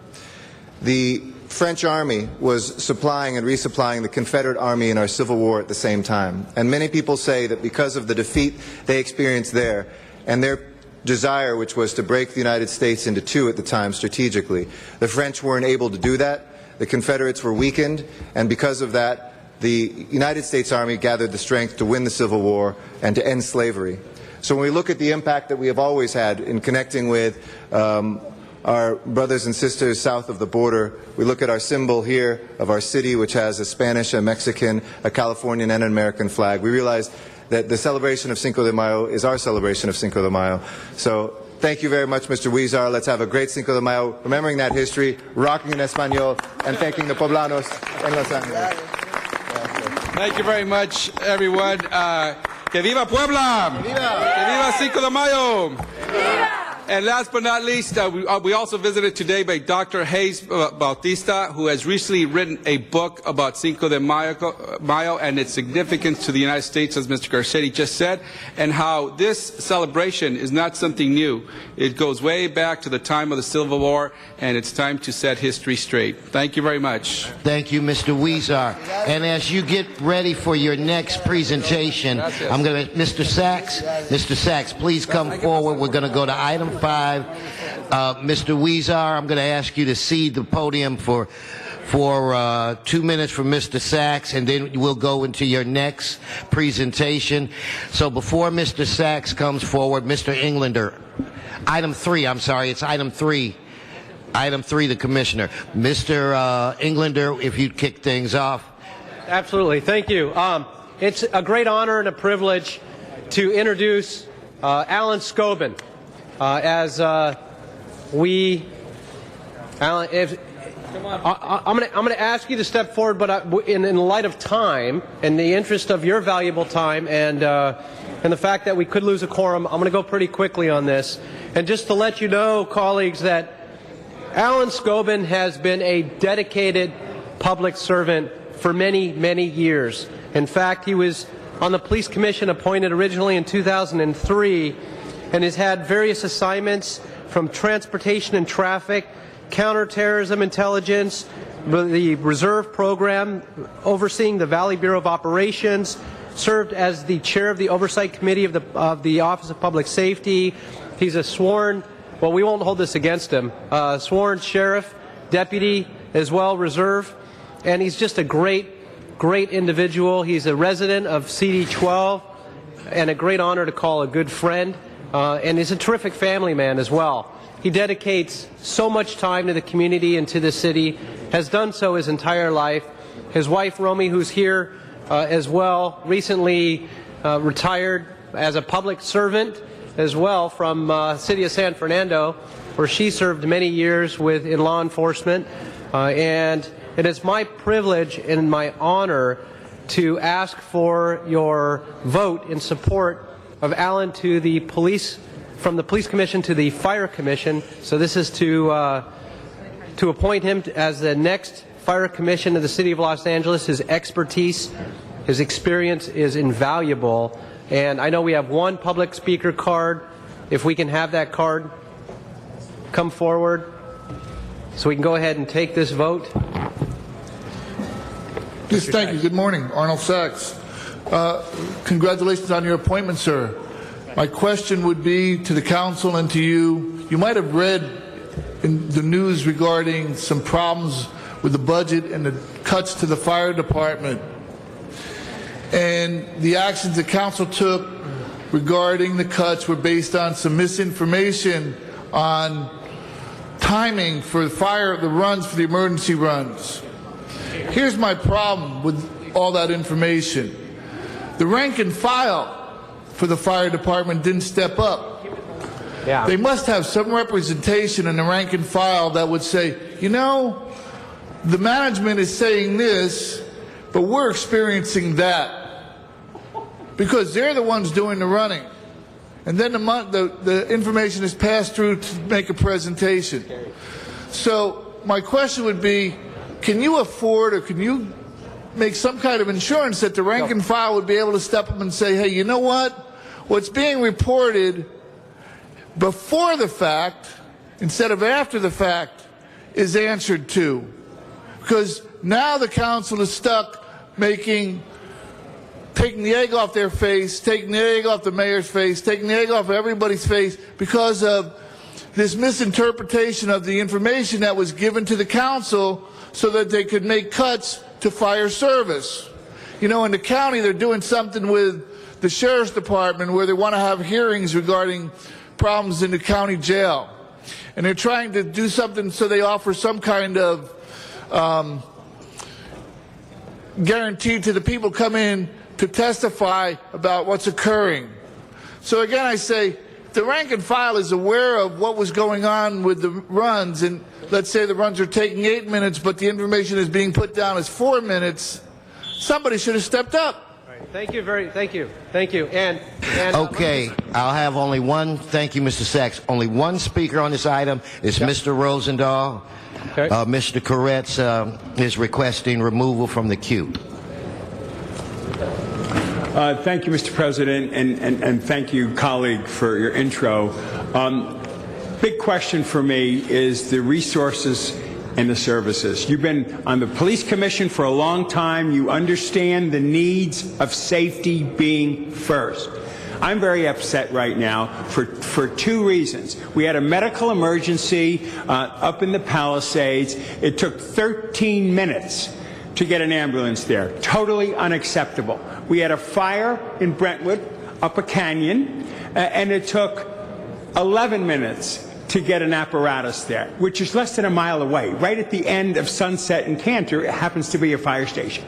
the French army was supplying and resupplying the Confederate army in our Civil War at the same time. And many people say that because of the defeat they experienced there and their desire, which was to break the United States into two at the time strategically, the French weren't able to do that. The Confederates were weakened, and because of that, the United States Army gathered the strength to win the Civil War and to end slavery. So when we look at the impact that we have always had in connecting with our brothers and sisters south of the border, we look at our symbol here of our city, which has a Spanish, a Mexican, a Californian, and an American flag. We realize that the celebration of Cinco de Mayo is our celebration of Cinco de Mayo. So thank you very much, Mr. Huizar. Let's have a great Cinco de Mayo, remembering that history, rocking in Espanol, and thanking the Poblanos en Los Angeles. Thank you very much, everyone. Que viva Puebla! Que viva Cinco de Mayo! And last but not least, we also visited today by Dr. Hayes Bautista, who has recently written a book about Cinco de Mayo and its significance to the United States, as Mr. Garcetti just said, and how this celebration is not something new. It goes way back to the time of the Civil War, and it's time to set history straight. Thank you very much. Thank you, Mr. Huizar. And as you get ready for your next presentation, I'm going to, Mr. Sachs, please come forward. We're going to go to item 5. Mr. Huizar, I'm going to ask you to cede the podium for 2 minutes for Mr. Sachs, and then we'll go into your next presentation. So before Mr. Sachs comes forward, Mr. Englander, item 3, I'm sorry, it's item 3. Item 3, the Commissioner. Mr. Englander, if you'd kick things off. Absolutely. Thank you. It's a great honor and a privilege to introduce Alan Scobin. Alan, I'm going to ask you to step forward, but in light of time, in the interest of your valuable time, and the fact that we could lose a quorum, I'm going to go pretty quickly on this. And just to let you know, colleagues, that Alan Scobin has been a dedicated public servant for many, many years. In fact, he was on the Police Commission appointed originally in 2003 and has had various assignments from transportation and traffic, counterterrorism intelligence, the Reserve Program, overseeing the Valley Bureau of Operations, served as the chair of the Oversight Committee of the Office of Public Safety. He's a sworn, well, we won't hold this against him, sworn sheriff, deputy as well, reserve, and he's just a great individual. He's a resident of CD12 and a great honor to call a good friend, and he's a terrific family man as well. He dedicates so much time to the community and to the city, has done so his entire life. His wife, Romy, who's here as well, recently retired as a public servant as well from city of San Fernando. where she served many years in law enforcement, and it is my privilege and my honor to ask for your vote in support of Alan to the police, from the Police Commission to the Fire Commission. So this is to appoint him as the next Fire Commission of the City of Los Angeles. His expertise, his experience is invaluable. And I know we have one public speaker card. If we can have that card come forward so we can go ahead and take this vote. Yes, thank you. Good morning. Arnold Sachs. Congratulations on your appointment, sir. My question would be to the council and to you. You might have read in the news regarding some problems with the budget and the cuts to the fire department. And the actions the council took regarding the cuts were based on some misinformation on timing for the runs, for the emergency runs. Here's my problem with all that information. The rank and file for the fire department didn't step up. Yeah. They must have some representation in the rank and file that would say, you know, the management is saying this, but we're experiencing that. Because they're the ones doing the running. And then the information is passed through to make a presentation. So my question would be, can you afford or can you make some kind of insurance that the rank and file would be able to step up and say, hey, you know what? What's being reported before the fact, instead of after the fact, is answered to. Because now the council is stuck taking the egg off their face, taking the egg off the mayor's face, taking the egg off everybody's face because of this misinterpretation of the information that was given to the council so that they could make cuts to fire service. You know, in the county, they're doing something with the sheriff's department where they want to have hearings regarding problems in the county jail. And they're trying to do something so they offer some kind of guarantee to the people come in to testify about what's occurring. So again, I say, the rank and file is aware of what was going on with the runs, and let's say the runs are taking 8 minutes, but the information is being put down as 4 minutes, somebody should have stepped up. Thank you. And okay, I'll have only one. Thank you, Mr. Sachs. Only one speaker on this item is Mr. Rosendahl. Okay. Mr. Koretz is requesting removal from the queue. Thank you, Mr. President, and thank you, colleague, for your intro. Big question for me is the resources and the services. You've been on the Police Commission for a long time. You understand the needs of safety being first. I'm very upset right now for two reasons. We had a medical emergency up in the Palisades. It took 13 minutes to get an ambulance there. Totally unacceptable. We had a fire in Brentwood, up a canyon, and it took 11 minutes to get an apparatus there, which is less than a mile away. Right at the end of Sunset and Cantor, it happens to be a fire station.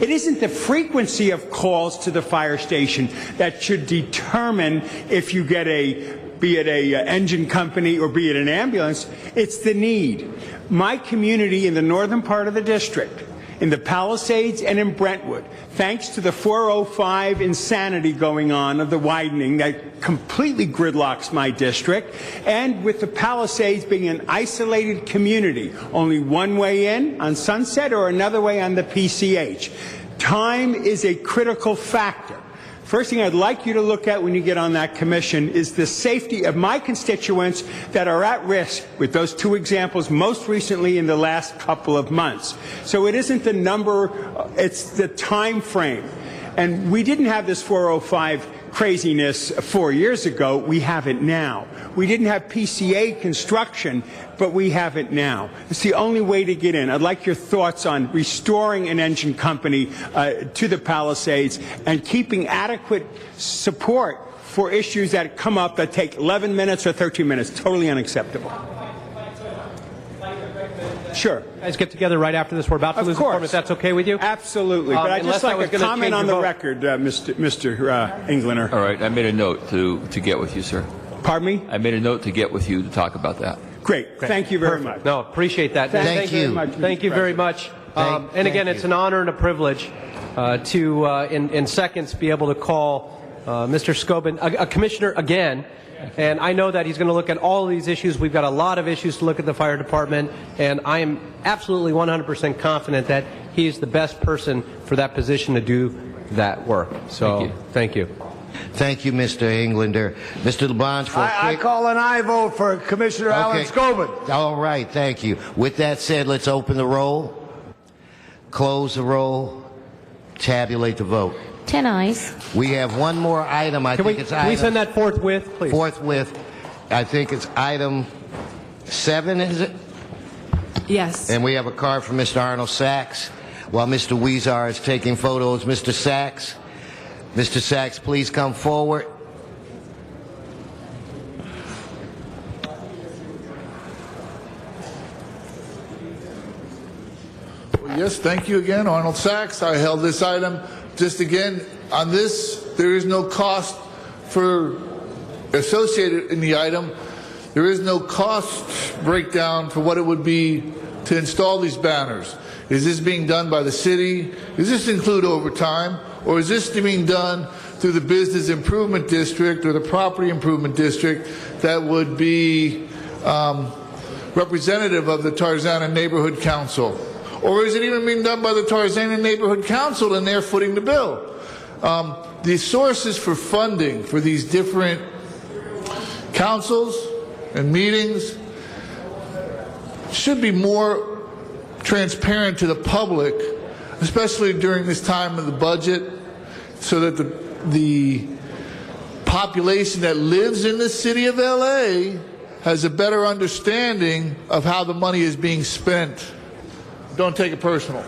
It isn't the frequency of calls to the fire station that should determine if you get be it a engine company or be it an ambulance. It's the need. My community in the northern part of the district, in the Palisades and in Brentwood, thanks to the 405 insanity going on of the widening that completely gridlocks my district, and with the Palisades being an isolated community, only one way in on Sunset or another way on the PCH. Time is a critical factor. First thing I'd like you to look at when you get on that commission is the safety of my constituents that are at risk with those two examples most recently in the last couple of months. So it isn't the number, it's the time frame. And we didn't have this 405 craziness 4 years ago. We have it now. We didn't have PCA construction, but we have it now. It's the only way to get in. I'd like your thoughts on restoring an engine company to the Palisades and keeping adequate support for issues that come up that take 11 minutes or 13 minutes. Totally unacceptable. Sure. Guys get together right after this. We're about to lose the quorum, if that's okay with you? Absolutely. But I'd just like a comment on the record, Mr. Englander. All right. I made a note to get with you, sir. Pardon me? I made a note to get with you to talk about that. Great. Thank you very much. No, appreciate that. Thank you. very much, Thank you very much. And again, it's an honor and a privilege to, in seconds, be able to call Mr. Scobin a commissioner again. And I know that he's going to look at all of these issues. We've got a lot of issues to look at the fire department, and I am absolutely 100% confident that he is the best person for that position to do that work. So, thank you. Thank you, Mr. Englander. Mr. LaBonge, for I call an aye vote for Commissioner Alan Scobin. All right, thank you. With that said, let's open the roll, close the roll, tabulate the vote. 10 ayes. We have one more item. Can we send that forthwith, please? Forthwith. I think it's item 7, is it? Yes. And we have a card from Mr. Arnold Sachs. While Mr. Weezer is taking photos, Mr. Sachs, please come forward. Yes, thank you again, Arnold Sachs. I held this item. Just again, on this, there is no cost associated in the item. There is no cost breakdown for what it would be to install these banners. Is this being done by the city? Does this include overtime? Or is this being done through the Business Improvement District or the Property Improvement District that would be representative of the Tarzana Neighborhood Council? Or is it even being done by the Tarzana Neighborhood Council and they're footing the bill? The sources for funding for these different councils and meetings should be more transparent to the public, especially during this time of the budget, so that the population that lives in the city of LA has a better understanding of how the money is being spent. Don't take it personal.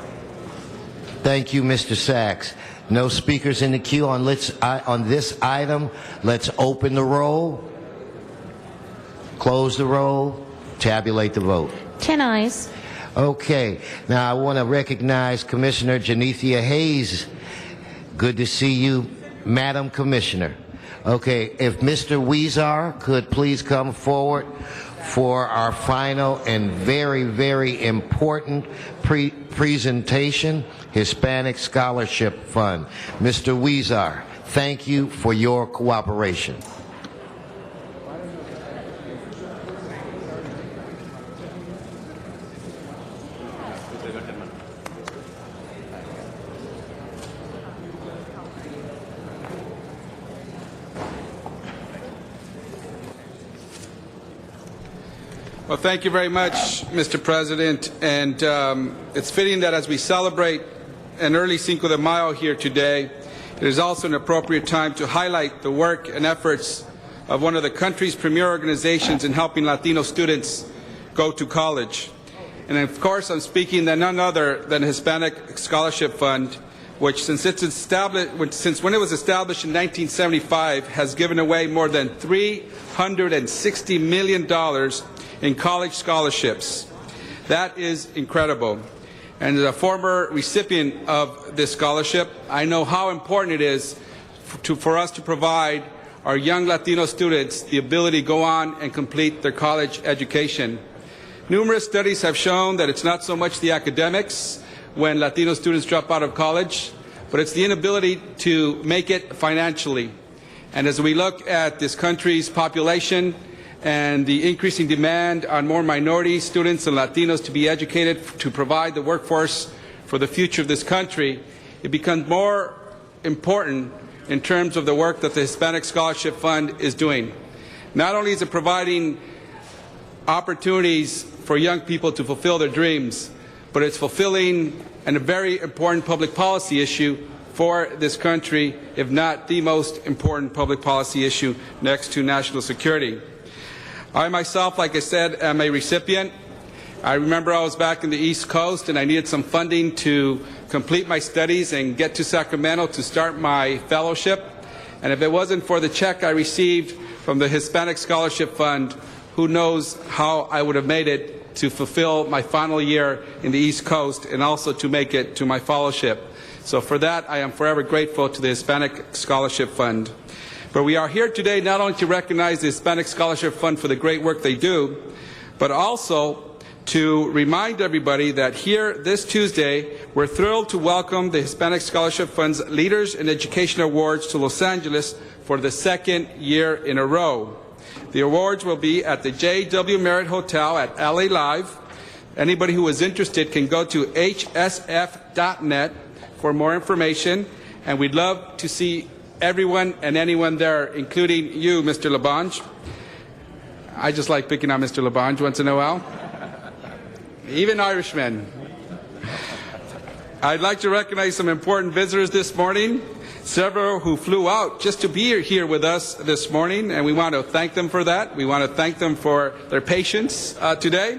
Thank you, Mr. Sachs. No speakers in the queue on this item. Let's open the roll, close the roll, tabulate the vote. 10 ayes. Okay. Now I want to recognize Commissioner Janethia Hayes. Good to see you, Madam Commissioner. Okay, if Mr. Weezer could please come forward for our final and very, very important presentation, Hispanic Scholarship Fund. Mr. Weezer, thank you for your cooperation. Well, thank you very much, Mr. President. And it's fitting that as we celebrate an early Cinco de Mayo here today, it is also an appropriate time to highlight the work and efforts of one of the country's premier organizations in helping Latino students go to college. And of course, I'm speaking of none other than the Hispanic Scholarship Fund, which since when it was established in 1975 has given away more than $360 million in college scholarships. That is incredible. And as a former recipient of this scholarship, I know how important it is for us to provide our young Latino students the ability to go on and complete their college education. Numerous studies have shown that it's not so much the academics when Latino students drop out of college, but it's the inability to make it financially. And as we look at this country's population and the increasing demand on more minority students and Latinos to be educated to provide the workforce for the future of this country, it becomes more important in terms of the work that the Hispanic Scholarship Fund is doing. Not only is it providing opportunities for young people to fulfill their dreams, but it's fulfilling a very important public policy issue for this country, if not the most important public policy issue next to national security. I myself, like I said, am a recipient. I remember I was back in the East Coast and I needed some funding to complete my studies and get to Sacramento to start my fellowship. And if it wasn't for the check I received from the Hispanic Scholarship Fund, who knows how I would have made it to fulfill my final year in the East Coast and also to make it to my fellowship. So for that, I am forever grateful to the Hispanic Scholarship Fund. But we are here today not only to recognize the Hispanic Scholarship Fund for the great work they do, but also to remind everybody that here this Tuesday, we're thrilled to welcome the Hispanic Scholarship Fund's Leaders in Education Awards to Los Angeles for the second year in a row. The awards will be at the J.W. Marriott Hotel at LA Live. Anybody who is interested can go to hsf.net for more information, and we'd love to see everyone and anyone there, including you, Mr. LaBonge. I just like picking on Mr. LaBonge once in a while. Even Irishmen. I'd like to recognize some important visitors this morning, several who flew out just to be here with us this morning, and we want to thank them for that. We want to thank them for their patience today.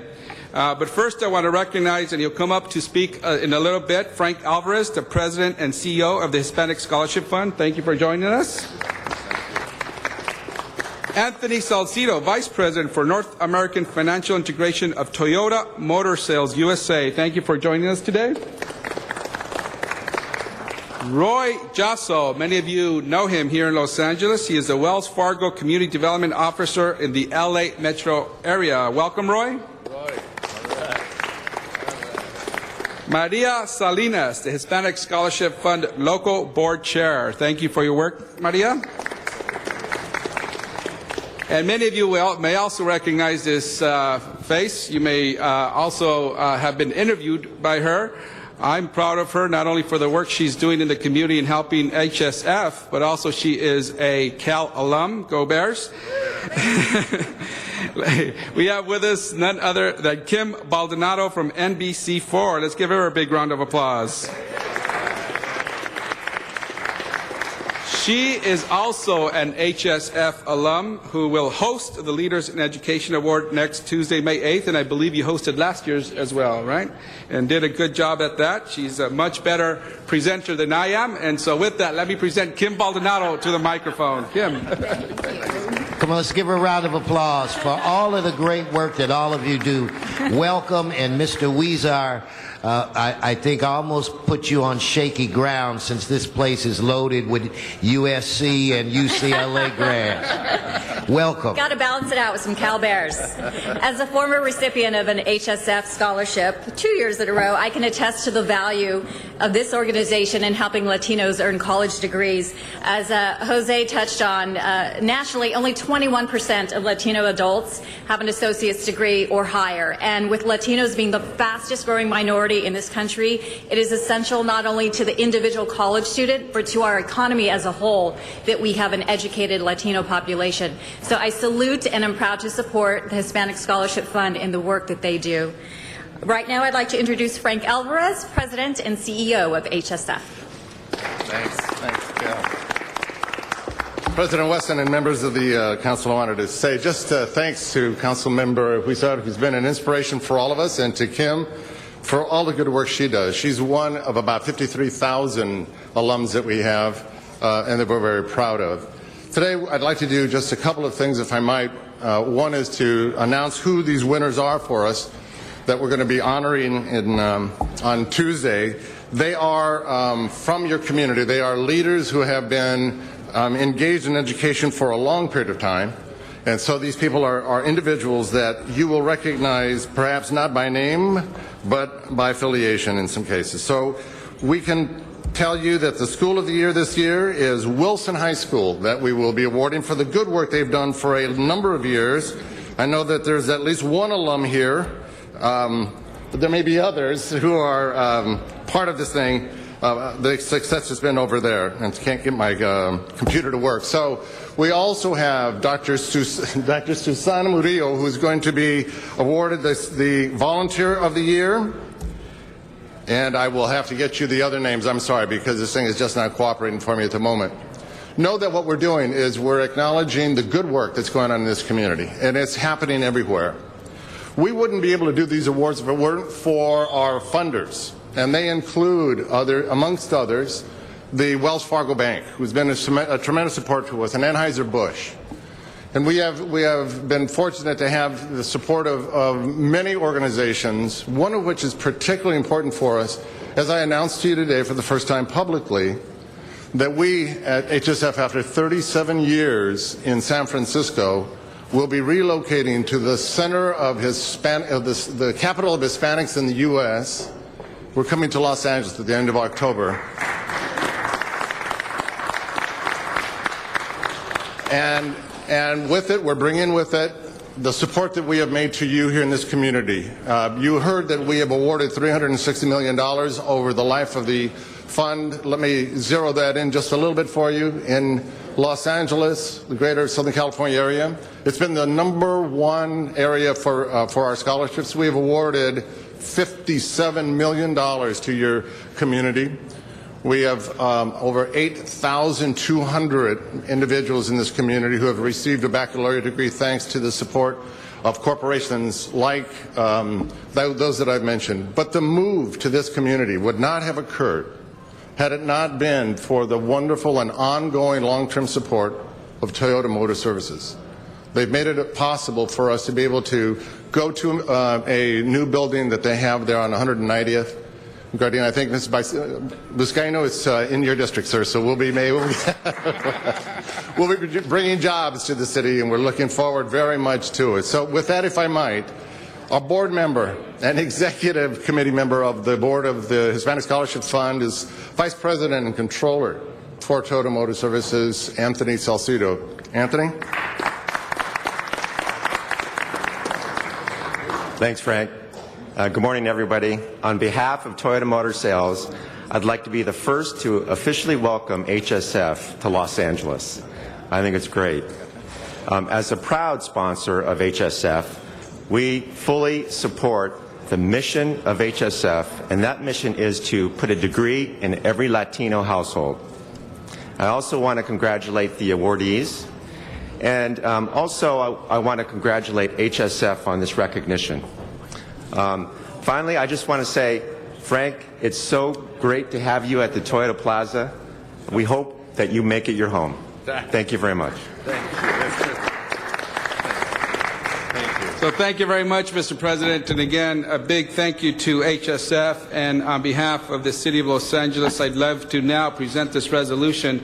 But first I want to recognize, and he'll come up to speak in a little bit, Frank Alvarez, the President and CEO of the Hispanic Scholarship Fund. Thank you for joining us. Anthony Salcido, Vice President for North American Financial Integration of Toyota Motor Sales USA. Thank you for joining us today. Roy Jasso, many of you know him here in Los Angeles. He is the Wells Fargo Community Development Officer in the LA metro area. Welcome, Roy. Maria Salinas, the Hispanic Scholarship Fund Local Board Chair. Thank you for your work, Maria. And many of you may also recognize this face. You may also have been interviewed by her. I'm proud of her, not only for the work she's doing in the community and helping HSF, but also she is a Cal alum. Go Bears. We have with us none other than Kim Baldonado from NBC4. Let's give her a big round of applause. She is also an HSF alum who will host the Leaders in Education Award next Tuesday, May 8th, and I believe you hosted last year's as well, right? And did a good job at that. She's a much better presenter than I am, and so with that, let me present Kim Baldonado to the microphone. Kim. Come on, let's give her a round of applause for all of the great work that all of you do. Welcome, and Mr. Huizar, I think I almost put you on shaky ground since this place is loaded with USC and UCLA grads. Welcome. Got to balance it out with some Cal Bears. As a former recipient of an HSF scholarship 2 years in a row, I can attest to the value of this organization in helping Latinos earn college degrees. As Jose touched on, nationally, only 21% of Latino adults have an associate's degree or higher. And with Latinos being the fastest growing minority in this country, it is essential not only to the individual college student, but to our economy as a whole that we have an educated Latino population. So I salute and am proud to support the Hispanic Scholarship Fund in the work that they do. Right now, I'd like to introduce Frank Alvarez, President and CEO of HSF. Thanks, Cal. President Weston and members of the council, I wanted to say just thanks to Council Member Huizar, who's been an inspiration for all of us, and to Kim for all the good work she does. She's one of about 53,000 alums that we have and that we're very proud of. Today, I'd like to do just a couple of things, if I might. One is to announce who these winners are for us that we're going to be honoring on Tuesday. They are from your community. They are leaders who have been engaged in education for a long period of time. And so these people are individuals that you will recognize perhaps not by name, but by affiliation in some cases. So we can tell you that the School of the Year this year is Wilson High School, that we will be awarding for the good work they've done for a number of years. I know that there's at least one alum here, but there may be others who are part of this thing. The success has been over there, and can't get my computer to work. So we also have Dr. Susana Murillo, who's going to be awarded the Volunteer of the Year. And I will have to get you the other names, I'm sorry, because this thing is just not cooperating for me at the moment. Know that what we're doing is we're acknowledging the good work that's going on in this community, and it's happening everywhere. We wouldn't be able to do these awards if it weren't for our funders. And they include, amongst others, the Wells Fargo Bank, who's been a tremendous support to us, and Anheuser-Busch. And we have been fortunate to have the support of many organizations, one of which is particularly important for us, as I announced to you today for the first time publicly, that we at HSF, after 37 years in San Francisco, will be relocating to the center of the capital of Hispanics in the U.S. We're coming to Los Angeles at the end of October. And with it, we're bringing with it the support that we have made to you here in this community. You heard that we have awarded $360 million over the life of the fund. Let me zero that in just a little bit for you. In Los Angeles, the greater Southern California area, it's been the #1 area for our scholarships. We have awarded $57 million to your community. We have over 8,200 individuals in this community who have received a baccalaureate degree thanks to the support of corporations like those that I've mentioned. But the move to this community would not have occurred had it not been for the wonderful and ongoing long-term support of Toyota Motor Services. They've made it possible for us to be able to go to a new building that they have there on 190th. Guardian, I think Ms. Buscaino is in your district, sir, so we'll be bringing jobs to the city, and we're looking forward very much to it. So with that, if I might, our board member and executive committee member of the board of the Hispanic Scholarship Fund is Vice President and Controller for Toyota Motor Services, Anthony Salcido. Anthony? Thanks, Frank. Good morning, everybody. On behalf of Toyota Motor Sales, I'd like to be the first to officially welcome HSF to Los Angeles. I think it's great. As a proud sponsor of HSF, we fully support the mission of HSF, and that mission is to put a degree in every Latino household. I also want to congratulate the awardees, and also I want to congratulate HSF on this recognition. Finally, I just want to say, Frank, it's so great to have you at the Toyota Plaza. We hope that you make it your home. Thank you very much. So thank you very much, Mr. President. And again, a big thank you to HSF. And on behalf of the City of Los Angeles, I'd love to now present this resolution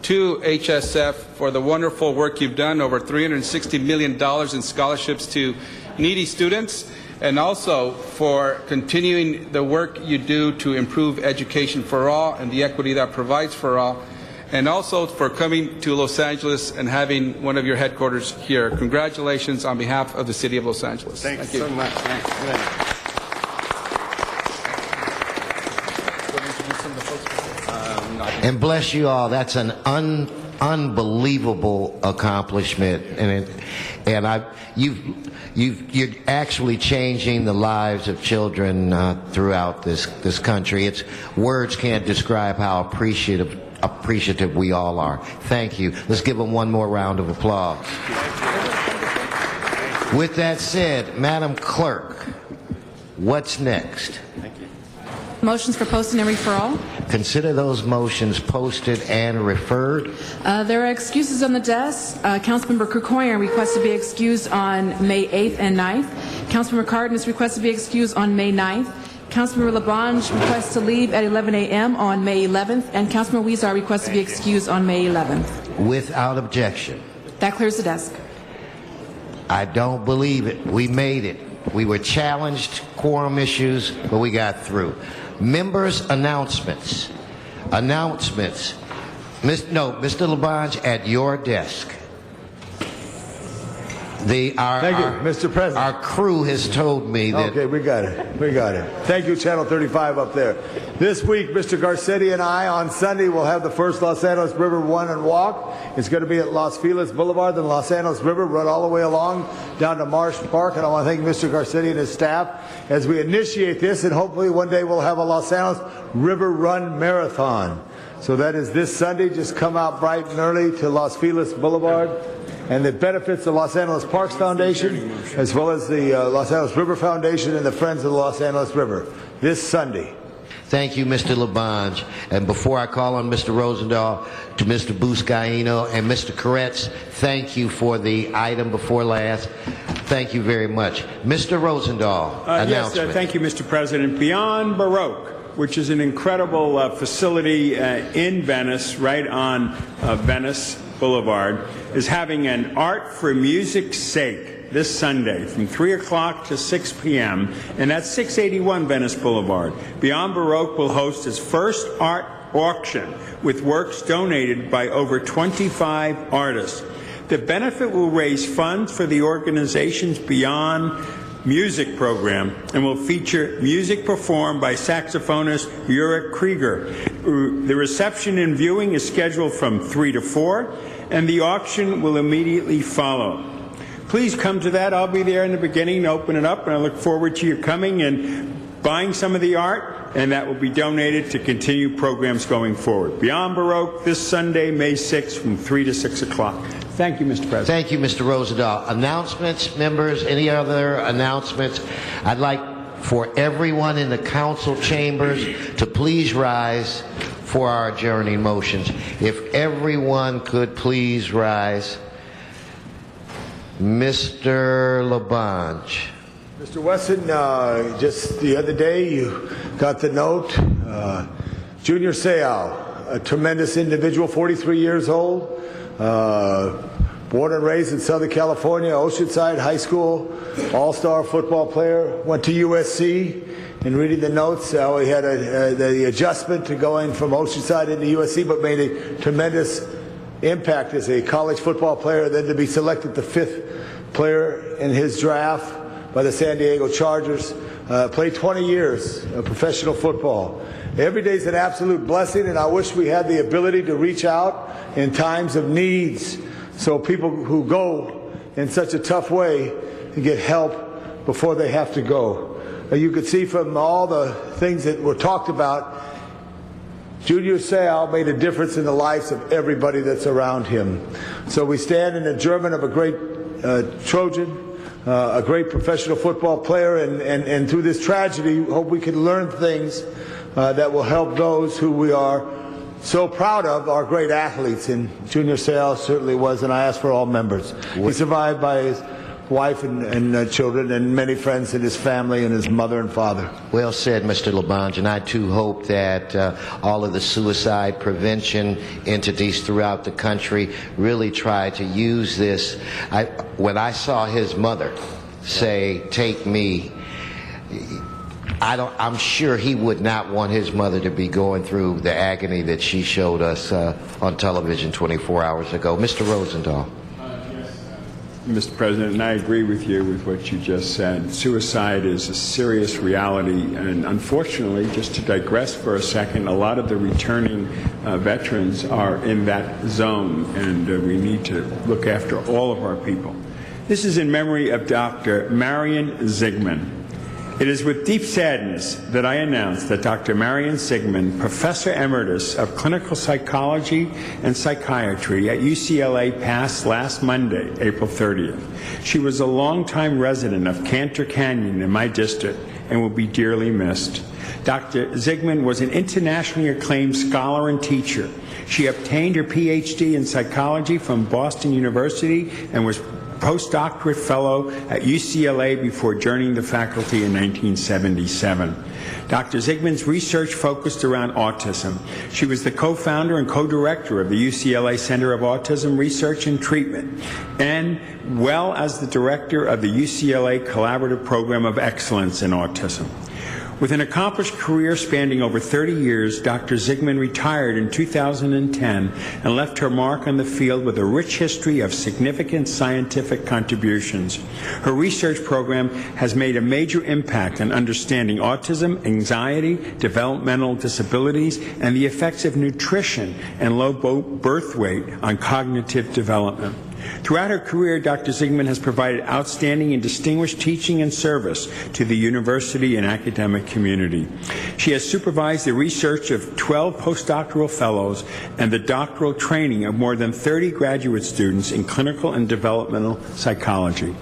to HSF for the wonderful work you've done, over $360 million in scholarships to needy students, and also for continuing the work you do to improve education for all and the equity that provides for all, and also for coming to Los Angeles and having one of your headquarters here. Congratulations on behalf of the City of Los Angeles. Thank you so much. Thanks. And bless you all. That's an unbelievable accomplishment, and you're actually changing the lives of children throughout this country. Words can't describe how appreciative we all are. Thank you. Let's give them one more round of applause. With that said, Madam Clerk, what's next? Motions for posting and referral. Consider those motions posted and referred. There are excuses on the desk. Councilmember Kukoyan requests to be excused on May 8th and 9th. Councilmember Cardenas requests to be excused on May 9th. Councilmember LaBonge requests to leave at 11 a.m. on May 11th. And Councilmember Huizar requests to be excused on May 11th. Without objection. That clears the desk. I don't believe it. We made it. We were challenged, quorum issues, but we got through. Members' announcements. Announcements. Mr. LaBonge, at your desk. Thank you, Mr. President. Our crew has told me that... Okay, we got it. Thank you, Channel 35 up there. This week, Mr. Garcetti and I, on Sunday, will have the first Los Angeles River Run and Walk. It's going to be at Los Feliz Boulevard, the Los Angeles River, run all the way along down to Marsh Park. And I want to thank Mr. Garcetti and his staff as we initiate this, and hopefully one day we'll have a Los Angeles River Run Marathon. So that is this Sunday. Just come out bright and early to Los Feliz Boulevard. And it benefits the Los Angeles Parks Foundation, as well as the Los Angeles River Foundation and the Friends of the Los Angeles River, this Sunday. Thank you, Mr. LaBonge. And before I call on Mr. Rosendahl, to Mr. Buscaino and Mr. Koretz, thank you for the item before last. Thank you very much. Mr. Rosendahl, announcement. Yes, thank you, Mr. President. Beyond Baroque, which is an incredible facility in Venice, right on Venice Boulevard, is having an Art for Music's Sake this Sunday from 3 o'clock to 6 p.m., and that's 681 Venice Boulevard. Beyond Baroque will host its first art auction with works donated by over 25 artists. The benefit will raise funds for the organization's Beyond Music program and will feature music performed by saxophonist Ulrich Krieger. The reception and viewing is scheduled from 3 to 4, and the auction will immediately follow. Please come to that. I'll be there in the beginning to open it up, and I look forward to you coming and buying some of the art, and that will be donated to continue programs going forward. Beyond Baroque this Sunday, May 6th from 3 to 6 o'clock. Thank you, Mr. President. Thank you, Mr. Rosendahl. Announcements, members, any other announcements? I'd like for everyone in the council chambers to please rise for our adjourning motions. If everyone could please rise. Mr. Labange. Mr. Wesson, just the other day you got the note. Junior Seau, a tremendous individual, 43 years old, born and raised in Southern California, Oceanside High School, all-star football player, went to USC. And reading the notes, he had the adjustment to going from Oceanside into USC, but made a tremendous impact as a college football player, then to be selected the 5th player in his draft by the San Diego Chargers. Played 20 years of professional football. Every day is an absolute blessing, and I wish we had the ability to reach out in times of needs so people who go in such a tough way can get help before they have to go. You could see from all the things that were talked about, Junior Seau made a difference in the lives of everybody that's around him. So we stand in adjournment of a great Trojan, a great professional football player, and through this tragedy, hope we can learn things that will help those who we are so proud of, our great athletes, and Junior Seau certainly was, and I ask for all members. He's survived by his wife and children and many friends in his family and his mother and father. Well said, Mr. Labange, and I too hope that all of the suicide prevention entities throughout the country really try to use this. When I saw his mother say, "Take me," I'm sure he would not want his mother to be going through the agony that she showed us on television 24 hours ago. Mr. Rosendahl. Mr. President, and I agree with you with what you just said. Suicide is a serious reality, and unfortunately, just to digress for a second, a lot of the returning veterans are in that zone, and we need to look after all of our people. This is in memory of Dr. Marion Zigman. It is with deep sadness that I announce that Dr. Marion Zigman, Professor Emeritus of Clinical Psychology and Psychiatry at UCLA, passed last Monday, April 30th. She was a longtime resident of Cantor Canyon in my district and will be dearly missed. Dr. Zigman was an internationally acclaimed scholar and teacher. She obtained her PhD in psychology from Boston University and was postdoctorate fellow at UCLA before joining the faculty in 1977. Dr. Zigman's research focused around autism. She was the co-founder and co-director of the UCLA Center of Autism Research and Treatment, and well as the director of the UCLA Collaborative Program of Excellence in Autism. With an accomplished career spanning over 30 years, Dr. Zigman retired in 2010 and left her mark on the field with a rich history of significant scientific contributions. Her research program has made a major impact on understanding autism, anxiety, developmental disabilities, and the effects of nutrition and low birth weight on cognitive development. Throughout her career, Dr. Zigman has provided outstanding and distinguished teaching and service to the university and academic community. She has supervised the research of 12 postdoctoral fellows and the doctoral training of more than 30 graduate students in clinical and developmental psychology.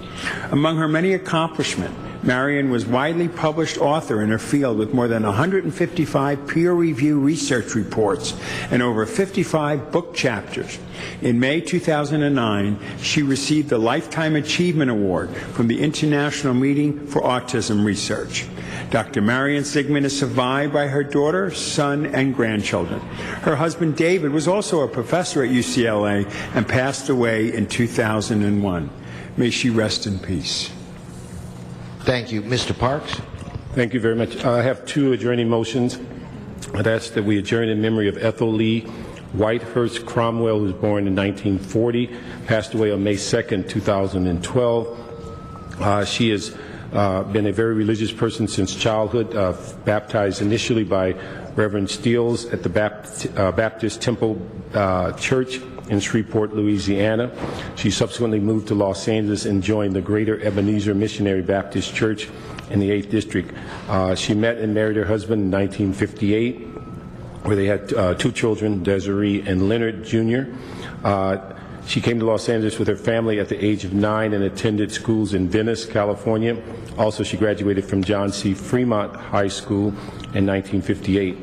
Among her many accomplishments, Marion was widely published author in her field with more than 155 peer-reviewed research reports and over 55 book chapters. In May 2009, she received the Lifetime Achievement Award from the International Meeting for Autism Research. Dr. Marian Sigmund is survived by her daughter, son, and grandchildren. Her husband, David, was also a professor at UCLA and passed away in 2001. May she rest in peace. Thank you. Mr. Parks? Thank you very much. I have two adjourning motions. I'd ask that we adjourn in memory of Ethel Lee Whitehurst Cromwell, who was born in 1940, passed away on May 2nd, 2012. She has been a very religious person since childhood, baptized initially by Reverend Steels at the Baptist Temple Church in Shreveport, Louisiana. She subsequently moved to Los Angeles and joined the Greater Ebenezer Missionary Baptist Church in the 8th District. She met and married her husband in 1958, where they had two children, Desiree and Leonard Jr. She came to Los Angeles with her family at the age of 9 and attended schools in Venice, California. Also, she graduated from John C. Fremont High School in 1958.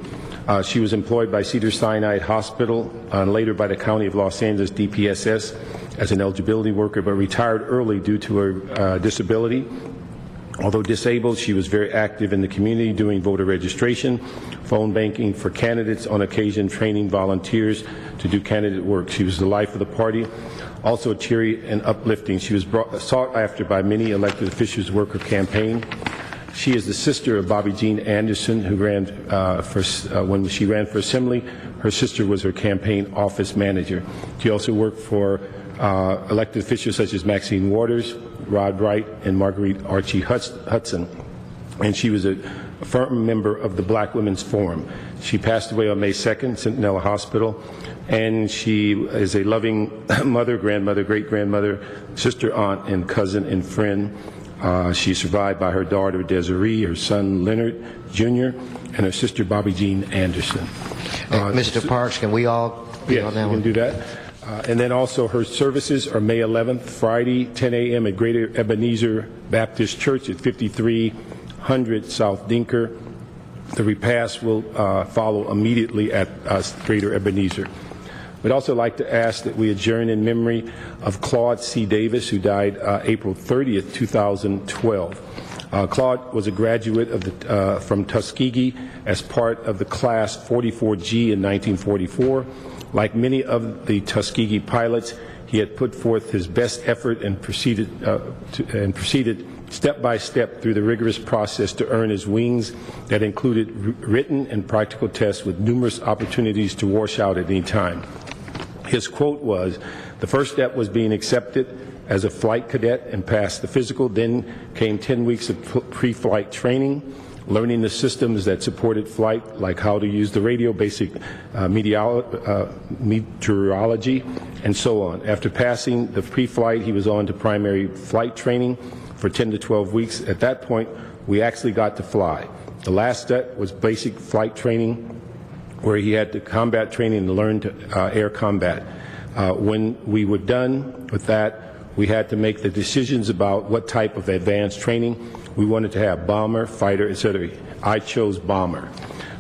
She was employed by Cedars-Sinai Hospital and later by the County of Los Angeles DPSS as an eligibility worker, but retired early due to her disability. Although disabled, she was very active in the community doing voter registration, phone banking for candidates, on occasion training volunteers to do candidate work. She was the life of the party, also cheery and uplifting. She was sought after by many elected officials who work her campaign. She is the sister of Bobby Jean Anderson, who ran when she ran for assembly. Her sister was her campaign office manager. She also worked for elected officials such as Maxine Waters, Rod Wright, and Marguerite Archie Hudson. And she was a firm member of the Black Women's Forum. She passed away on May 2nd, Centinela Hospital, and she is a loving mother, grandmother, great-grandmother, sister, aunt, and cousin and friend. She's survived by her daughter, Desiree, her son, Leonard Jr., and her sister, Bobby Jean Anderson. Mr. Parks, can we all be on that one? Yes, we can do that. And then also her services are May 11th, Friday, 10 a.m. at Greater Ebenezer Baptist Church at 5300 South Dinker. The repast will follow immediately at Greater Ebenezer. We'd also like to ask that we adjourn in memory of Claude C. Davis, who died April 30th, 2012. Claude was a graduate of from Tuskegee as part of the class 44G in 1944. Like many of the Tuskegee pilots, he had put forth his best effort and proceeded step by step through the rigorous process to earn his wings that included written and practical tests with numerous opportunities to wash out at any time. His quote was, "The first step was being accepted as a flight cadet and passed the physical. Then came 10 weeks of pre-flight training, learning the systems that supported flight, like how to use the radio, basic meteorology, and so on. After passing the pre-flight, he was on to primary flight training for 10 to 12 weeks. At that point, we actually got to fly. The last step was basic flight training, where he had the combat training to learn to air combat. When we were done with that, we had to make the decisions about what type of advanced training. We wanted to have bomber, fighter, etc. I chose bomber.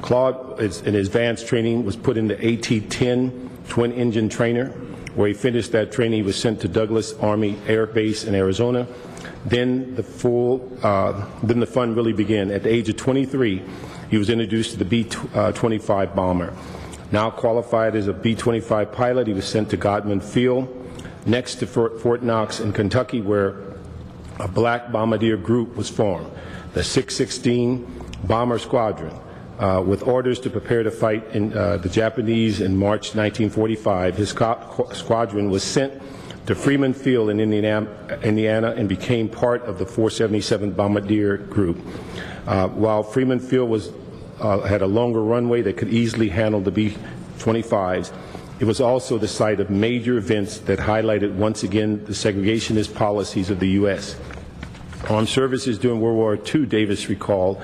Claude, in his advanced training, was put in the AT-10 twin-engine trainer, where he finished that training. He was sent to Douglas Army Air Base in Arizona. Then the fun really began. At the age of 23, he was introduced to the B-25 bomber. Now qualified as a B-25 pilot, he was sent to Godman Field, next to Fort Knox in Kentucky, where a black bombardier group was formed, the 616 Bomber Squadron, with orders to prepare to fight in the Japanese in March 1945. His squadron was sent to Freeman Field in Indiana and became part of the 477 Bombardier Group. While Freeman Field had a longer runway that could easily handle the B-25s, it was also the site of major events that highlighted once again the segregationist policies of the U.S. Armed services during World War II, Davis recalled,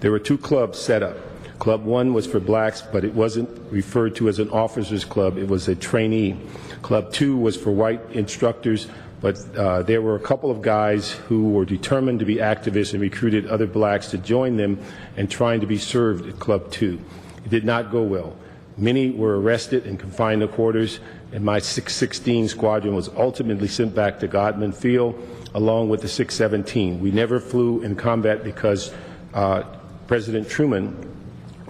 there were two clubs set up. Club 1 was for blacks, but it wasn't referred to as an officers club, it was a trainee. Club 2 was for white instructors, but there were a couple of guys who were determined to be activists and recruited other blacks to join them and trying to be served at Club 2. It did not go well. Many were arrested and confined to quarters, and my 616 squadron was ultimately sent back to Godman Field along with the 617. We never flew in combat because President Truman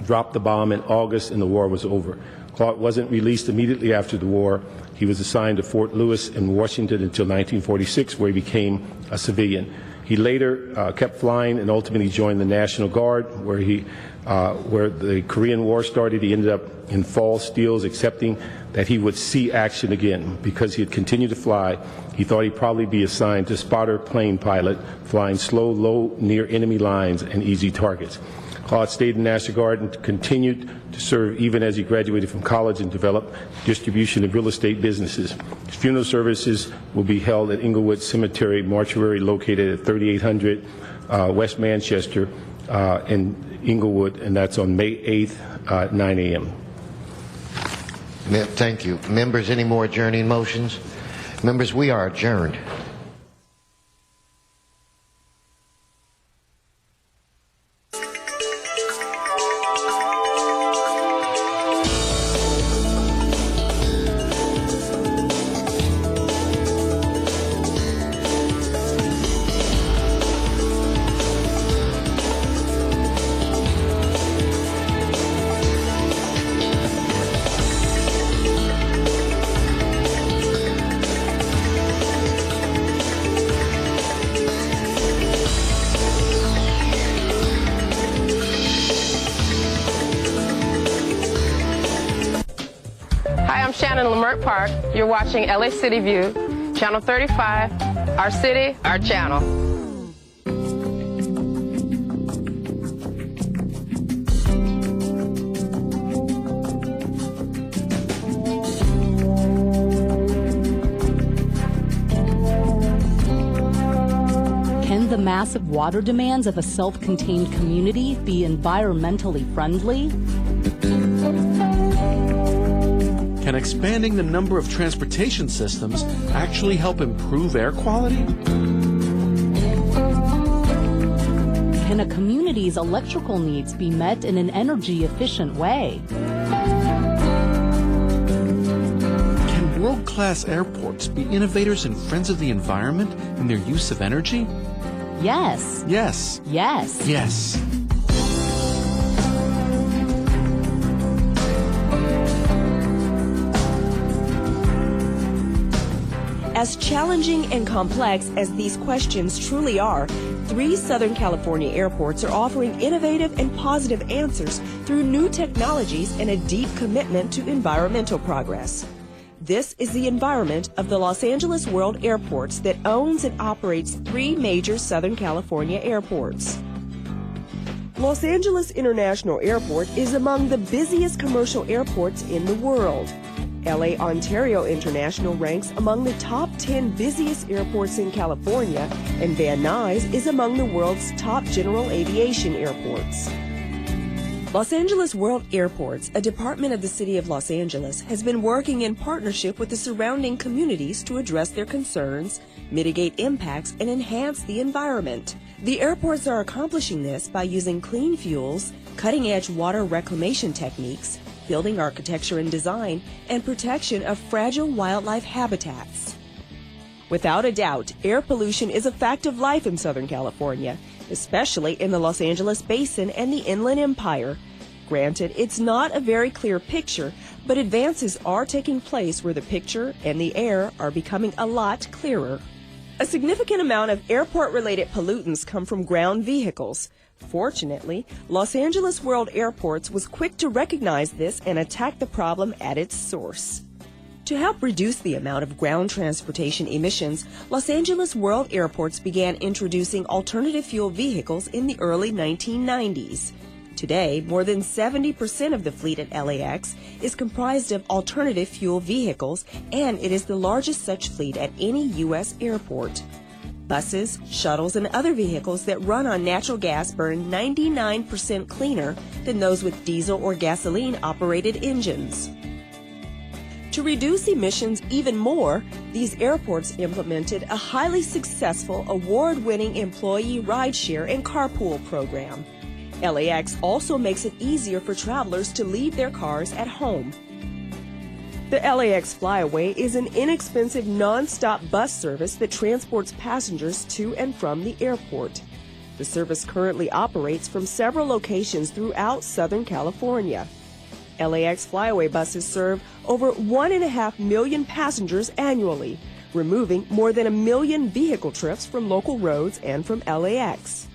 dropped the bomb in August and the war was over. Clark wasn't released immediately after the war. He was assigned to Fort Lewis in Washington until 1946, where he became a civilian. He later kept flying and ultimately joined the National Guard, where the Korean War started. He ended up in Falls Steels, accepting that he would see action again. Because he had continued to fly, he thought he'd probably be assigned to spotter plane pilot, flying slow, low, near enemy lines and easy targets. Claude stayed in the National Guard and continued to serve even as he graduated from college and developed distribution of real estate businesses. His funeral services will be held at Inglewood Cemetery Mortuary, located at 3800 West Manchester in Inglewood, and that's on May 8th at 9 a.m. Thank you. Members, any more adjourning motions? Members, we are adjourned. Park. You're watching LA City View, Channel 35, our city, our channel. Can the massive water demands of a self-contained community be environmentally friendly? Can expanding the number of transportation systems actually help improve air quality? Can a community's electrical needs be met in an energy-efficient way? Can world-class airports be innovators and friends of the environment in their use of energy? Yes. Yes. Yes. Yes. As challenging and complex as these questions truly are, 3 Southern California airports are offering innovative and positive answers through new technologies and a deep commitment to environmental progress. This is the environment of the Los Angeles World Airports that owns and operates 3 major Southern California airports. Los Angeles International Airport is among the busiest commercial airports in the world. LA Ontario International ranks among the top 10 busiest airports in California, and Van Nuys is among the world's top general aviation airports. Los Angeles World Airports, a department of the City of Los Angeles, has been working in partnership with the surrounding communities to address their concerns, mitigate impacts, and enhance the environment. The airports are accomplishing this by using clean fuels, cutting-edge water reclamation techniques, building architecture and design, and protection of fragile wildlife habitats. Without a doubt, air pollution is a fact of life in Southern California, especially in the Los Angeles Basin and the Inland Empire. Granted, it's not a very clear picture, but advances are taking place where the picture and the air are becoming a lot clearer. A significant amount of airport-related pollutants come from ground vehicles. Fortunately, Los Angeles World Airports was quick to recognize this and attack the problem at its source. To help reduce the amount of ground transportation emissions, Los Angeles World Airports began introducing alternative fuel vehicles in the early 1990s. Today, more than 70% of the fleet at LAX is comprised of alternative fuel vehicles, and it is the largest such fleet at any U.S. airport. Buses, shuttles, and other vehicles that run on natural gas burn 99% cleaner than those with diesel or gasoline-operated engines. To reduce emissions even more, these airports implemented a highly successful, award-winning employee rideshare and carpool program. LAX also makes it easier for travelers to leave their cars at home. The LAX Flyaway is an inexpensive non-stop bus service that transports passengers to and from the airport. The service currently operates from several locations throughout Southern California. LAX flyaway buses serve over 1.5 million passengers annually, removing more than 1 million vehicle trips from local roads and from LAX.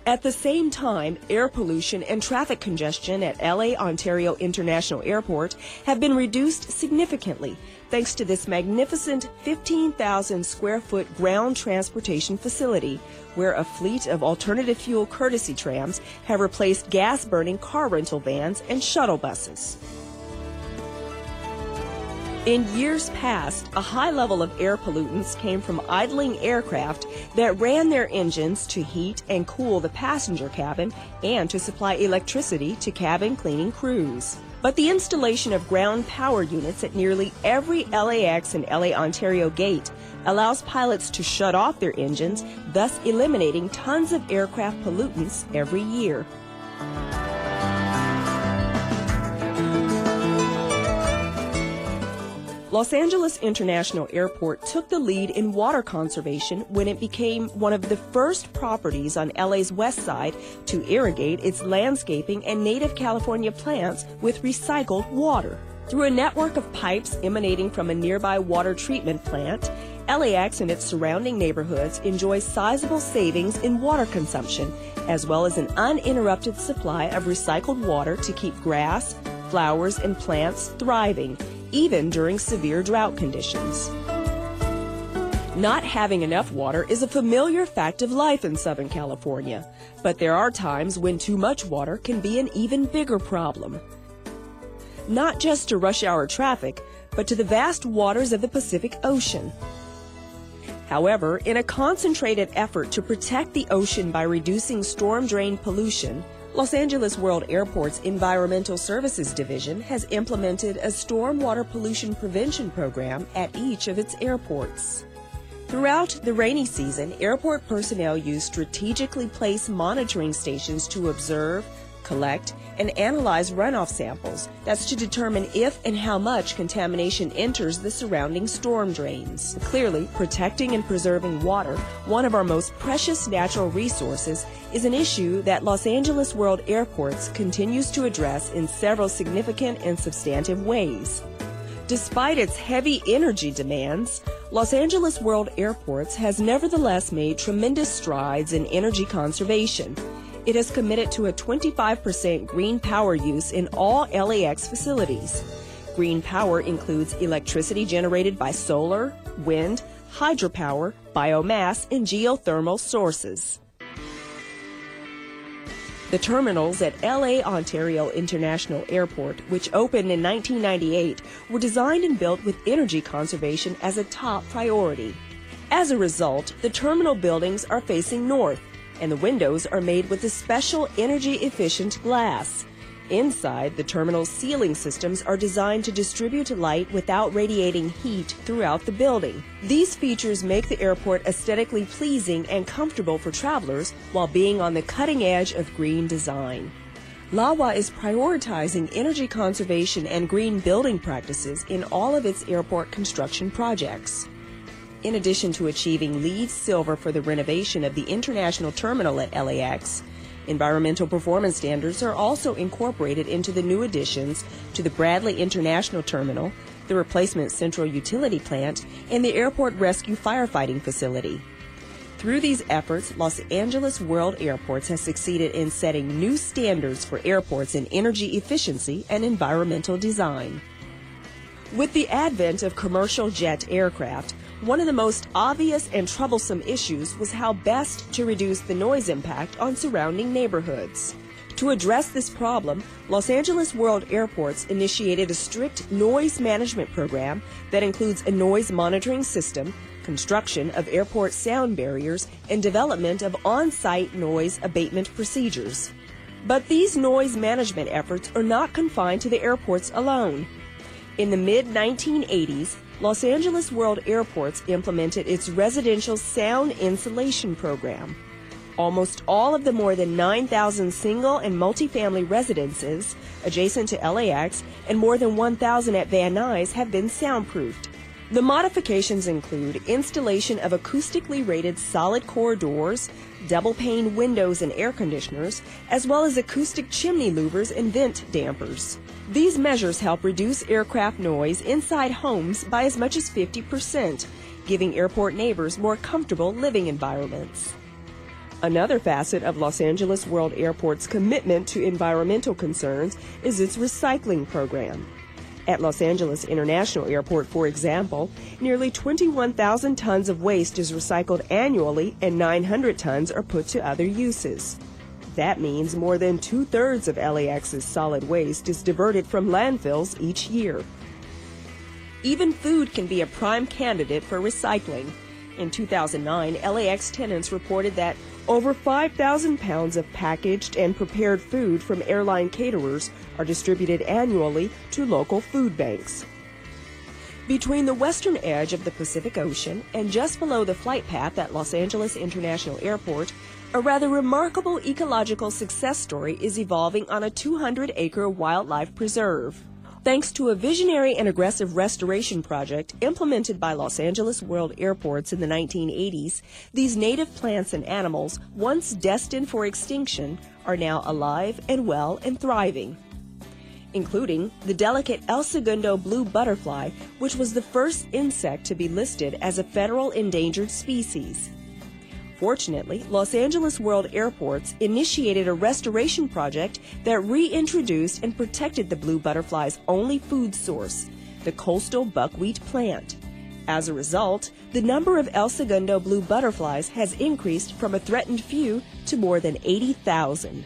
At the same time, air pollution and traffic congestion at LA Ontario International Airport have been reduced significantly thanks to this magnificent 15,000 square foot ground transportation facility, where a fleet of alternative fuel courtesy trams have replaced gas-burning car rental vans and shuttle buses. In years past, a high level of air pollutants came from idling aircraft that ran their engines to heat and cool the passenger cabin and to supply electricity to cabin cleaning crews. But the installation of ground power units at nearly every LAX and LA Ontario gate allows pilots to shut off their engines, thus eliminating tons of aircraft pollutants every year. Los Angeles International Airport took the lead in water conservation when it became one of the first properties on LA's west side to irrigate its landscaping and native California plants with recycled water. Through a network of pipes emanating from a nearby water treatment plant, LAX and its surrounding neighborhoods enjoy sizable savings in water consumption, as well as an uninterrupted supply of recycled water to keep grass, flowers, and plants thriving, even during severe drought conditions. Not having enough water is a familiar fact of life in Southern California, but there are times when too much water can be an even bigger problem. Not just to rush hour traffic, but to the vast waters of the Pacific Ocean. However, in a concentrated effort to protect the ocean by reducing storm drain pollution, Los Angeles World Airport's Environmental Services Division has implemented a stormwater pollution prevention program at each of its airports. Throughout the rainy season, airport personnel use strategically placed monitoring stations to observe, collect, and analyze runoff samples. That's to determine if and how much contamination enters the surrounding storm drains. Clearly, protecting and preserving water, one of our most precious natural resources, is an issue that Los Angeles World Airports continues to address in several significant and substantive ways. Despite its heavy energy demands, Los Angeles World Airports has nevertheless made tremendous strides in energy conservation. It has committed to a 25% green power use in all LAX facilities. Green power includes electricity generated by solar, wind, hydropower, biomass, and geothermal sources. The terminals at LA Ontario International Airport, which opened in 1998, were designed and built with energy conservation as a top priority. As a result, the terminal buildings are facing north, and the windows are made with a special energy-efficient glass. Inside, the terminal's ceiling systems are designed to distribute light without radiating heat throughout the building. These features make the airport aesthetically pleasing and comfortable for travelers while being on the cutting edge of green design. LAWA is prioritizing energy conservation and green building practices in all of its airport construction projects. In addition to achieving LEED Silver for the renovation of the international terminal at LAX, environmental performance standards are also incorporated into the new additions to the Bradley International Terminal, the replacement central utility plant, and the airport rescue firefighting facility. Through these efforts, Los Angeles World Airports has succeeded in setting new standards for airports in energy efficiency and environmental design. With the advent of commercial jet aircraft, one of the most obvious and troublesome issues was how best to reduce the noise impact on surrounding neighborhoods. To address this problem, Los Angeles World Airports initiated a strict noise management program that includes a noise monitoring system, construction of airport sound barriers, and development of on-site noise abatement procedures. But these noise management efforts are not confined to the airports alone. In the mid-1980s, Los Angeles World Airports implemented its residential sound insulation program. Almost all of the more than 9,000 single and multifamily residences adjacent to LAX and more than 1,000 at Van Nuys have been soundproofed. The modifications include installation of acoustically rated solid core doors, double pane windows and air conditioners, as well as acoustic chimney louvers and vent dampers. These measures help reduce aircraft noise inside homes by as much as 50%, giving airport neighbors more comfortable living environments. Another facet of Los Angeles World Airport's commitment to environmental concerns is its recycling program. At Los Angeles International Airport, for example, nearly 21,000 tons of waste is recycled annually and 900 tons are put to other uses. That means more than 2/3 of LAX's solid waste is diverted from landfills each year. Even food can be a prime candidate for recycling. In 2009, LAX tenants reported that over 5,000 pounds of packaged and prepared food from airline caterers are distributed annually to local food banks. Between the western edge of the Pacific Ocean and just below the flight path at Los Angeles International Airport, a rather remarkable ecological success story is evolving on a 200-acre wildlife preserve. Thanks to a visionary and aggressive restoration project implemented by Los Angeles World Airports in the 1980s, these native plants and animals, once destined for extinction, are now alive and well and thriving, including the delicate El Segundo blue butterfly, which was the first insect to be listed as a federal endangered species. Fortunately, Los Angeles World Airports initiated a restoration project that reintroduced and protected the blue butterfly's only food source, the coastal buckwheat plant. As a result, the number of El Segundo blue butterflies has increased from a threatened few to more than 80,000.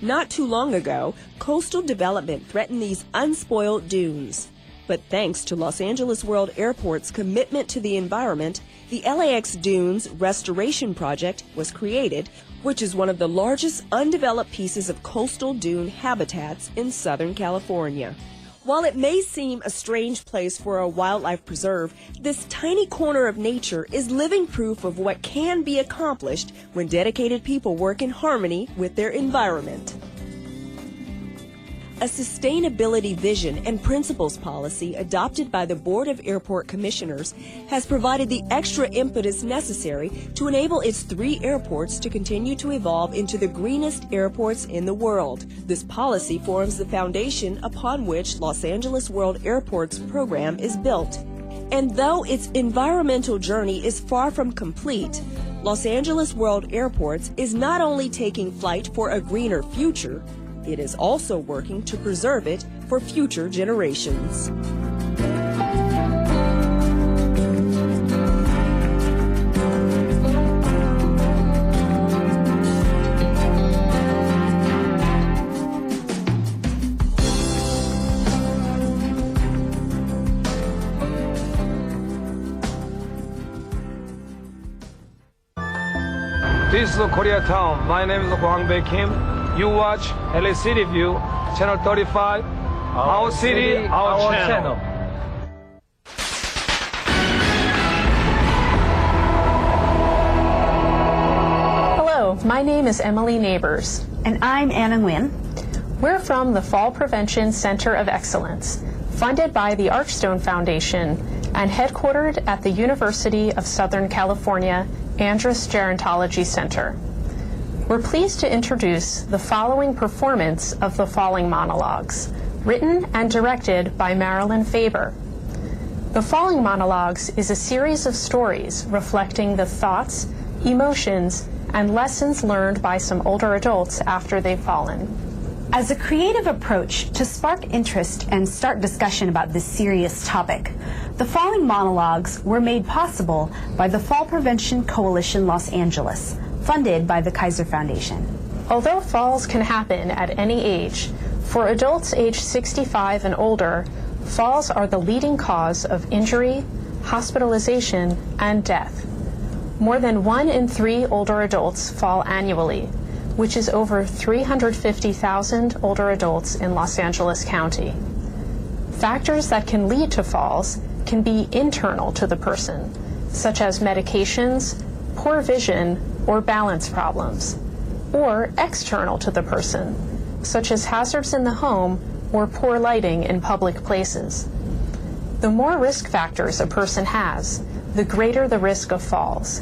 Not too long ago, coastal development threatened these unspoiled dunes. But thanks to Los Angeles World Airport's commitment to the environment, the LAX Dunes Restoration Project was created, which is one of the largest undeveloped pieces of coastal dune habitats in Southern California. While it may seem a strange place for a wildlife preserve, this tiny corner of nature is living proof of what can be accomplished when dedicated people work in harmony with their environment. A sustainability vision and principles policy adopted by the Board of Airport Commissioners has provided the extra impetus necessary to enable its 3 airports to continue to evolve into the greenest airports in the world. This policy forms the foundation upon which Los Angeles World Airport's program is built. And though its environmental journey is far from complete, Los Angeles World Airports is not only taking flight for a greener future, it is also working to preserve it for future generations. This is Koreatown. My name is Hwang Bae Kim. You watch LA City View, Channel 35, our city, our channel. Hello, my name is Emily Neighbors. And I'm Anna Nguyen. We're from the Fall Prevention Center of Excellence, funded by the Archstone Foundation and headquartered at the University of Southern California Andrus Gerontology Center. We're pleased to introduce the following performance of the Falling Monologues, written and directed by Marilyn Faber. The Falling Monologues is a series of stories reflecting the thoughts, emotions, and lessons learned by some older adults after they've fallen. As a creative approach to spark interest and start discussion about this serious topic, the Falling Monologues were made possible by the Fall Prevention Coalition Los Angeles, funded by the Kaiser Foundation. Although falls can happen at any age, for adults aged 65 and older, falls are the leading cause of injury, hospitalization, and death. More than 1 in 3 older adults fall annually, which is over 350,000 older adults in Los Angeles County. Factors that can lead to falls can be internal to the person, such as medications, poor vision, or balance problems, or external to the person, such as hazards in the home or poor lighting in public places. The more risk factors a person has, the greater the risk of falls.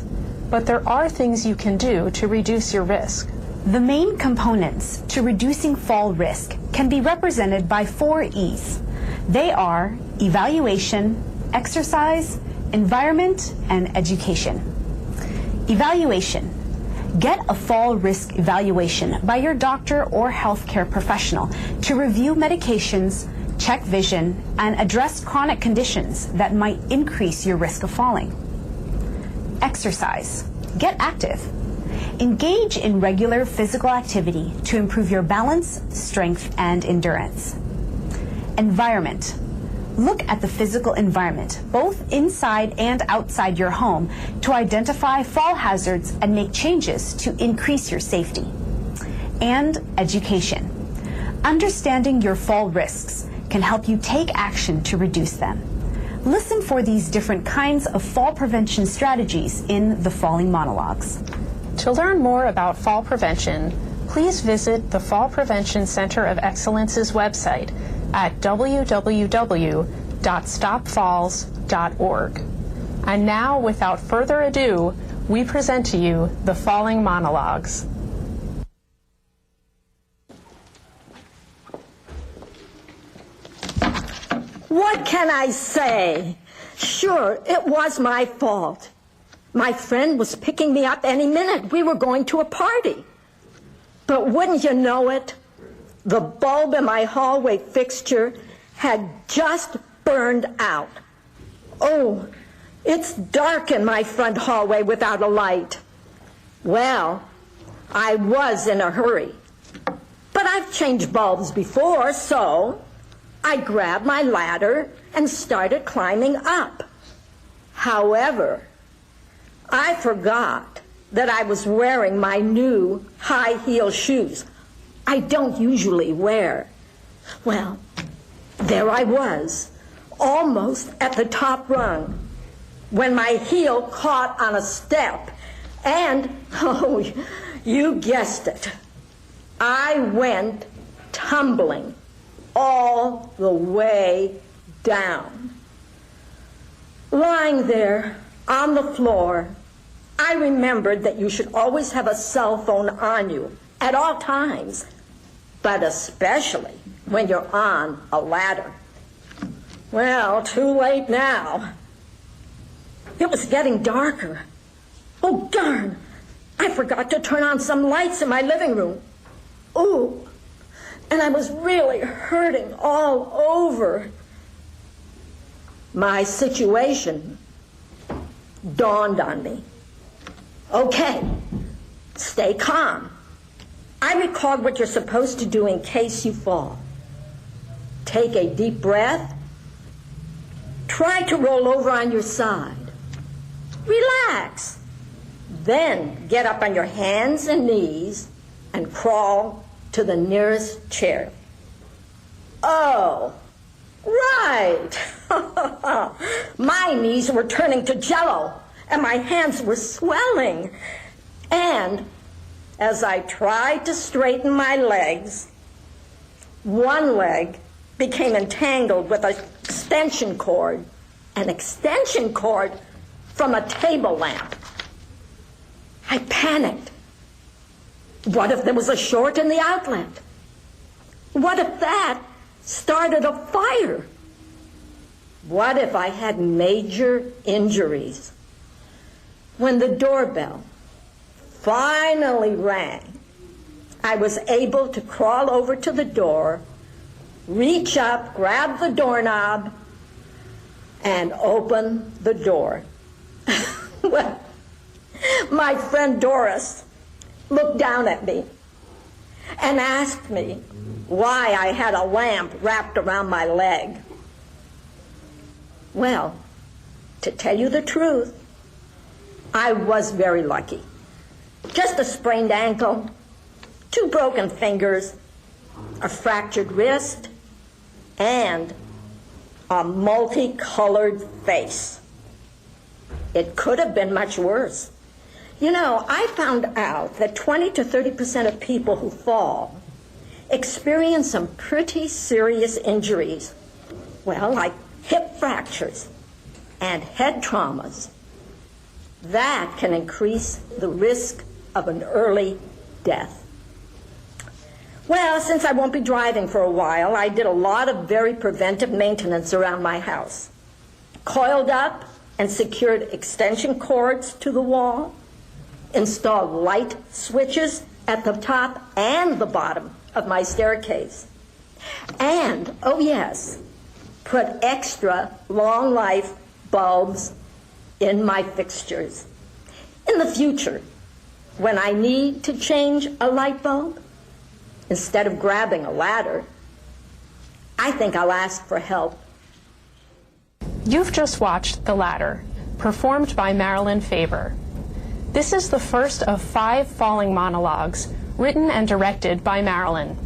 But there are things you can do to reduce your risk. The main components to reducing fall risk can be represented by 4 E's. They are evaluation, exercise, environment, and education. Evaluation. Get a fall risk evaluation by your doctor or healthcare professional to review medications, check vision, and address chronic conditions that might increase your risk of falling. Exercise. Get active. Engage in regular physical activity to improve your balance, strength, and endurance. Environment. Look at the physical environment, both inside and outside your home, to identify fall hazards and make changes to increase your safety. And education. Understanding your fall risks can help you take action to reduce them. Listen for these different kinds of fall prevention strategies in the Falling Monologues. To learn more about fall prevention, please visit the Fall Prevention Center of Excellence's website at www.stopfalls.org. And now, without further ado, we present to you the Falling Monologues. What can I say? Sure, it was my fault. My friend was picking me up any minute. We were going to a party. But wouldn't you know it, the bulb in my hallway fixture had just burned out. Oh, it's dark in my front hallway without a light. Well, I was in a hurry. But I've changed bulbs before, so I grabbed my ladder and started climbing up. However, I forgot that I was wearing my new high-heel shoes I don't usually wear. Well, there I was, almost at the top rung, when my heel caught on a step, and, oh, you guessed it, I went tumbling all the way down. Lying there on the floor, I remembered that you should always have a cell phone on you at all times, but especially when you're on a ladder. Well, too late now. It was getting darker. Oh, darn! I forgot to turn on some lights in my living room. Ooh, and I was really hurting all over. My situation dawned on me. Okay, stay calm. I recalled what you're supposed to do in case you fall. Take a deep breath. Try to roll over on your side. Relax. Then get up on your hands and knees and crawl to the nearest chair. Oh, right. My knees were turning to jello and my hands were swelling. And as I tried to straighten my legs, one leg became entangled with an extension cord from a table lamp. I panicked. What if there was a short in the outlet? What if that started a fire? What if I had major injuries? When the doorbell finally rang, I was able to crawl over to the door, reach up, grab the doorknob, and open the door. Well, my friend Doris looked down at me and asked me why I had a lamp wrapped around my leg. Well, to tell you the truth, I was very lucky. Just a sprained ankle, 2 broken fingers, a fractured wrist, and a multicolored face. It could have been much worse. You know, I found out that 20 to 30% of people who fall experience some pretty serious injuries. Well, like hip fractures and head traumas, that can increase the risk of an early death. Well, since I won't be driving for a while, I did a lot of very preventive maintenance around my house. Coiled up and secured extension cords to the wall, installed light switches at the top and the bottom of my staircase, and, oh yes, put extra long life bulbs in my fixtures. In the future, when I need to change a light bulb, instead of grabbing a ladder, I think I'll ask for help. You've just watched The Ladder, performed by Marilyn Faber. This is the first of 5 falling monologues written and directed by Marilyn.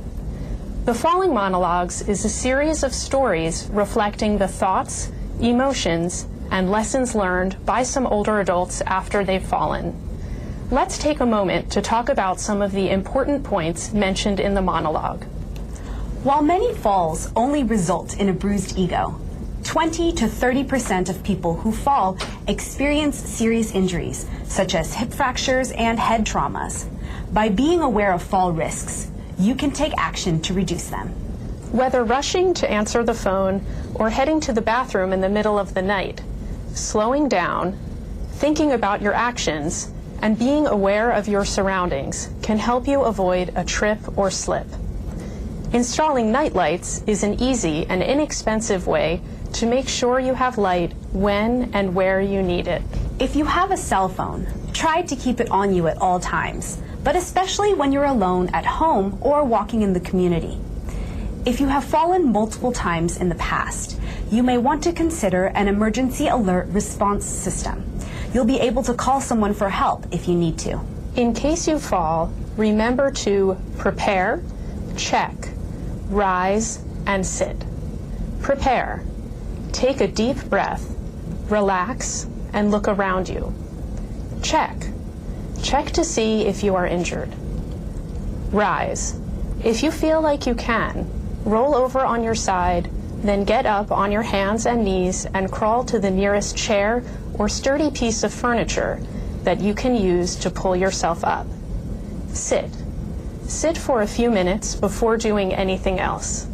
The Falling Monologues is a series of stories reflecting the thoughts, emotions, and lessons learned by some older adults after they've fallen. Let's take a moment to talk about some of the important points mentioned in the monologue. While many falls only result in a bruised ego, 20 to 30% of people who fall experience serious injuries, such as hip fractures and head traumas. By being aware of fall risks, you can take action to reduce them. Whether rushing to answer the phone or heading to the bathroom in the middle of the night, slowing down, thinking about your actions, and being aware of your surroundings can help you avoid a trip or slip. Installing night lights is an easy and inexpensive way to make sure you have light when and where you need it. If you have a cell phone, try to keep it on you at all times, but especially when you're alone at home or walking in the community. If you have fallen multiple times in the past, you may want to consider an emergency alert response system. You'll be able to call someone for help if you need to. In case you fall, remember to prepare, check, rise, and sit. Prepare. Take a deep breath, relax, and look around you. Check. Check to see if you are injured. Rise. If you feel like you can, roll over on your side, then get up on your hands and knees and crawl to the nearest chair or sturdy piece of furniture that you can use to pull yourself up. Sit. Sit for a few minutes before doing anything else.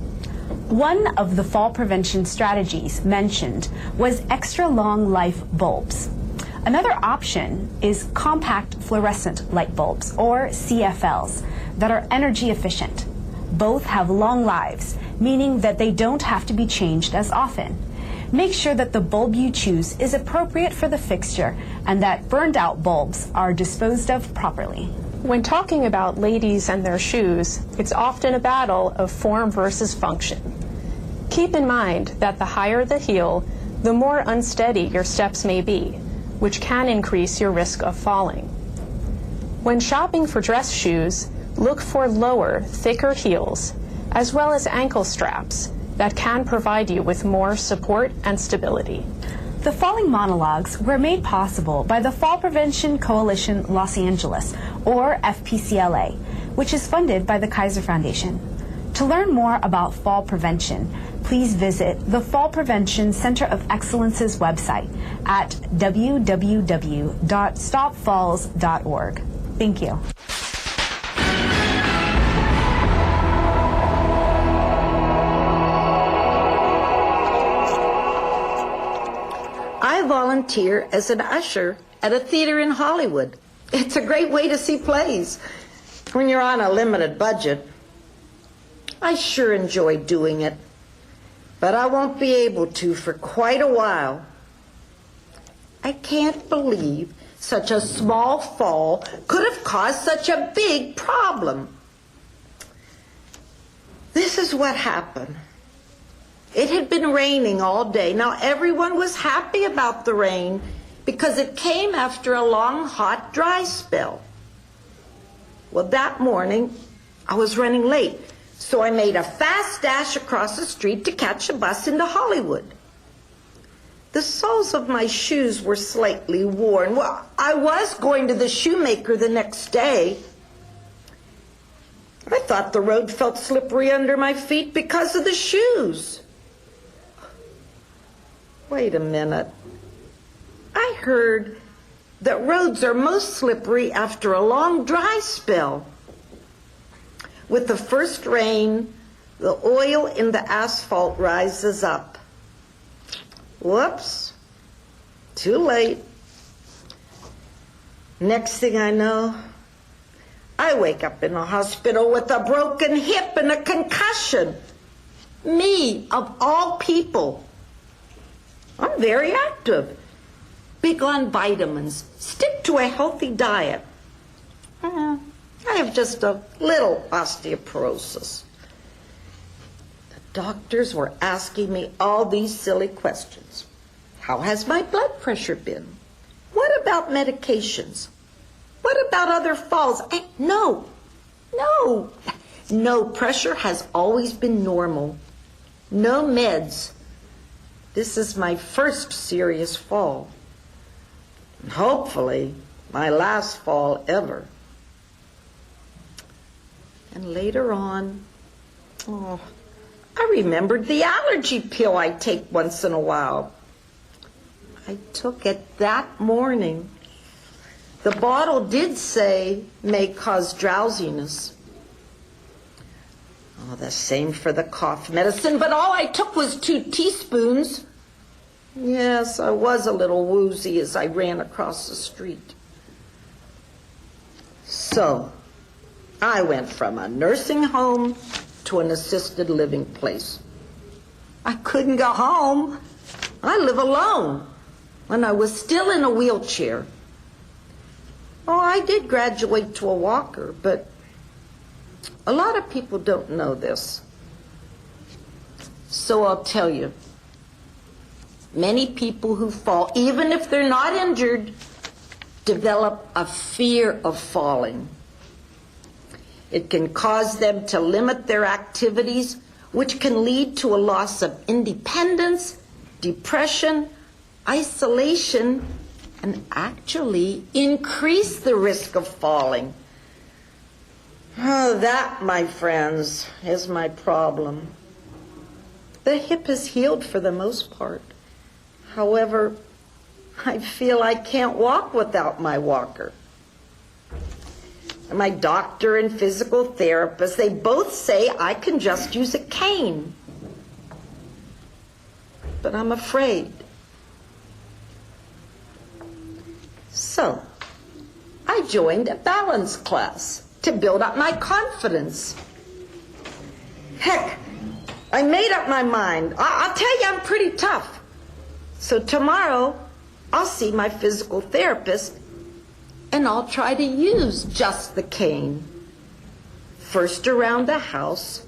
One of the fall prevention strategies mentioned was extra long life bulbs. Another option is compact fluorescent light bulbs, or CFLs, that are energy efficient. Both have long lives, meaning that they don't have to be changed as often. Make sure that the bulb you choose is appropriate for the fixture and that burned out bulbs are disposed of properly. When talking about ladies and their shoes, it's often a battle of form versus function. Keep in mind that the higher the heel, the more unsteady your steps may be, which can increase your risk of falling. When shopping for dress shoes, look for lower, thicker heels, as well as ankle straps that can provide you with more support and stability. The Falling Monologues were made possible by the Fall Prevention Coalition Los Angeles, or FPCLA, which is funded by the Kaiser Foundation. To learn more about fall prevention, please visit the Fall Prevention Center of Excellence's website at www.stopfalls.org. Thank you. I volunteer as an usher at a theater in Hollywood. It's a great way to see plays when you're on a limited budget. I sure enjoy doing it, but I won't be able to for quite a while. I can't believe such a small fall could have caused such a big problem. This is what happened. It had been raining all day. Now everyone was happy about the rain because it came after a long, hot, dry spell. Well, that morning I was running late, so I made a fast dash across the street to catch a bus into Hollywood. The soles of my shoes were slightly worn. Well, I was going to the shoemaker the next day. I thought the road felt slippery under my feet because of the shoes. Wait a minute. I heard that roads are most slippery after a long dry spell. With the first rain, the oil in the asphalt rises up. Whoops. Too late. Next thing I know, I wake up in a hospital with a broken hip and a concussion. Me, of all people. I'm very active. Big on vitamins. Stick to a healthy diet. I have just a little osteoporosis. The doctors were asking me all these silly questions. How has my blood pressure been? What about medications? What about other falls? No. Pressure has always been normal. No meds. This is my first serious fall. And hopefully, my last fall ever. And later on, I remembered the allergy pill I take once in a while. I took it that morning. The bottle did say may cause drowsiness. The same for the cough medicine, but all I took was 2 teaspoons. Yes, I was a little woozy as I ran across the street. So, I went from a nursing home to an assisted living place. I couldn't go home. I live alone. And I was still in a wheelchair. I did graduate to a walker, but a lot of people don't know this. So I'll tell you. Many people who fall, even if they're not injured, develop a fear of falling. It can cause them to limit their activities, which can lead to a loss of independence, depression, isolation, and actually increase the risk of falling. That, my friends, is my problem. The hip is healed for the most part. However, I feel I can't walk without my walker. And my doctor and physical therapist, they both say I can just use a cane. But I'm afraid. So, I joined a balance class to build up my confidence. Heck, I made up my mind. I'll tell you, I'm pretty tough. So tomorrow, I'll see my physical therapist and I'll try to use just the cane. First around the house,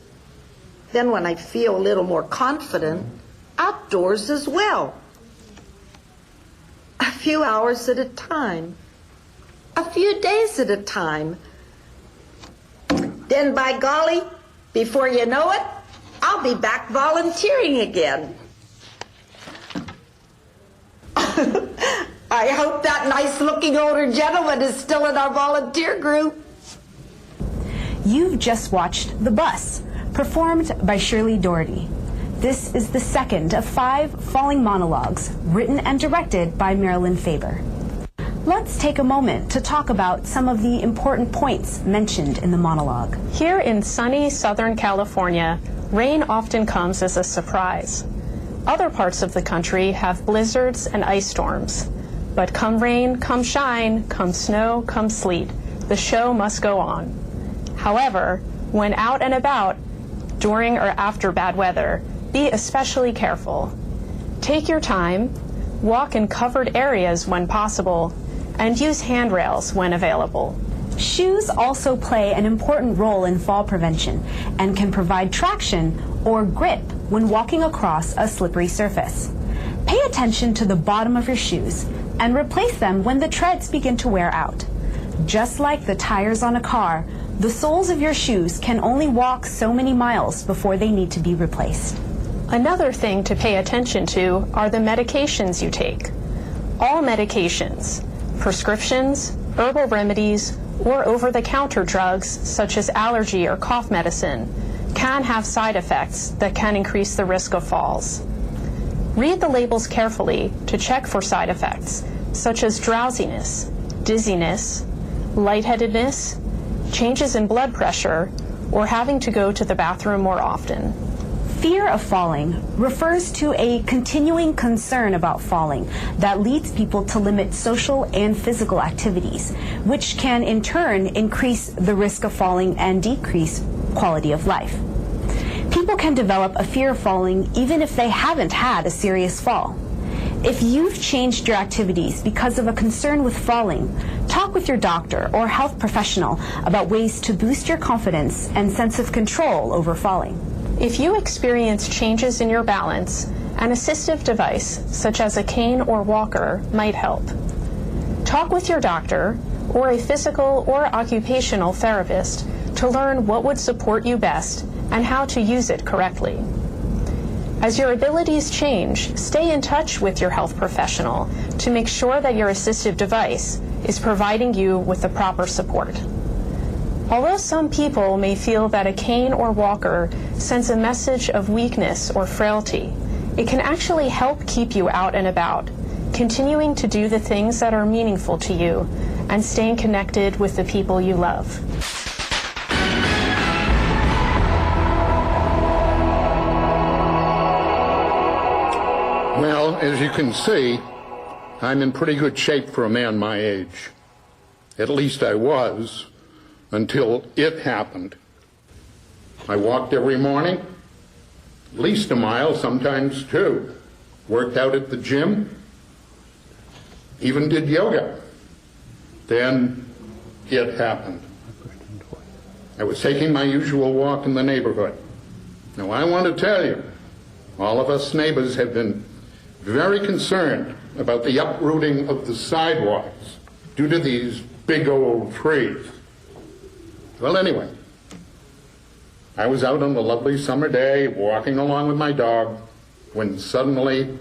then when I feel a little more confident, outdoors as well. A few hours at a time, a few days at a time. Then by golly, before you know it, I'll be back volunteering again. I hope that nice-looking older gentleman is still in our volunteer group. You've just watched The Bus, performed by Shirley Doherty. This is the second of 5 falling monologues, written and directed by Marilyn Faber. Let's take a moment to talk about some of the important points mentioned in the monologue. Here in sunny Southern California, rain often comes as a surprise. Other parts of the country have blizzards and ice storms. But come rain, come shine, come snow, come sleet, the show must go on. However, when out and about, during or after bad weather, be especially careful. Take your time, walk in covered areas when possible, and use handrails when available. Shoes also play an important role in fall prevention and can provide traction or grip when walking across a slippery surface. Pay attention to the bottom of your shoes and replace them when the treads begin to wear out. Just like the tires on a car, the soles of your shoes can only walk so many miles before they need to be replaced. Another thing to pay attention to are the medications you take. All medications, prescriptions, herbal remedies, or over-the-counter drugs such as allergy or cough medicine can have side effects that can increase the risk of falls. Read the labels carefully to check for side effects, such as drowsiness, dizziness, lightheadedness, changes in blood pressure, or having to go to the bathroom more often. Fear of falling refers to a continuing concern about falling that leads people to limit social and physical activities, which can in turn increase the risk of falling and decrease quality of life. People can develop a fear of falling even if they haven't had a serious fall. If you've changed your activities because of a concern with falling, talk with your doctor or health professional about ways to boost your confidence and sense of control over falling. If you experience changes in your balance, an assistive device, such as a cane or walker, might help. Talk with your doctor or a physical or occupational therapist to learn what would support you best and how to use it correctly. As your abilities change, stay in touch with your health professional to make sure that your assistive device is providing you with the proper support. Although some people may feel that a cane or walker sends a message of weakness or frailty, it can actually help keep you out and about, continuing to do the things that are meaningful to you and staying connected with the people you love. Well, as you can see, I'm in pretty good shape for a man my age. At least I was, until it happened. I walked every morning, at least a mile, sometimes two. Worked out at the gym, even did yoga. Then it happened. I was taking my usual walk in the neighborhood. Now I want to tell you, all of us neighbors have been very concerned about the uprooting of the sidewalks due to these big old trees. Well, anyway, I was out on a lovely summer day walking along with my dog when suddenly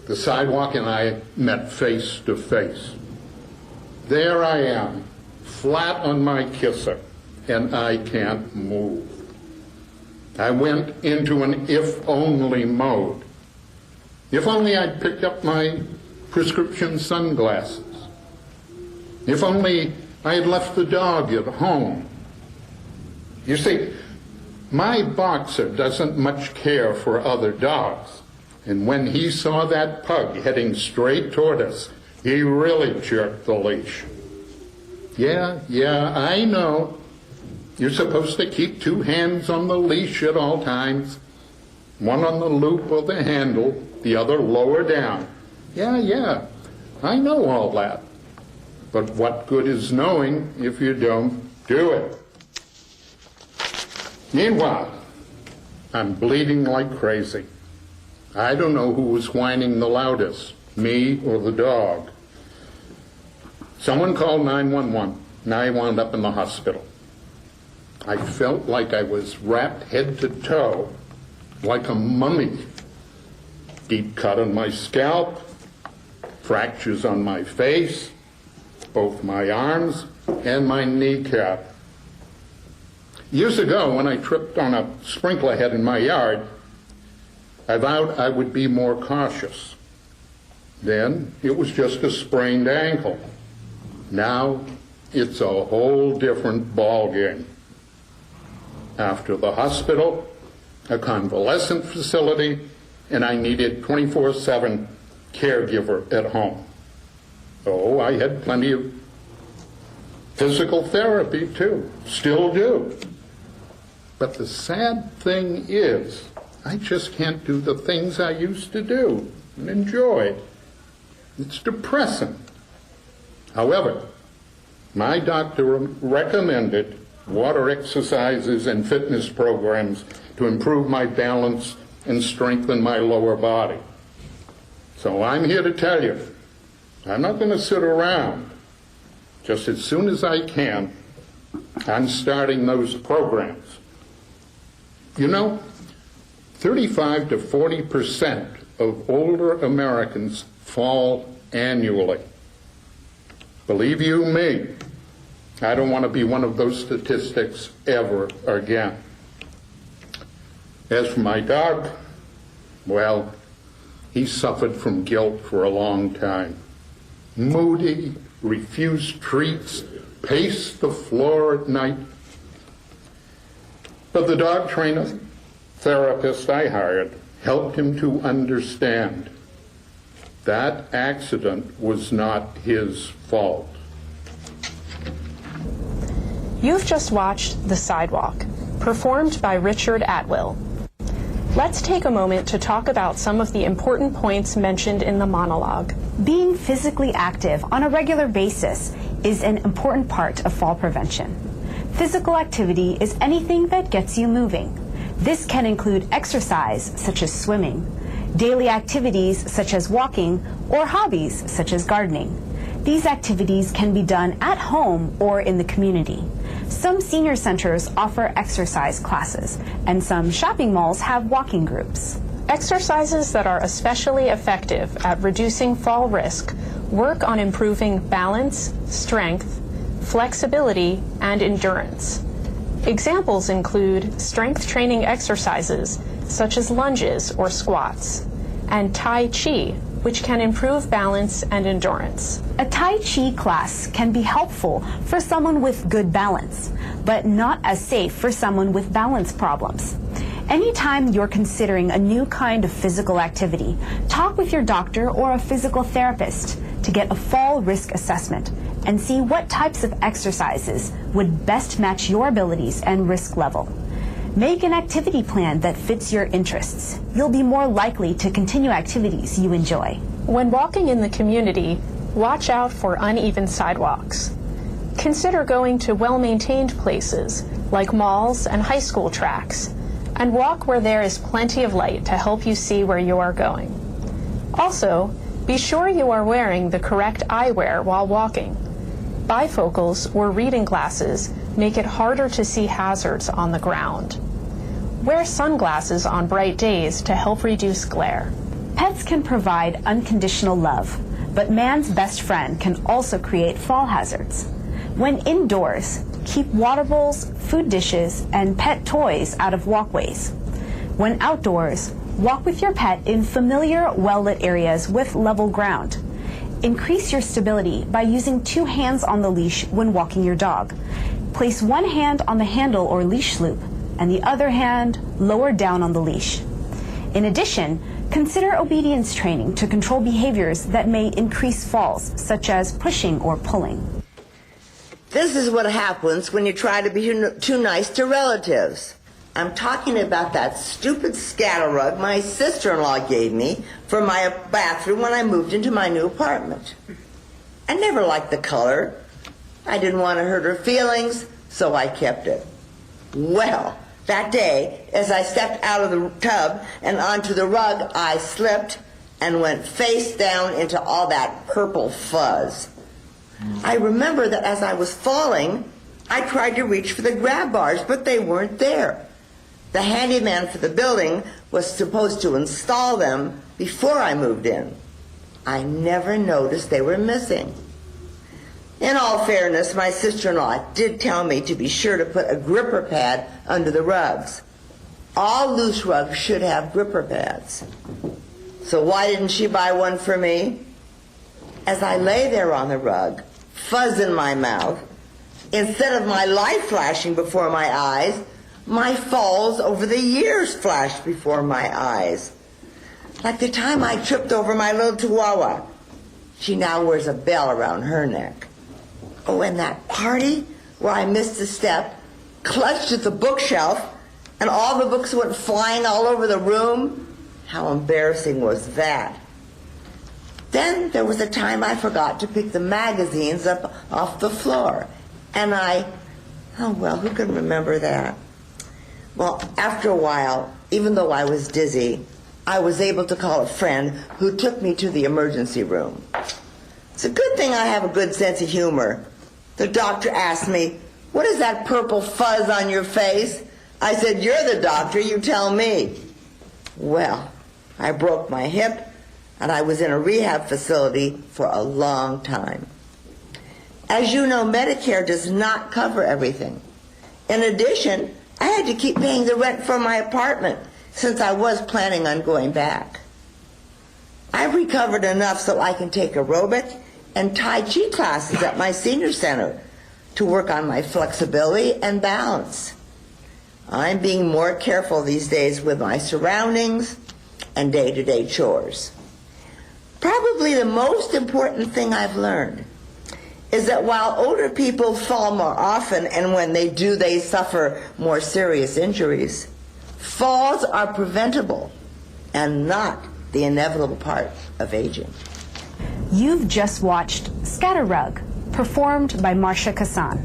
the sidewalk and I met face to face. There I am, flat on my kisser, and I can't move. I went into an if-only mode. If only I'd picked up my prescription sunglasses. If only I had left the dog at home. You see, my boxer doesn't much care for other dogs. And when he saw that pug heading straight toward us, he really jerked the leash. Yeah, I know. You're supposed to keep two hands on the leash at all times. One on the loop of the handle, the other lower down. Yeah, I know all that. But what good is knowing if you don't do it? Meanwhile, I'm bleeding like crazy. I don't know who was whining the loudest, me or the dog. Someone called 911, and I wound up in the hospital. I felt like I was wrapped head to toe, like a mummy. Deep cut on my scalp, fractures on my face, both my arms and my kneecap. Years ago, when I tripped on a sprinkler head in my yard, I vowed I would be more cautious. Then it was just a sprained ankle. Now it's a whole different ballgame. After the hospital, a convalescent facility, and I needed 24/7 caregiver at home. Oh, I had plenty of physical therapy too, still do. But the sad thing is, I just can't do the things I used to do and enjoy. It's depressing. However, my doctor recommended water exercises and fitness programs to improve my balance and strengthen my lower body. So I'm here to tell you, I'm not going to sit around. Just as soon as I can, I'm starting those programs. You know, 35 to 40% of older Americans fall annually. Believe you me, I don't want to be one of those statistics ever again. As for my dog, well, He suffered from guilt for a long time. Moody, refused treats, paced the floor at night. But the dog trainer, therapist I hired, helped him to understand that accident was not his fault. You've just watched The Sidewalk, performed by Richard Atwill. Let's take a moment to talk about some of the important points mentioned in the monologue. Being physically active on a regular basis is an important part of fall prevention. Physical activity is anything that gets you moving. This can include exercise, such as swimming, daily activities such as walking, or hobbies such as gardening. These activities can be done at home or in the community. Some senior centers offer exercise classes, and some shopping malls have walking groups. Exercises that are especially effective at reducing fall risk work on improving balance, strength, flexibility, and endurance. Examples include strength training exercises such as lunges or squats, and Tai Chi, which can improve balance and endurance. A Tai Chi class can be helpful for someone with good balance, but not as safe for someone with balance problems. Anytime you're considering a new kind of physical activity, talk with your doctor or a physical therapist to get a fall risk assessment and see what types of exercises would best match your abilities and risk level. Make an activity plan that fits your interests. You'll be more likely to continue activities you enjoy. When walking in the community, watch out for uneven sidewalks. Consider going to well-maintained places like malls and high school tracks, and walk where there is plenty of light to help you see where you are going. Also, be sure you are wearing the correct eyewear while walking. Bifocals or reading glasses make it harder to see hazards on the ground. Wear sunglasses on bright days to help reduce glare. Pets can provide unconditional love, but man's best friend can also create fall hazards. When indoors, keep water bowls, food dishes, and pet toys out of walkways. When outdoors, walk with your pet in familiar, well-lit areas with level ground. Increase your stability by using 2 hands on the leash when walking your dog. Place one hand on the handle or leash loop, and the other hand lower down on the leash. In addition, consider obedience training to control behaviors that may increase falls, such as pushing or pulling. This is what happens when you try to be too nice to relatives. I'm talking about that stupid scatter rug my sister-in-law gave me for my bathroom when I moved into my new apartment. I never liked the color. I didn't want to hurt her feelings, so I kept it. Well, that day, as I stepped out of the tub and onto the rug, I slipped and went face down into all that purple fuzz. I remember that as I was falling, I tried to reach for the grab bars, but they weren't there. The handyman for the building was supposed to install them before I moved in. I never noticed they were missing. In all fairness, my sister-in-law did tell me to be sure to put a gripper pad under the rugs. All loose rugs should have gripper pads. So why didn't she buy one for me? As I lay there on the rug, fuzz in my mouth, instead of my life flashing before my eyes, my falls over the years flashed before my eyes. Like the time I tripped over my little Chihuahua. She now wears a bell around her neck. Oh, and that party where I missed a step, clutched at the bookshelf, and all the books went flying all over the room. How embarrassing was that? Then there was a time I forgot to pick the magazines up off the floor. And oh well, who can remember that? Well, after a while, even though I was dizzy, I was able to call a friend who took me to the emergency room. It's a good thing I have a good sense of humor. The doctor asked me, "What is that purple fuzz on your face?" I said, "You're the doctor, you tell me." Well, I broke my hip, and I was in a rehab facility for a long time. As you know, Medicare does not cover everything. In addition, I had to keep paying the rent for my apartment since I was planning on going back. I've recovered enough so I can take aerobic and Tai Chi classes at my senior center to work on my flexibility and balance. I'm being more careful these days with my surroundings and day-to-day chores. Probably the most important thing I've learned is that while older people fall more often, and when they do, they suffer more serious injuries, falls are preventable and not the inevitable part of aging. You've just watched Scatter Rug, performed by Marsha Kassan.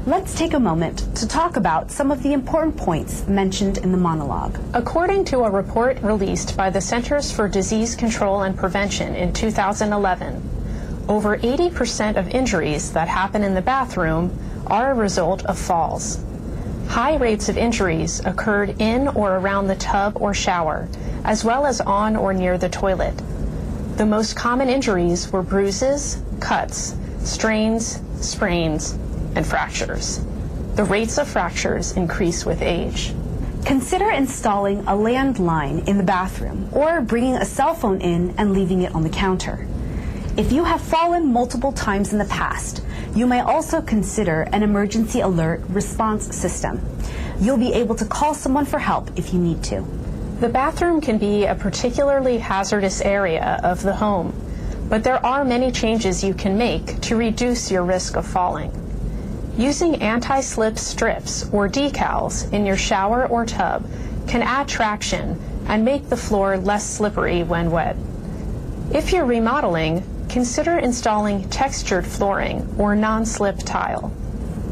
Let's take a moment to talk about some of the important points mentioned in the monologue. According to a report released by the Centers for Disease Control and Prevention in 2011, over 80% of injuries that happen in the bathroom are a result of falls. High rates of injuries occurred in or around the tub or shower, as well as on or near the toilet. The most common injuries were bruises, cuts, strains, sprains, and fractures. The rates of fractures increase with age. Consider installing a landline in the bathroom or bringing a cell phone in and leaving it on the counter. If you have fallen multiple times in the past, you may also consider an emergency alert response system. You'll be able to call someone for help if you need to. The bathroom can be a particularly hazardous area of the home, but there are many changes you can make to reduce your risk of falling. Using anti-slip strips or decals in your shower or tub can add traction and make the floor less slippery when wet. If you're remodeling, consider installing textured flooring or non-slip tile.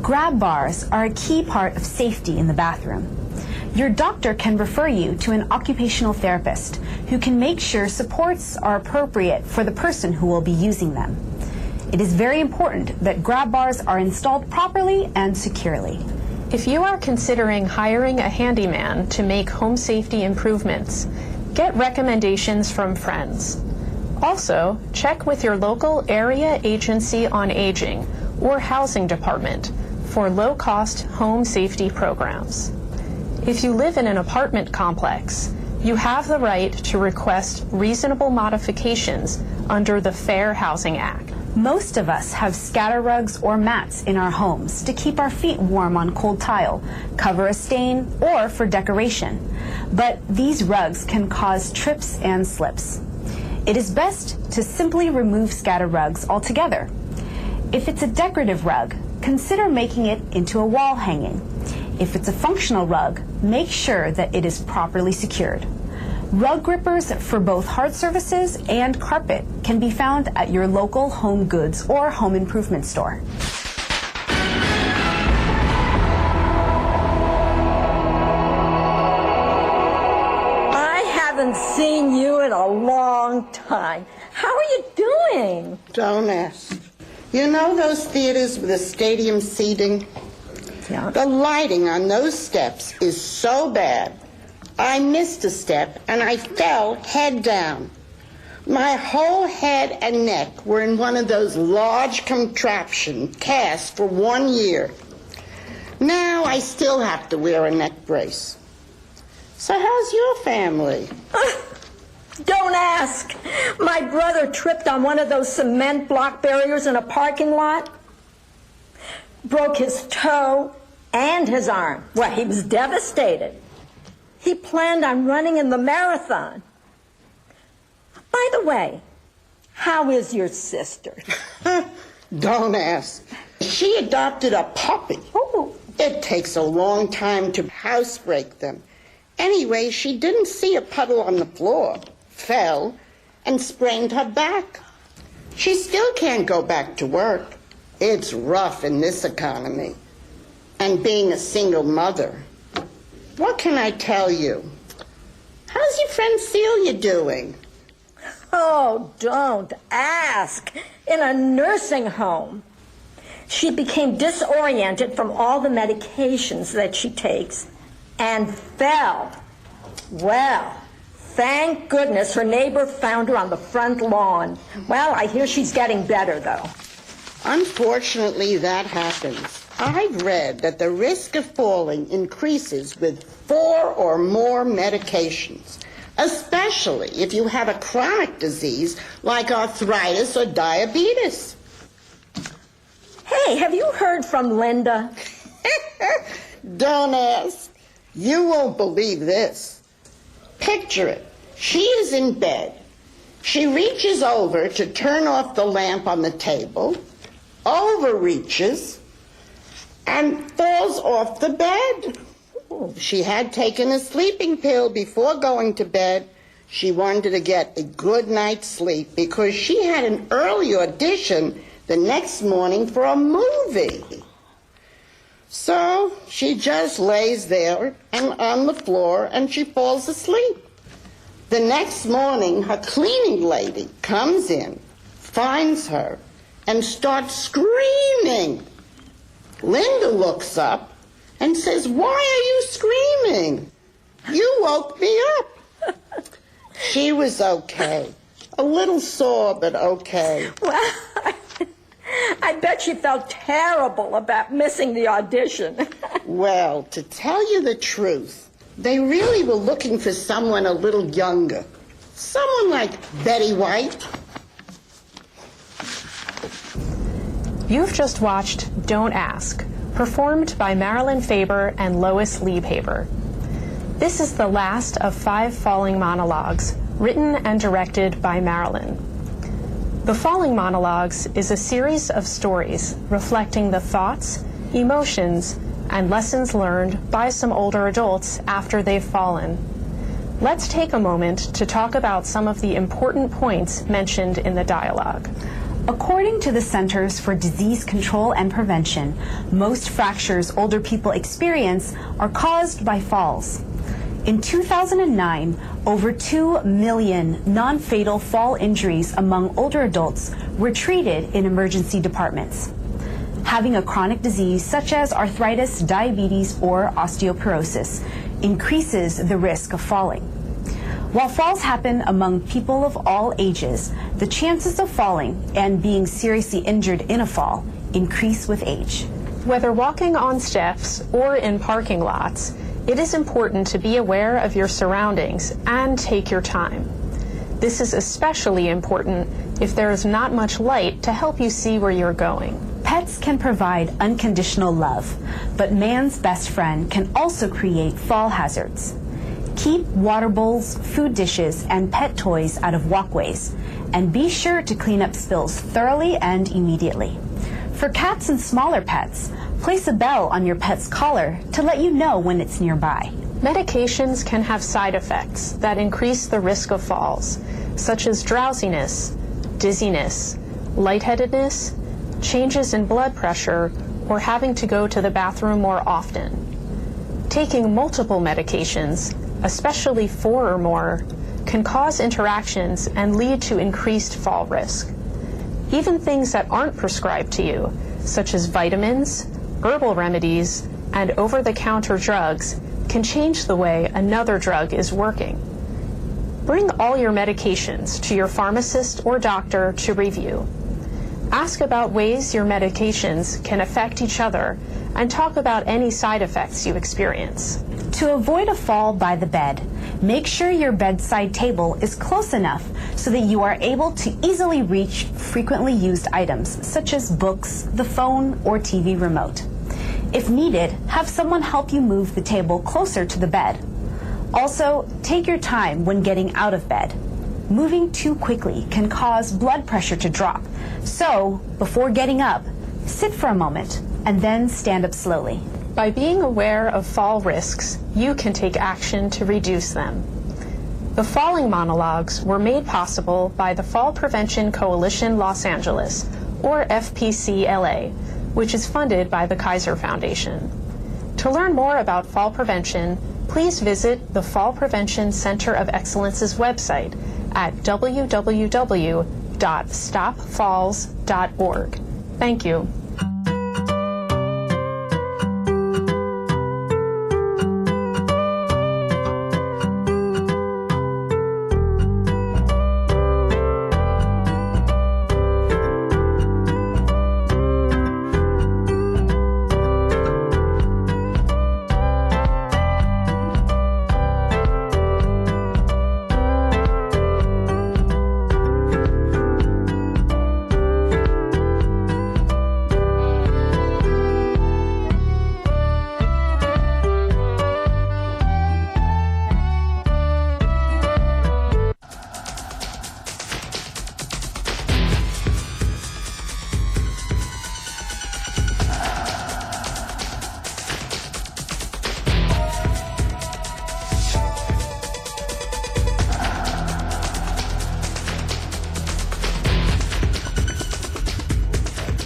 Grab bars are a key part of safety in the bathroom. Your doctor can refer you to an occupational therapist who can make sure supports are appropriate for the person who will be using them. It is very important that grab bars are installed properly and securely. If you are considering hiring a handyman to make home safety improvements, get recommendations from friends. Also, check with your local area agency on aging or housing department for low-cost home safety programs. If you live in an apartment complex, you have the right to request reasonable modifications under the Fair Housing Act. Most of us have scatter rugs or mats in our homes to keep our feet warm on cold tile, cover a stain, or for decoration. But these rugs can cause trips and slips. It is best to simply remove scatter rugs altogether. If it's a decorative rug, consider making it into a wall hanging. If it's a functional rug, make sure that it is properly secured. Rug grippers for both hard surfaces and carpet can be found at your local home goods or home improvement store. I haven't seen you in a long time. How are you doing? Don't ask. You know those theaters with the stadium seating? Yeah. The lighting on those steps is so bad. I missed a step and I fell head down. My whole head and neck were in one of those large contraptions cast for 1 year. Now I still have to wear a neck brace. So how's your family? Don't ask. My brother tripped on one of those cement block barriers in a parking lot. Broke his toe and his arm. Well, he was devastated. He planned on running in the marathon. By the way, how is your sister? Don't ask. She adopted a puppy. Oh. It takes a long time to housebreak them. Anyway, she didn't see a puddle on the floor, fell, and sprained her back. She still can't go back to work. It's rough in this economy. And being a single mother. What can I tell you? How's your friend Celia doing? Oh, don't ask. In a nursing home. She became disoriented from all the medications that she takes and fell. Well, thank goodness her neighbor found her on the front lawn. Well, I hear she's getting better, though. Unfortunately, that happens. I've read that the risk of falling increases with 4 or more medications. especially if you have a chronic disease like arthritis or diabetes. Hey, have you heard from Linda? Don't ask. You won't believe this. Picture it. She is in bed. She reaches over to turn off the lamp on the table, overreaches, and falls off the bed. She had taken a sleeping pill before going to bed. She wanted to get a good night's sleep because she had an early audition the next morning for a movie. So she just lays there and on the floor and she falls asleep. The next morning, her cleaning lady comes in, finds her, and starts screaming. Linda looks up and says, "Why are you screaming? You woke me up." She was okay. A little sore, but okay. Well, I bet she felt terrible about missing the audition. Well, to tell you the truth, they really were looking for someone a little younger. Someone like Betty White. You've just watched Don't Ask, performed by Marilyn Faber and Lois Liebhaber. This is the last of 5 Falling monologues, written and directed by Marilyn. The Falling Monologues is a series of stories reflecting the thoughts, emotions, and lessons learned by some older adults after they've fallen. Let's take a moment to talk about some of the important points mentioned in the dialogue. According to the Centers for Disease Control and Prevention, most fractures older people experience are caused by falls. In 2009, over 2 million non-fatal fall injuries among older adults were treated in emergency departments. Having a chronic disease such as arthritis, diabetes, or osteoporosis increases the risk of falling. While falls happen among people of all ages, the chances of falling and being seriously injured in a fall increase with age. Whether walking on steps or in parking lots, it is important to be aware of your surroundings and take your time. This is especially important if there is not much light to help you see where you're going. Pets can provide unconditional love, but man's best friend can also create fall hazards. Keep water bowls, food dishes, and pet toys out of walkways, and be sure to clean up spills thoroughly and immediately. For cats and smaller pets, place a bell on your pet's collar to let you know when it's nearby. Medications can have side effects that increase the risk of falls, such as drowsiness, dizziness, lightheadedness, changes in blood pressure, or having to go to the bathroom more often. Taking multiple medications, especially 4 or more, can cause interactions and lead to increased fall risk. Even things that aren't prescribed to you, such as vitamins, herbal remedies, and over-the-counter drugs, can change the way another drug is working. Bring all your medications to your pharmacist or doctor to review. Ask about ways your medications can affect each other and talk about any side effects you experience. To avoid a fall by the bed, make sure your bedside table is close enough so that you are able to easily reach frequently used items such as books, the phone, or TV remote. If needed, have someone help you move the table closer to the bed. Also, take your time when getting out of bed. Moving too quickly can cause blood pressure to drop, so before getting up, sit for a moment and then stand up slowly. By being aware of fall risks, you can take action to reduce them. The Falling Monologues were made possible by the Fall Prevention Coalition Los Angeles, or FPCLA, which is funded by the Kaiser Foundation. To learn more about fall prevention, please visit the Fall Prevention Center of Excellence's website at www.stopfalls.org. Thank you.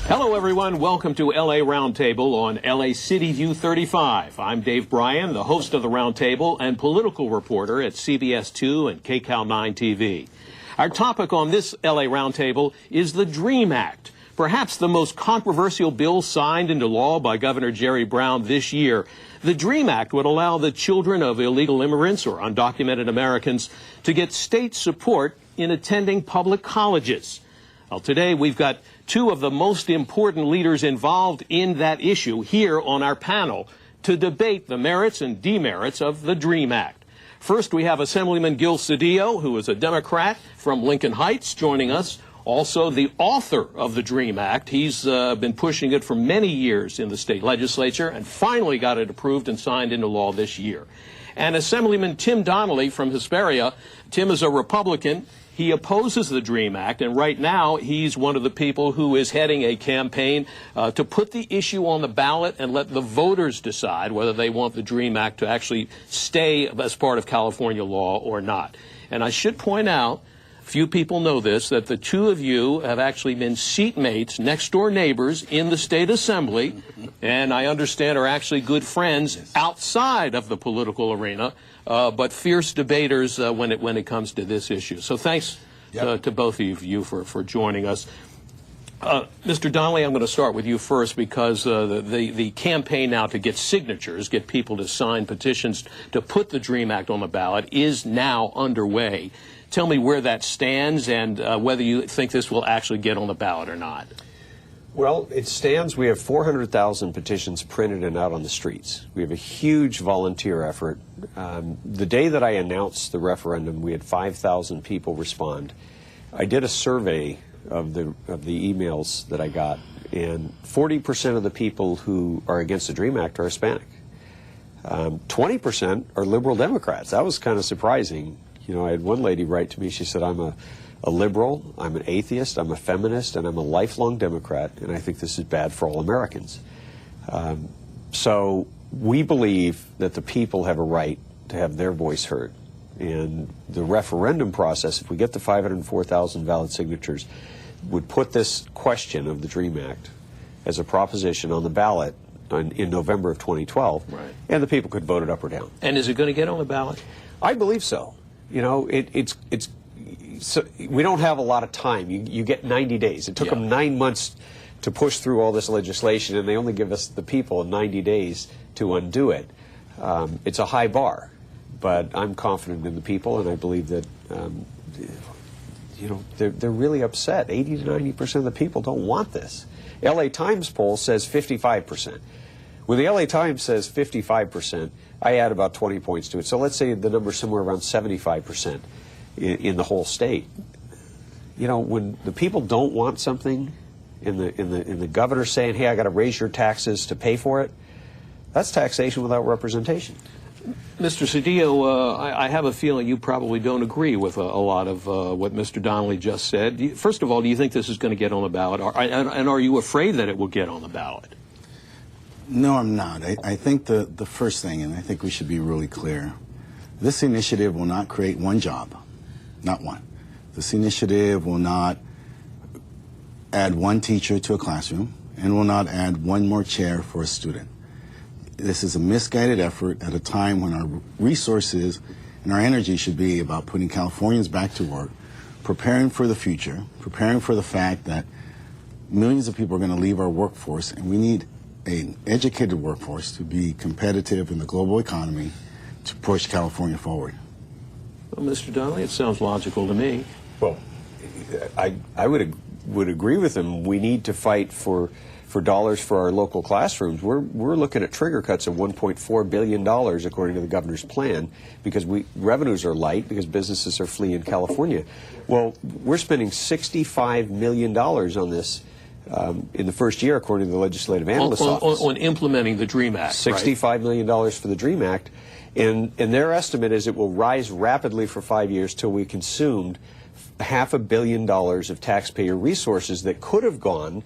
Hello, everyone. Welcome to LA Roundtable on LA City View 35. I'm Dave Bryan, the host of the Roundtable and political reporter at CBS 2 and KCAL 9 TV. Our topic on this LA Roundtable is the DREAM Act, perhaps the most controversial bill signed into law by Governor Jerry Brown this year. The DREAM Act would allow the children of illegal immigrants or undocumented Americans to get state support in attending public colleges. Well, today we've got two of the most important leaders involved in that issue here on our panel to debate the merits and demerits of the DREAM Act. First, we have Assemblyman Gil Cedillo, who is a Democrat from Lincoln Heights, joining us. Also, the author of the DREAM Act. He's been pushing it for many years in the state legislature and finally got it approved and signed into law this year. And Assemblyman Tim Donnelly from Hesperia. Tim is a Republican. He opposes the DREAM Act, and right now he's one of the people who is heading a campaign to put the issue on the ballot and let the voters decide whether they want the DREAM Act to actually stay as part of California law or not. And I should point out, few people know this, that the two of you have actually been seatmates, next-door neighbors in the state assembly, and I understand are actually good friends outside of the political arena, but fierce debaters when it comes to this issue. So thanks to both of you for joining us. Mr. Donnelly, I'm going to start with you first because the campaign now to get signatures, get people to sign petitions to put the DREAM Act on the ballot is now underway. Tell me where that stands and whether you think this will actually get on the ballot or not. Well, it stands. We have 400,000 petitions printed and out on the streets. We have a huge volunteer effort. The day that I announced the referendum, we had 5,000 people respond. I did a survey of the emails that I got, and 40% of the people who are against the DREAM Act are Hispanic. 20% are liberal Democrats. That was kind of surprising. You know, I had one lady write to me, she said, I'm a liberal, I'm an atheist, I'm a feminist, and I'm a lifelong Democrat, and I think this is bad for all Americans. So we believe that the people have a right to have their voice heard. And the referendum process, if we get the 504,000 valid signatures, would put this question of the DREAM Act as a proposition on the ballot in November of 2012, right. And the people could vote it up or down. And is it going to get on the ballot? I believe so. You know, so we don't have a lot of time. You get 90 days. It took them 9 months to push through all this legislation, and they only give us, the people, 90 days to undo it. It's a high bar, but I'm confident in the people, and I believe that, you know, they're really upset. 80 to 90% of the people don't want this. LA Times poll says 55%. When the LA Times says 55%, I add about 20 points to it. So let's say the number's somewhere around 75% in the whole state. You know, when the people don't want something, and the governor saying, "Hey, I got to raise your taxes to pay for it," that's taxation without representation. Mr. Cedillo, I have a feeling you probably don't agree with a lot of what Mr. Donnelly just said. First of all, do you think this is going to get on the ballot, and are you afraid that it will get on the ballot? No, I'm not. I think the first thing, and I think we should be really clear, this initiative will not create one job, not one. This initiative will not add one teacher to a classroom and will not add one more chair for a student. This is a misguided effort at a time when our resources and our energy should be about putting Californians back to work, preparing for the future, preparing for the fact that millions of people are going to leave our workforce, and we need an educated workforce to be competitive in the global economy to push California forward. Well, Mr. Donnelly, it sounds logical to me. Well, I would agree with him. We need to fight for dollars for our local classrooms. We're looking at trigger cuts of $1.4 billion according to the governor's plan because revenues are light because businesses are fleeing California. Well, we're spending $65 million on this in the first year, according to the Legislative Analyst's Office. On implementing the DREAM Act, $65 million for the DREAM Act. And their estimate is it will rise rapidly for 5 years till we consumed $500 million of taxpayer resources that could have gone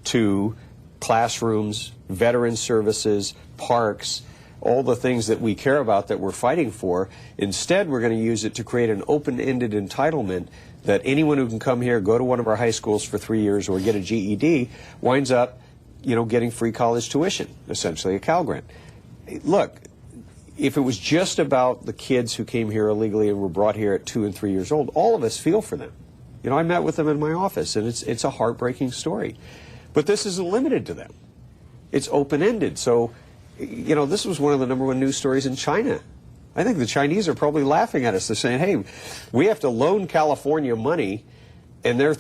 to classrooms, veteran services, parks, all the things that we care about that we're fighting for. Instead, we're going to use it to create an open-ended entitlement that anyone who can come here, go to one of our high schools for 3 years or get a GED winds up, getting free college tuition, essentially a Cal Grant. Look, if it was just about the kids who came here illegally and were brought here at 2 and 3 years old, all of us feel for them. I met with them in my office, and it's a heartbreaking story. But this isn't limited to them. It's open-ended. So, this was one of the #1 news stories in China. I think the Chinese are probably laughing at us. They're saying, hey, we have to loan California money, and they're